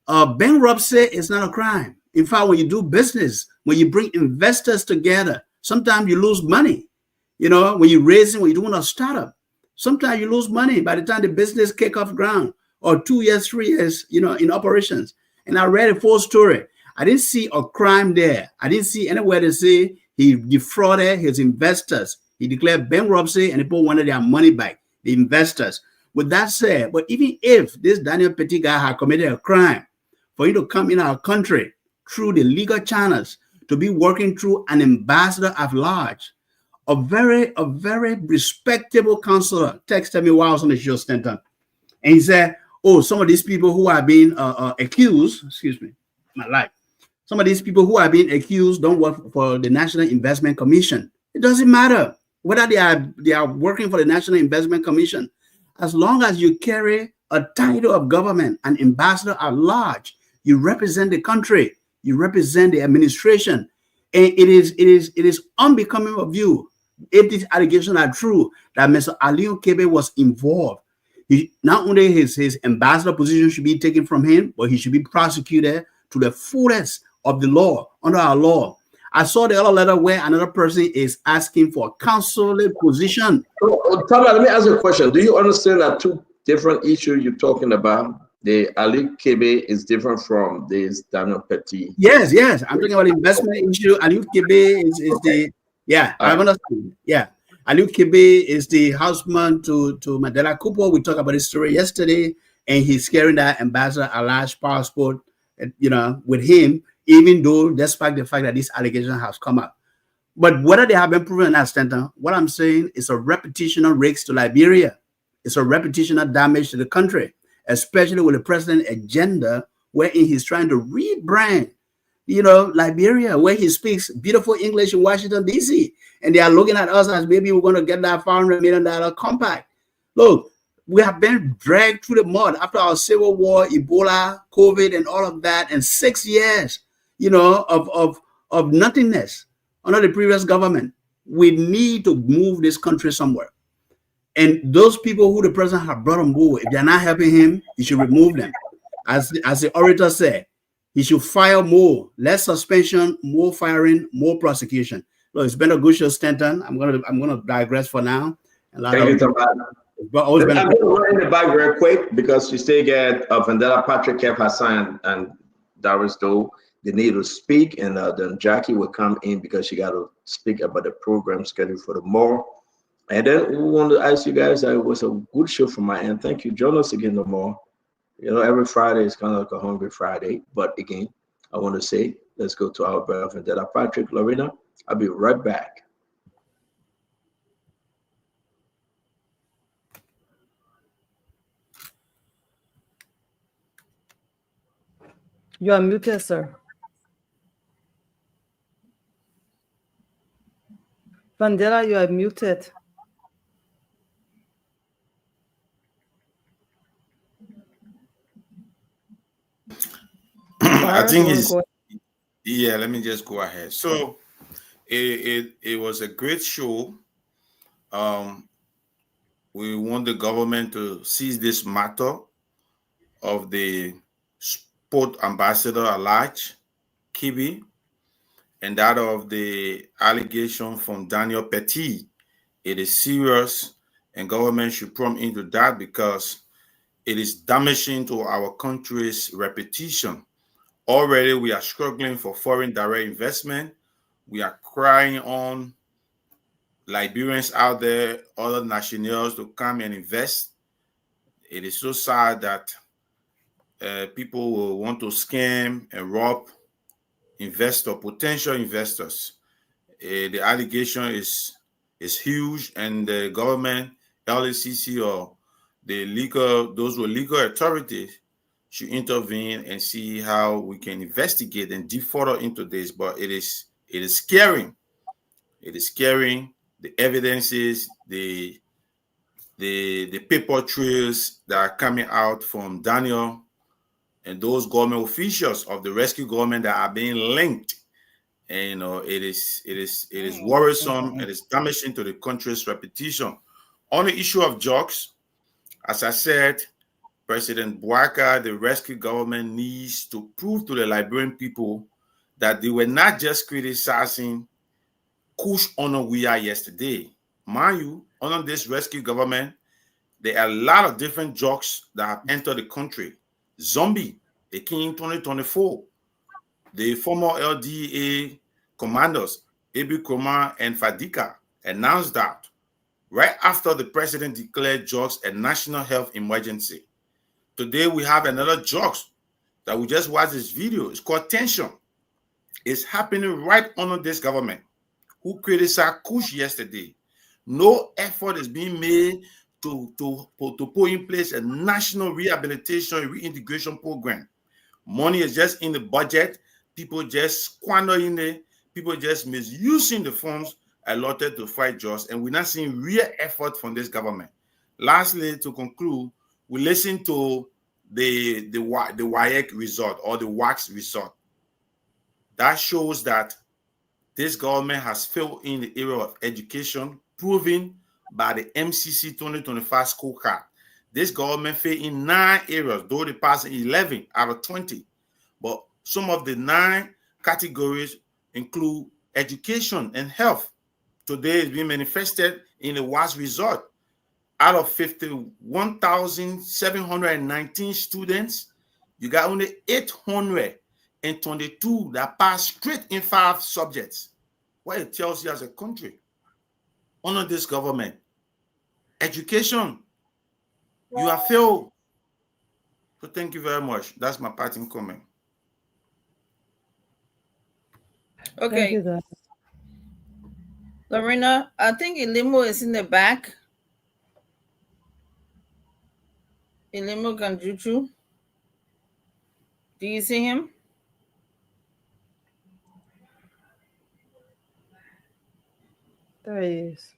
[SPEAKER 4] Bankruptcy is not a crime. In fact, when you do business, when you bring investors together, sometimes you lose money. You know, when you're when you're doing a startup, sometimes you lose money by the time the business kick off ground, or 2 years, 3 years, you know, in operations. And I read a full story. I didn't see a crime there. I didn't see anywhere to say he defrauded his investors. He declared bankruptcy and people wanted their money back, the investors. With that said, but even if this Daniel Petit guy had committed a crime, for you to come in our country through the legal channels, to be working through an ambassador at large, a very respectable counselor texted me while I was on the show, Stanton. And he said, oh, some of these people who are being accused, excuse me, my life. Some of these people who are being accused don't work for the National Investment Commission. It doesn't matter whether they are working for the National Investment Commission. As long as you carry a title of government, an ambassador at large, you represent the country, you represent the administration. And it is unbecoming of you, if these allegations are true, that Mr. Aliu Kebe was involved. Not only his ambassador position should be taken from him, but he should be prosecuted to the fullest of the law, under our law. I saw the other letter where another person is asking for a consular position.
[SPEAKER 2] Tama, let me ask you a question. Do you understand that 2 different issues you're talking about? The Ali Kebe is different from this Daniel Petit.
[SPEAKER 4] Yes. I'm talking about investment issue. Ali Kebe is Yeah, I understand. Yeah. Aliu Kibe is the houseman to Mandela Cooper. We talked about his story yesterday, and he's carrying that ambassador a large passport, with him, even though despite the fact that this allegation has come up. But whether they have been proven as Stanton, what I'm saying is a reputational risk to Liberia. It's a reputational damage to the country, especially with the president agenda wherein he's trying to rebrand, Liberia, where he speaks beautiful English in Washington, D.C. And they are looking at us as maybe we're going to get that $500 million compact. Look, we have been dragged through the mud after our civil war, Ebola, COVID, and all of that, and 6 years, of nothingness under the previous government. We need to move this country somewhere. And those people who the president have brought on board, if they're not helping him, he should remove them. As the orator said, he should fire more, less suspension, more firing, more prosecution. Look, it's been a good show, Stanton. I'm gonna digress for now.
[SPEAKER 2] Thank you, Tomas. I'm going to run in the back very quick because we still get Vandela, Patrick, Kev Hassan, and Darius Doe. They need to speak, and then Jackie will come in because she got to speak about the program schedule for tomorrow. And then we want to ask you guys, it was a good show from my end. Thank you. Join us again tomorrow. Every Friday is kind of like a hungry Friday. But again, I want to say, let's go to our brother Vandela, Patrick, Lorena. I'll be right back.
[SPEAKER 1] You are muted, sir. Vandela, you are muted.
[SPEAKER 11] I think let me just go ahead. So it was a great show. We want the government to seize this matter of the sport ambassador at large, Kibi, and that of the allegation from Daniel Petit. It is serious, and government should prompt into that because it is damaging to our country's reputation. Already, we are struggling for foreign direct investment. We are crying on Liberians out there, other nationals to come and invest. It is so sad that people will want to scam and rob potential investors. The allegation is huge, and the government, LACC, or those with legal authorities should intervene and see how we can investigate and dig further into this. But it is scary. It is scary. The evidences, the paper trails that are coming out from Daniel and those government officials of the rescue government that are being linked. And it is worrisome. It is damaging to the country's reputation. On the issue of drugs, as I said, President Bouaka, the rescue government, needs to prove to the Liberian people that they were not just criticizing Kush Onowia yesterday. Mind you, under this rescue government, there are a lot of different drugs that have entered the country. Zombie, they came in 2024. The former LDA commanders, Ebi Kroma and Fadika, announced that right after the president declared drugs a national health emergency. Today, we have another drugs that we just watched this video. It's called tension. It's happening right under this government who criticized Kush yesterday. No effort is being made to put in place a national rehabilitation and reintegration program. Money is just in the budget. People just squandering it. People just misusing the funds allotted to fight drugs, and we're not seeing real effort from this government. Lastly, to conclude, we listen to the WAEC result or the WACS result. That shows that this government has failed in the area of education, proven by the MCC 2025 scorecard. This government failed in 9 areas, though they passed 11 out of 20. But some of the 9 categories include education and health. Today is being manifested in the WAS result. Out of 51,719 students, you got only 822 that passed straight in 5 subjects. what it tells you as a country. Honor this government. Education, you have failed. So thank you very much. That's my parting comment.
[SPEAKER 10] Okay.
[SPEAKER 1] Thank you, guys.
[SPEAKER 10] Lorena, I think Ilimo is in the back. Ilimo Ganjuchu. Do you see him?
[SPEAKER 1] There he is.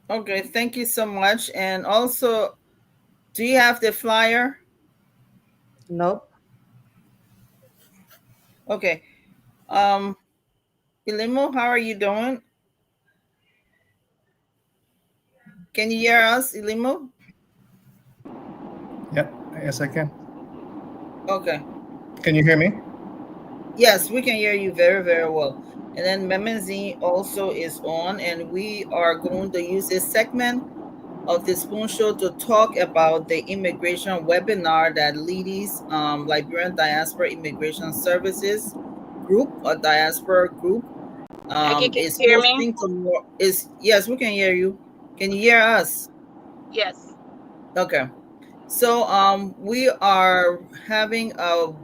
[SPEAKER 10] Okay, thank you so much. And also, do you have the flyer?
[SPEAKER 1] Nope.
[SPEAKER 10] Okay. Ilimo, how are you doing? Can you hear us, Ilimo?
[SPEAKER 13] Yep, yes, I can.
[SPEAKER 10] Okay.
[SPEAKER 13] Can you hear me?
[SPEAKER 10] Yes, we can hear you very, very well. And then Memenzi also is on, and we are going to use this segment of the Spoon Show to talk about the immigration webinar that Ladies Liberian Diaspora Immigration Services Group, or diaspora group,
[SPEAKER 14] Jackie, can
[SPEAKER 10] is
[SPEAKER 14] you hear me?
[SPEAKER 10] hosting tomorrow. Yes, we can hear you. Can you hear us?
[SPEAKER 14] Yes.
[SPEAKER 10] Okay. So we are having an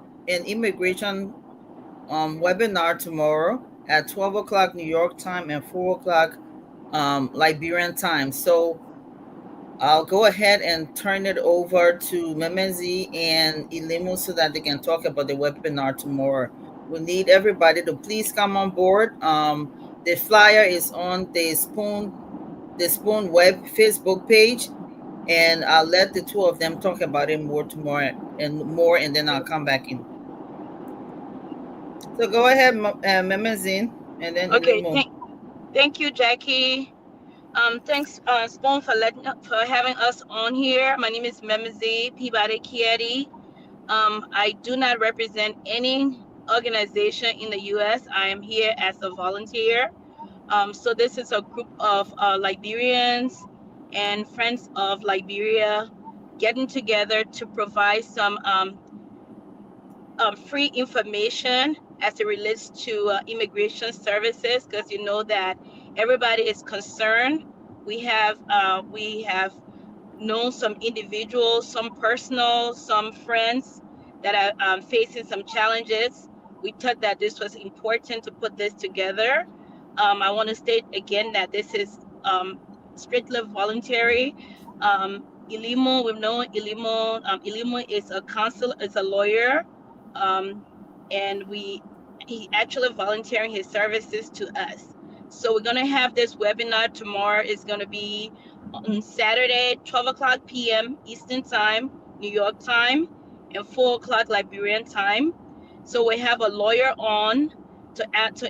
[SPEAKER 10] immigration webinar tomorrow at 12 o'clock New York time and 4 o'clock Liberian time. So I'll go ahead and turn it over to Memenzi and Ilimo so that they can talk about the webinar tomorrow. We need everybody to please come on board. The flyer is on the Spoon Web Facebook page, and I'll let the two of them talk about it more tomorrow and then I'll come back in. So go ahead, Memezin, and then
[SPEAKER 14] Okay.
[SPEAKER 10] Ilimo.
[SPEAKER 14] Thank you, Jackie. Thanks, Spoon, for having us on here. My name is Memezi Peabody Kieti. I do not represent any organization in the U.S. I am here as a volunteer. So this is a group of Liberians and friends of Liberia getting together to provide some free information as it relates to immigration services, because you know that everybody is concerned. We have known some individuals, some personal, some friends that are facing some challenges. We thought that this was important to put this together. I want to state again that this is strictly voluntary. Ilimo, we've known Ilimo. Ilimo is a lawyer, and he actually volunteering his services to us. So we're gonna have this webinar tomorrow. It's gonna be on Saturday, 12 o'clock p.m. Eastern Time, New York time, and 4 o'clock Liberian time. So we have a lawyer on to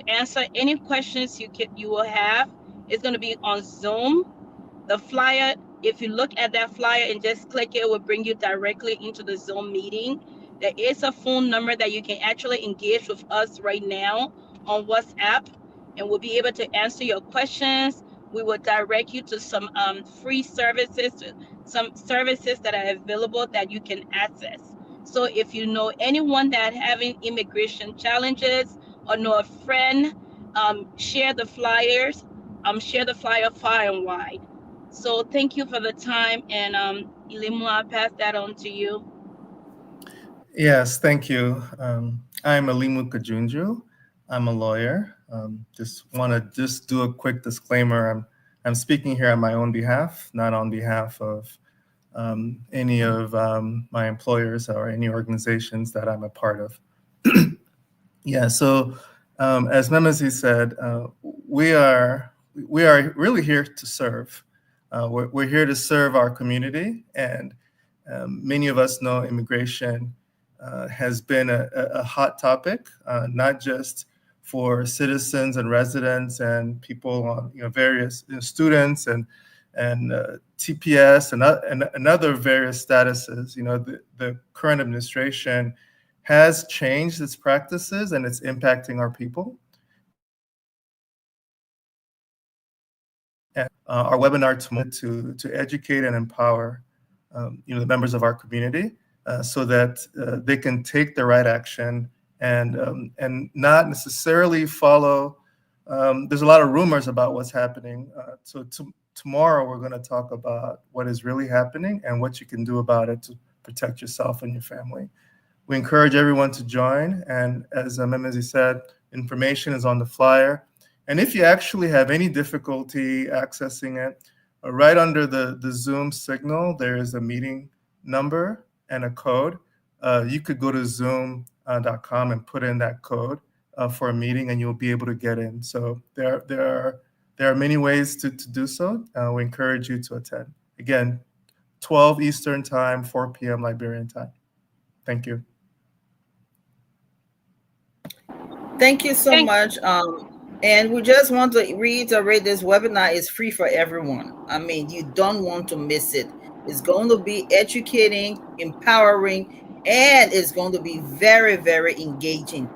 [SPEAKER 14] answer any questions you will have. It's going to be on Zoom. The flyer, if you look at that flyer and just click it, will bring you directly into the Zoom meeting. There is a phone number that you can actually engage with us right now on WhatsApp, and we'll be able to answer your questions. We will direct you to some free services, some services that are available that you can access. So if you know anyone that having immigration challenges or know a friend, share the flyers, share the flyer far and wide. So thank you for the time, and Ilimo, I'll pass that on to you.
[SPEAKER 13] Yes, thank you. I'm Alimu Kajunju. I'm a lawyer. Just want to just do a quick disclaimer. I'm speaking here on my own behalf, not on behalf of any of my employers or any organizations that I'm a part of. Yeah, so as Memezi said, we are really here to serve. We're here to serve our community, and many of us know immigration has been a hot topic, not just for citizens and residents and people on various students and TPS and other various statuses. The current administration has changed its practices and it's impacting our people. And our webinar tomorrow to educate and empower the members of our community so that they can take the right action and not necessarily follow. There's a lot of rumors about what's happening. So tomorrow we're going to talk about what is really happening and what you can do about it to protect yourself and your family. We encourage everyone to join. And as Memezi said, information is on the flyer. And if you actually have any difficulty accessing it, right under the Zoom signal, there is a meeting number and a code. You could go to zoom.com and put in that code for a meeting, and you'll be able to get in. So there are many ways to do so. We encourage you to attend. Again, 12 Eastern Time, 4 p.m. Liberian time. Thank you.
[SPEAKER 10] Thank you so much. And we just want to reiterate, this webinar is free for everyone. I mean, you don't want to miss it. It's going to be educating, empowering, and it's going to be very, very engaging.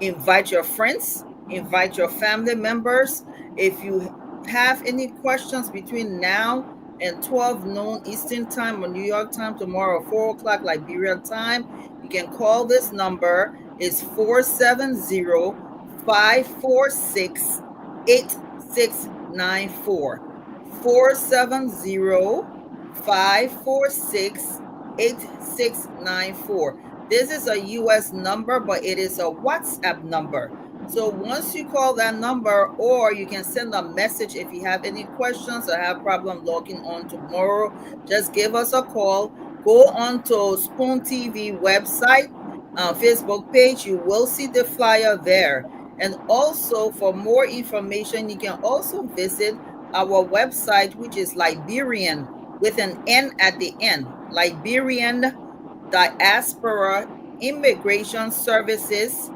[SPEAKER 10] Invite your friends, invite your family members. If you have any questions between now and 12 noon Eastern Time or New York time tomorrow, 4 o'clock Liberian time, you can call this number. It's 470-546-8694. 470-546-8694. This is a US number, but it is a WhatsApp number. So once you call that number, or you can send a message if you have any questions or have problem logging on tomorrow, just give us a call. Go on to Spoon TV website, Facebook page. You will see the flyer there. And also, for more information, you can also visit our website, which is Liberian with an N at the end. Liberian Diaspora Immigration Services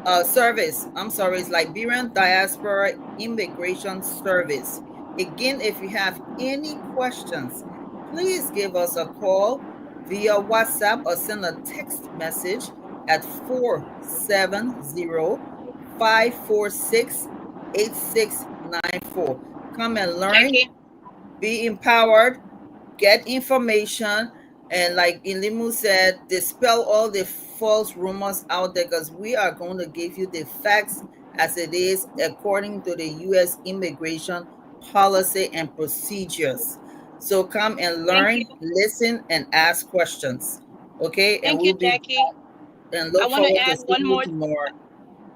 [SPEAKER 10] it's Liberian Diaspora Immigration Service. Again, if you have any questions, please give us a call via WhatsApp or send a text message at 470-546-8694. Come and learn, be empowered, get information, and like Ilimu said, dispel all the false rumors out there, because we are going to give you the facts as it is according to the U.S. immigration policy and procedures. So come and learn, listen, and ask questions. Okay?
[SPEAKER 14] Thank you, Jackie.
[SPEAKER 10] And look forward to seeing you tomorrow.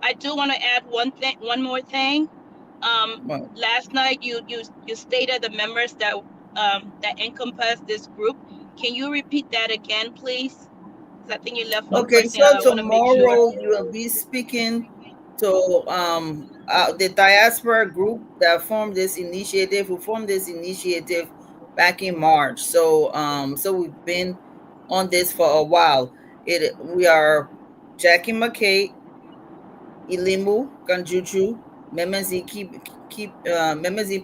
[SPEAKER 14] I do want to add one more thing. Last night you stated the members that encompass this group. Can you repeat that again, please? I think you left one person.
[SPEAKER 10] So tomorrow you will be speaking to the diaspora group that formed this initiative. Who formed this initiative back in March. So so we've been on this for a while. We are Jackie McKay, Ilimu Kanjuju, Memezi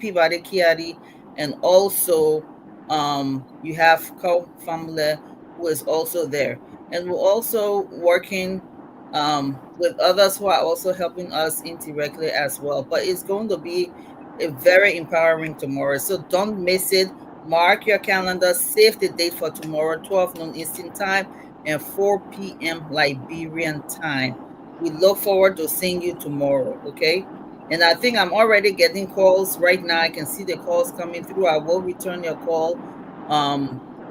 [SPEAKER 10] Peabody Kiari, and also you have Ko Famle, who is also there. And we're also working with others who are also helping us indirectly as well. But it's going to be a very empowering tomorrow. So don't miss it. Mark your calendar, save the date for tomorrow, 12 noon Eastern Time and 4 p.m. Liberian time. We look forward to seeing you tomorrow, okay? And I think I'm already getting calls right now. I can see the calls coming through. I will return your call.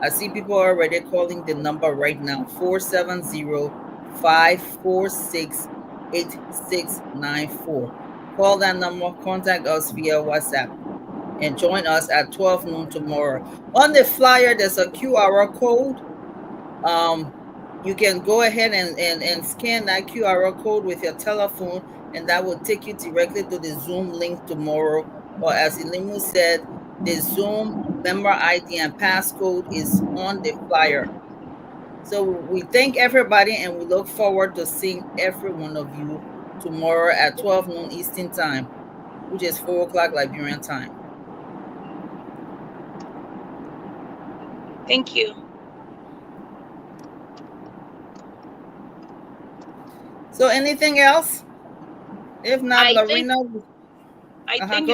[SPEAKER 10] I see people already calling the number right now, 470-546-8694. Call that number, contact us via WhatsApp, and join us at 12 noon tomorrow. On the flyer, there's a QR code. You can go ahead and scan that QR code with your telephone, and that will take you directly to the Zoom link tomorrow. Or as Ilimu said, the Zoom member ID and passcode is on the flyer. So we thank everybody, and we look forward to seeing every one of you tomorrow at 12 noon Eastern Time, which is 4 o'clock Liberian time.
[SPEAKER 14] Thank you.
[SPEAKER 10] So anything else? If not, Lorena.
[SPEAKER 14] I think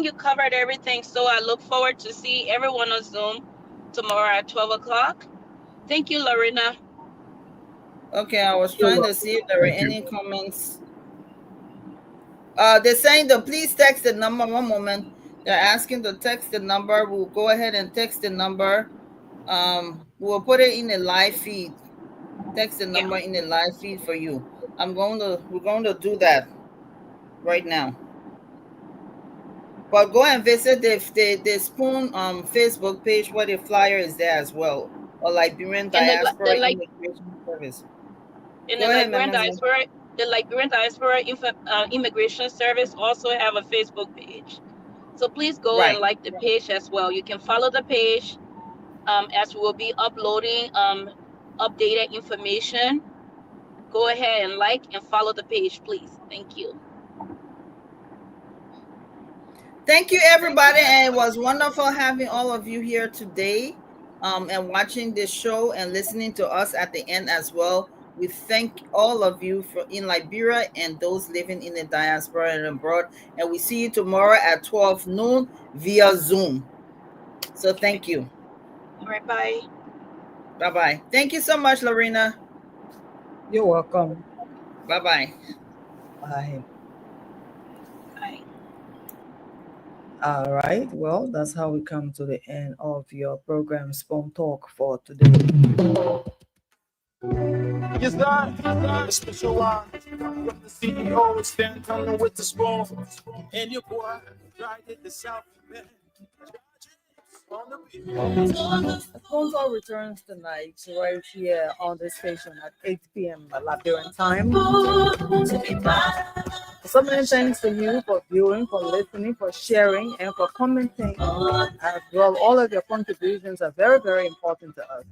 [SPEAKER 14] you covered everything. So I look forward to see everyone on Zoom tomorrow at 12 o'clock. Thank you, Lorena.
[SPEAKER 10] Okay, I was trying to see if there were any comments. They're saying to please text the number. One moment. They're asking to text the number. We'll go ahead and text the number. We'll put it in the live feed. Text the number in the live feed for you. We're going to do that right now. But go and visit the Spoon Facebook page where the flyer is there as well. Or Liberian Diaspora Immigration Service.
[SPEAKER 14] In the Liberian Diaspora Immigration Service also have a Facebook page. So please go and like the page as well. You can follow the page as we will be uploading updated information. Go ahead and like and follow the page, please. Thank you.
[SPEAKER 10] Thank you, everybody. And it was wonderful having all of you here today and watching this show and listening to us at the end as well. We thank all of you in Liberia and those living in the diaspora and abroad. And we see you tomorrow at 12 noon via Zoom. So thank you.
[SPEAKER 14] All right, bye.
[SPEAKER 10] Bye-bye. Thank you so much, Lorena.
[SPEAKER 1] You're welcome.
[SPEAKER 10] Bye-bye.
[SPEAKER 1] Bye.
[SPEAKER 14] Bye.
[SPEAKER 1] All right. Well, that's how we come to the end of your program, Spoon Talk, for today.
[SPEAKER 11] Yes, sir. A special one from the CEO, stand coming with the spoon. And your boy, right at the South Bend.
[SPEAKER 1] The Spoon Talk returns tonight right here on this station at 8 p.m. Liberian time. So many thanks to you for viewing, for listening, for sharing, and for commenting as well. All of your contributions are very, very important to us.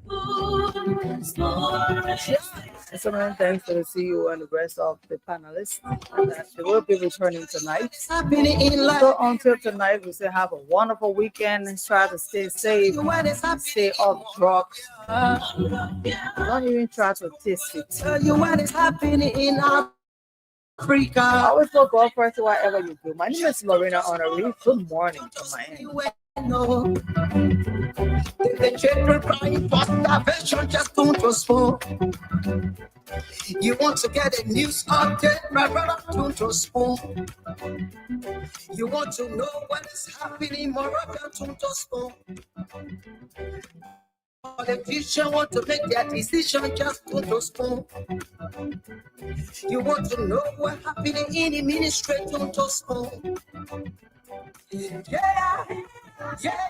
[SPEAKER 1] And so many thanks to the CEO and the rest of the panelists. And they will be returning tonight. So until tonight, we say have a wonderful weekend and try to stay safe, stay off drugs. Don't even try to taste it.
[SPEAKER 15] Tell you what is happening in Africa.
[SPEAKER 1] Always put God first whatever you do. My name is Lorena Honoree. Good morning from Miami.
[SPEAKER 15] The children crying for starvation, just don't trust for. You want to get a news update, my brother, don't trust for. You want to know what is happening, Morocco, don't trust for. Politicians want to make their decision, just don't trust for. You want to know what's happening in the ministry, don't trust for. Yeah, yeah.